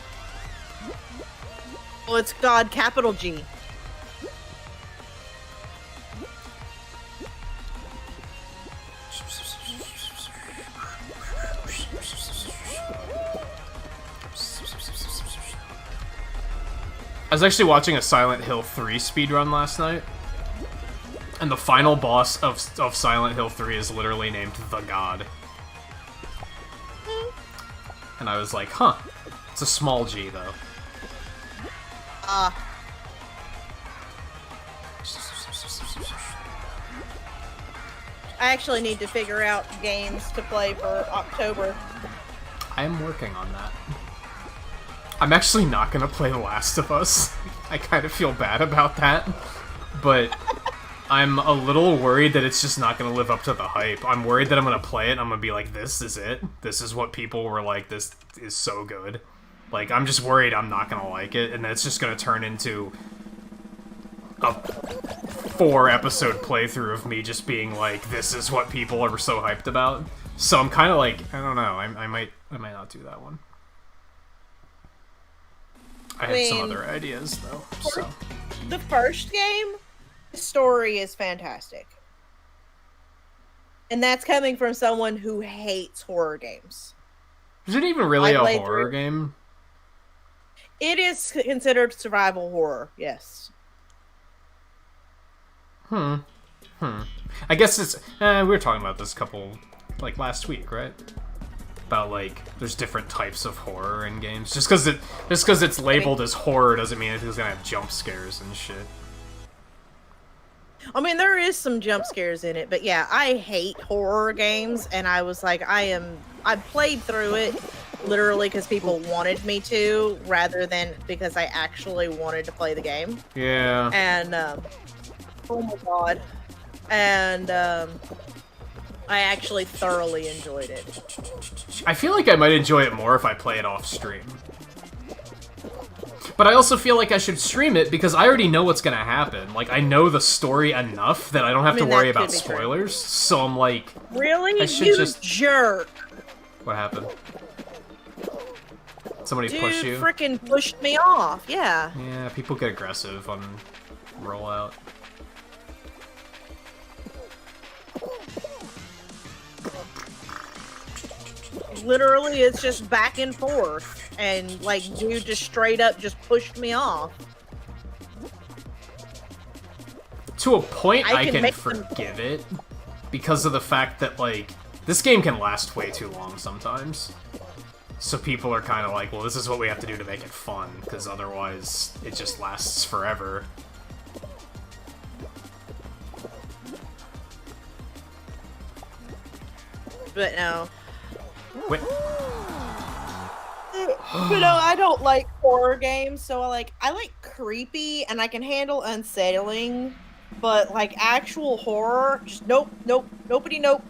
Well, it's God, capital G. I was actually watching a Silent Hill 3 speedrun last night, and the final boss of Silent Hill 3 is literally named The God. And I was like, huh. It's a small G, though. I actually need to figure out games to play for October. I am working on that. I'm actually not gonna play The Last of Us. I kind of feel bad about that, but I'm a little worried that it's just not gonna live up to the hype. I'm worried that I'm gonna play it and I'm gonna be like, this is it? This is what people were like, this is so good. Like, I'm just worried I'm not gonna like it, and that it's just gonna turn into a 4-episode playthrough of me just being like, this is what people are so hyped about. So I'm kind of like, I don't know, I might not do that one. I had some other ideas, though, so. The first game, the story is fantastic. And that's coming from someone who hates horror games. Is it even really a horror game? It is considered survival horror, yes. I guess it's... we were talking about this like, last week, right? About, like, there's different types of horror in games. Just because it's labeled as horror doesn't mean it's gonna have jump scares and shit. I mean, there is some jump scares in it, but yeah, I hate horror games, and I was like, I played through it literally because people wanted me to, rather than because I actually wanted to play the game. Yeah. And, oh my god. And, I actually thoroughly enjoyed it. I feel like I might enjoy it more if I play it off stream. But I also feel like I should stream it because I already know what's gonna happen. Like, I know the story enough that I don't have to worry about spoilers. So I'm like... Really? I should You jerk! What happened? Somebody Dude push you? Frickin' pushed me off, yeah. Yeah, people get aggressive on rollout. Literally, it's just back and forth. And, like, dude just straight up just pushed me off. To a point, I can make forgive it. Because of the fact that, like, this game can last way too long sometimes. So people are kind of like, well, this is what we have to do to make it fun. Because otherwise, it just lasts forever. But no. Wait. But no, I don't like horror games, so I like creepy, and I can handle unsettling, but like actual horror, just nope, nobody, nope.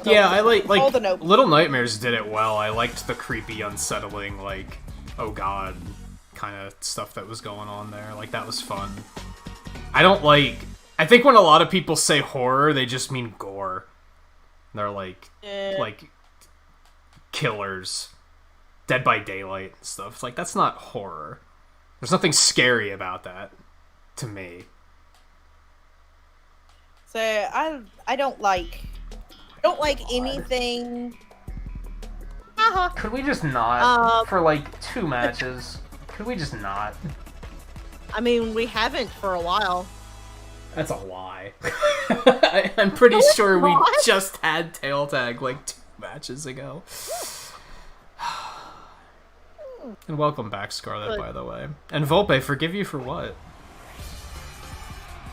Yeah, I like all the nope. Little Nightmares did it well. I liked the creepy, unsettling, like, oh god, kind of stuff that was going on there. Like, that was fun. I think when a lot of people say horror, they just mean gore. They're like killers, Dead by Daylight and stuff. It's like, that's not horror. There's nothing scary about that, to me. So I don't like anything. Could we just not for like 2 matches? Could we just not? I mean, we haven't for a while. That's a lie. I'm pretty sure we just had tail tag like 2 matches ago. And welcome back, Scarlet, by the way. And Volpe, forgive you for what?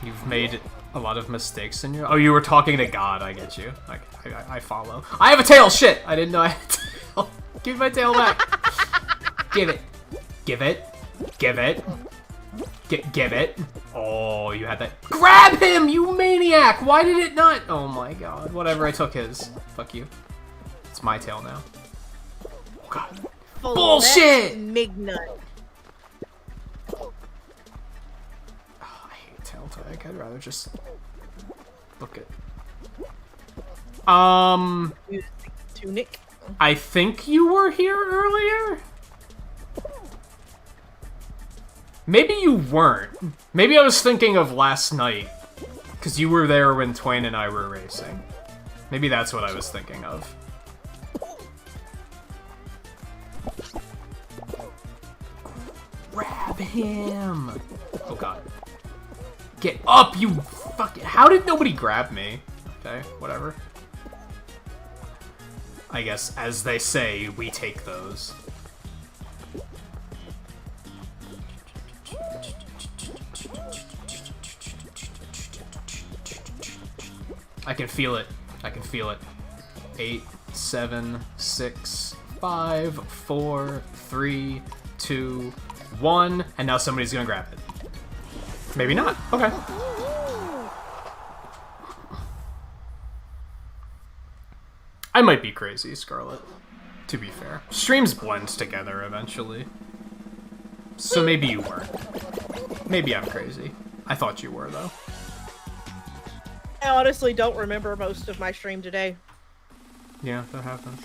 You've made a lot of mistakes in your... Oh, you were talking to God, I get you. I follow. I have a tail! Shit! I didn't know I had a tail. Give me my tail back. Give it. Give it. Give it. Give it. Oh, you had that. Grab him, you maniac! Why did it not? Oh my god. Whatever, I took his. Fuck you. It's my tail now. god. Full Bullshit! Mignut. Oh, I hate tail tag. I'd rather just book it. Tunic. I think you were here earlier? Maybe you weren't. Maybe I was thinking of last night. Because you were there when Twain and I were racing. Maybe that's what I was thinking of. Grab him! Oh god. Get up, you fucking... How did nobody grab me? Okay, whatever. I guess, as they say, we take those. I can feel it. I can feel it. 8, 7, 6, 5, 4, 3, 2, 1, and now somebody's gonna grab it. Maybe not. Okay. I might be crazy, Scarlet. To be fair. Streams blend together eventually. So maybe you weren't. Maybe I'm crazy. I thought you were, though. I honestly don't remember most of my stream today. Yeah, that happens.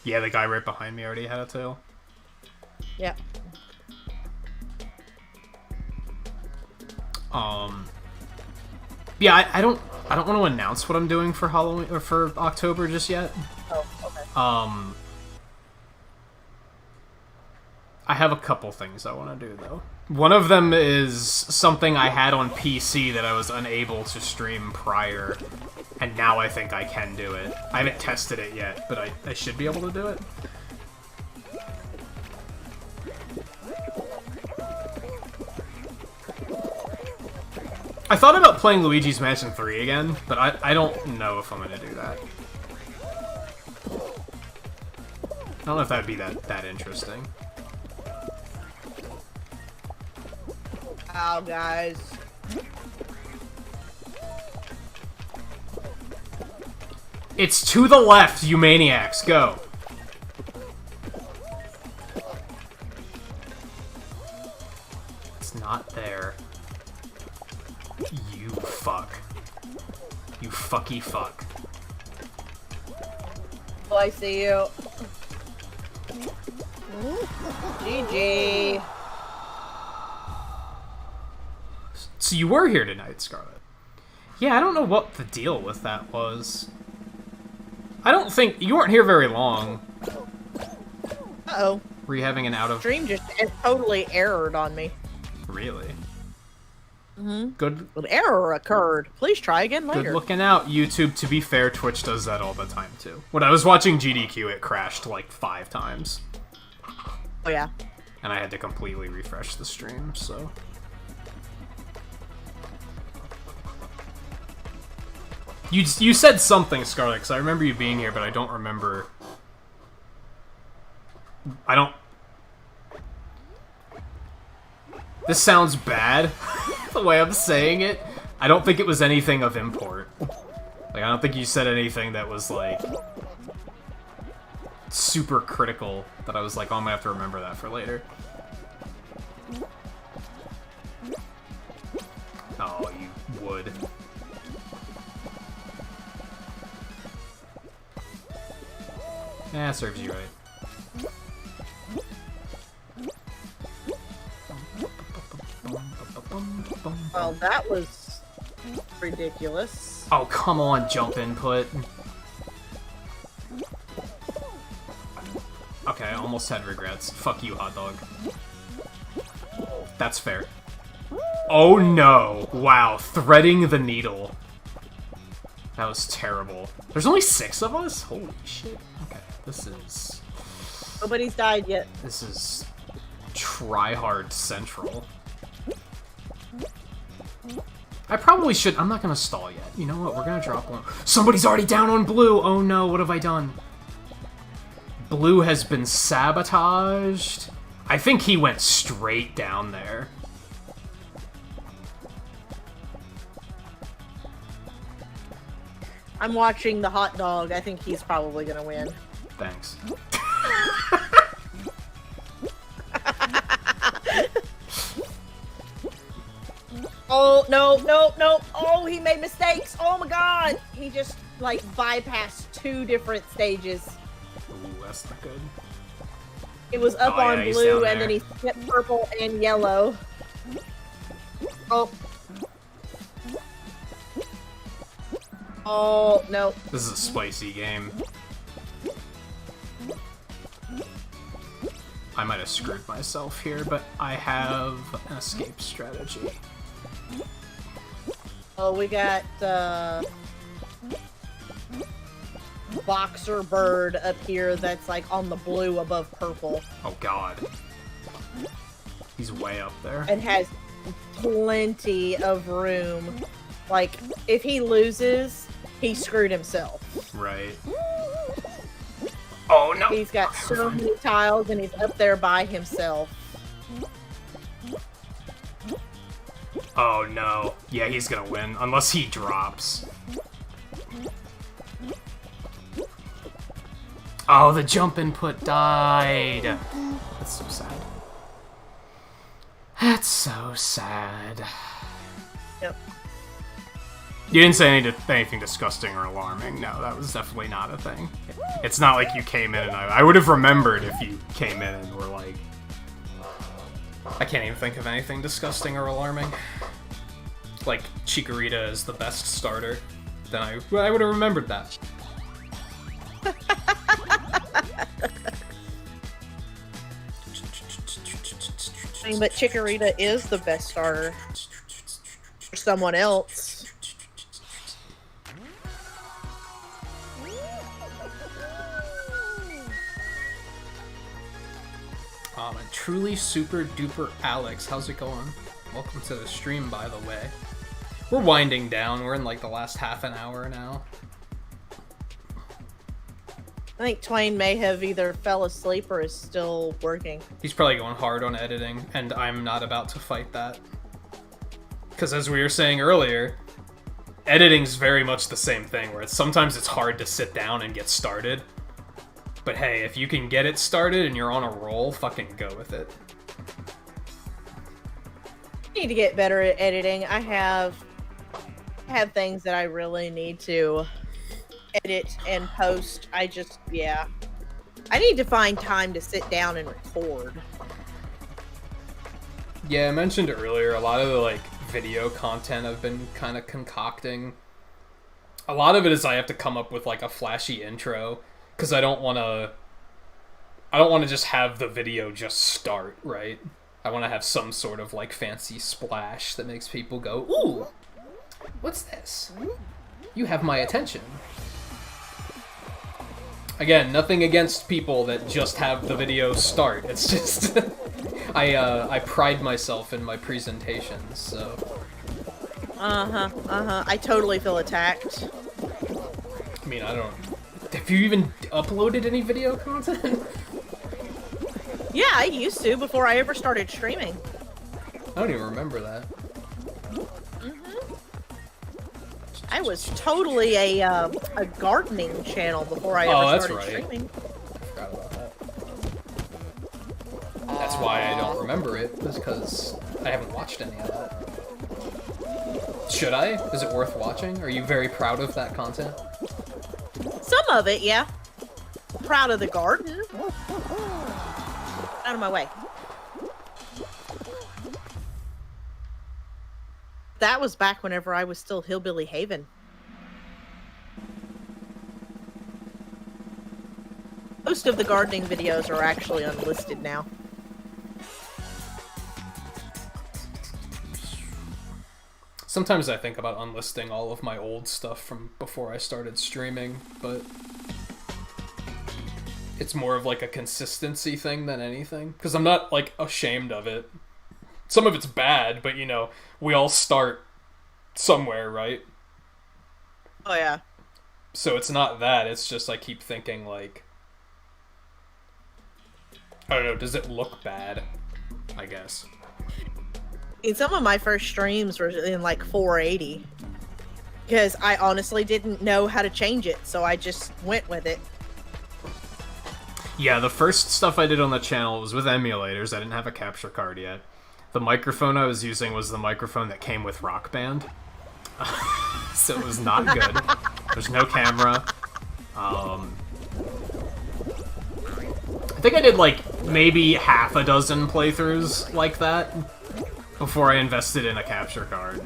Yeah, the guy right behind me already had a tail. Yeah. Yeah, I don't want to announce what I'm doing for Halloween or for October just yet. Oh, okay. I have a couple things I want to do though. One of them is something I had on PC that I was unable to stream prior, and now I think I can do it. I haven't tested it yet, but I should be able to do it. I thought about playing Luigi's Mansion 3 again, but I don't know if I'm going to do that. I don't know if that'd be that interesting. Ow, guys. It's to the left, you maniacs. Go. It's not there. You fuck. You fucky fuck. Oh, I see you. GG. So you were here tonight, Scarlet. Yeah, I don't know what the deal with that was. I don't think... You weren't here very long. Uh-oh. Were you having an out of... Stream just totally errored on me. Really? Mm-hmm. Good. An error occurred. Please try again later. Good looking out, YouTube. To be fair, Twitch does that all the time, too. When I was watching GDQ, it crashed like 5 times. Oh, yeah. And I had to completely refresh the stream, so... You said something, Scarlet, because I remember you being here, but I don't remember... I don't... This sounds bad, the way I'm saying it. I don't think it was anything of import. Like, I don't think you said anything that was, like... super critical, that I was like, oh, I'm gonna have to remember that for later. Oh, you would. Yeah, serves you right. Well, that was ridiculous. Oh, come on, jump input. Okay, I almost had regrets. Fuck you, hot dog. That's fair. Oh no! Wow, threading the needle. That was terrible. There's only 6 of us? Holy shit. Okay, this is... Nobody's died yet. This is... tryhard central. I probably should... I'm not gonna stall yet. You know what? We're gonna drop one. Somebody's already down on blue! Oh no, what have I done? Blue has been sabotaged. I think he went straight down there. I'm watching the hot dog. I think he's probably gonna win. Thanks. Oh, no, no, no. Oh, he made mistakes. Oh my god. He just, like, bypassed 2 different stages. Ooh, that's not good. It was up on he's blue, down and then there. he skipped purple and yellow. Oh. Oh, no. This is a spicy game. I might have screwed myself here, but I have an escape strategy. Oh, we got, boxer bird up here that's, like, on the blue above purple. Oh god. He's way up there. And has plenty of room. Like, if he loses, he screwed himself. Right. Oh no! He's got so many tiles, and he's up there by himself. Oh no. Yeah, he's gonna win. Unless he drops. Oh, the jump input died. That's so sad. That's so sad. Yep. You didn't say anything disgusting or alarming. No, that was definitely not a thing. It's not like you came in and I would have remembered if you came in and were like... I can't even think of anything disgusting or alarming. Like, Chikorita is the best starter. Then I would have remembered that. I mean, but Chikorita is the best starter for someone else. And truly super duper Alex, how's it going? Welcome to the stream, by the way. We're winding down. We're in like the last half an hour now. I think Twain may have either fell asleep or is still working. He's probably going hard on editing, and I'm not about to fight that. Because as we were saying earlier, editing's very much the same thing, where sometimes it's hard to sit down and get started. But hey, if you can get it started and you're on a roll, fucking go with it. I need to get better at editing. I have things that I really need to edit and post. I need to find time to sit down and record. Yeah, I mentioned earlier, a lot of the like video content I've been kind of concocting. A lot of it is I have to come up with like a flashy intro. Because I don't want to just have the video just start, right? I want to have some sort of, like, fancy splash that makes people go, ooh, what's this? You have my attention. Again, nothing against people that just have the video start. It's just, I pride myself in my presentations, so. I totally feel attacked. I mean, I don't... Have you even uploaded any video content? Yeah, I used to before I ever started streaming. I don't even remember that. I was totally a gardening channel before I ever started streaming. I forgot about that. That's why I don't remember it, is because I haven't watched any of that. Should I? Is it worth watching? Are you very proud of that content? Some of it, yeah. Proud of the garden. Out of my way. That was back whenever I was still Hillbilly Haven. Most of the gardening videos are actually unlisted now. Sometimes I think about unlisting all of my old stuff from before I started streaming, but it's more of like a consistency thing than anything. Because I'm not like ashamed of it. Some of it's bad, but you know, we all start somewhere, right? Oh yeah. So it's not that, it's just I keep thinking like, I don't know, does it look bad? I guess. Some of my first streams were in like 480 because I honestly didn't know how to change it, so I just went with it. Yeah, the first stuff I did on the channel was with emulators. I didn't have a capture card yet. The microphone I was using was the microphone that came with Rock Band. So it was not good. There's no camera. I think I did like maybe half a dozen playthroughs like that before I invested in a capture card.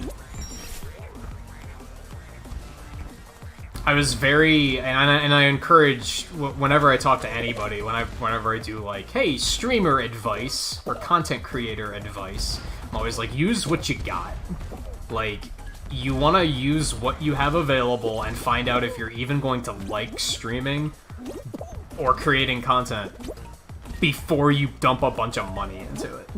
I was very, and I encourage, whenever I talk to anybody, whenever I do like, hey, streamer advice, or content creator advice, I'm always like, use what you got. Like, you want to use what you have available and find out if you're even going to like streaming or creating content before you dump a bunch of money into it.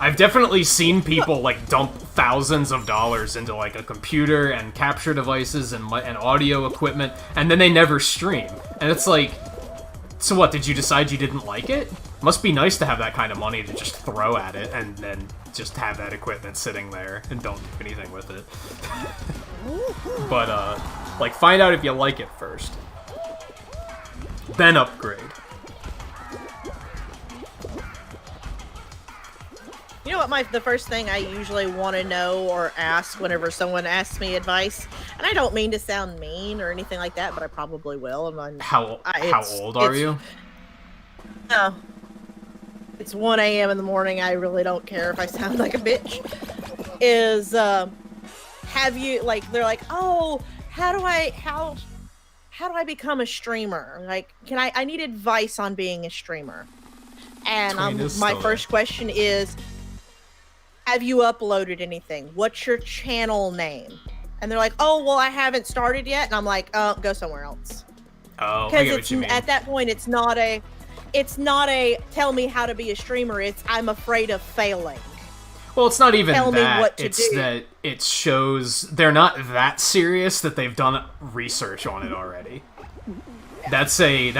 I've definitely seen people like dump thousands of dollars into like a computer and capture devices and audio equipment, and then they never stream. And it's like, so what, did you decide you didn't like it? Must be nice to have that kind of money to just throw at it and then just have that equipment sitting there and don't do anything with it. But, like, find out if you like it first. Then upgrade. You know what, the first thing I usually want to know or ask whenever someone asks me advice, and I don't mean to sound mean or anything like that, but I probably will. How old are you? No. It's 1 a.m. in the morning. I really don't care if I sound like a bitch. Have you, like, they're like, oh, how do I become a streamer? Like, I need advice on being a streamer. And my first question is, have you uploaded anything? What's your channel name? And they're like, oh, well, I haven't started yet. And I'm like, oh, go somewhere else. Oh, I get what you mean. At that point, it's not a tell me how to be a streamer. It's I'm afraid of failing. Well, it's not even tell that. Me what to it's do. That it shows they're not that serious that they've done research on it already. That's a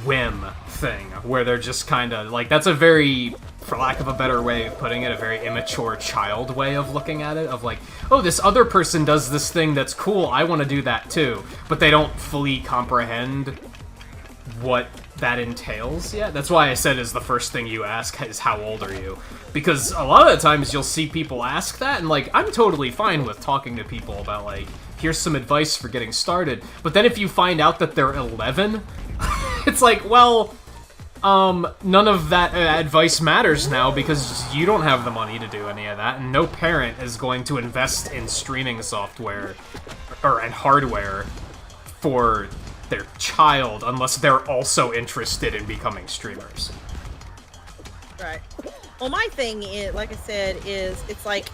whim thing where they're just kind of like, that's a very, for lack of a better way of putting it, a very immature child way of looking at it, of like, oh, this other person does this thing that's cool, I want to do that too, but they don't fully comprehend what that entails yet. That's why I said is the first thing you ask is how old are you, because a lot of the times you'll see people ask that, and like, I'm totally fine with talking to people about like, here's some advice for getting started, but then if you find out that they're 11, it's like, well, none of that advice matters now because you don't have the money to do any of that, and no parent is going to invest in streaming software and hardware for their child unless they're also interested in becoming streamers. Right. Well, my thing is, like I said, is it's like,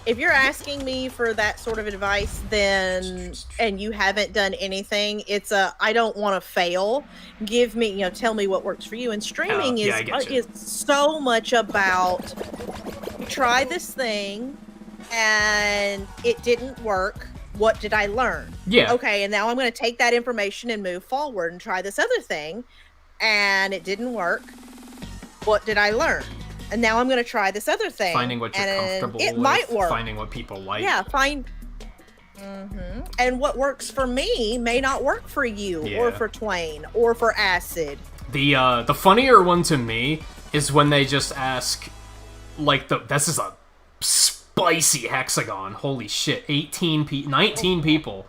if you're asking me for that sort of advice, then, and you haven't done anything, it's I don't want to fail. Give me, tell me what works for you. And streaming is so much about, try this thing, and it didn't work. What did I learn? Yeah. Okay, and now I'm going to take that information and move forward and try this other thing, and it didn't work. What did I learn? And now I'm going to try this other thing. Finding what you're comfortable with. It might work. Finding what people like. Yeah, And what works for me may not work for you, or for Twain, or for Acid. The funnier one to me is when they just ask, like, this is a spicy hexagon. Holy shit. 19 people.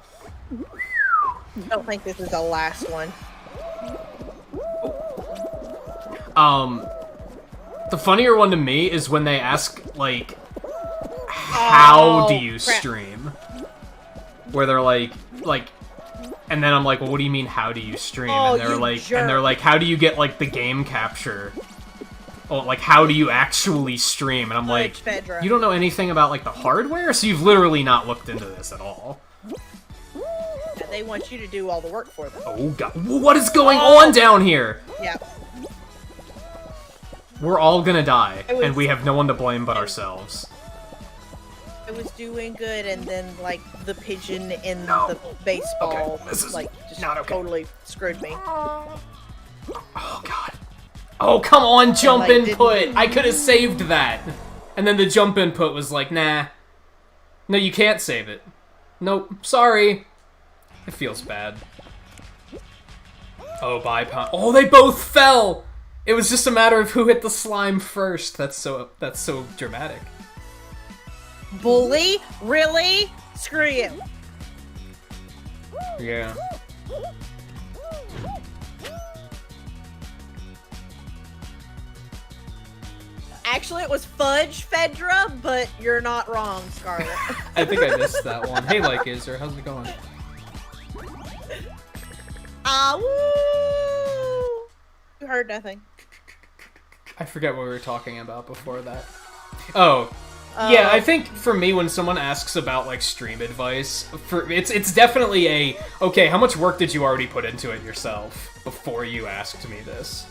I don't think this is the last one. The funnier one to me is when they ask, like, how do you stream? Where they're like, and then I'm like, well, what do you mean, how do you stream? And they're like, how do you get, like, the game capture? Oh, like, how do you actually stream? And I'm like, you don't know anything about, like, the hardware? So you've literally not looked into this at all. They want you to do all the work for them. Oh, God. What is going on down here? Yeah. We're all gonna die, and we have no one to blame but ourselves. I was doing good, and then, like, the pigeon in the baseball, totally screwed me. Oh, God. Oh, come on, jump input! I could have saved that! And then the jump input was like, nah. No, you can't save it. Nope, sorry. It feels bad. Oh, bipod. Oh, they both fell! It was just a matter of who hit the slime first. That's so dramatic. Bully? Really? Screw you. Yeah. Actually, it was Fudge Fedra, but you're not wrong, Scarlet. I think I missed that one. Hey, like, Iser, how's it going? Woo! You heard nothing. I forget what we were talking about before that. Oh. Yeah, I think for me, when someone asks about, like, stream advice, it's definitely a, okay, how much work did you already put into it yourself before you asked me this?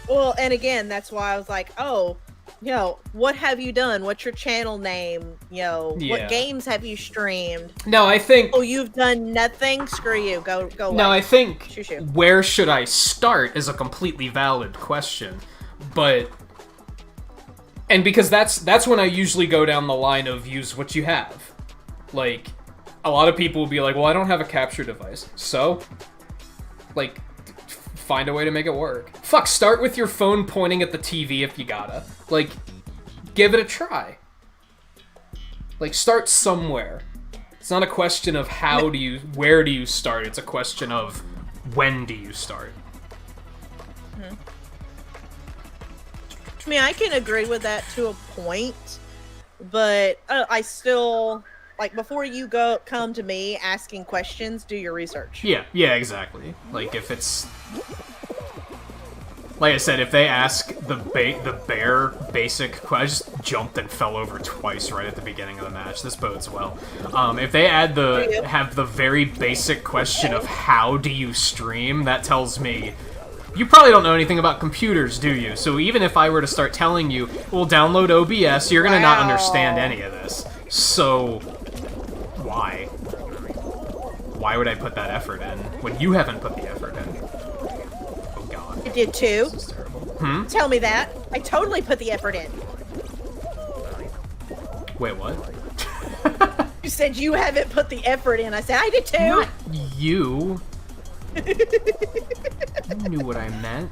Well, and again, that's why I was like, oh, you know, what have you done? What's your channel name? You know, what games have you streamed? No, I think... Oh, you've done nothing? Screw you. Go away. No, I think Shoo-shoo. Where should I start is a completely valid question. But... And because that's when I usually go down the line of use what you have. Like, a lot of people will be like, well, I don't have a capture device. So? Like... Find a way to make it work. Fuck, start with your phone pointing at the TV if you gotta. Like, give it a try. Like, start somewhere. It's not a question of where do you start, it's a question of when do you start. I mean, I can agree with that to a point, but I still... Like, before you come to me asking questions, do your research. Yeah, exactly. Like, if it's... Like I said, if they ask the bare basic question, I just jumped and fell over twice right at the beginning of the match. This bodes well. If they have the very basic question of how do you stream, that tells me you probably don't know anything about computers, do you? So even if I were to start telling you, well, download OBS, you're gonna not understand any of this. So... Why? Why would I put that effort in when you haven't put the effort in? Oh god. I did too. This is terrible. Tell me that. I totally put the effort in. Wait, what? You said you haven't put the effort in. I said I did too. Not you. You knew what I meant.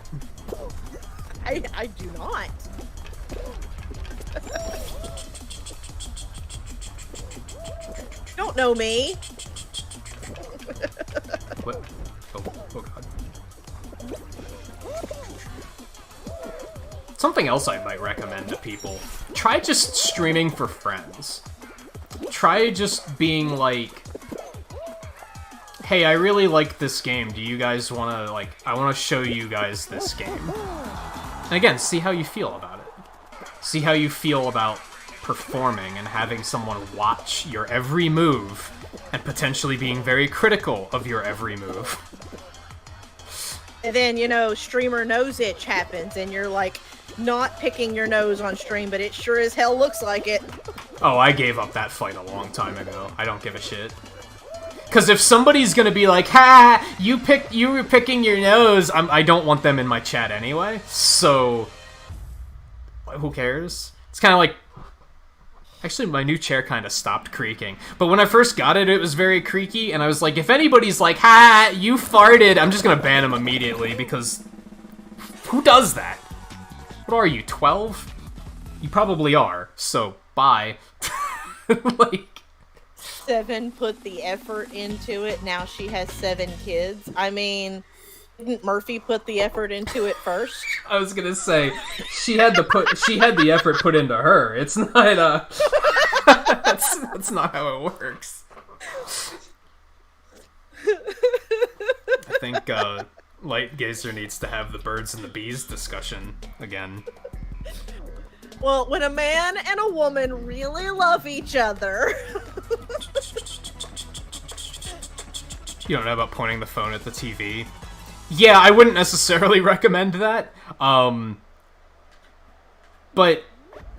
I do not. Don't know me. What? Oh god. Something else I might recommend to people. Try just streaming for friends. Try just being like, hey, I really like this game. Do you guys want to, like, I want to show you guys this game. And again, see how you feel about it. See how you feel about performing and having someone watch your every move and potentially being very critical of your every move. And then, you know, streamer nose itch happens and you're like not picking your nose on stream, but it sure as hell looks like it. Oh, I gave up that fight a long time ago. I don't give a shit. Because if somebody's gonna be like, ha, you were picking your nose, I don't want them in my chat anyway, so who cares? It's kind of like, actually, my new chair kind of stopped creaking. But when I first got it, it was very creaky, and I was like, if anybody's like, ha, you farted, I'm just gonna ban him immediately, because who does that? What are you, 12? You probably are, so bye. Like... Seven put the effort into it, now she has 7 kids. I mean, didn't Murphy put the effort into it first? I was gonna say, she had the effort put into her. It's not, that's not how it works. I think, Light Gazer needs to have the birds and the bees discussion again. Well, when a man and a woman really love each other... You don't know about pointing the phone at the TV? Yeah, I wouldn't necessarily recommend that. But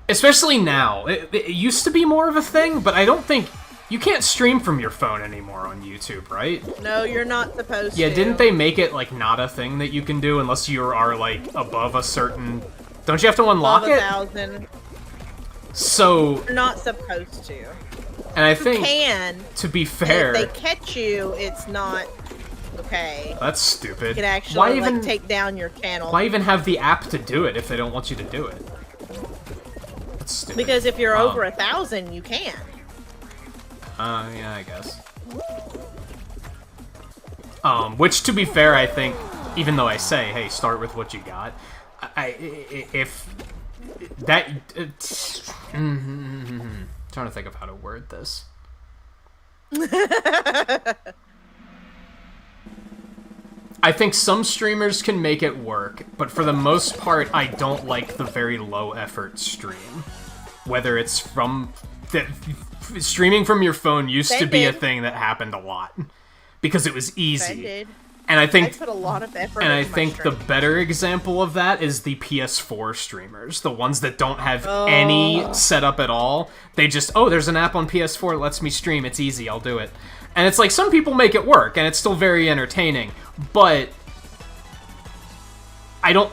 especially now, it used to be more of a thing, but I don't think you can't stream from your phone anymore on YouTube, right? No, you're not supposed to. Yeah, didn't they make it like not a thing that you can do unless you are like above a certain? Don't you have to unlock it? 1,000. So You're not supposed to. And I think, you can, to be fair, if they catch you, it's not Okay. That's stupid. You can actually like take down your channel. Why even have the app to do it if they don't want you to do it? That's stupid. Because if you're over 1,000, you can. Yeah, I guess. Which, to be fair, I think, even though I say, hey, start with what you got, if that... trying to think of how to word this. I think some streamers can make it work, but for the most part, I don't like the very low-effort stream. Whether it's from... streaming from your phone used to be a thing that happened a lot. Because it was easy. And I think... I put a lot of effort and I think the better example of that is the PS4 streamers. The ones that don't have any setup at all. They just, oh, there's an app on PS4 that lets me stream. It's easy. I'll do it. And it's like, some people make it work, and it's still very entertaining. But I don't...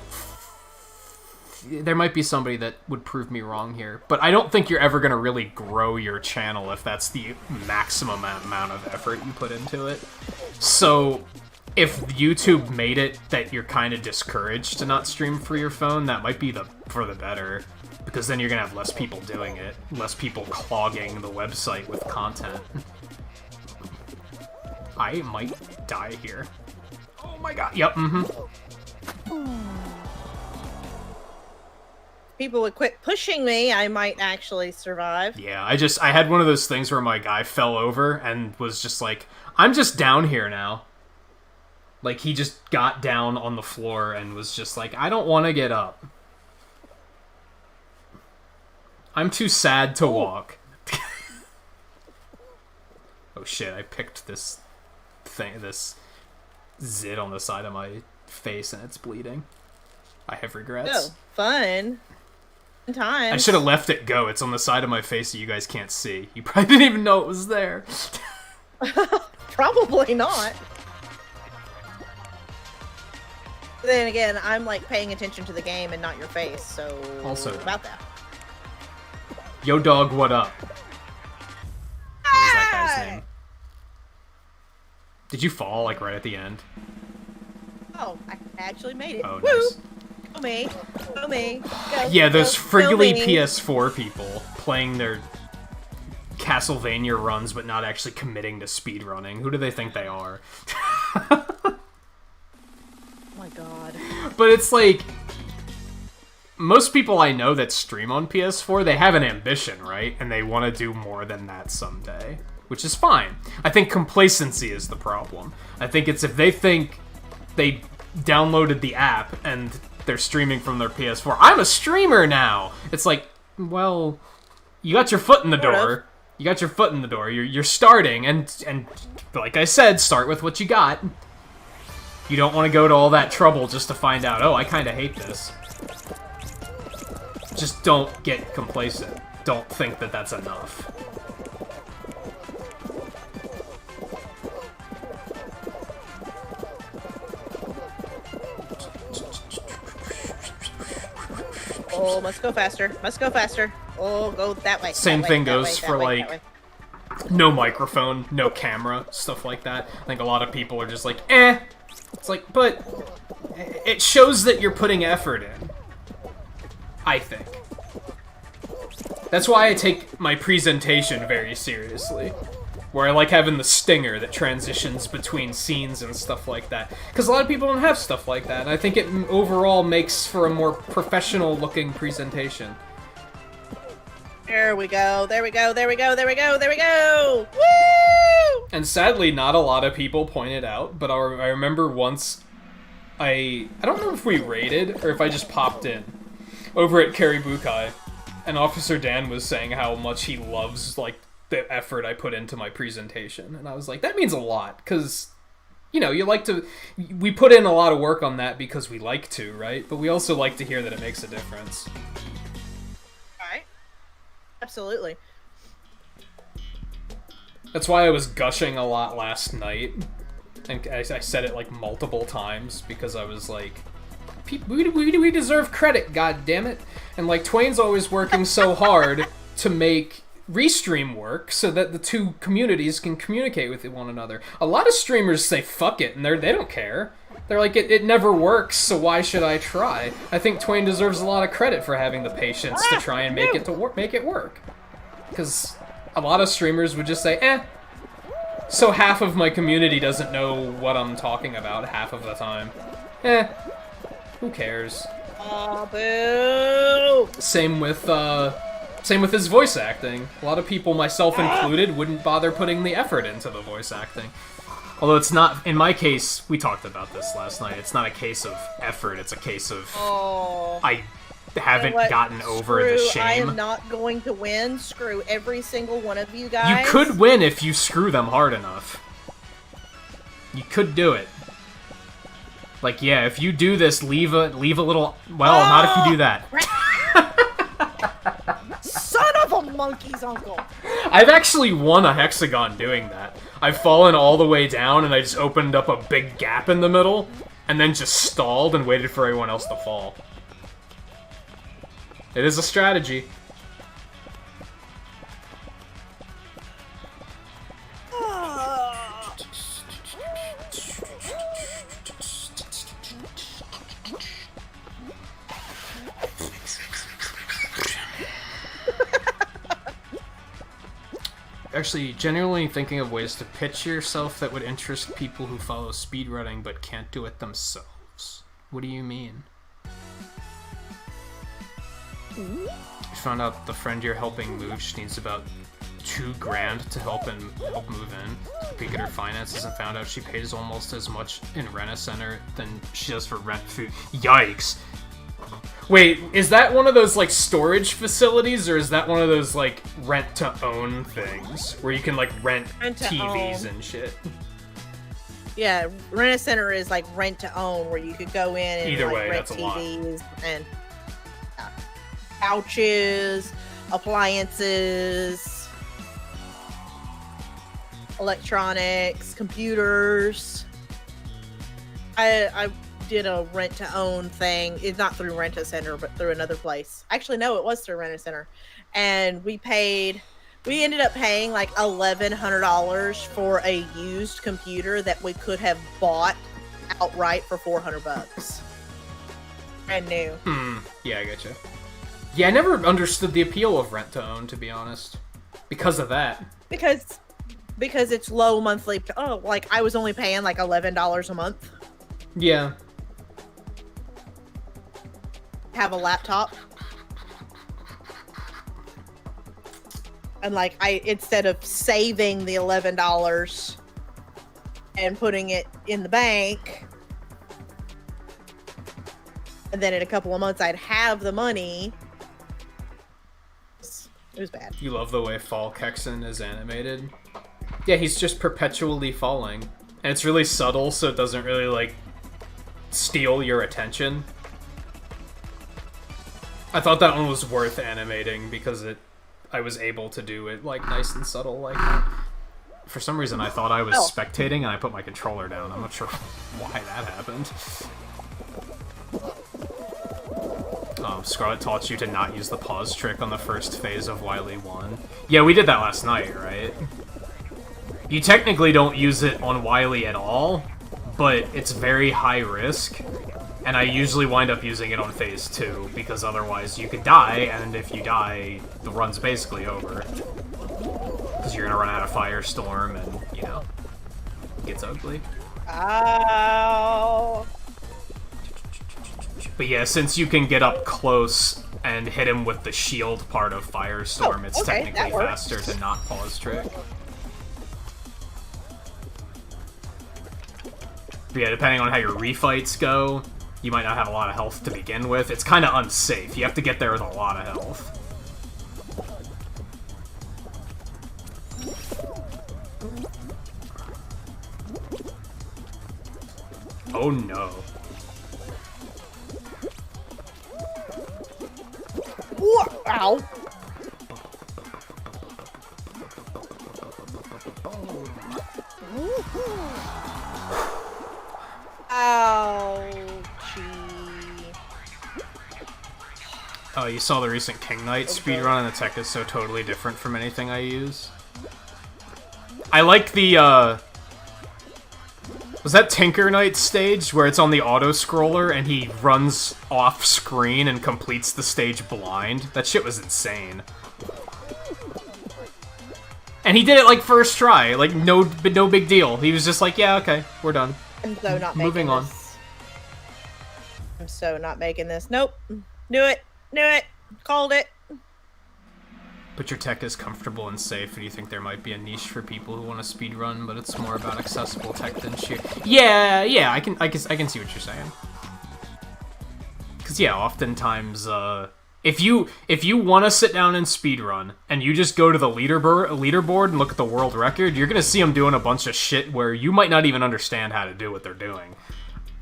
There might be somebody that would prove me wrong here, but I don't think you're ever going to really grow your channel if that's the maximum amount of effort you put into it. So, if YouTube made it that you're kind of discouraged to not stream for your phone, that might be for the better, because then you're going to have less people doing it, less people clogging the website with content. I might die here. Oh my god. Yep, people would quit pushing me, I might actually survive. Yeah, I had one of those things where my guy fell over and was just like, I'm just down here now. Like, he just got down on the floor and was just like, I don't want to get up. I'm too sad to walk. Oh shit, I picked this thing, this zit on the side of my face and it's bleeding. I have regrets. Oh, fun. Time. I should have left it go. It's on the side of my face that you guys can't see. You probably didn't even know it was there. Probably not. But then again, I'm like paying attention to the game and not your face, so also about that. Yo dog, what up? What is that guy's name? Did you fall like right at the end? Oh, I actually made it. Oh, woo! nice. Go me. Go me. Go, yeah, those friggly me. PS4 people playing their Castlevania runs but not actually committing to speedrunning. Who do they think they are? Oh my god. But it's like, most people I know that stream on PS4, they have an ambition, right? And they want to do more than that someday. Which is fine. I think complacency is the problem. I think it's if they think they downloaded the app and they're streaming from their PS4. I'm a streamer now! It's like, well, you got your foot in the door. You got your foot in the door. You're starting, and like I said, start with what you got. You don't want to go to all that trouble just to find out, oh, I kind of hate this. Just don't get complacent. Don't think that that's enough. Oh, must go faster. Must go faster. Oh, go that way. Same thing goes for, way, like, no microphone, no camera, stuff like that. I think a lot of people are just like, eh. It's like, but it shows that you're putting effort in. I think. That's why I take my presentation very seriously. Where I like having the stinger that transitions between scenes and stuff like that. Because a lot of people don't have stuff like that, and I think it overall makes for a more professional-looking presentation. There we go, there we go, there we go, there we go, there we go! Woo! And sadly, not a lot of people pointed out, but I remember once I don't know if we raided, or if I just popped in, over at Karibukai, and Officer Dan was saying how much he loves, like, the effort I put into my presentation. And I was like, that means a lot, because, you know, we put in a lot of work on that because we like to, right? But we also like to hear that it makes a difference. Alright. Absolutely. That's why I was gushing a lot last night. And I said it, like, multiple times, because I was like, we deserve credit, god damn it. And, like, Twain's always working so hard to make restream work so that the two communities can communicate with one another. A lot of streamers say fuck it, and they don't care. They're like, it never works, so why should I try? I think Twain deserves a lot of credit for having the patience to try and make it work. Because a lot of streamers would just say, so half of my community doesn't know what I'm talking about half of the time. Who cares? Oh, boo! Same with his voice acting. A lot of people, myself included, wouldn't bother putting the effort into the voice acting. Although it's not, in my case, we talked about this last night, it's not a case of effort, it's a case of I haven't gotten over the shame. I am not going to win. Screw every single one of you guys. You could win if you screw them hard enough. You could do it. Like, yeah, if you do this, leave a little... Well, not if you do that. Son of a monkey's uncle! I've actually won a hexagon doing that. I've fallen all the way down, and I just opened up a big gap in the middle, and then just stalled and waited for everyone else to fall. It is a strategy. Actually, genuinely thinking of ways to pitch yourself that would interest people who follow speedrunning but can't do it themselves. What do you mean? You found out the friend you're helping move, she needs about $2,000 to help move in. Peek at her finances and found out she pays almost as much in Rent-A-Center than she does for rent food. Yikes! Wait, is that one of those, like, storage facilities, or is that one of those, like, rent-to-own things? Where you can, like, rent TVs and shit? Yeah, Rent-A-Center is, like, rent-to-own, where you could go in and, either like, way, rent that's TVs and couches, appliances, electronics, computers. I did a rent-to-own thing. It's not through Rent-A-Center, but through another place. Actually, no, it was through Rent-A-Center. And we ended up paying like $1,100 for a used computer that we could have bought outright for $400. Brand new. Yeah, I getcha. Yeah, I never understood the appeal of rent-to-own, to be honest. Because of that. Because it's low monthly. Oh, like I was only paying like $11 a month. Yeah. Have a laptop. And like instead of saving the $11 and putting it in the bank, and then in a couple of months I'd have the money. It was bad. You love the way Fall Kexen is animated? Yeah, he's just perpetually falling. And it's really subtle, so it doesn't really, like, steal your attention. I thought that one was worth animating because I was able to do it, like, nice and subtle like that. For some reason, I thought I was spectating and I put my controller down. I'm not sure why that happened. Scarlet taught you to not use the pause trick on the first phase of Wily 1. Yeah, we did that last night, right? You technically don't use it on Wily at all, but it's very high risk, and I usually wind up using it on phase 2, because otherwise you could die, and if you die, the run's basically over. Because you're gonna run out of Firestorm, and, you know, it gets ugly. Ow! But yeah, since you can get up close and hit him with the shield part of Firestorm, it's technically faster to not pause trick. But yeah, depending on how your refights go, you might not have a lot of health to begin with. It's kind of unsafe. You have to get there with a lot of health. Oh no. Ow! Ouchie. You saw the recent King Knight speedrun, and the tech is so totally different from anything I use. I like the, was that Tinker Knight stage, where it's on the auto-scroller, and he runs off-screen and completes the stage blind? That shit was insane. And he did it, like, first try. Like, no big deal. He was just like, yeah, okay, we're done. I'm so not making Moving on. this. I'm so not making this. Nope. Knew it. Knew it. Called it. But your tech is comfortable and safe, and you think there might be a niche for people who want to speedrun, but it's more about accessible tech than sheer... Yeah, I can see what you're saying. Because, yeah, oftentimes, if you want to sit down and speedrun, and you just go to the leaderboard and look at the world record, you're going to see them doing a bunch of shit where you might not even understand how to do what they're doing.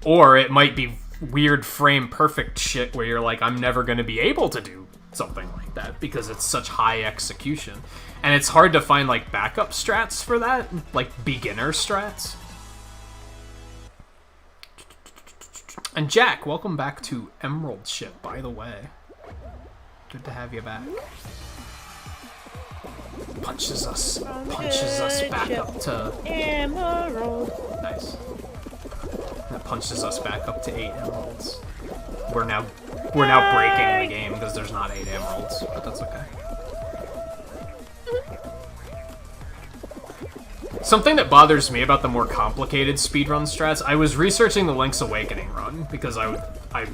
Or it might be weird frame perfect shit where you're like, I'm never going to be able to do something like that because it's such high execution. And it's hard to find, like, backup strats for that, like beginner strats. And Jack, welcome back to Emerald Ship, by the way. Good to have you back. Punches us back up to Emerald. Nice. That punches us back up to 8 emeralds. We're now breaking the game because there's not 8 emeralds, but that's okay. Something that bothers me about the more complicated speedrun strats, I was researching the Link's Awakening run because I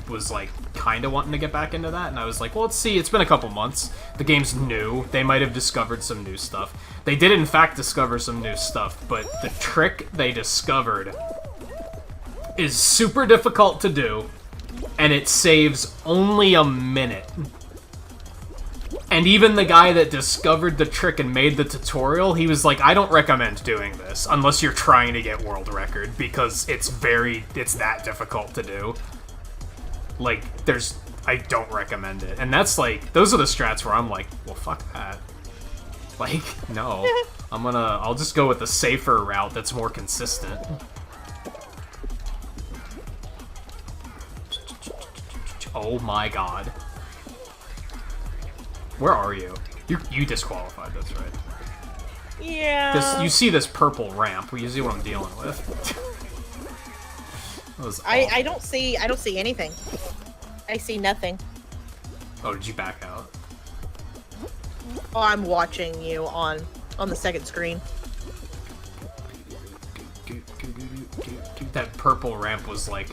was like kind of wanting to get back into that, and I was like, well, let's see, it's been a couple months. The game's new. They might have discovered some new stuff. They did in fact discover some new stuff, but the trick they discovered is super difficult to do, and it saves only a minute. And even the guy that discovered the trick and made the tutorial, he was like, I don't recommend doing this unless you're trying to get world record, because it's that difficult to do. Like, I don't recommend it. And that's like, those are the strats where I'm like, well, fuck that. Like, no. I'll just go with the safer route that's more consistent. Oh my god. Where are you? You disqualified, that's right. Yeah. You see this purple ramp. You see what I'm dealing with. I don't see anything. I see nothing. Oh, did you back out? Oh, I'm watching you on the second screen. That purple ramp was like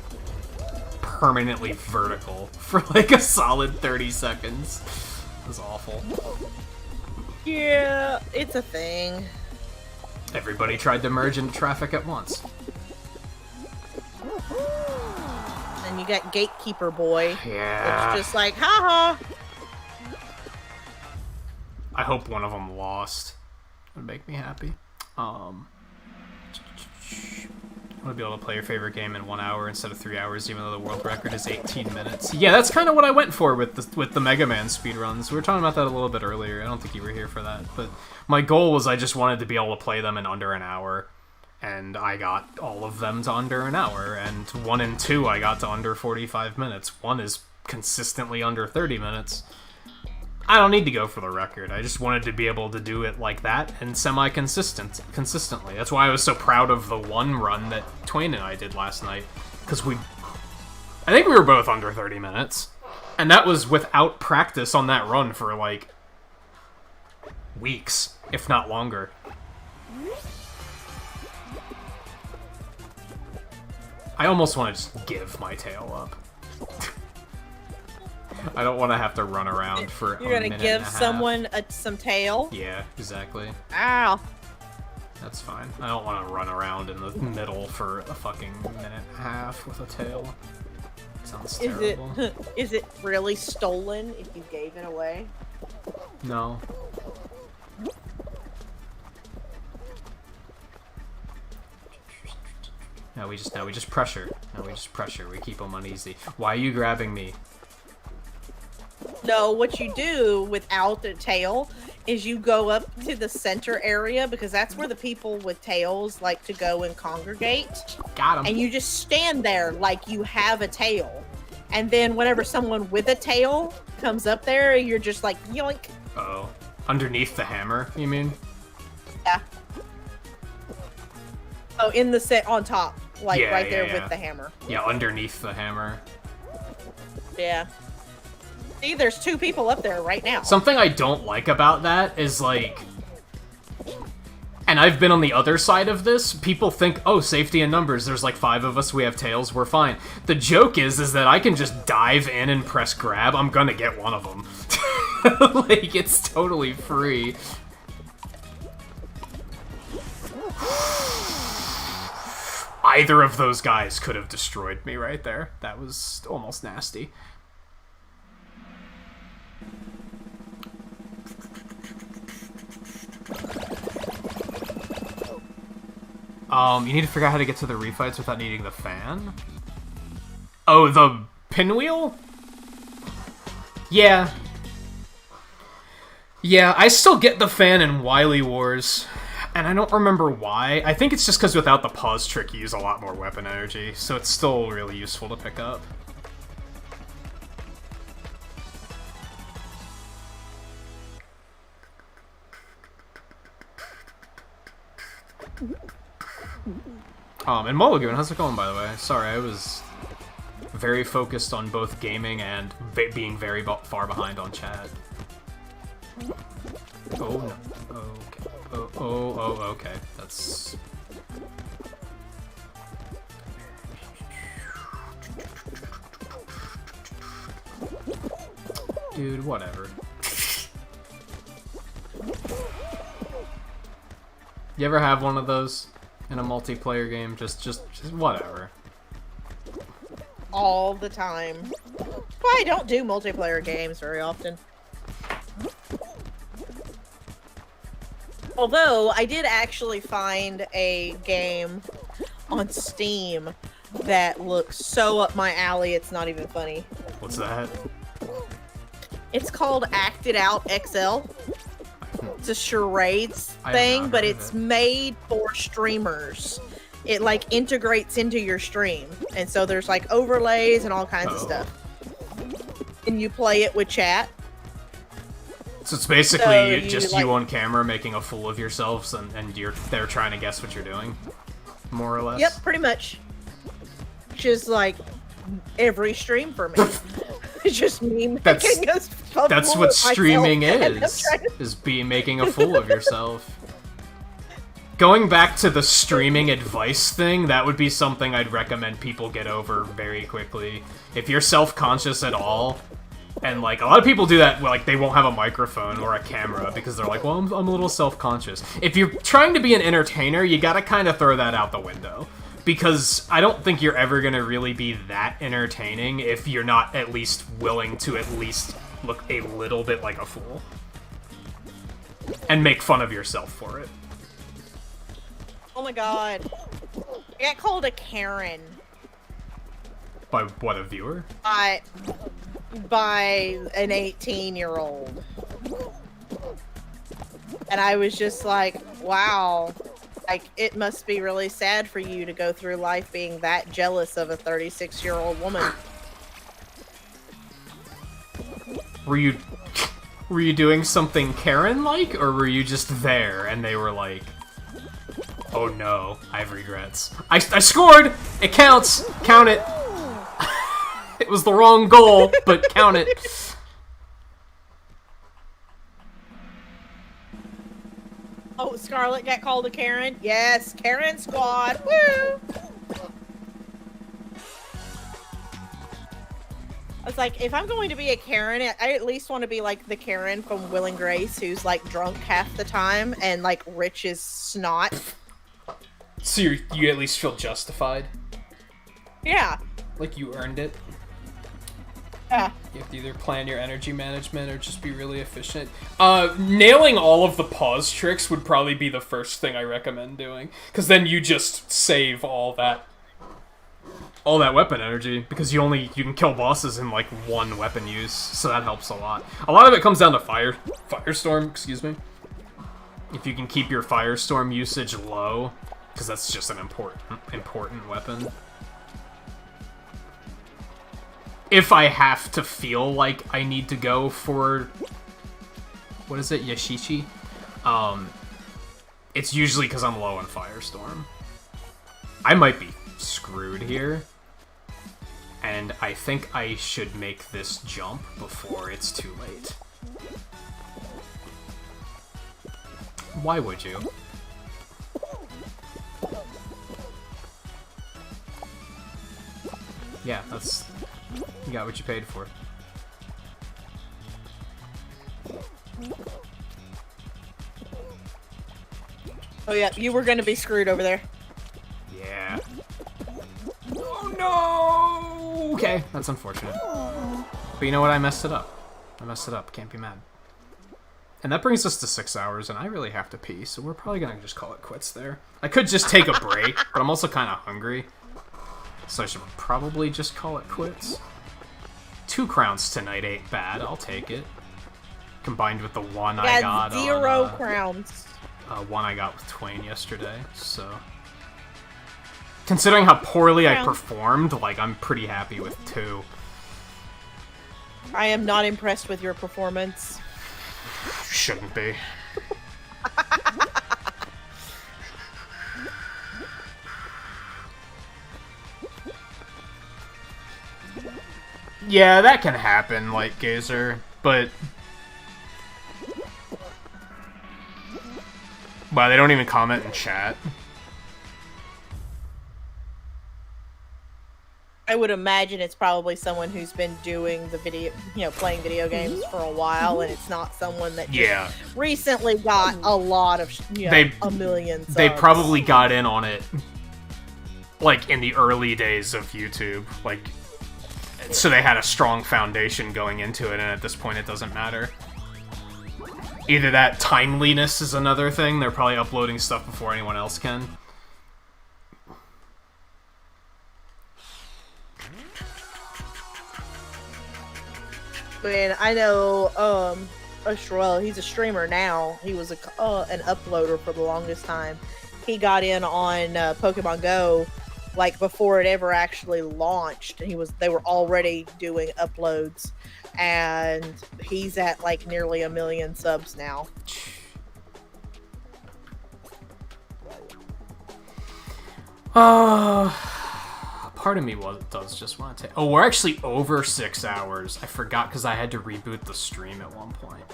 permanently vertical for like a solid 30 seconds. It was awful. Yeah, it's a thing. Everybody tried to merge into traffic at once. And you got Gatekeeper Boy. Yeah. It's just like, haha. I hope one of them lost. It would make me happy. I want to be able to play your favorite game in 1 hour instead of 3 hours, even though the world record is 18 minutes. Yeah, that's kind of what I went for with the Mega Man speedruns. We were talking about that a little bit earlier. I don't think you were here for that, but my goal was I just wanted to be able to play them in under an hour, and I got all of them to under an hour, and 1 and 2 I got to under 45 minutes. 1 is consistently under 30 minutes. I don't need to go for the record. I just wanted to be able to do it like that and consistently. That's why I was so proud of the 1 run that Twain and I did last night, because I think we were both under 30 minutes, and that was without practice on that run for like weeks, if not longer. I almost want to just give my tail up. I don't want to have to run around for You're gonna give someone some tail? Yeah, exactly. Ow. That's fine. I don't want to run around in the middle for a fucking minute and a half with a tail. Sounds terrible. Is it really stolen if you gave it away? No. No, we just pressure. No, we just pressure. We keep them uneasy. Why are you grabbing me? No, what you do without the tail is you go up to the center area, because that's where the people with tails like to go and congregate. Got him. And you just stand there like you have a tail. and then whenever someone with a tail comes up there, you're just like yoink. Oh, underneath the hammer, you mean? Yeah. Oh, in the set on top, like Yeah, right there yeah. with the hammer. Yeah, underneath the hammer. Yeah. See, there's 2 people up there right now. Something I don't like about that is, like... And I've been on the other side of this. People think, oh, safety in numbers. There's like 5 of us. We have tails. We're fine. The joke is that I can just dive in and press grab. I'm gonna get one of them. Like, it's totally free. Either of those guys could have destroyed me right there. That was almost nasty. You need to figure out how to get to the refights without needing the fan? Oh, the pinwheel? Yeah. Yeah, I still get the fan in Wily Wars, and I don't remember why. I think it's just because without the pause trick, you use a lot more weapon energy, so it's still really useful to pick up. And Mulligan, how's it going, by the way? Sorry, I was very focused on both gaming and being very far behind on chat. Oh, no. Okay. Oh, okay. That's... Dude, whatever. You ever have one of those in a multiplayer game? Just whatever. All the time. Well, I don't do multiplayer games very often. Although, I did actually find a game on Steam that looks so up my alley, it's not even funny. What's that? It's called Act It Out XL. It's a charades thing, but it's made for streamers. It, like, integrates into your stream. And so there's, like, overlays and all kinds of stuff. And you play it with chat. So it's basically just you on camera making a fool of yourselves, and they're trying to guess what you're doing, more or less. Yep, pretty much. Which is like every stream for me. It's just me making a fool That's what of streaming myself, is making a fool of yourself. Going back to the streaming advice thing, that would be something I'd recommend people get over very quickly. If you're self-conscious at all, and, like, a lot of people do that, like, they won't have a microphone or a camera because they're like, well, I'm a little self-conscious. If you're trying to be an entertainer, you gotta kind of throw that out the window. Because I don't think you're ever gonna really be that entertaining if you're not at least willing to at least look a little bit like a fool. And make fun of yourself for it. Oh my god. I got called a Karen. By what, a viewer? By an 18-year-old. And I was just like, wow. Like, it must be really sad for you to go through life being that jealous of a 36-year-old woman. Were you doing something Karen-like, or were you just there and they were like, oh no, I have regrets. I scored! It counts! Count it! It was the wrong goal, but count it. Oh, Scarlett got called a Karen? Yes, Karen squad! Woo! I was like, if I'm going to be a Karen, I at least want to be like the Karen from Will and Grace who's like drunk half the time and like rich as snot. So you at least feel justified? Yeah. Like you earned it? Yeah. You have to either plan your energy management or just be really efficient. Nailing all of the pause tricks would probably be the first thing I recommend doing. Because then you just save all that weapon energy. Because you can kill bosses in like one weapon use. So that helps a lot. A lot of it comes down to Firestorm, excuse me. If you can keep your Firestorm usage low. Because that's just an important weapon. if I have to feel like I need to go for, what is it, Yashichi? It's usually because I'm low on Firestorm. I might be screwed here, and I think I should make this jump before it's too late. Why would you? Yeah, that's... You got what you paid for. Oh yeah, you were gonna be screwed over there. Yeah. Oh no! Okay, that's unfortunate. But you know what? I messed it up. I messed it up. Can't be mad. And that brings us to 6 hours, and I really have to pee, so we're probably gonna just call it quits there. I could just take a break, but I'm also kind of hungry. So I should probably just call it quits. 2 crowns tonight ain't bad. I'll take it. Combined with the one I got 0 on, crowns. One I got with Twain yesterday, so... Considering how poorly I performed, like, I'm pretty happy with 2. I am not impressed with your performance. Shouldn't be. Yeah, that can happen, like, Gazer, but... Wow, they don't even comment in chat. I would imagine it's probably someone who's been doing the video, playing video games for a while, and it's not someone that just recently got a lot of, a million subs. They probably got in on it, like, in the early days of YouTube, like, so they had a strong foundation going into it, and at this point it doesn't matter. Either that, timeliness is another thing, they're probably uploading stuff before anyone else can. I mean, I know, Ashruel, he's a streamer now. He was an uploader for the longest time. He got in on Pokemon Go, like, before it ever actually launched. And they were already doing uploads. And he's at, like, nearly 1 million subs now. Part of me does just want to take... Oh, we're actually over 6 hours. I forgot because I had to reboot the stream at one point.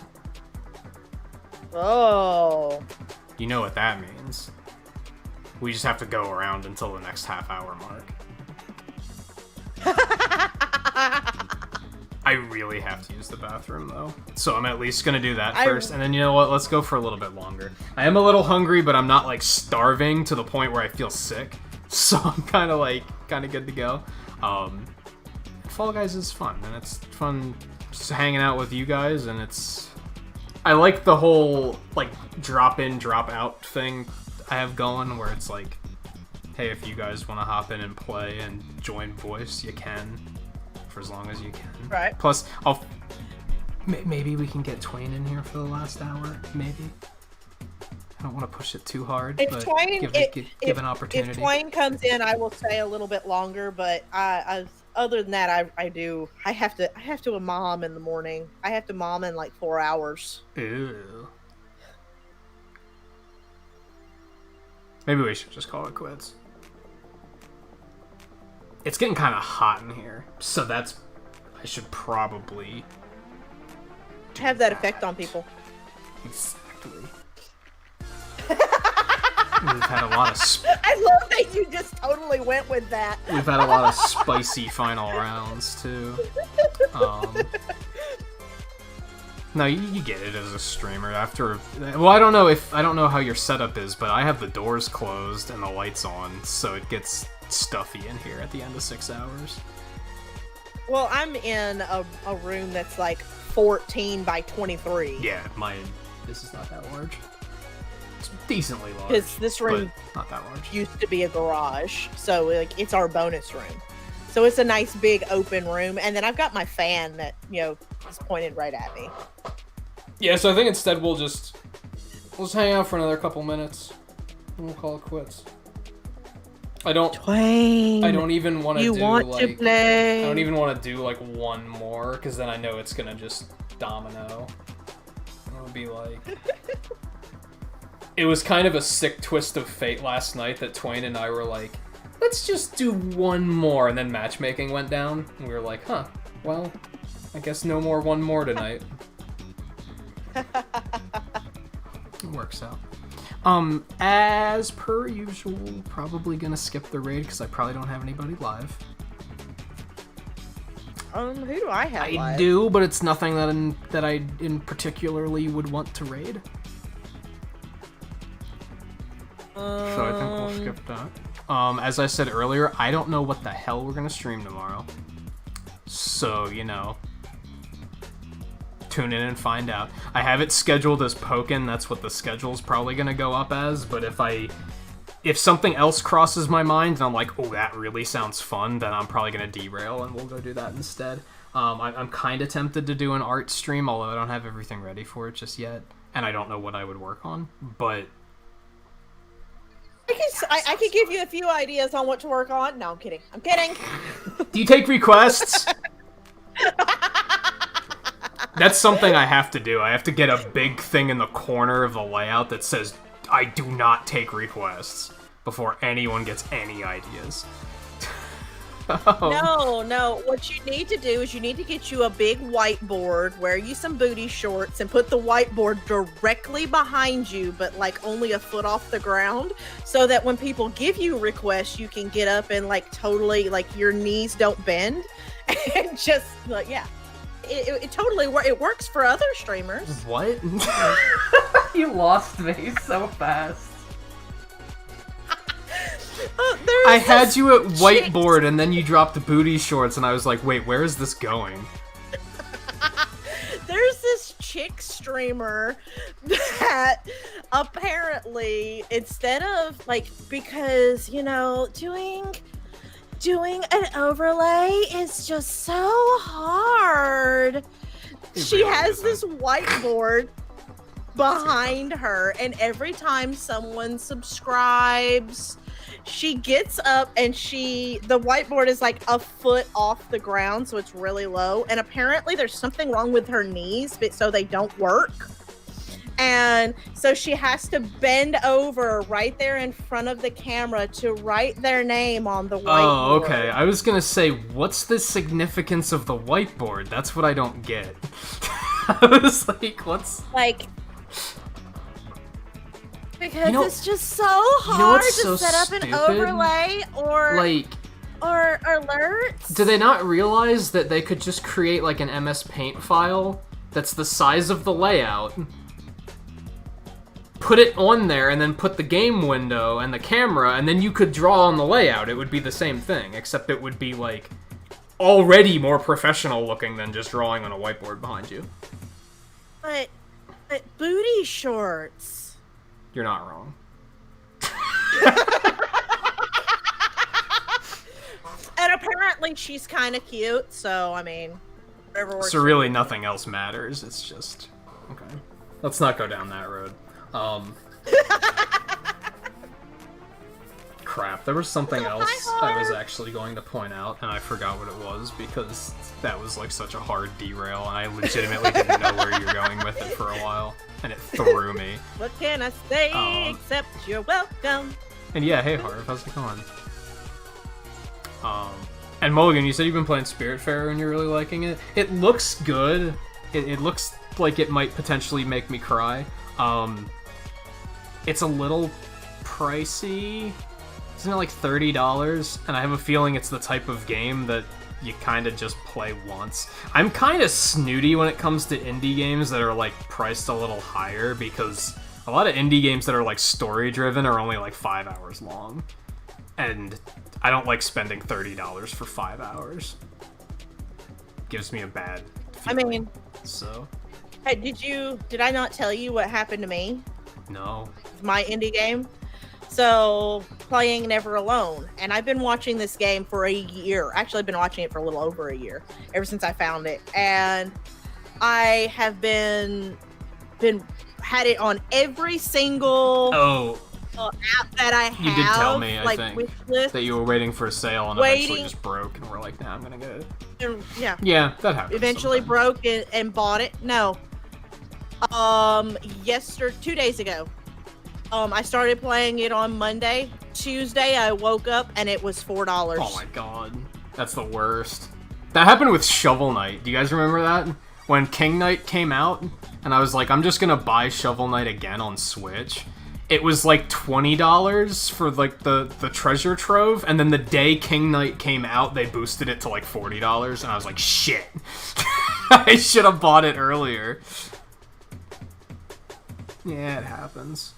Oh. You know what that means. We just have to go around until the next half-hour mark. I really have to use the bathroom, though. So I'm at least going to do that first. And then, you know what? Let's go for a little bit longer. I am a little hungry, but I'm not, like, starving to the point where I feel sick. So I'm kind of good to go. Fall Guys is fun, and it's fun just hanging out with you guys, and I like the whole, like, drop in, drop out thing I have going, where it's like, hey, if you guys want to hop in and play and join voice, you can, for as long as you can. Right. Plus, maybe we can get Twain in here for the last hour, maybe. I don't want to push it too hard, but give an opportunity. If Twain comes in, I will stay a little bit longer, but other than that, I have to mom in the morning. I have to mom in like 4 hours. Ew. Maybe we should just call it quits. It's getting kind of hot in here, so I should probably have that effect on people. Exactly. We've had a lot of... I love that you just totally went with that. We've had a lot of spicy final rounds, too. No, you get it as a streamer. Well, I don't know how your setup is, but I have the doors closed and the lights on, so it gets stuffy in here at the end of 6 hours. Well, I'm in a room that's like 14 by 23. Yeah, this is not that large. Decently large. Because this room not that large. Used to be a garage, so like it's our bonus room. So it's a nice big open room, and then I've got my fan that is pointed right at me. Yeah, so I think instead we'll just hang out for another couple minutes, and we'll call it quits. Twain, I don't even want to do, you want like... to play? I don't even want to do, like, one more, because then I know it's gonna just domino. It'll be like... It was kind of a sick twist of fate last night that Twain and I were like, let's just do one more, and then matchmaking went down, and we were like, huh, well, I guess no more one more tonight. It works out. As per usual, probably gonna skip the raid because I probably don't have anybody live. Who do I have live? I do, but it's nothing that I in particularly would want to raid. So I think we'll skip that. As I said earlier, I don't know what the hell we're gonna stream tomorrow. So, you know, tune in and find out. I have it scheduled as Pokken, that's what the schedule's probably gonna go up as, but if something else crosses my mind and I'm like, oh, that really sounds fun, then I'm probably gonna derail and we'll go do that instead. I'm kind of tempted to do an art stream, although I don't have everything ready for it just yet, and I don't know what I would work on, but... I could give you a few ideas on what to work on. No, I'm kidding. I'm kidding. Do you take requests? That's something I have to do. I have to get a big thing in the corner of the layout that says, I do not take requests, before anyone gets any ideas. No. What you need to do is you need to get you a big whiteboard, wear you some booty shorts, and put the whiteboard directly behind you, but like only a foot off the ground, so that when people give you requests, you can get up and like totally, like your knees don't bend, and just like, yeah. It totally it works for other streamers. What? You lost me so fast. I had you at whiteboard and then you dropped the booty shorts and I was like, wait, where is this going? There's this chick streamer that apparently, instead of like, because, you know, doing an overlay is just so hard. She has this whiteboard behind her, and every time someone subscribes, she gets up and the whiteboard is like a foot off the ground, so it's really low, and apparently there's something wrong with her knees, so they don't work. And so she has to bend over right there in front of the camera to write their name on the whiteboard. Oh, okay. I was gonna say, what's the significance of the whiteboard? That's what I don't get. I was like, what's... Like... Because it's just so hard to set up an overlay or... Like... Or alerts. Do they not realize that they could just create, like, an MS Paint file that's the size of the layout... Put it on there, and then put the game window and the camera, and then you could draw on the layout. It would be the same thing, except it would be, like, already more professional looking than just drawing on a whiteboard behind you. But booty shorts. You're not wrong. And apparently she's kind of cute, so, I mean, whatever works. So really nothing else matters, it's just... Okay. Let's not go down that road. Crap, there was something else I was actually going to point out, and I forgot what it was, because that was like such a hard derail, and I legitimately didn't know where you were going with it for a while, and it threw me. What can I say except you're welcome? And yeah, hey Harv, how's it going? And Mulligan, you said you've been playing Spiritfarer and you're really liking it. It looks good. It looks like it might potentially make me cry. It's a little pricey. Isn't it like $30? And I have a feeling it's the type of game that you kind of just play once. I'm kind of snooty when it comes to indie games that are like priced a little higher, because a lot of indie games that are like story driven are only like 5 hours long. And I don't like spending $30 for 5 hours. Gives me a bad feeling. I mean, so. Hey, did I not tell you what happened to me? No. My indie game. So, playing Never Alone, and I've been watching this game for a year. Actually, I've been watching it for a little over a year, ever since I found it. And I have had it on every single app that I have. You did tell me, I like, think, wish list. that you were waiting for a sale and eventually just broke, and we're like, nah, I'm gonna get it. And, yeah. Yeah, that happens. Eventually sometimes. broke and bought it. No. 2 days ago. I started playing it on Monday. Tuesday, I woke up and it was $4. Oh my god. That's the worst. That happened with Shovel Knight. Do you guys remember that? When King Knight came out, and I was like, I'm just gonna buy Shovel Knight again on Switch. It was like $20 for like the treasure trove, and then the day King Knight came out, they boosted it to like $40, and I was like, shit. I should have bought it earlier. Yeah, it happens.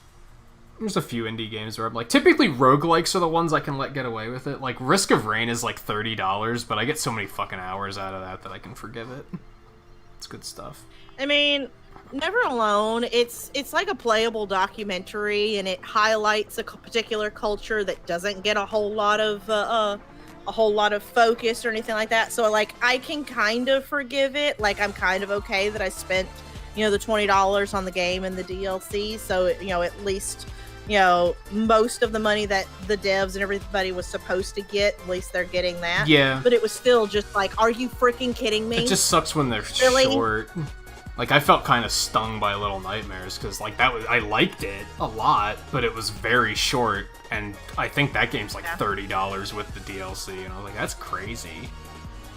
There's a few indie games where I'm like, typically roguelikes are the ones I can let get away with it. Like, Risk of Rain is like $30, but I get so many fucking hours out of that I can forgive it. It's good stuff. I mean, Never Alone, it's like a playable documentary, and it highlights a particular culture that doesn't get a whole lot of focus or anything like that. So like, I can kind of forgive it. Like, I'm kind of okay that I spent, the $20 on the game and the DLC. So at least, most of the money that the devs and everybody was supposed to get, at least they're getting that. Yeah. But it was still just like, are you freaking kidding me? It just sucks when they're Really? short. Like, I felt kind of stung by Little Nightmares, because, like, I liked it a lot, but it was very short, and I think that game's, like, $30 with the DLC, and I was like, that's crazy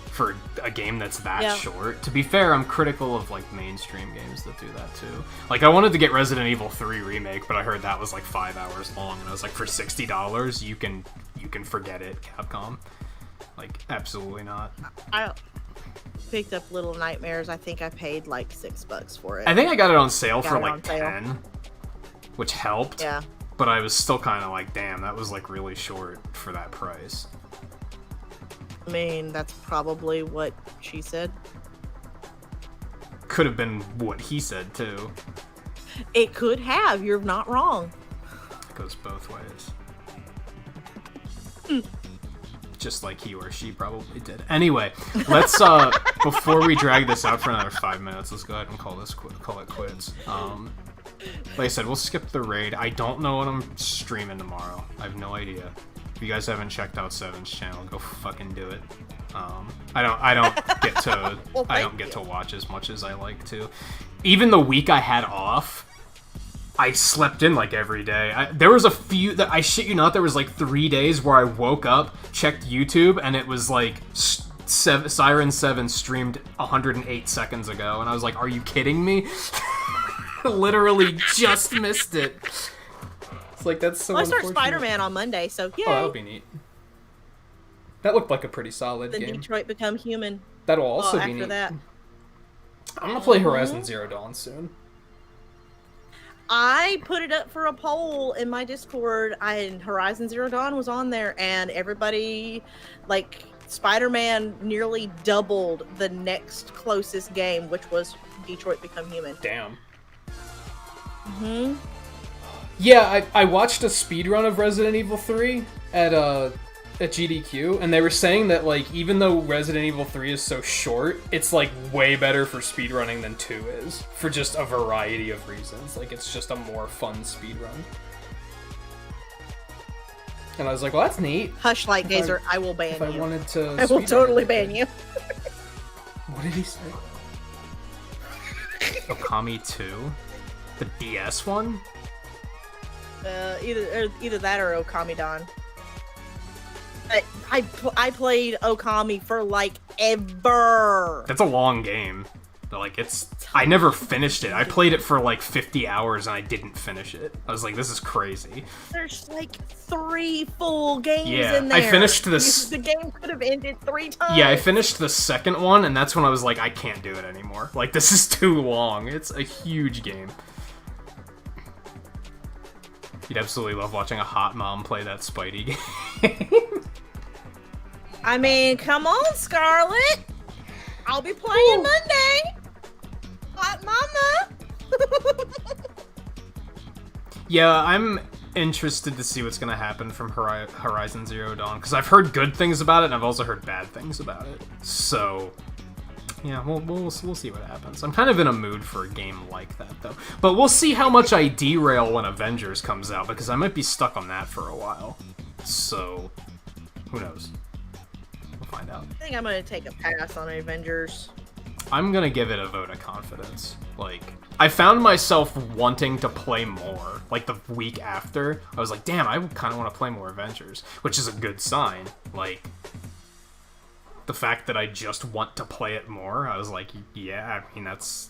for a game that's that short. To be fair, I'm critical of, like, mainstream games that do that, too. Like, I wanted to get Resident Evil 3 Remake, but I heard that was, like, 5 hours long, and I was like, for $60, you can forget it, Capcom. Like, absolutely not. I picked up Little Nightmares. I think I paid like $6 for it. I think I got it on sale for like 10, which helped. Yeah. But I was still kind of like, damn, that was like really short for that price. I mean, that's probably what she said. Could have been what he said too. It could have. You're not wrong. It goes both ways. Just like he or she probably did. Anyway, let's before we drag this out for another 5 minutes, let's go ahead and call it quits. Like I said, we'll skip the raid. I don't know what I'm streaming tomorrow. I have no idea. If you guys haven't checked out SirenSe7en's channel, go fucking do it. I don't get to Well, I don't get to watch as much as I like to. Even the week I had off, I slept in like every day. There was a few that, I shit you not, there was like 3 days where I woke up, checked YouTube, and it was like SirenSe7en streamed 108 seconds ago, and I was like, are you kidding me? Literally just missed it. It's like, that's so Well, I start unfortunate. Spider-Man on Monday, so yay. Oh, that'll be neat. That looked like a pretty solid Then game. Detroit Become Human. That'll also be after neat. that. I'm gonna play Horizon Zero Dawn soon. I put it up for a poll in my Discord, and Horizon Zero Dawn was on there, and everybody, like, Spider-Man nearly doubled the next closest game, which was Detroit Become Human. Damn. Hmm. Yeah, I watched a speedrun of Resident Evil 3 at GDQ, and they were saying that, like, even though Resident Evil 3 is so short, it's, like, way better for speedrunning than 2 is, for just a variety of reasons. Like, it's just a more fun speedrun. And I was like, well, that's neat. Hush, Light Gazer, I will ban If you. I wanted to I will speedrun totally it. ban you. What did he say? Okami 2? The DS one? Either that or Okamidon. I played Okami for like ever. That's a long game. But, like, I never finished it. I played it for like 50 hours and I didn't finish it. I was like, this is crazy. There's like 3 full games Yeah, in there. I finished this. The game could have ended 3 times. Yeah, I finished the second one, and that's when I was like, I can't do it anymore. Like, this is too long. It's a huge game. You'd absolutely love watching a hot mom play that Spidey game. I mean, come on, Scarlet. I'll be playing Monday. Hot mama. Yeah, I'm interested to see what's going to happen from Horizon Zero Dawn, because I've heard good things about it, and I've also heard bad things about it. So, Yeah, we'll see what happens. I'm kind of in a mood for a game like that, though. But we'll see how much I derail when Avengers comes out, because I might be stuck on that for a while. So, who knows? We'll find out. I think I'm gonna take a pass on Avengers. I'm gonna give it a vote of confidence. Like, I found myself wanting to play more. Like, the week after, I was like, damn, I kind of want to play more Avengers, which is a good sign. Like, the fact that I just want to play it more, I was like, yeah, I mean, that's...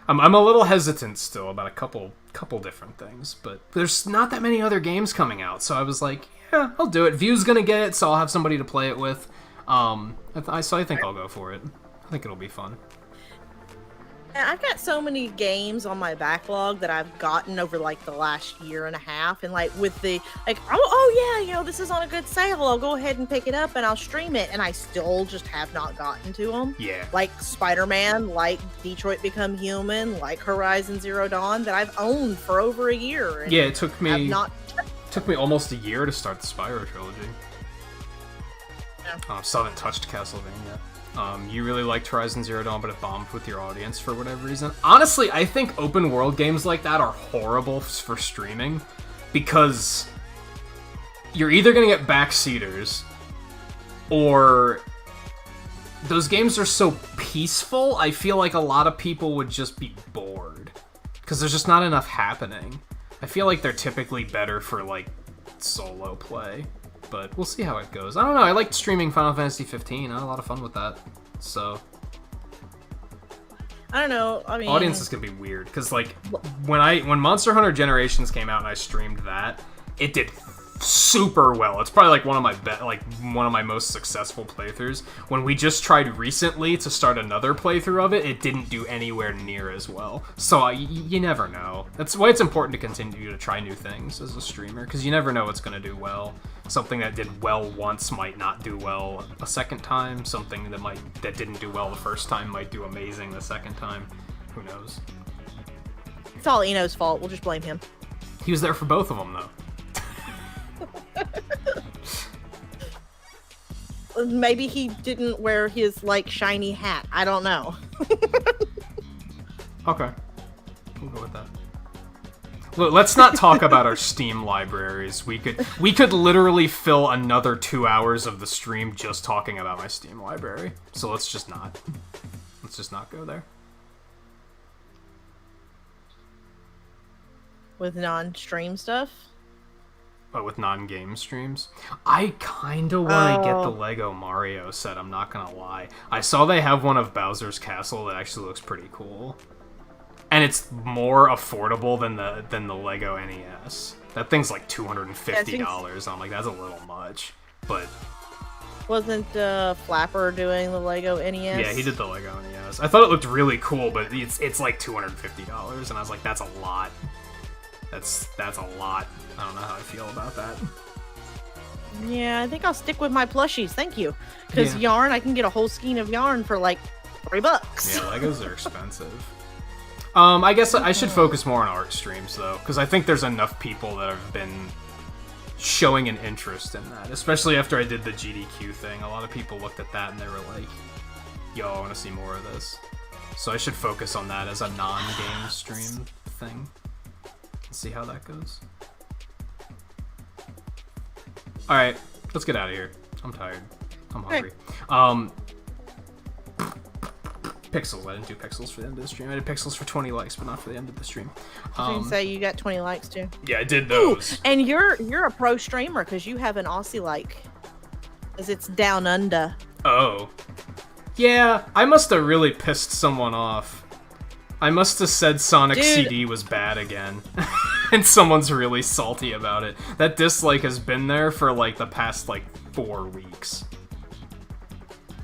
I'm a little hesitant still about a couple different things, but there's not that many other games coming out, so I was like, yeah, I'll do it. View's gonna get it, so I'll have somebody to play it with. So I think I'll go for it. I think it'll be fun. I've got so many games on my backlog that I've gotten over like the last year and a half, and like with the like, oh yeah, this is on a good sale. I'll go ahead and pick it up and I'll stream it, and I still just have not gotten to them. Yeah. Like Spider-Man, like Detroit Become Human, like Horizon Zero Dawn that I've owned for over a year. And yeah, it took me almost a year to start the Spyro trilogy. Yeah. Still haven't touched Castlevania. You really liked Horizon Zero Dawn, but it bombed with your audience for whatever reason. Honestly, I think open world games like that are horrible for streaming, because you're either going to get backseaters, or those games are so peaceful, I feel like a lot of people would just be bored, because there's just not enough happening. I feel like they're typically better for, like, solo play. But we'll see how it goes. I don't know, I liked streaming Final Fantasy 15. I had a lot of fun with that. So, I don't know, I mean... audiences can be weird, because, like, when Monster Hunter Generations came out and I streamed that, it did super well. It's probably, like, one of my most successful playthroughs. When we just tried recently to start another playthrough of it, it didn't do anywhere near as well. So, you never know. That's why it's important to continue to try new things as a streamer, because you never know what's going to do well. Something that did well once might not do well a second time. Something that didn't do well the first time might do amazing the second time. Who knows? It's all Eno's fault. We'll just blame him. He was there for both of them, though. Maybe he didn't wear his, like, shiny hat. I don't know. Okay. We'll go with that. Look, let's not talk about our Steam libraries. We could literally fill another 2 hours of the stream just talking about my Steam library. So let's just not. Let's just not go there. With non-stream stuff? But with non-game streams? I kinda want to get the Oh. Lego Mario set, I'm not gonna lie. I saw they have one of Bowser's Castle that actually looks pretty cool. And it's more affordable than the Lego NES. That thing's like $250. I'm like, that's a little much. But Wasn't Flapper doing the Lego NES? yeah, he did the Lego NES. I thought it looked really cool, but it's like $250, and I was like, that's a lot. That's a lot. I don't know how I feel about that. Yeah, I think I'll stick with my plushies. Thank you. Because Yeah. yarn, I can get a whole skein of yarn for like $3. Yeah, Legos are expensive. I guess I should focus more on art streams, though, because I think there's enough people that have been showing an interest in that, especially after I did the GDQ thing. A lot of people looked at that and they were like, yo, I want to see more of this. So I should focus on that as a non-game stream thing. See how that goes. Alright, let's get out of here. I'm tired. I'm hungry. Pixels. I didn't do pixels for the end of the stream. I did pixels for 20 likes, but not for the end of the stream. You say you got 20 likes too. Yeah, I did those. And you're a pro streamer because you have an Aussie like. Because it's down under. Oh. Yeah, I must have really pissed someone off. I must have said Sonic CD was bad again. And someone's really salty about it. That dislike has been there for like the past like 4 weeks.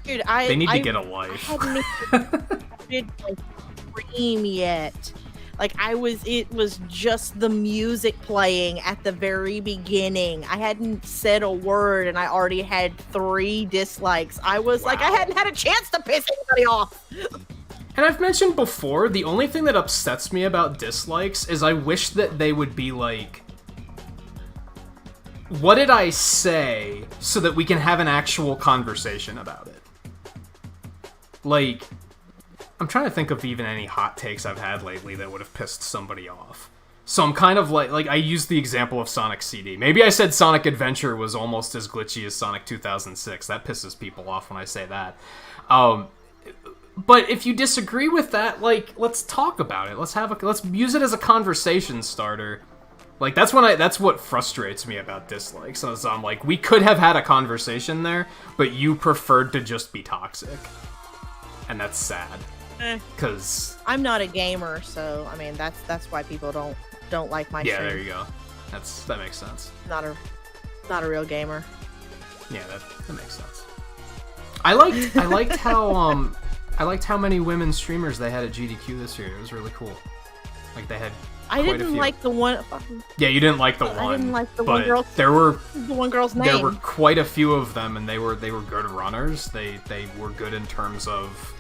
Dude, they need to get a life. I hadn't even started my stream yet. Like it was just the music playing at the very beginning. I hadn't said a word and I already had 3 dislikes. I was like, I hadn't had a chance to piss anybody off. And I've mentioned before, the only thing that upsets me about dislikes is I wish that they would be like, what did I say so that we can have an actual conversation about it? Like, I'm trying to think of even any hot takes I've had lately that would have pissed somebody off. So I'm kind of like I used the example of Sonic CD. Maybe I said Sonic Adventure was almost as glitchy as Sonic 2006. That pisses people off when I say that. But if you disagree with that, like, let's talk about it. Let's use it as a conversation starter. Like, that's what frustrates me about dislikes. So I'm like, we could have had a conversation there, but you preferred to just be toxic. And that's sad. Because I'm not a gamer, so I mean that's why people don't like my stream. Yeah, there you go. That makes sense. Not a real gamer. Yeah, that makes sense. I liked how many women streamers they had at GDQ this year. It was really cool. Like they had. I didn't like the one. Yeah, you didn't like the one. I didn't like the one girl. There were the one girl's name. There were quite a few of them, and they were good runners. They were good in terms of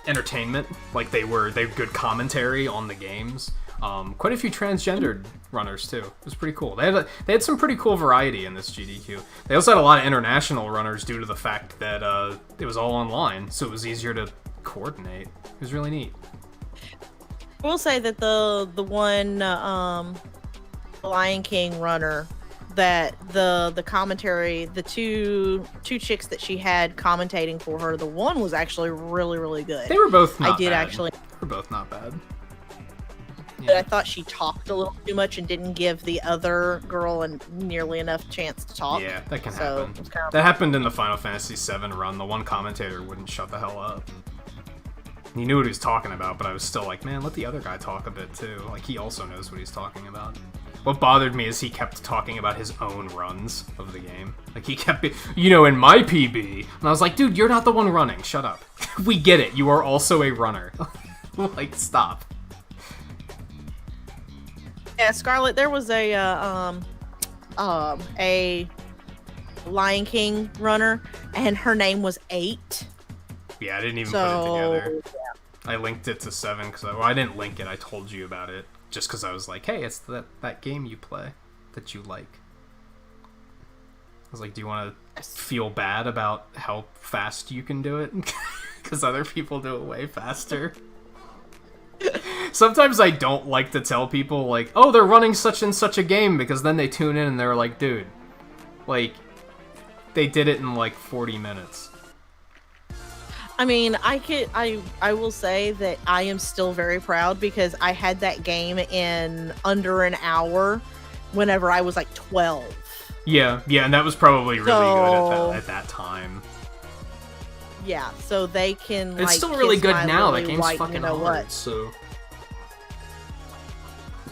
entertainment. Like they had good commentary on the games. Quite a few transgendered runners too. It was pretty cool. They had some pretty cool variety in this GDQ. They also had a lot of international runners due to the fact that it was all online, so it was easier to coordinate. It was really neat. I will say that the one Lion King runner, that the commentary, the two chicks that she had commentating for her, the one was actually really, really good. They were both not bad. They were both not bad. But I thought she talked a little too much and didn't give the other girl nearly enough chance to talk. Yeah, that can happen. That happened in the Final Fantasy VII run. The one commentator wouldn't shut the hell up. He knew what he was talking about, but I was still like, man, let the other guy talk a bit too. Like, he also knows what he's talking about. What bothered me is he kept talking about his own runs of the game. Like, he kept, in my PB. And I was like, dude, you're not the one running. Shut up. We get it. You are also a runner. Like, stop. Yeah, Scarlett, there was a Lion King runner, and her name was 8. Yeah, I didn't even put it together. Yeah. I linked it to 7 because I didn't link it. I told you about it just because I was like, hey, it's that game you play that you like. I was like, do you want to feel bad about how fast you can do it? Because other people do it way faster. Sometimes I don't like to tell people, like, oh, they're running such and such a game, because then they tune in and they're like, dude, like, they did it in like 40 minutes. I mean, I will say that I am still very proud because I had that game in under an hour whenever I was like 12. Yeah, and that was probably really good at that time. Yeah, so they can. It's still really good now. That game's fucking hard. So.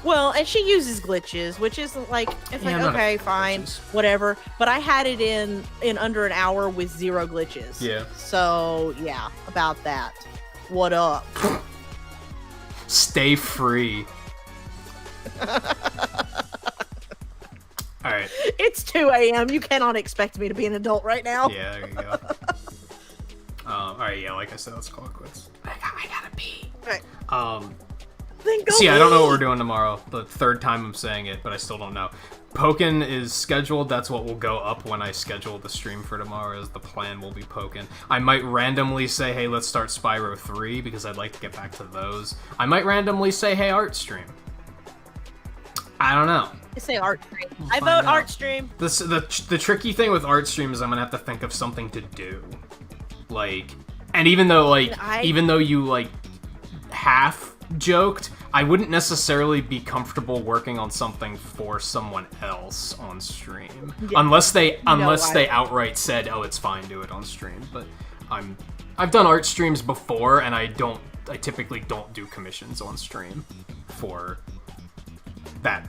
Well, and she uses glitches, which is like, it's like, okay, fine, whatever. But I had it in under an hour with 0 glitches. Yeah. So yeah, about that. What up? Stay free. All right. It's 2 a.m. You cannot expect me to be an adult right now. Yeah, there you go. Alright, yeah, like I said, let's call it quits. I gotta pee. Right. See, I don't know what we're doing tomorrow. The 3rd time I'm saying it, but I still don't know. Pokken is scheduled. That's what will go up when I schedule the stream for tomorrow, is the plan will be Pokken. I might randomly say, hey, let's start Spyro 3, because I'd like to get back to those. I might randomly say, hey, art stream. I don't know. I say art stream. I vote art stream. The tricky thing with art stream is I'm gonna have to think of something to do. Like, and even though you like half joked, I wouldn't necessarily be comfortable working on something for someone else on stream, unless they outright said, "Oh, it's fine, do it on stream." But I've done art streams before, and I typically don't do commissions on stream for that,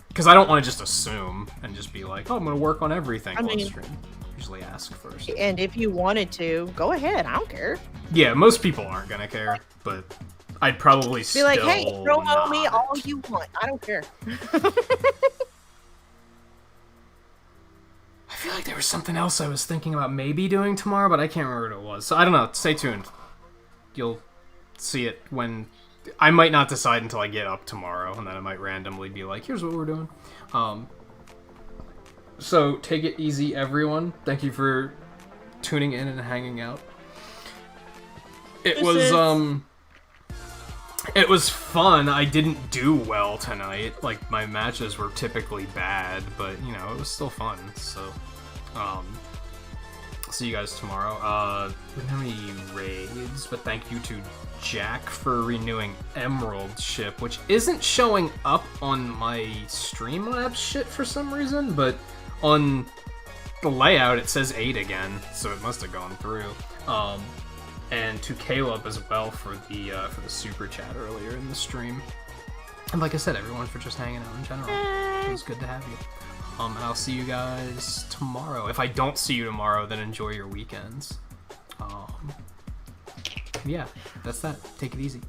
because I don't want to just assume and just be like, "Oh, I'm going to work on everything on stream." Usually ask first. And if you wanted to, go ahead. I don't care. Yeah, most people aren't gonna care, but I'd probably be like, hey, promo me all you want. I don't care. I feel like there was something else I was thinking about maybe doing tomorrow, but I can't remember what it was. So I don't know. Stay tuned. You'll see it when... I might not decide until I get up tomorrow, and then I might randomly be like, here's what we're doing. So take it easy, everyone. Thank you for tuning in and hanging out. It was fun. I didn't do well tonight. Like, my matches were typically bad, but, you know, it was still fun. So, see you guys tomorrow. We don't have any raids, but thank you to Jack for renewing Emerald ship, which isn't showing up on my Streamlabs shit for some reason, but on the layout it says 8 again, so it must have gone through. And to Caleb as well for the super chat earlier in the stream. And like I said, everyone for just hanging out in general. It was good to have you. And I'll see you guys tomorrow. If I don't see you tomorrow, then enjoy your weekends. Yeah, that's that. Take it easy.